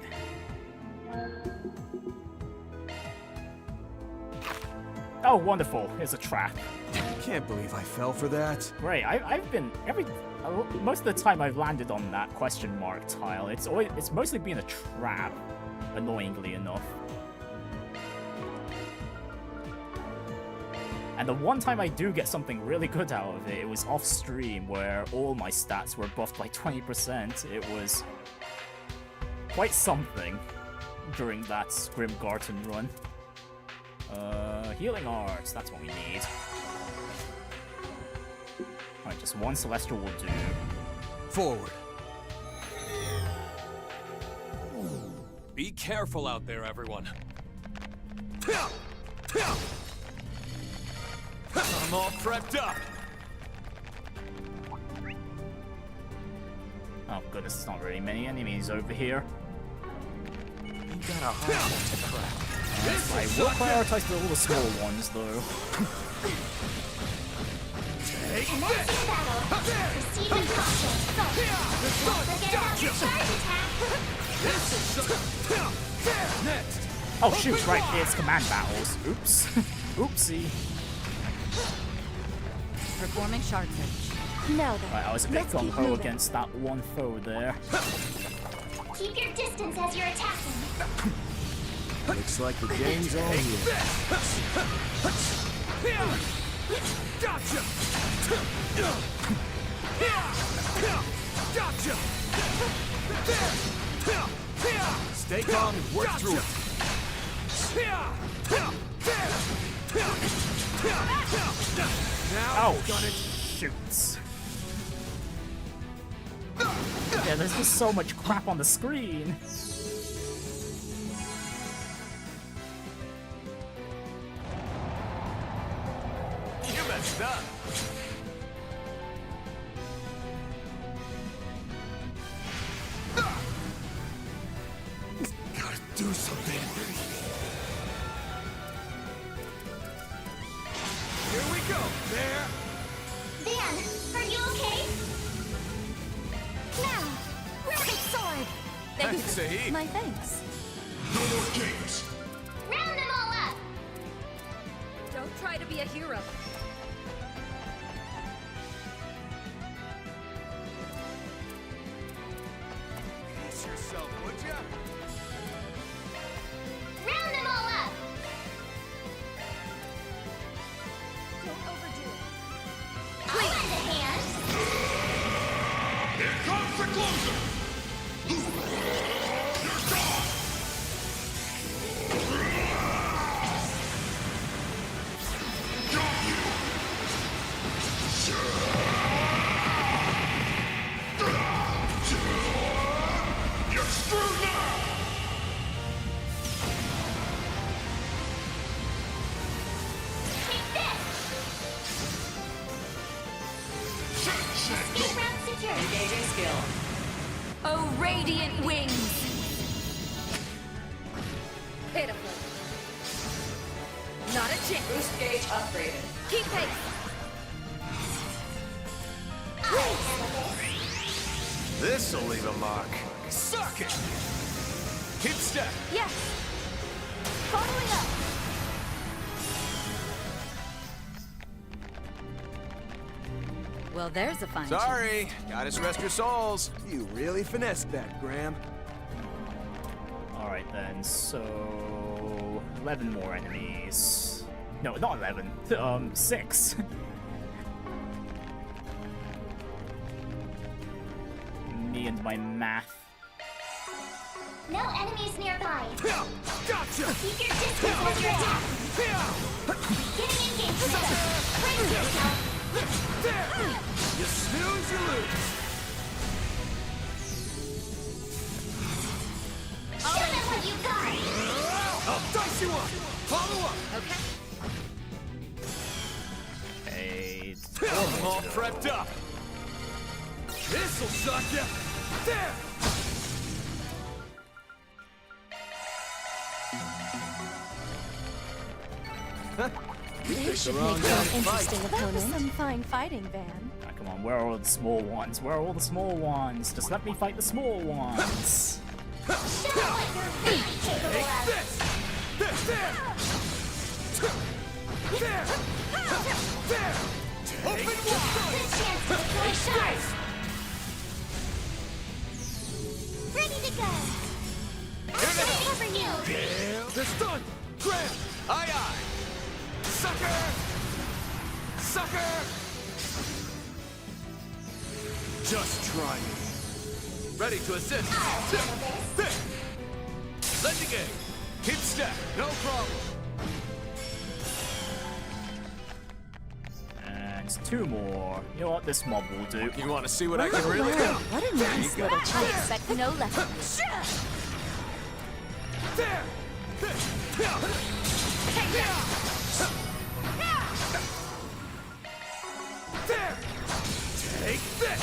Oh, wonderful. Here's a trap. Can't believe I fell for that. Great. I've been most of the time I've landed on that question mark tile. It's mostly been a trap, annoyingly enough. And the one time I do get something really good out of it, it was off stream where all my stats were buffed by 20%. It was quite something during that Grim Garten run. Healing Arts, that's what we need. Alright, just one Celestial will do. Forward. Be careful out there, everyone. I'm all prepped up. Oh goodness, there's not really many enemies over here. You got a hard one to crack. I will prioritize all the small ones, though. Commencing battle. Proceed with caution. Don't forget about your charge attack. Next. Oh shoot, right, it's command battles. Oops. Oopsie. Performing shard search. Now then, Right, I was a bit let's keep gung-ho moving. against that one foe there. Keep your distance as you're attacking. Looks like the game's all here. Gotcha! Gotcha! Stay calm and work through it. Now, Oh, gonna shoots. Yeah, there's just so much crap on the screen. You messed up. Gotta do something. Here we go. There. Van, are you okay? Now, Runic sword. Thanks, Sahib. My thanks. No more games. Round them all up. Don't try to be a hero. Pace yourself, would ya? Round them all up. Engaging skill. Oh, radiant wings! Pitiful. Not a chance. Boost gauge upgraded. Keep pace! This'll leave a mark. Suck it! Hit step! Yes! Following up! Well, there's a fine Sorry, gotta rest your souls. You really finessed that, Graham. Alright then, so 11 more enemies. No, not 11. 6. Me and my math. No enemies nearby. Gotcha! Keep your distance with your attack. Getting engagement. Brace yourself. There! You snooze, you lose. Show them what you got. I'll dice you up. Follow up. Okay. I'm all prepped up. This'll suck ya. There! You should make for an interesting opponent. Some fine fighting, Van. Ah, come on, where are all the small ones? Where are all the small ones? Just let me fight the small ones. Show them what you're really capable of. There! There! There! Open wide! Good chance to deploy shards. Ready to go. I'll cover you. They're stunned! Graham! Aye aye! Sucker! Sucker! Just try me. Ready to assist. Lending egg. Hit step. No problem. And 2 more. You know what? This mob will do. You want to see what I can really do? What a nice little go. I expect no less. There! There! Take this!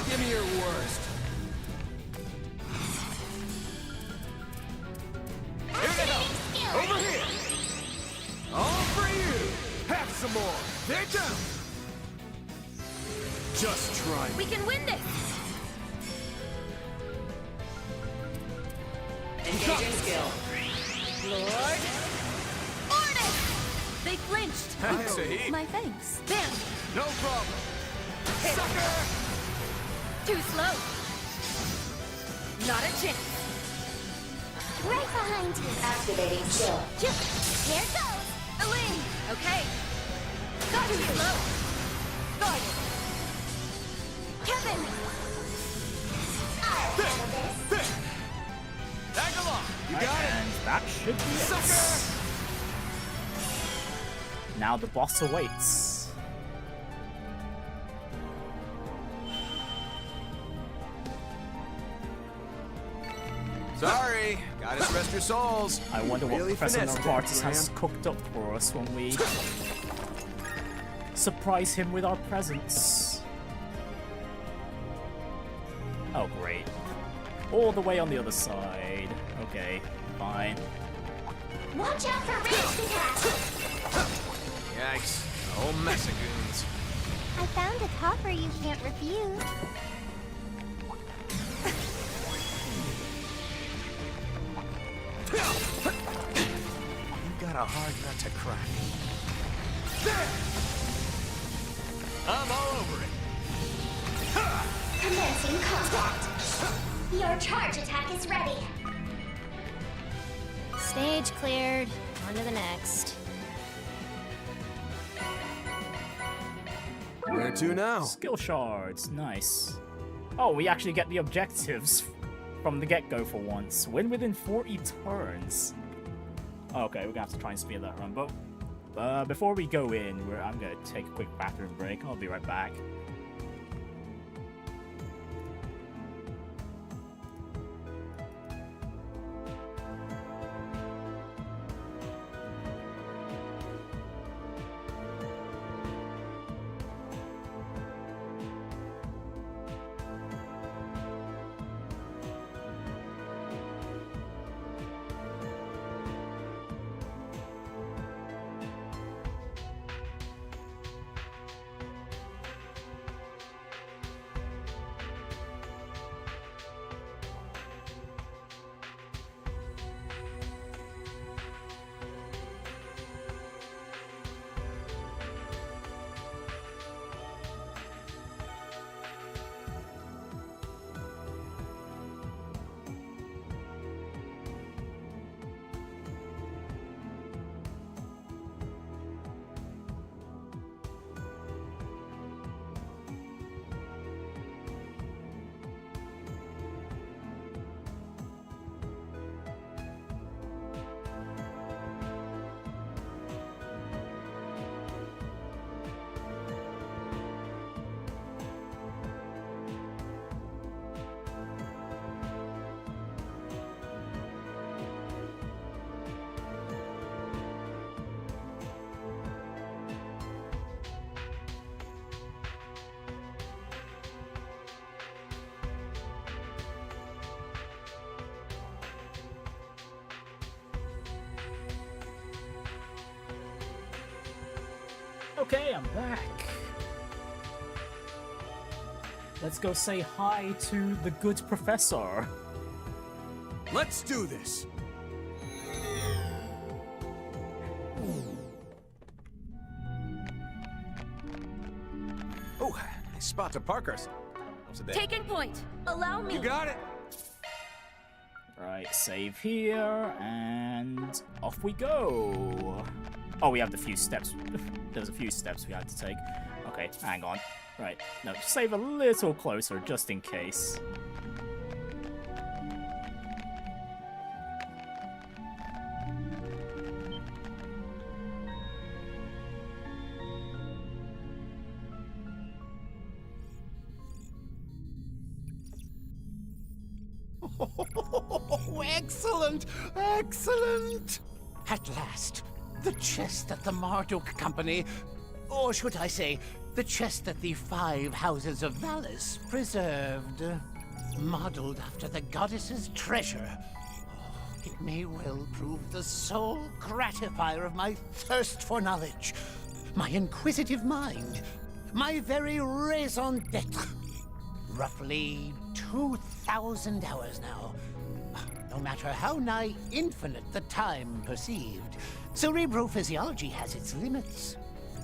Give me your worst. Here they go! Over here! All for you! Have some more! They're down! Just try me. We can win this! Engaging skill. Lord! Order! They flinched! Thanks a heap. My thanks. Bam! No problem. Sucker! Too slow! Not a chance! Right behind you. Activating skill. Here goes. Elaine! Okay. Got too slow! Got it! Kevin. I'll handle this. Tag along. You got And that should be it. Sucker! Now the boss awaits. Sorry, gotta rest your souls. I wonder what Really Professor finessed it, Novartis has Graham. cooked up for us when we surprise him with our presents. Oh, great. All the way on the other side. Okay, fine. Watch out for ranged attacks. Yikes, a whole mess of goons. I found a copper you can't refuse. You got a hard nut to crack. There! I'm all over it. Commencing contact. Your charge attack is ready. Stage cleared. On to the next. Where to now? Skill shards, nice. Oh, we actually get the objectives from the get-go for once. Win within 40 turns. Okay, we're gonna have to try and speed that run, but before we go in, I'm gonna take a quick bathroom break. I'll be right back. Okay, I'm back. Let's go say hi to the good professor. Let's do this. Oh, nice spot to park ourselves today. Taking point. Allow me. You got it. Right, save here, and off we go. Oh, we have the few steps. There's a few steps we had to take. Okay, hang on. Right, no, save a little closer, just in case. Oh, excellent! Excellent! At last, the chest that the Marduk Company, or should I say, the chest that the 5 houses of Valis preserved, modeled after the goddess's treasure. Oh, it may well prove the sole gratifier of my thirst for knowledge, my inquisitive mind, my very raison d'etre. Roughly 2,000 hours now. No matter how nigh infinite the time perceived, cerebrophysiology has its limits.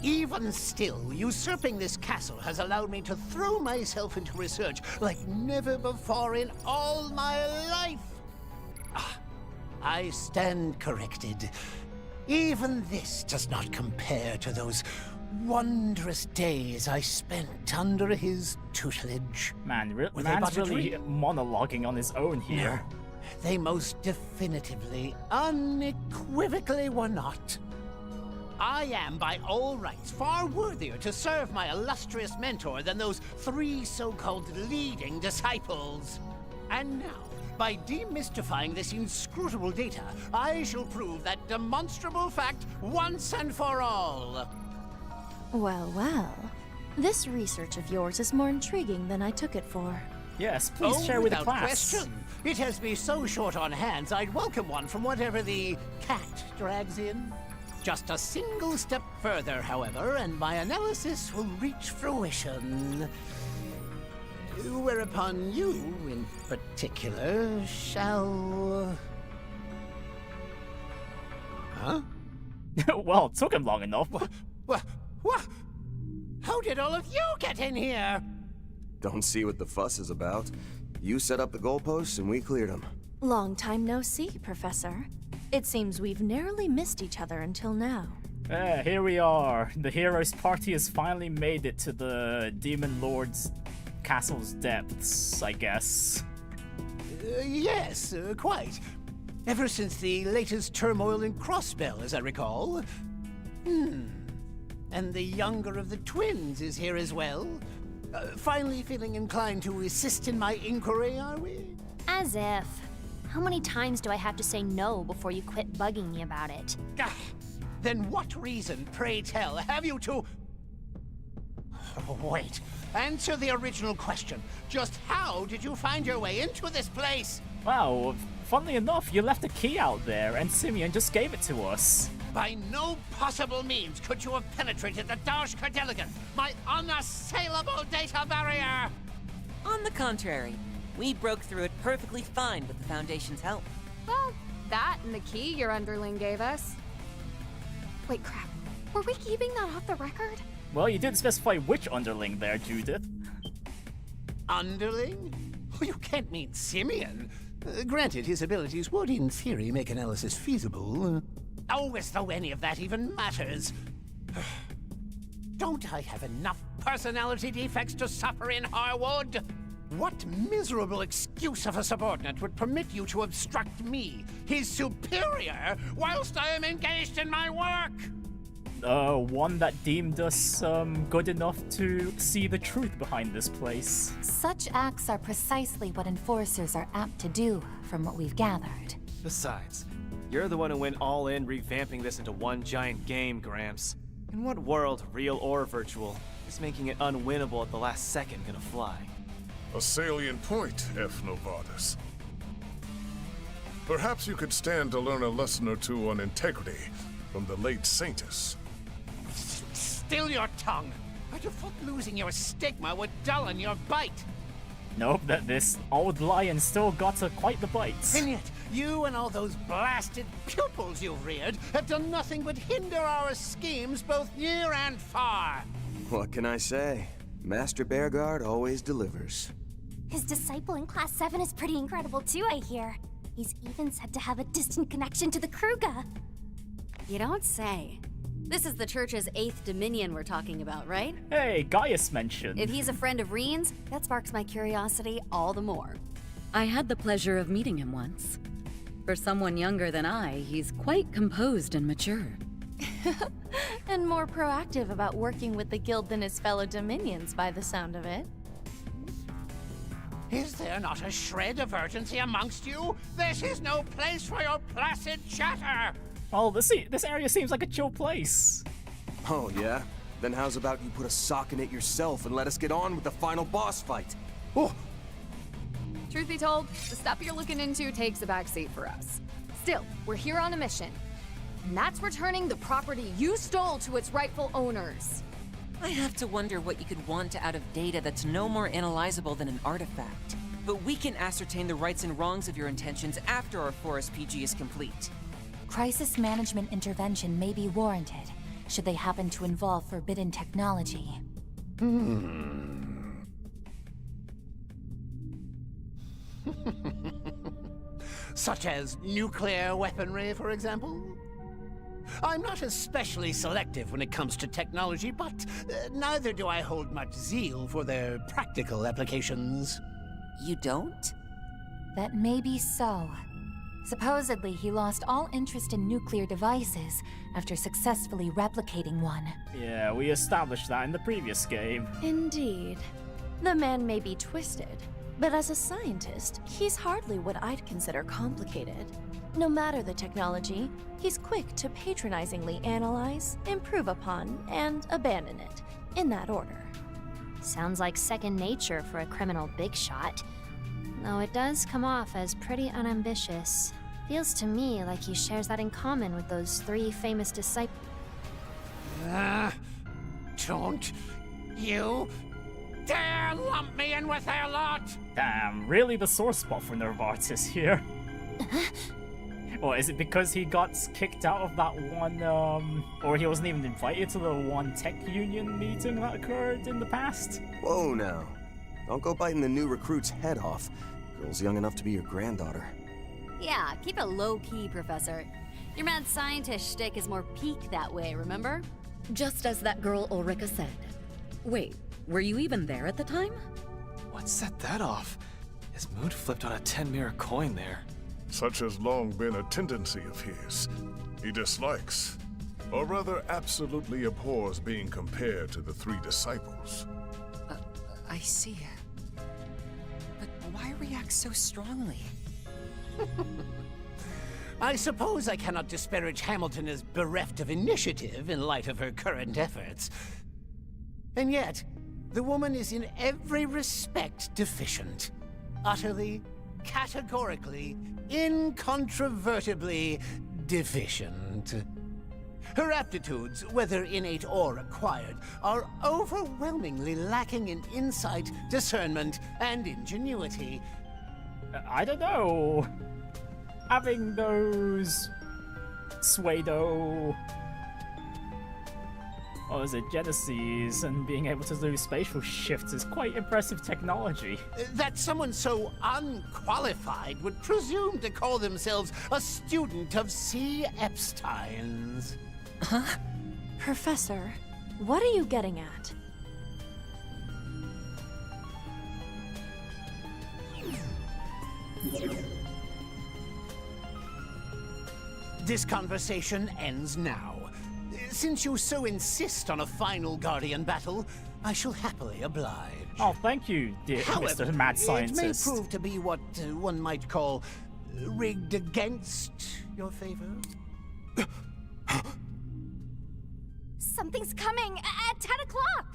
Even still, usurping this castle has allowed me to throw myself into research like never before in all my life. I stand corrected. Even this does not compare to those wondrous days I spent under his tutelage. Man, man's really monologuing on his own here. No, they most definitively, unequivocally were not. I am, by all rights, far worthier to serve my illustrious mentor than those 3 so-called leading disciples. And now, by demystifying this inscrutable data, I shall prove that demonstrable fact once and for all. Well, well. This research of yours is more intriguing than I took it for. Yes, please share with the class. Question. It has me so short on hands, I'd welcome one from whatever the cat drags in. Just a single step further, however, and my analysis will reach fruition. Whereupon you, in particular, shall... Huh? Well, it took him long enough. What? How did all of you get in here? Don't see what the fuss is about. You set up the goalposts and we cleared them. Long time no see, Professor. It seems we've narrowly missed each other until now. Here we are. The heroes' party has finally made it to the Demon Lord's castle's depths, I guess. Yes, quite. Ever since the latest turmoil in Crossbell, as I recall. And the younger of the twins is here as well. Finally feeling inclined to assist in my inquiry, are we? As if. How many times do I have to say no before you quit bugging me about it? Then what reason, pray tell, have you to... Oh, wait. Answer the original question. Just how did you find your way into this place? Wow, funnily enough, you left a key out there, and Simeon just gave it to us. By no possible means could you have penetrated the Dashka Delegate, my unassailable data barrier! On the contrary, we broke through it perfectly fine with the Foundation's help. Well, that and the key your underling gave us. Wait, crap. Were we keeping that off the record? Well, you did specify which underling there, Judith. Underling? Oh, you can't mean Simeon. Granted, his abilities would, in theory, make analysis feasible. Oh, as though any of that even matters. Don't I have enough personality defects to suffer in Harwood? What miserable excuse of a subordinate would permit you to obstruct me, his superior, whilst I am engaged in my work? One that deemed us, good enough to see the truth behind this place. Such acts are precisely what enforcers are apt to do, from what we've gathered. Besides, you're the one who went all in revamping this into one giant game, Gramps. In what world, real or virtual, is making it unwinnable at the last second gonna fly? A salient point, F. Novartis. Perhaps you could stand to learn a lesson or two on integrity from the late Saintus. Still your tongue! I'd have thought losing your stigma would dullin your bite! Nope, that this old lion still got quite the bites. And yet, you and all those blasted pupils you've reared have done nothing but hinder our schemes both near and far! What can I say? Master Bearguard always delivers. His disciple in Class 7 is pretty incredible too, I hear. He's even said to have a distant connection to the Kruga. You don't say. This is the Church's 8th Dominion we're talking about, right? Hey, Gaius mentioned. If he's a friend of Reen's, that sparks my curiosity all the more. I had the pleasure of meeting him once. For someone younger than I, he's quite composed and mature. And more proactive about working with the guild than his fellow Dominions, by the sound of it. Is there not a shred of urgency amongst you? This is no place for your placid chatter! Oh, this area seems like a chill place. Oh, yeah? Then how's about you put a sock in it yourself and let us get on with the final boss fight? Oh! Truth be told, the stuff you're looking into takes a backseat for us. Still, we're here on a mission. And that's returning the property you stole to its rightful owners. I have to wonder what you could want out of data that's no more analyzable than an artifact. But we can ascertain the rights and wrongs of your intentions after our Forest PG is complete. Crisis management intervention may be warranted, should they happen to involve forbidden technology. Such as nuclear weaponry, for example? I'm not especially selective when it comes to technology, but neither do I hold much zeal for their practical applications. You don't? That may be so. Supposedly, he lost all interest in nuclear devices after successfully replicating one. Yeah, we established that in the previous game. Indeed. The man may be twisted, but as a scientist, he's hardly what I'd consider complicated. No matter the technology, he's quick to patronizingly analyze, improve upon, and abandon it, in that order. Sounds like second nature for a criminal big shot. Though it does come off as pretty unambitious. Feels to me like he shares that in common with those 3 famous disciples. Don't you dare lump me in with their lot! Damn, really the sore spot for Norvartis here. Or is it because he got kicked out of that one, or he wasn't even invited to the one tech union meeting that occurred in the past? Whoa now. Don't go biting the new recruit's head off. Girl's young enough to be your granddaughter. Yeah, keep it low-key, Professor. Your mad scientist shtick is more peak that way, remember? Just as that girl Ulrika said. Wait, were you even there at the time? What set that off? His mood flipped on a 10-mirror coin there. Such has long been a tendency of his. He dislikes, or rather absolutely abhors being compared to the three disciples. I see. But why react so strongly? I suppose I cannot disparage Hamilton as bereft of initiative in light of her current efforts. And yet, the woman is in every respect deficient. Utterly, categorically, incontrovertibly deficient. Her aptitudes, whether innate or acquired, are overwhelmingly lacking in insight, discernment, and ingenuity. I don't know. Having those pseudo, or is it Genesis, and being able to do spatial shifts is quite impressive technology. That someone so unqualified would presume to call themselves a student of C. Epstein's. Huh? Professor, what are you getting at? This conversation ends now. Since you so insist on a final Guardian battle, I shall happily oblige. Oh, thank you, dear However, Mr. Mad Scientist. It may prove to be what one might call rigged against your favor. Something's coming at 10 o'clock!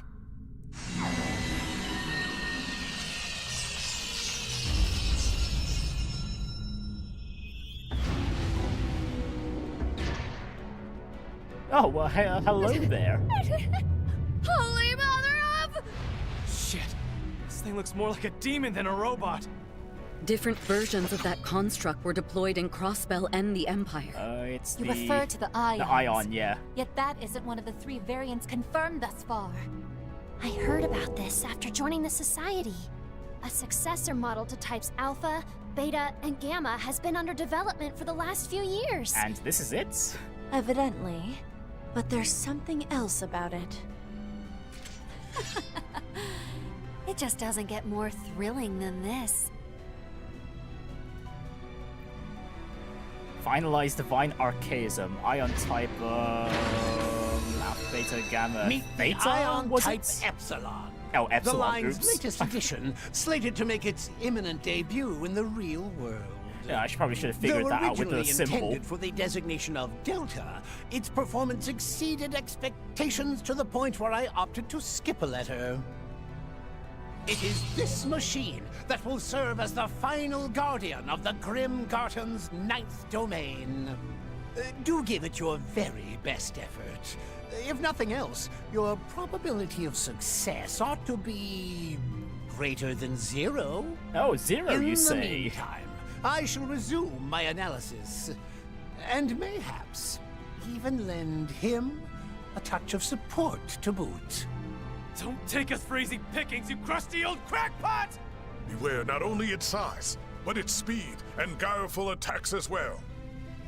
Oh, well, hello there. Holy mother of... Shit. This thing looks more like a demon than a robot. Different versions of that construct were deployed in Crossbell and the Empire. It's You refer to the Ions. The Ion, yeah. Yet that isn't one of the 3 variants confirmed thus far. I heard about this after joining the Society. A successor model to types Alpha, Beta, and Gamma has been under development for the last few years. And this is it? Evidently. But there's something else about it. It just doesn't get more thrilling than this. Finalized Divine Archaism. Ion type, Alpha, Beta, Gamma. Meet Beta? the Ion Was type it? Epsilon. Oh, Epsilon, The line's oops. latest edition, slated to make its imminent debut in the real world. Yeah, I probably should have figured Though that out with the originally symbol. intended for the designation of Delta, its performance exceeded expectations to the point where I opted to skip a letter. It is this machine that will serve as the final guardian of the Grim Garten's 9th domain. Do give it your very best effort. If nothing else, your probability of success ought to be greater than 0. Oh, 0, you In the say? meantime, I shall resume my analysis, and mayhaps even lend him a touch of support to boot. Don't take us for easy pickings, you crusty old crackpot! Beware not only its size, but its speed and guileful attacks as well.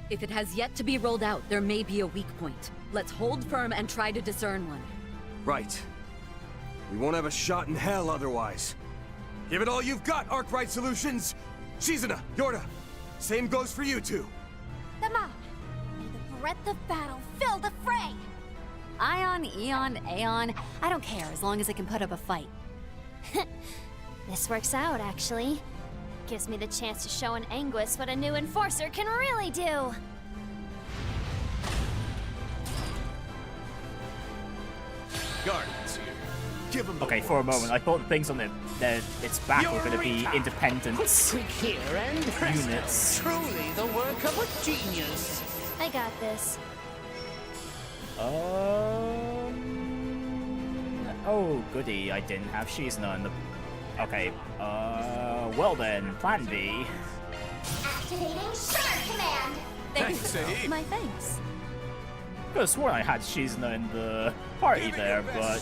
If it has yet to be rolled out, there may be a weak point. Let's hold firm and try to discern one. Right. We won't have a shot in hell otherwise. Give it all you've got, Arkwright Solutions! Shizuna, Yorda, same goes for you two. Come on! May the breath of battle fill the fray! Ion, Eon, Aeon, I don't care as long as it can put up a fight. This works out, actually. Gives me the chance to show an Angès what a new enforcer can really do. Guardians here. Give them Okay, for a moment, I thought the things on its back were going to be independent Quick here and presto. units. Truly the work of a genius. I got this. Oh, goody, I didn't have Shizuna in the... Okay, well then, plan B. Activating Shark Command! Thanks, Eddie. My thanks. Could have sworn I had Shizuna in the party there, but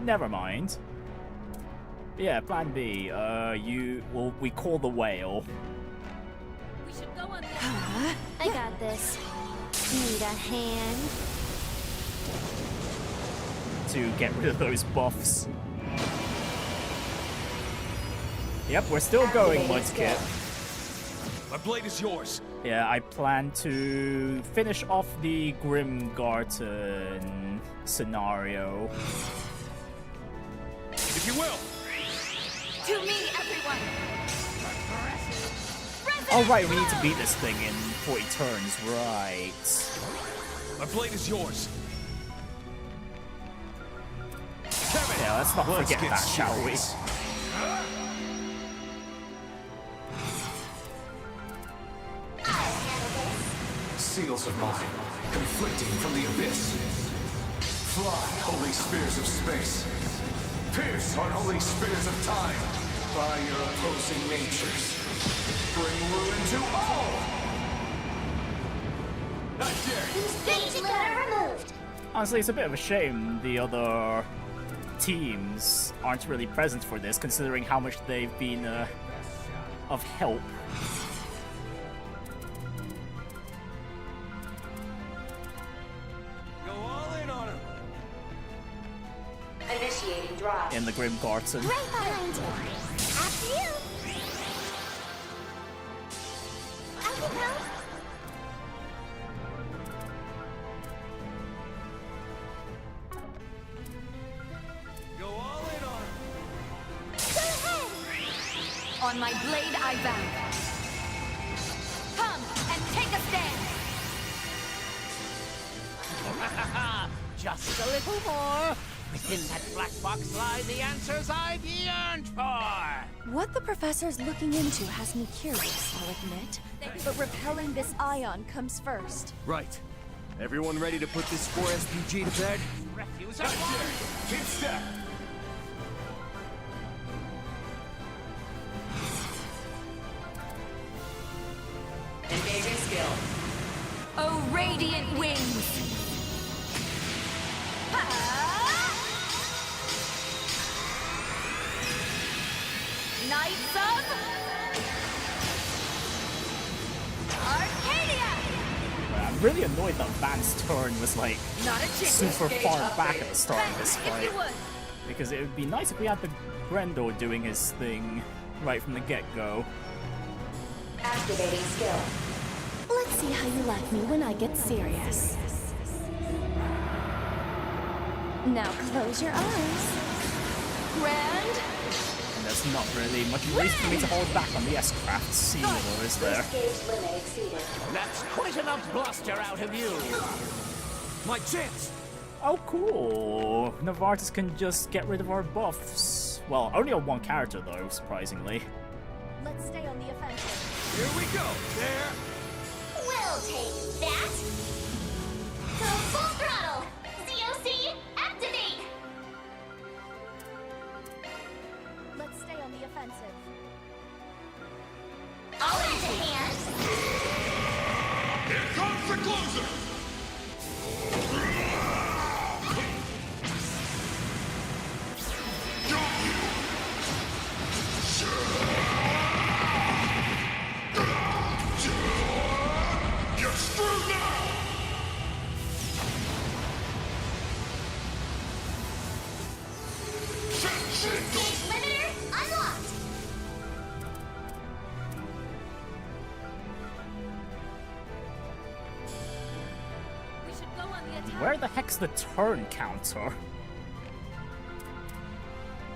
never mind. Yeah, plan B, we call the whale. We should go on the I got this. Need a hand? To get rid of those buffs. Yep, we're still going, Mudkip. My blade is yours. Yeah, I plan to finish off the Grim Garten scenario. If you will. To me, everyone. Oh right, we need to beat this thing in 40 turns, right. My blade is yours. Yeah, let's not forget that, shall we? Seals of mine, conflicting from the abyss. Fly, holy spears of space. Pierce, unholy spears of time. By your opposing natures. Bring ruin to all! Not dare! Stage limiter removed. Honestly, it's a bit of a shame the other teams aren't really present for this, considering how much they've been of help. Go all in on him! Initiating drive. In the Grim Garten. Right behind you. After you. I can help. Go all in on him! Go ahead. On my blade I vow. Come and take a stand. Just a little more. Within that black box lie the answers I've yearned for. What the professor's looking into has me curious, I'll admit. But repelling this ion comes first. Right. Everyone ready to put this 4 SPG to bed? Refuse Not dare! Keep step! Engaging skill. Oh, radiant wings. Knights of Arcadia! I'm really annoyed that Van's turn was like Not a chance. super Gauge far back upgrade. at the start of this If you fight. would. Because it would be nice if we had the Grendor doing his thing right from the get-go. Activating skill. Let's see how you like me when I get serious. Now close your eyes. Grand. And there's not really much reason for me to hold back on the S-Craft seal, or is there? Gauge limit exceeded. That's quite enough bluster out of you. My chance! Oh, cool. Novartis can just get rid of our buffs. Well, only on one character, though, surprisingly. Let's stay on the offensive. Here we go! There! We'll take that. Go full throttle. COC, activate. Let's stay on the offensive. I'll lend a hand. Here comes the closer! You're screwed now! Stage limiter unlocked. We should go on the attack. Where the heck's the turn counter?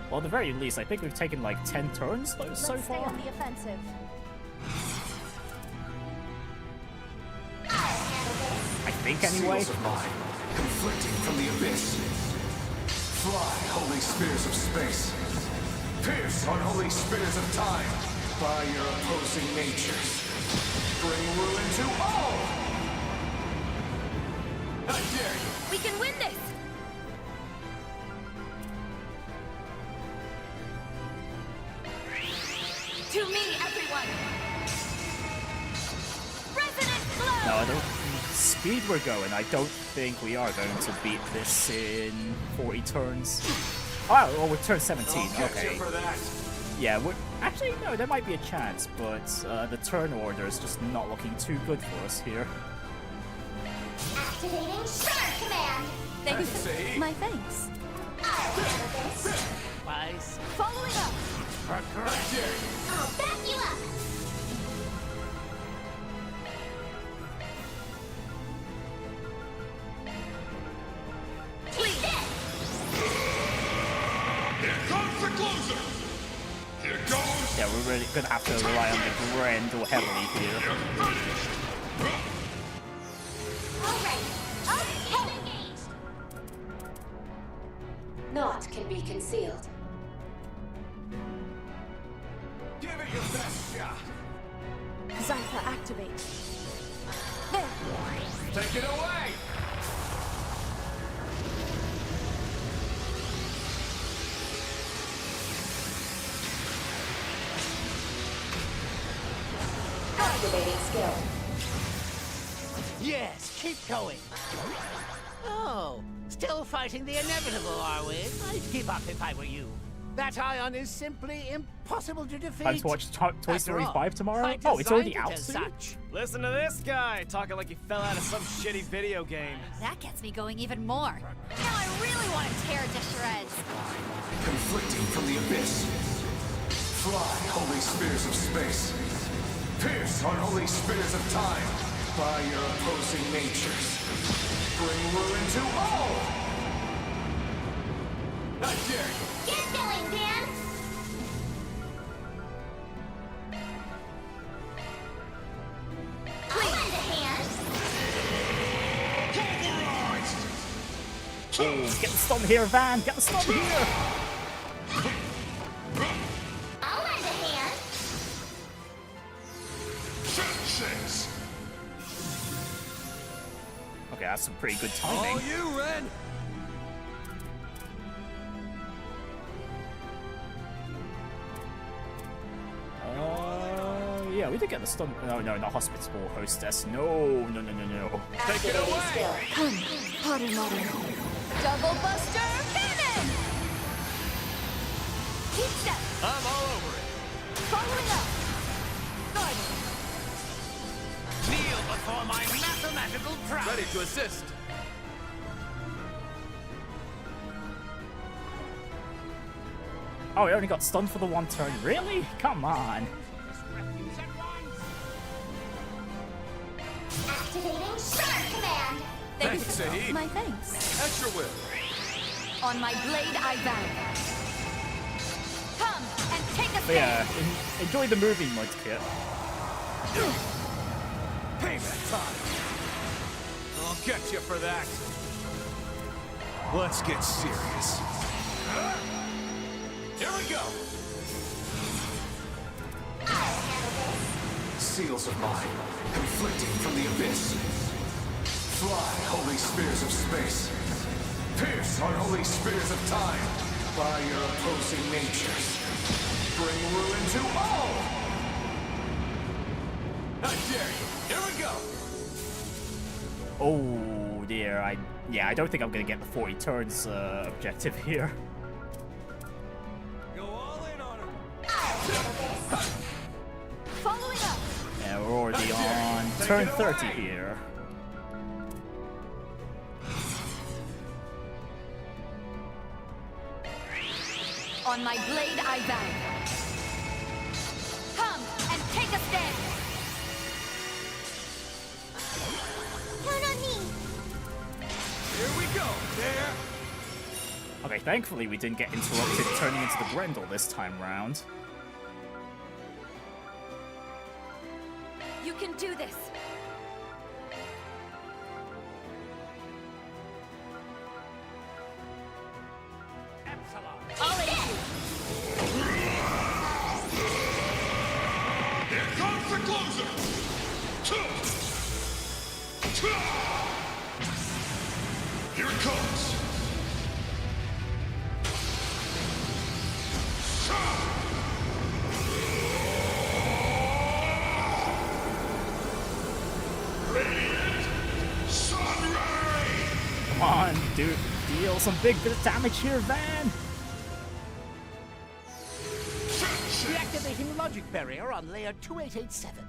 Well, at the very least, I think we've taken like 10 turns though, so Let's stay far. on the offensive. I think anyway. Seals of mine, conflicting from the abyss. Fly, holy spears of space. Pierce, unholy spears of time. By your opposing natures. Bring ruin to all! I dare you! We can win this. To me, everyone. Resonant flow. No, I don't. Speed we're going. I don't think we are going to beat this in 40 turns. Oh, well, we're turn 17. Okay. Yeah, we're actually no. There might be a chance, but the turn order is just not looking too good for us here. Activating Shark Command. My thanks. I'll handle this. Wise. Following up. I'll back you up. Take this. Here comes the closer! Here goes! Yeah, we're really gonna have to rely on the Grendel heavily here. Alright, I'll engaged. Naught can be concealed. Give it your best shot! Zypher activate. Take it away! Activating skill. Yes, keep going. Oh, still fighting the inevitable, are we? I'd give up if I were you. That ion is simply impossible to defeat. Time to watch Toy Story 5 tomorrow? I Oh, it's already designed out it as soon? such. Listen to this guy, talking like he fell out of some shitty video game. That gets me going even more. Now I really want to tear it to shreds. Conflicting from the abyss. Fly, holy spears of space. Pierce, unholy spears of time. By your opposing natures. Bring ruin to all! I dare you! Get going, Dan. I'll lend a hand. Oh, get the stun here, Van! Get the stun here! I'll lend a hand. Vengeance! Okay, that's some pretty good timing. All you, Ren! Yeah, we did get the stun. No, no, not hospitable hostess. No. Take it away! Come, Potter Mother. Double Buster Cannon! Keep step! I'm all over it. Following up! Guiding! Kneel before my mathematical prowess. Ready to assist. Oh, he only got stunned for the one turn. Really? Come on. Activating Shark Command. Thanks, Sahib. My thanks. At your will. On my blade I vow. Come and take a But yeah, enjoy the movie, Mudkip. Payback time! I'll get you for that. Let's get serious. Here we go! Seals of mine, conflicting from the abyss. Fly, holy spears of space. Pierce, unholy spears of time. By your opposing natures. Bring ruin to all! I dare you! Here we go! Oh dear, I don't think I'm gonna get the 40 turns objective here. Go all in on her! Following up! Yeah, we're already on turn 30 here. On my blade I vow. Come and take a stand! Count on me. Here we go! There! Okay, thankfully we didn't get interrupted turning into the Grendel this time round. You can do this! I'll aid you! Here comes the closer! Here it comes! Radiant Sunray! Come on, dude, deal some big bit of damage here, Van! Deactivating logic barrier on layer 2887.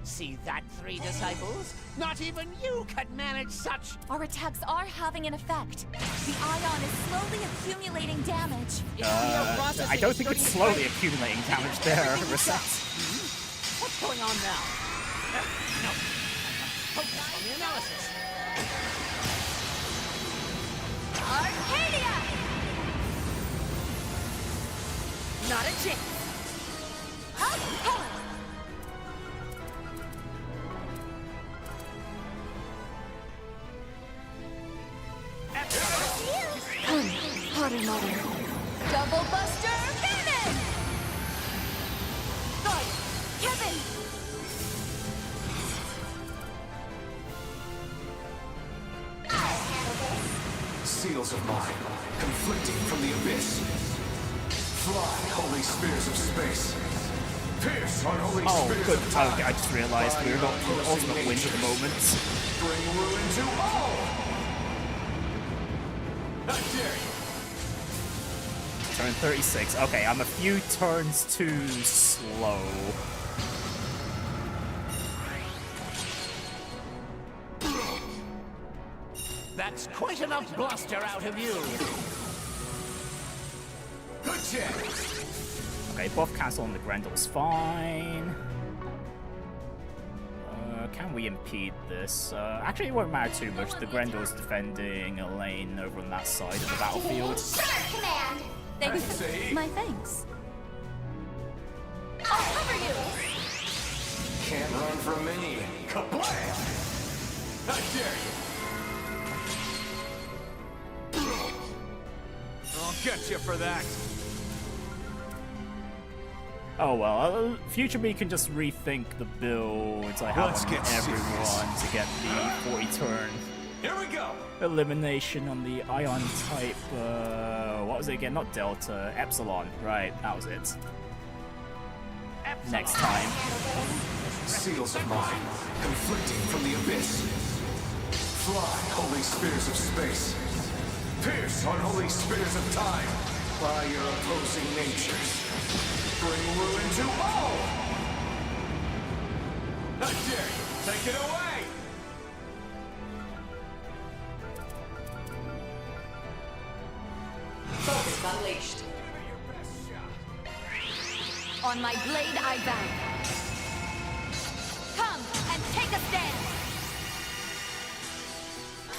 See that, three disciples? Not even you could manage such. Our attacks are having an effect. The ion is slowly accumulating damage. I don't think it's slowly accumulating damage there, Reset. What's going on now? No. Focus on the analysis. Arcadia! Not a chance. Potter Mother. Double Buster Cannon! Fire! Kevin! Seals of mine, conflicting from the abyss. Fly, holy spears of space. Pierce, unholy spears good. of time. Okay, I just realized we're not in the ultimate win at the moment. Bring ruin to all! How dare you! Turn 36. Okay, I'm a few turns too slow. That's quite enough bluster out of you. Good check. Okay, buff cancel on the Grendel's fine. Can we impede this? Actually, it won't matter too much. The Grendel's defending a lane over on that side of the battlefield. Command! My thanks. I'll cover you! Can't run from me. Kablam! How dare you! I'll get you for that. Oh well, future me can just rethink the builds I have on everyone to get the 40 turn. Here we go. Elimination on the ion type. What was it again? Not Delta, Epsilon. Right, that was it. Next time. Seals of mine, conflicting from the abyss. Fly, holy spears of space. Pierce, unholy spears of time. By your opposing natures. Bring ruin to all! How dare you! Take it away! Focus unleashed. On my blade I bank. Come and take a stand.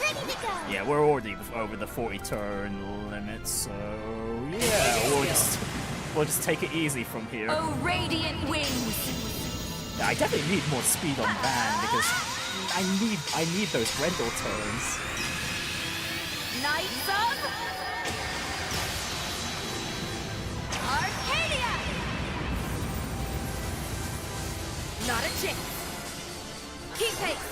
Ready to go! Yeah, we're already over the 40 turn limit, so yeah, we'll just take it easy from here. Oh, radiant wings! Yeah, I definitely need more speed on Van because I need those Grendel turns. Knights of Arcadia! Not a chance. Keep pace.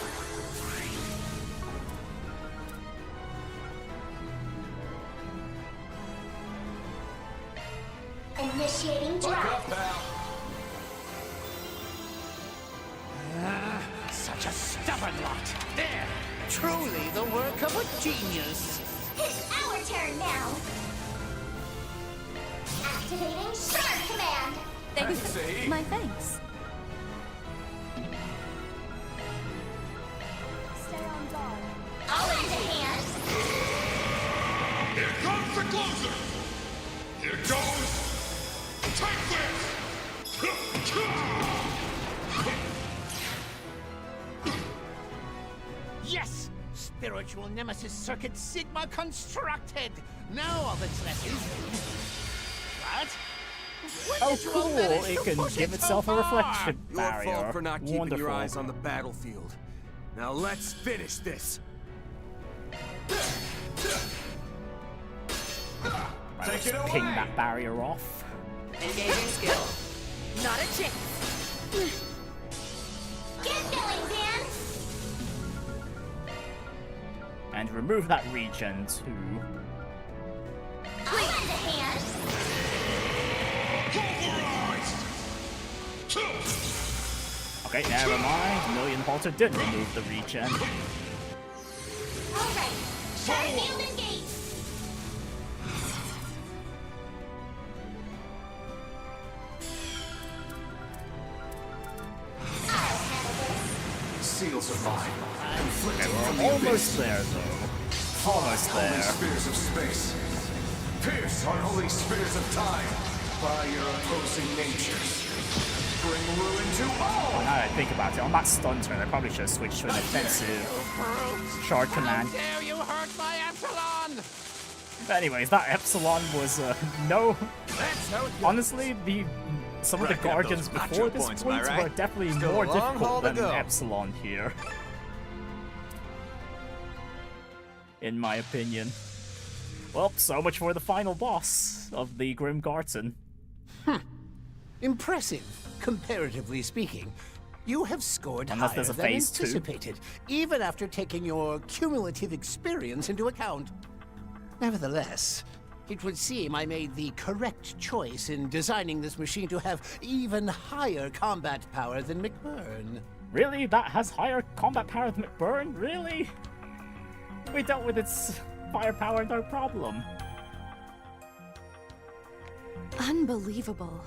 Initiating drive. Such a stubborn lot. There. Truly the work of a genius. It's our turn now. Activating Shard Command. My thanks. Stay on guard. I'll lend a hand. Here comes the closer! Here goes! Take this! Yes! Spiritual Nemesis Circuit Sigma constructed! Now all that's left is... What? Oh, cool! It can give itself a reflection barrier. Your fault for not keeping Wonderful. your eyes on the battlefield. Now let's finish this. Right, let's ping that barrier off. Engaging skill. Not a chance. Get going, Van. And remove that regen too. I'll lend a hand. Okay, never mind. Million Halter did remove the regen. All right. Starfield engage. Seals of mine, conflicting Okay, from we're the almost abyss. there though. Almost Holy there. spears of space. Pierce unholy spears of time by your opposing natures. Bring ruin to all! Now that I think about it, on that stun turn, I probably should have switched to an offensive shard command. How dare you hurt my Epsilon! But anyways, that Epsilon was no. Honestly, some of the Guardians before this point were definitely more difficult than Epsilon here, in my opinion. Well, so much for the final boss of the Grim Garten. Impressive, comparatively speaking. You have scored Unless higher there's a than phase 2. anticipated, even after taking your cumulative experience into account. Nevertheless, it would seem I made the correct choice in designing this machine to have even higher combat power than McBurn. Really? That has higher combat power than McBurn? Really? We dealt with its firepower, no problem. Unbelievable.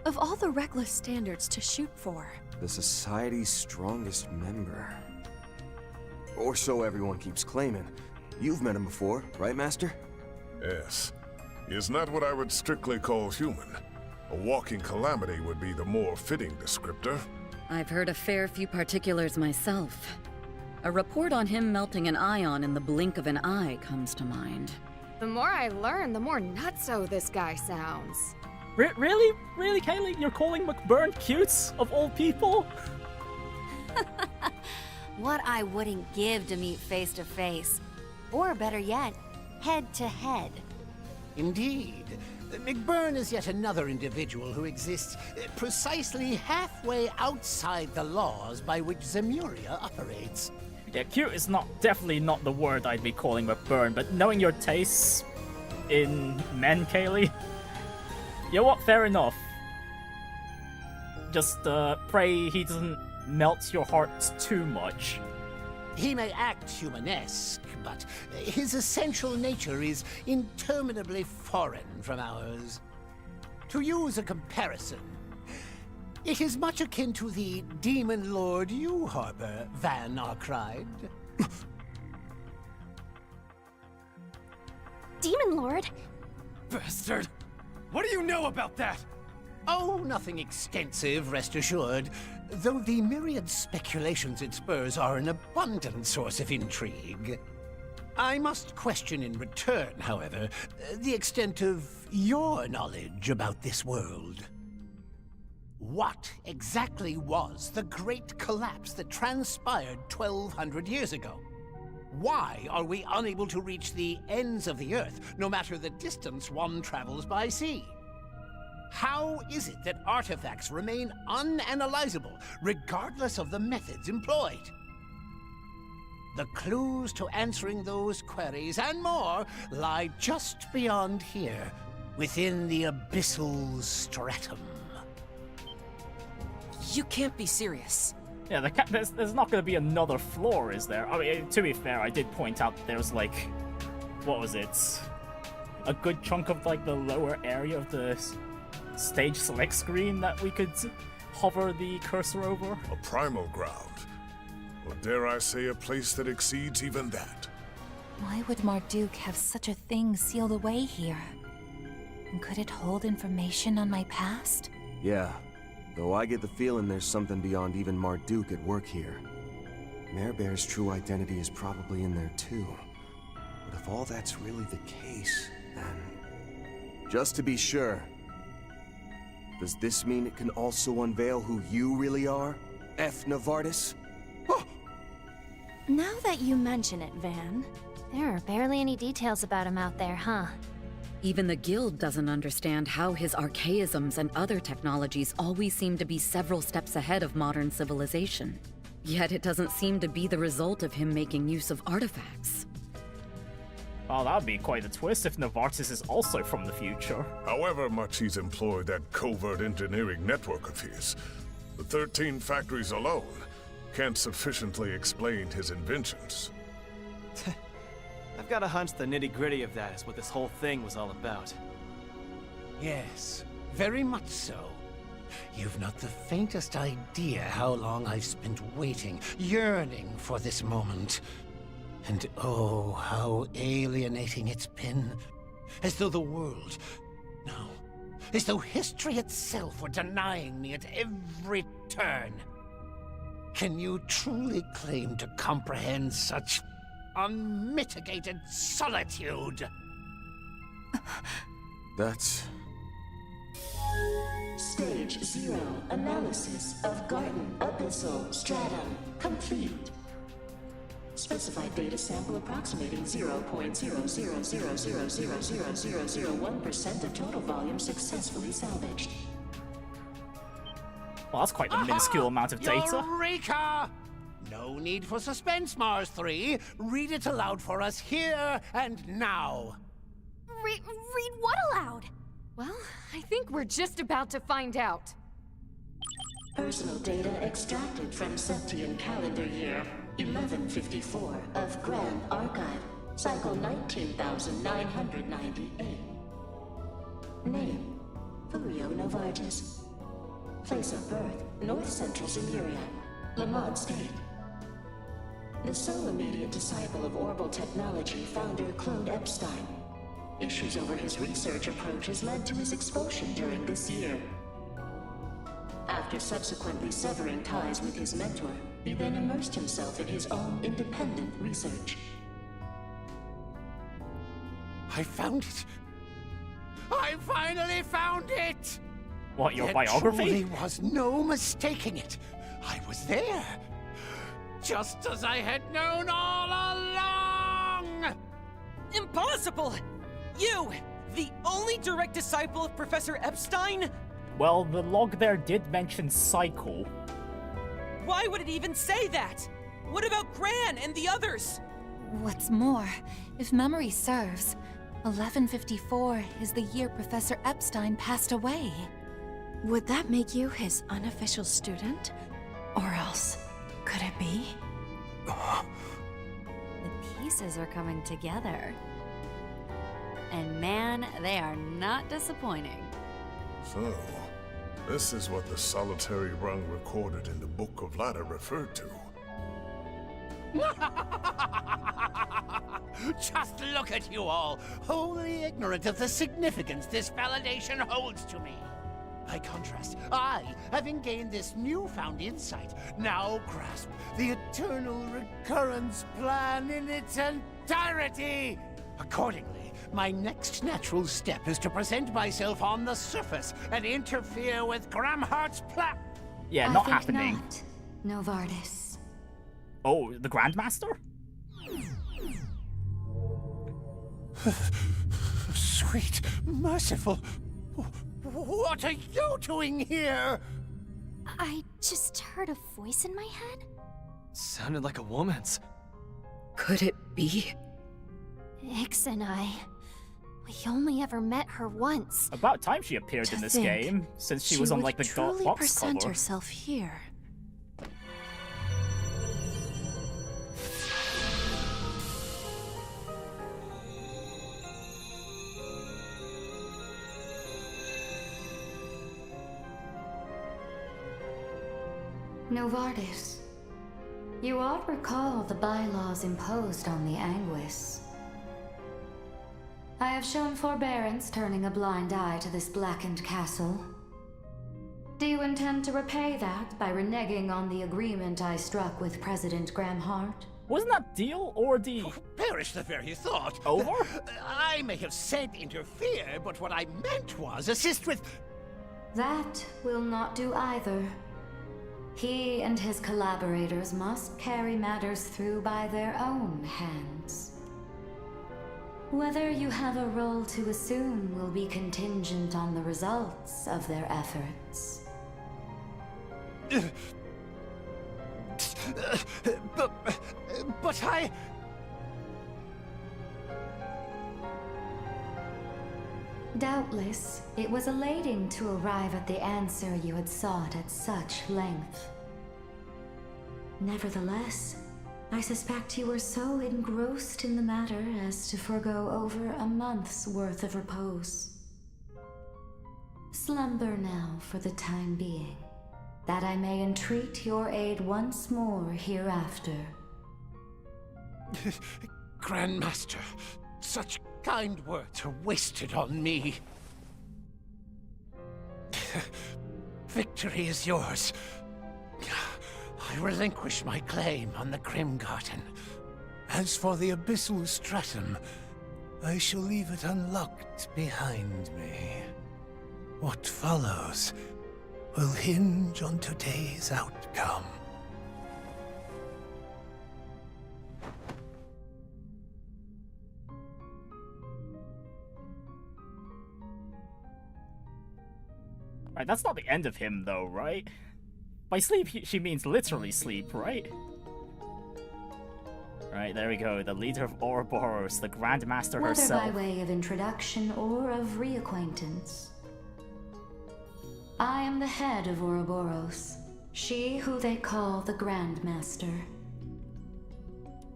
Of all the reckless standards to shoot for. The Society's strongest member. Or so everyone keeps claiming. You've met him before, right, Master? Yes. He is not what I would strictly call human. A walking calamity would be the more fitting descriptor. I've heard a fair few particulars myself. A report on him melting an ion in the blink of an eye comes to mind. The more I learn, the more nutso this guy sounds. Really? Really, Kaylee? You're calling McBurn cute, of all people? What I wouldn't give to meet face to face. Or better yet, head to head. Indeed. McBurn is yet another individual who exists precisely halfway outside the laws by which Zemuria operates. Yeah, cute is definitely not the word I'd be calling McBurn, but knowing your tastes in men, Kaylee, you know what? Fair enough. Just pray he doesn't melt your heart too much. He may act humanesque, but his essential nature is interminably foreign from ours. To use a comparison, it is much akin to the demon lord you harbor, Van Arkride. Demon Lord? Bastard! What do you know about that? Oh, nothing extensive, rest assured. Though the myriad speculations it spurs are an abundant source of intrigue. I must question in return, however, the extent of your knowledge about this world. What exactly was the great collapse that transpired 1,200 years ago? Why are we unable to reach the ends of the Earth, no matter the distance one travels by sea? How is it that artifacts remain unanalyzable, regardless of the methods employed? The clues to answering those queries and more lie just beyond here, within the abyssal stratum. You can't be serious. Yeah, there's not going to be another floor, is there? I mean, to be fair, I did point out there's like, what was it? A good chunk of like the lower area of the stage select screen that we could hover the cursor over. A primal ground. Or dare I say a place that exceeds even that. Why would Marduk have such a thing sealed away here? And could it hold information on my past? Yeah, though I get the feeling there's something beyond even Marduk at work here. Marebear's true identity is probably in there too. But if all that's really the case, then... Just to be sure, does this mean it can also unveil who you really are? F. Novartis? Now that you mention it, Van... There are barely any details about him out there, huh? Even the Guild doesn't understand how his archaisms and other technologies always seem to be several steps ahead of modern civilization. Yet it doesn't seem to be the result of him making use of artifacts. Oh, that would be quite a twist if Novartis is also from the future. However much he's employed that covert engineering network of his, the 13 factories alone can't sufficiently explain his inventions. I've got a hunch the nitty-gritty of that is what this whole thing was all about. Yes, very much so. You've not the faintest idea how long I've spent waiting, yearning for this moment. And oh, how alienating it's been. As though the world... No. As though history itself were denying me at every turn. Can you truly claim to comprehend such unmitigated solitude? That's... Stage 0 analysis of Garten Abyssal Stratum complete. Specified data sample approximating 0.0000000001% of total volume successfully salvaged. Well, that's quite a minuscule amount of data. Eureka! No need for suspense, Mars 3. Read it aloud for us here and now. Read what aloud? Well, I think we're just about to find out. Personal data extracted from Septian calendar year 1154 of Grand Archive, cycle 19,998. Name, Furio Novartis. Place of birth, North Central Siberia, Lamont State. The sole immediate disciple of Orbital Technology founder Claude Epstein. Issues over his research approaches led to his expulsion during this year. After subsequently severing ties with his mentor, he then immersed himself in his own independent research. I found it! I finally found it! What, your there biography? There was no mistaking it. I was there. Just as I had known all along! Impossible! You, the only direct disciple of Professor Epstein? Well, the log there did mention cycle. Why would it even say that? What about Gran and the others? What's more, if memory serves, 1154 is the year Professor Epstein passed away. Would that make you his unofficial student? Or else, could it be? The pieces are coming together. And man, they are not disappointing. So, this is what the solitary rung recorded in the Book of Ladder referred to. Just look at you all, wholly ignorant of the significance this validation holds to me. By contrast, I, having gained this newfound insight, now grasp the eternal recurrence plan in its entirety. Accordingly, my next natural step is to present myself on the surface and interfere with Gramhart's plan. Yeah, not happening. Not, Novartis. Oh, the Grandmaster? Sweet, merciful. What are you doing here? I just heard a voice in my head. Sounded like a woman's. Could it be? Ix and I... We only ever met her once. About time she appeared in this game, since she was on like the box present cover. herself here. Novartis, you ought recall the bylaws imposed on the Angès. I have shown forbearance turning a blind eye to this blackened castle. Do you intend to repay that by reneging on the agreement I struck with President Gramhart? Wasn't that deal already... Perish the very thought. Over? I may have said interfere, but what I meant was assist with... That will not do either. He and his collaborators must carry matters through by their own hands. Whether you have a role to assume will be contingent on the results of their efforts. But I... Doubtless, it was elating to arrive at the answer you had sought at such length. Nevertheless, I suspect you were so engrossed in the matter as to forgo over a month's worth of repose. Slumber now for the time being, that I may entreat your aid once more hereafter. Grandmaster, such kind words are wasted on me. Victory is yours. I relinquish my claim on the Grim Garten. As for the abyssal stratum, I shall leave it unlocked behind me. What follows will hinge on today's outcome. Right, that's not the end of him, though, right? By sleep, she means literally sleep, right? Right, there we go. The leader of Ouroboros, the Grandmaster Whether herself. by way of introduction or of reacquaintance, I am the head of Ouroboros, she who they call the Grandmaster.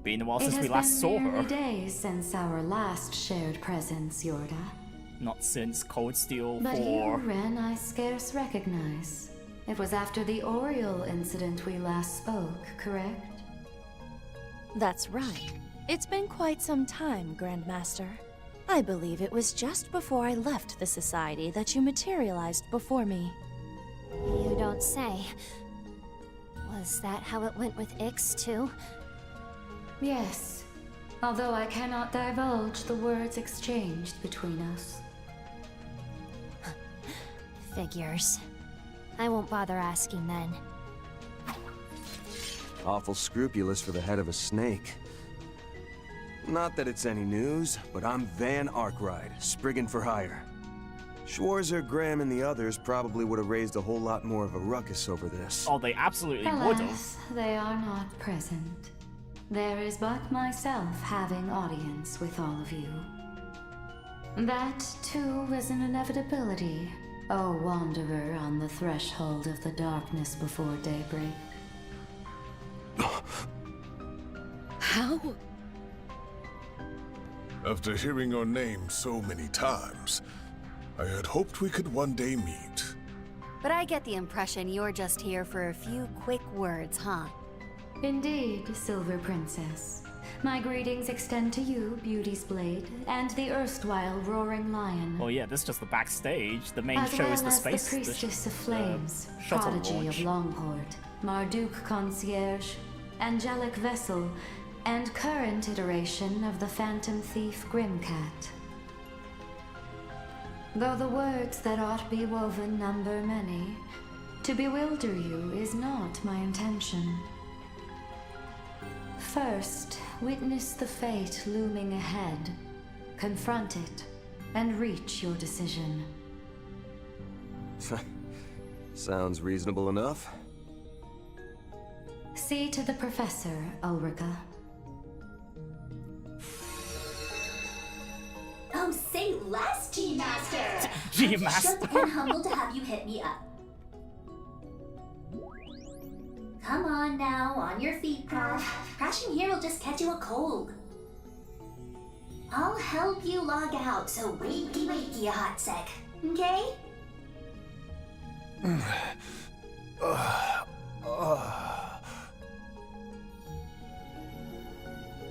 Been a while since we last saw her. It has been nearly days since our last shared presence, Yorda. Not since Cold Steel 4. But you, Ren, I scarce recognize. It was after the Oriole incident we last spoke, correct? That's right. It's been quite some time, Grandmaster. I believe it was just before I left the Society that you materialized before me. You don't say. Was that how it went with Ix, too? Yes. Although I cannot divulge the words exchanged between us. Figures. I won't bother asking then. Awful scrupulous for the head of a snake. Not that it's any news, but I'm Van Arkwright, Spriggan for hire. Schwarzer, Graham, and the others probably would have raised a whole lot more of a ruckus over this. Oh, they absolutely would have. Alas, they are not present. There is but myself having audience with all of you. That, too, is an inevitability, O wanderer on the threshold of the darkness before daybreak. How? After hearing your name so many times, I had hoped we could one day meet. But I get the impression you're just here for a few quick words, huh? Indeed, Silver Princess. My greetings extend to you, Beauty's Blade, and the erstwhile Roaring Lion. Well, yeah, this is just the backstage. The main as show well is the as space. the Priestess of Flames, shuttle Prodigy launch. of Longport, Marduk Concierge, Angelic Vessel, and current iteration of the Phantom Thief Grimcat. Though the words that ought be woven number many, to bewilder you is not my intention. First, witness the fate looming ahead, confront it, and reach your decision. Sounds reasonable enough. See to the Professor, Ulrika. Oh, say less, G-Master! G-Master! I'm shook and humbled to have you hit me up. Come on now, on your feet, Prof. Crashing here will just catch you a cold. I'll help you log out, so wakey, you hot sec. Okay?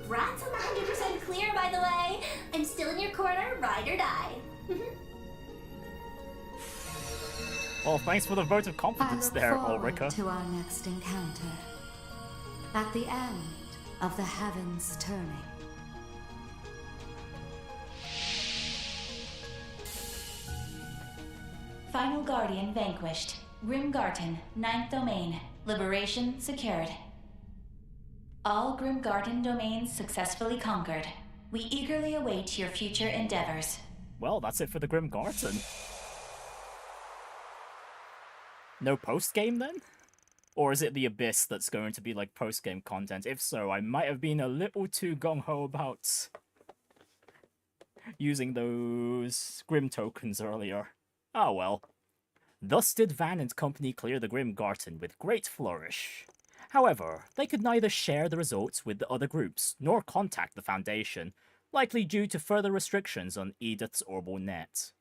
Rat's on the 100% clear, by the way. I'm still in your corner, ride or die. Well, thanks for the vote of confidence there, forward Ulrika. to our next encounter. At the end of the heavens turning. Final Guardian vanquished. Grim Garten, 9th domain. Liberation secured. All Grim Garten domains successfully conquered. We eagerly await your future endeavors. Well, that's it for the Grim Garten. No post-game then? Or is it the Abyss that's going to be like post-game content? If so, I might have been a little too gung-ho about using those Grim tokens earlier. Ah well. Thus did Van and company clear the Grim Garten with great flourish. However, they could neither share the results with the other groups, nor contact the Foundation, likely due to further restrictions on Edith's orbital net.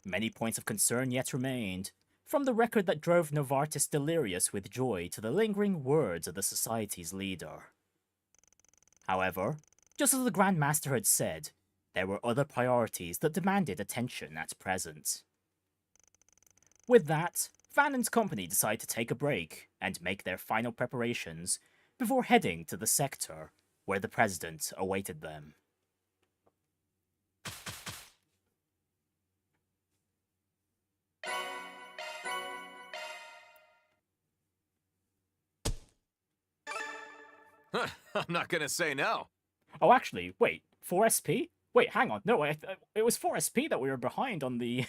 Many points of concern yet remained, from the record that drove Novartis delirious with joy to the lingering words of the Society's leader. However, just as the Grand Master had said, There were other priorities that demanded attention at present. With that, Van and company decided to take a break and make their final preparations before heading to the sector where the president awaited them. I'm not gonna say no. Oh, actually, wait, 4 SP? Wait, hang on. No, it was 4 SP that we were behind on the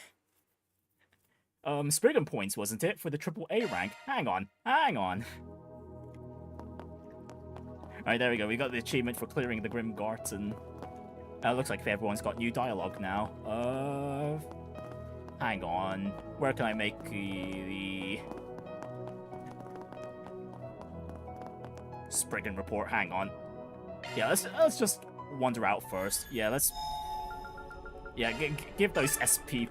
Spriggan points, wasn't it? For the AAA rank. Hang on. Alright, there we go. We got the achievement for clearing the Grim Garten. Looks like everyone's got new dialogue now. Hang on. Where can I make the Spriggan report? Hang on. Yeah, let's just wander out first. Yeah, let's... Yeah, give those SP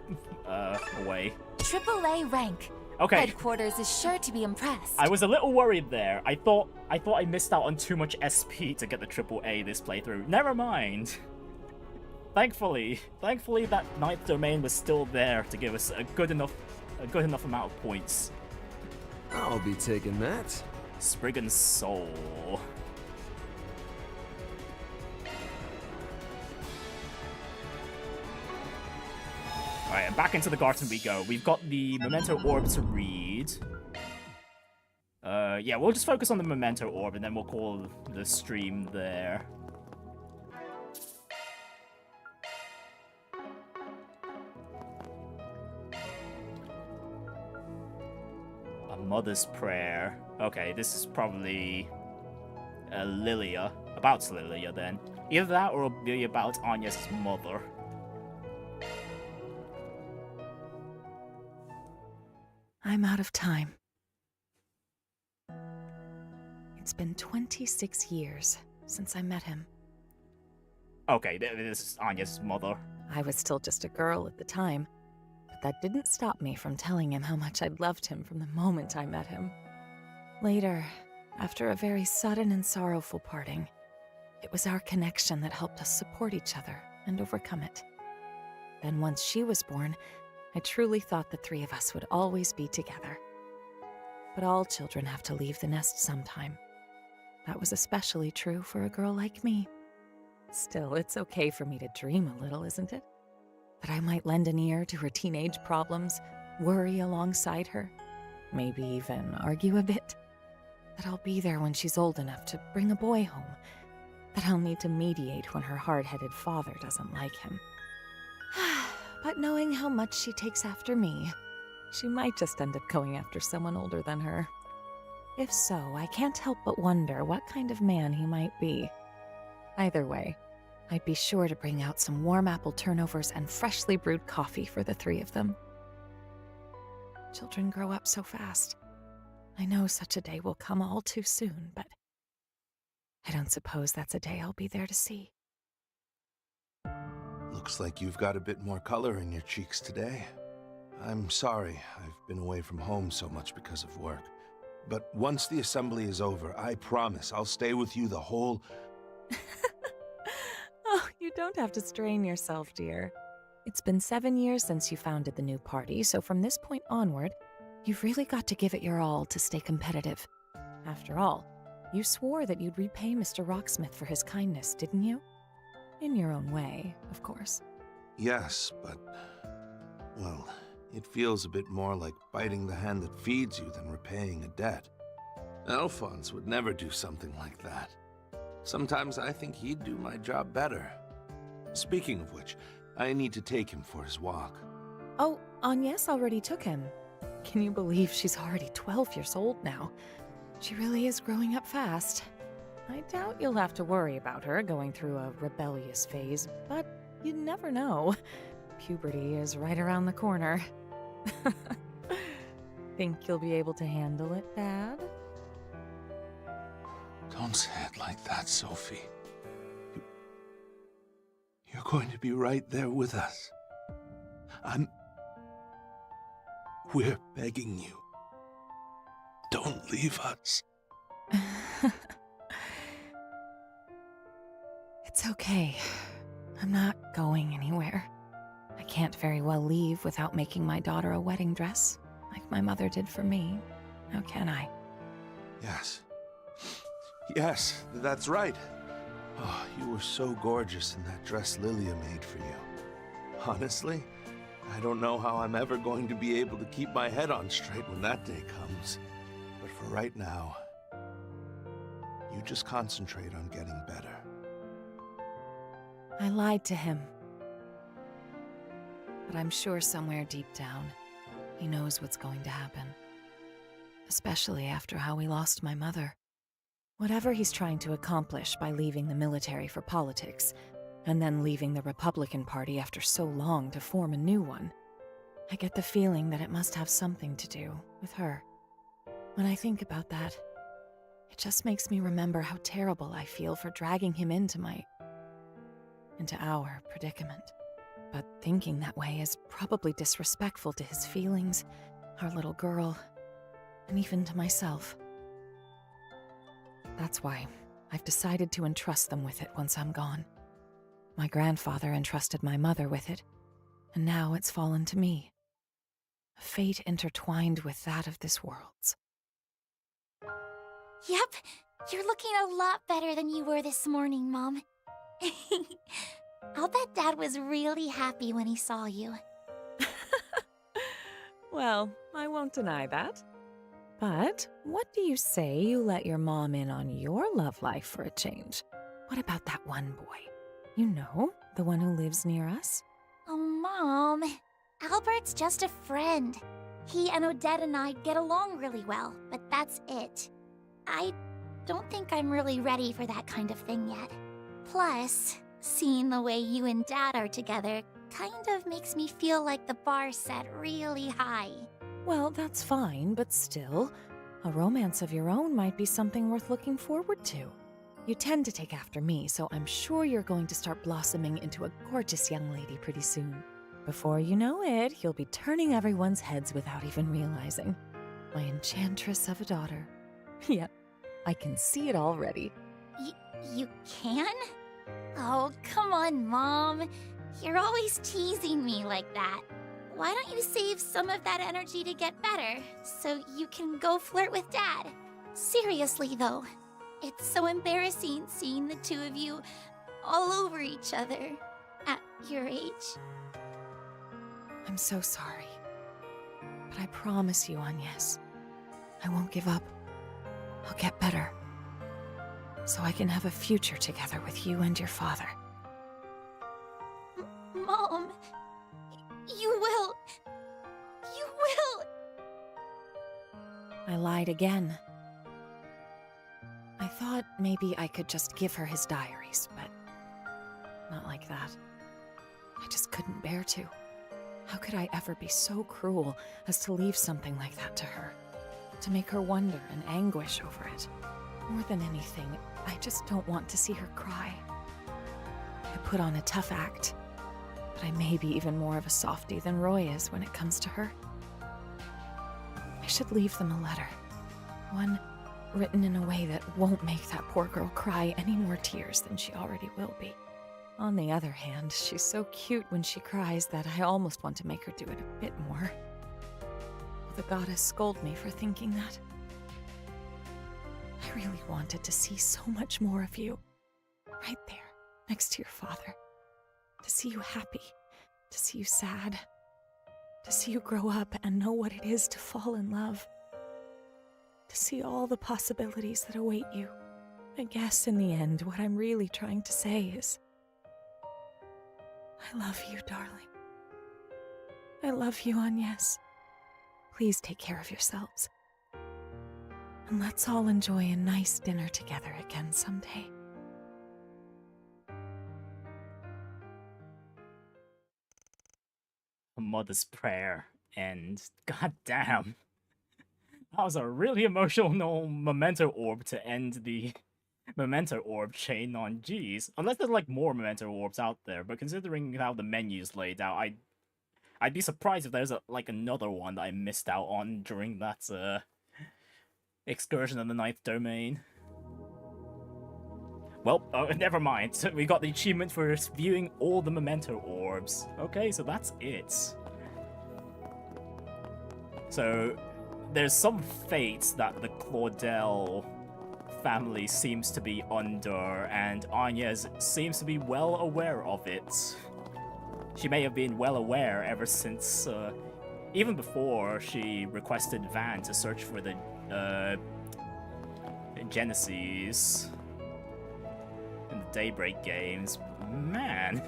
away. AAA rank. Okay. Headquarters is sure to be impressed. I was a little worried there. I thought I missed out on too much SP to get the AAA this playthrough. Never mind. Thankfully that 9th domain was still there to give us a good enough amount of points. I'll be taking that. Spriggan's soul. Alright, and back into the garden we go. We've got the Memento Orb to read. Yeah, we'll just focus on the Memento Orb and then we'll call the stream there. A Mother's Prayer. Okay, this is probably Lilia. About Lilia then. Either that or it'll be about Angès' mother. I'm out of time. It's been 26 years since I met him. Okay, this is Angès' mother. I was still just a girl at the time, but that didn't stop me from telling him how much I'd loved him from the moment I met him. Later, after a very sudden and sorrowful parting, it was our connection that helped us support each other and overcome it. Then once she was born, I truly thought the three of us would always be together. But all children have to leave the nest sometime. That was especially true for a girl like me. Still, it's okay for me to dream a little, isn't it? That I might lend an ear to her teenage problems, worry alongside her, maybe even argue a bit. That I'll be there when she's old enough to bring a boy home. That I'll need to mediate when her hard-headed father doesn't like him. But knowing how much she takes after me, she might just end up going after someone older than her. If so, I can't help but wonder what kind of man he might be. Either way, I'd be sure to bring out some warm apple turnovers and freshly brewed coffee for the three of them. Children grow up so fast. I know such a day will come all too soon, but I don't suppose that's a day I'll be there to see. Looks like you've got a bit more color in your cheeks today. I'm sorry I've been away from home so much because of work. But once the assembly is over, I promise I'll stay with you the whole... Oh, you don't have to strain yourself, dear. It's been 7 years since you founded the new party, so from this point onward, you've really got to give it your all to stay competitive. After all, you swore that you'd repay Mr. Rocksmith for his kindness, didn't you? In your own way, of course. Yes, but... well, it feels a bit more like biting the hand that feeds you than repaying a debt. Alphonse would never do something like that. Sometimes I think he'd do my job better. Speaking of which, I need to take him for his walk. Oh, Angès already took him. Can you believe she's already 12 years old now? She really is growing up fast. I doubt you'll have to worry about her going through a rebellious phase, but you never know. Puberty is right around the corner. Think you'll be able to handle it, Dad? Don't say it like that, Sophie. You're going to be right there with us. We're begging you. Don't leave us. It's okay. I'm not going anywhere. I can't very well leave without making my daughter a wedding dress, like my mother did for me. Now can I? Yes. Yes, that's right. Oh, you were so gorgeous in that dress Lilia made for you. Honestly, I don't know how I'm ever going to be able to keep my head on straight when that day comes. But for right now, you just concentrate on getting better. I lied to him. But I'm sure somewhere deep down, he knows what's going to happen. Especially after how we lost my mother. Whatever he's trying to accomplish by leaving the military for politics, and then leaving the Republican Party after so long to form a new one, I get the feeling that it must have something to do with her. When I think about that, it just makes me remember how terrible I feel for dragging him into our predicament. But thinking that way is probably disrespectful to his feelings, our little girl, and even to myself. That's why I've decided to entrust them with it once I'm gone. My grandfather entrusted my mother with it, and now it's fallen to me. A fate intertwined with that of this world's. Yep, you're looking a lot better than you were this morning, Mom. I'll bet Dad was really happy when he saw you. Well, I won't deny that. But what do you say you let your mom in on your love life for a change? What about that one boy? You know, the one who lives near us? Oh, Mom. Albert's just a friend. He and Odette and I get along really well, but that's it. I don't think I'm really ready for that kind of thing yet. Plus, seeing the way you and Dad are together kind of makes me feel like the bar's set really high. Well, that's fine, but still, a romance of your own might be something worth looking forward to. You tend to take after me, so I'm sure you're going to start blossoming into a gorgeous young lady pretty soon. Before you know it, you'll be turning everyone's heads without even realizing. My enchantress of a daughter. Yep, I can see it already. You can? Oh, come on, Mom. You're always teasing me like that. Why don't you save some of that energy to get better, so you can go flirt with Dad? Seriously, though. It's so embarrassing seeing the two of you all over each other at your age. I'm so sorry. But I promise you, Angès, I won't give up. I'll get better. So I can have a future together with you and your father. Mom, you will. You will. I lied again. I thought maybe I could just give her his diaries, but not like that. I just couldn't bear to. How could I ever be so cruel as to leave something like that to her? To make her wonder and anguish over it. More than anything, I just don't want to see her cry. I put on a tough act, but I may be even more of a softie than Roy is when it comes to her. I should leave them a letter. One written in a way that won't make that poor girl cry any more tears than she already will be. On the other hand, she's so cute when she cries that I almost want to make her do it a bit more. Will the goddess scold me for thinking that? I really wanted to see so much more of you. Right there, next to your father. To see you happy, to see you sad, to see you grow up and know what it is to fall in love. To see all the possibilities that await you. I guess in the end, what I'm really trying to say is, I love you, darling. I love you, Angès. Please take care of yourselves. And let's all enjoy a nice dinner together again someday. A mother's prayer, and goddamn, that was a really emotional Memento orb to end the Memento orb chain on G's. Unless there's like more Memento orbs out there, but considering how the menu's laid out, I'd be surprised if there's like another one that I missed out on during that excursion of the 9th domain. Well, never mind. So we got the achievement for viewing all the Memento orbs. Okay, so that's it. So there's some fates that the Claudel family seems to be under, and Angès seems to be well aware of it. She may have been well aware ever since, even before she requested Van to search for the Genesis in the Daybreak games. Man.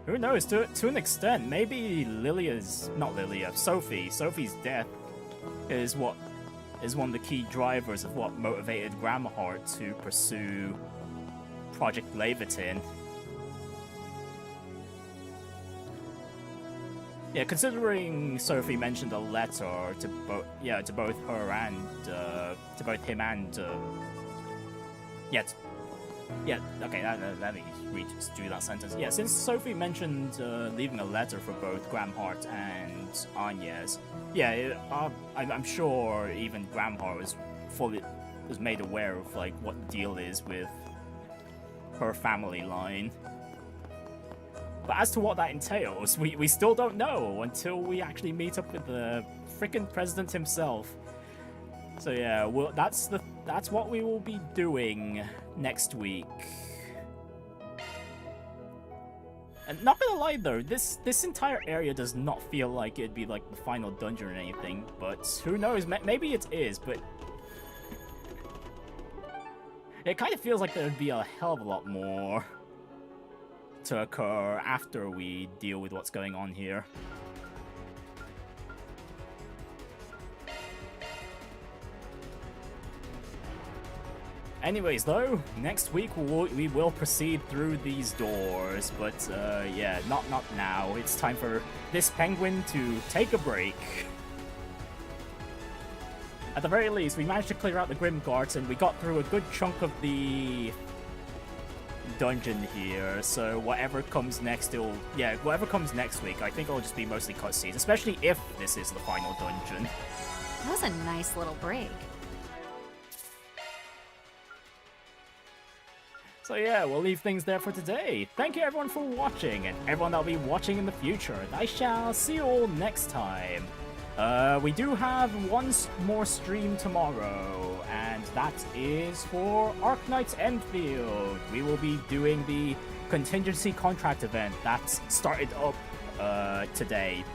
Who knows, to an extent, maybe Sophie's death is one of the key drivers of what motivated Gramhardt to pursue Project Lævateinn. Yeah, considering Sophie mentioned a letter to both her and to both him and okay, let me redo that sentence. Yeah, since Sophie mentioned leaving a letter for both Gramhardt and Angès, yeah, I'm sure even Gramhardt was made aware of like what the deal is with her family line. But as to what that entails, we still don't know until we actually meet up with the frickin' president himself. So yeah, that's what we will be doing next week. And not gonna lie though, this entire area does not feel like it'd be like the final dungeon or anything, but who knows, maybe it is, but it kind of feels like there'd be a hell of a lot more to occur after we deal with what's going on here. Anyways though, next week we will proceed through these doors, but yeah, not now. It's time for this penguin to take a break. At the very least, we managed to clear out the Grim Garten. We got through a good chunk of the dungeon here, so whatever comes next whatever comes next week, I think it'll just be mostly cutscenes, especially if this is the final dungeon. That was a nice little break. So yeah, we'll leave things there for today. Thank you everyone for watching, and everyone that'll be watching in the future. I shall see you all next time. We do have one more stream tomorrow, and that is for Arknight's Enfield. We will be doing the contingency contract event that's started up today.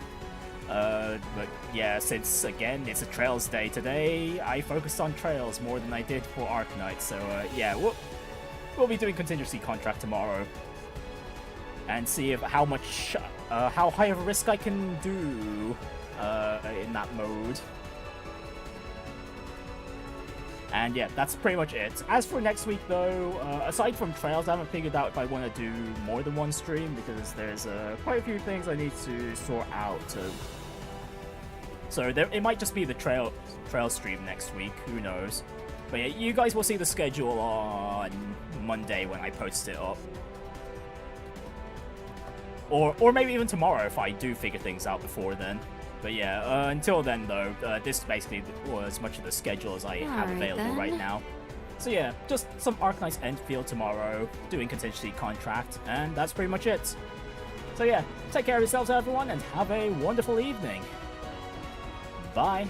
But yeah, since again it's a Trails day today, I focused on Trails more than I did for Arknight. So yeah, we'll be doing contingency contract tomorrow, and see how high of a risk I can do in that mode. And yeah, that's pretty much it. As for next week though, aside from Trails, I haven't figured out if I want to do more than one stream, because there's quite a few things I need to sort out. So it might just be the Trail stream next week, who knows. But yeah, you guys will see the schedule on Monday when I post it up. Or maybe even tomorrow if I do figure things out before then. But yeah, until then though, this is basically as much of the schedule as I have available right now. So yeah, just some Arknight's Enfield tomorrow, doing contingency contract, and that's pretty much it. So yeah, take care of yourselves everyone, and have a wonderful evening. Bye.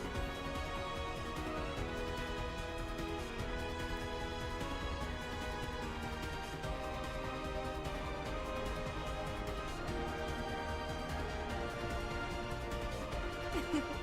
Ha ha ha.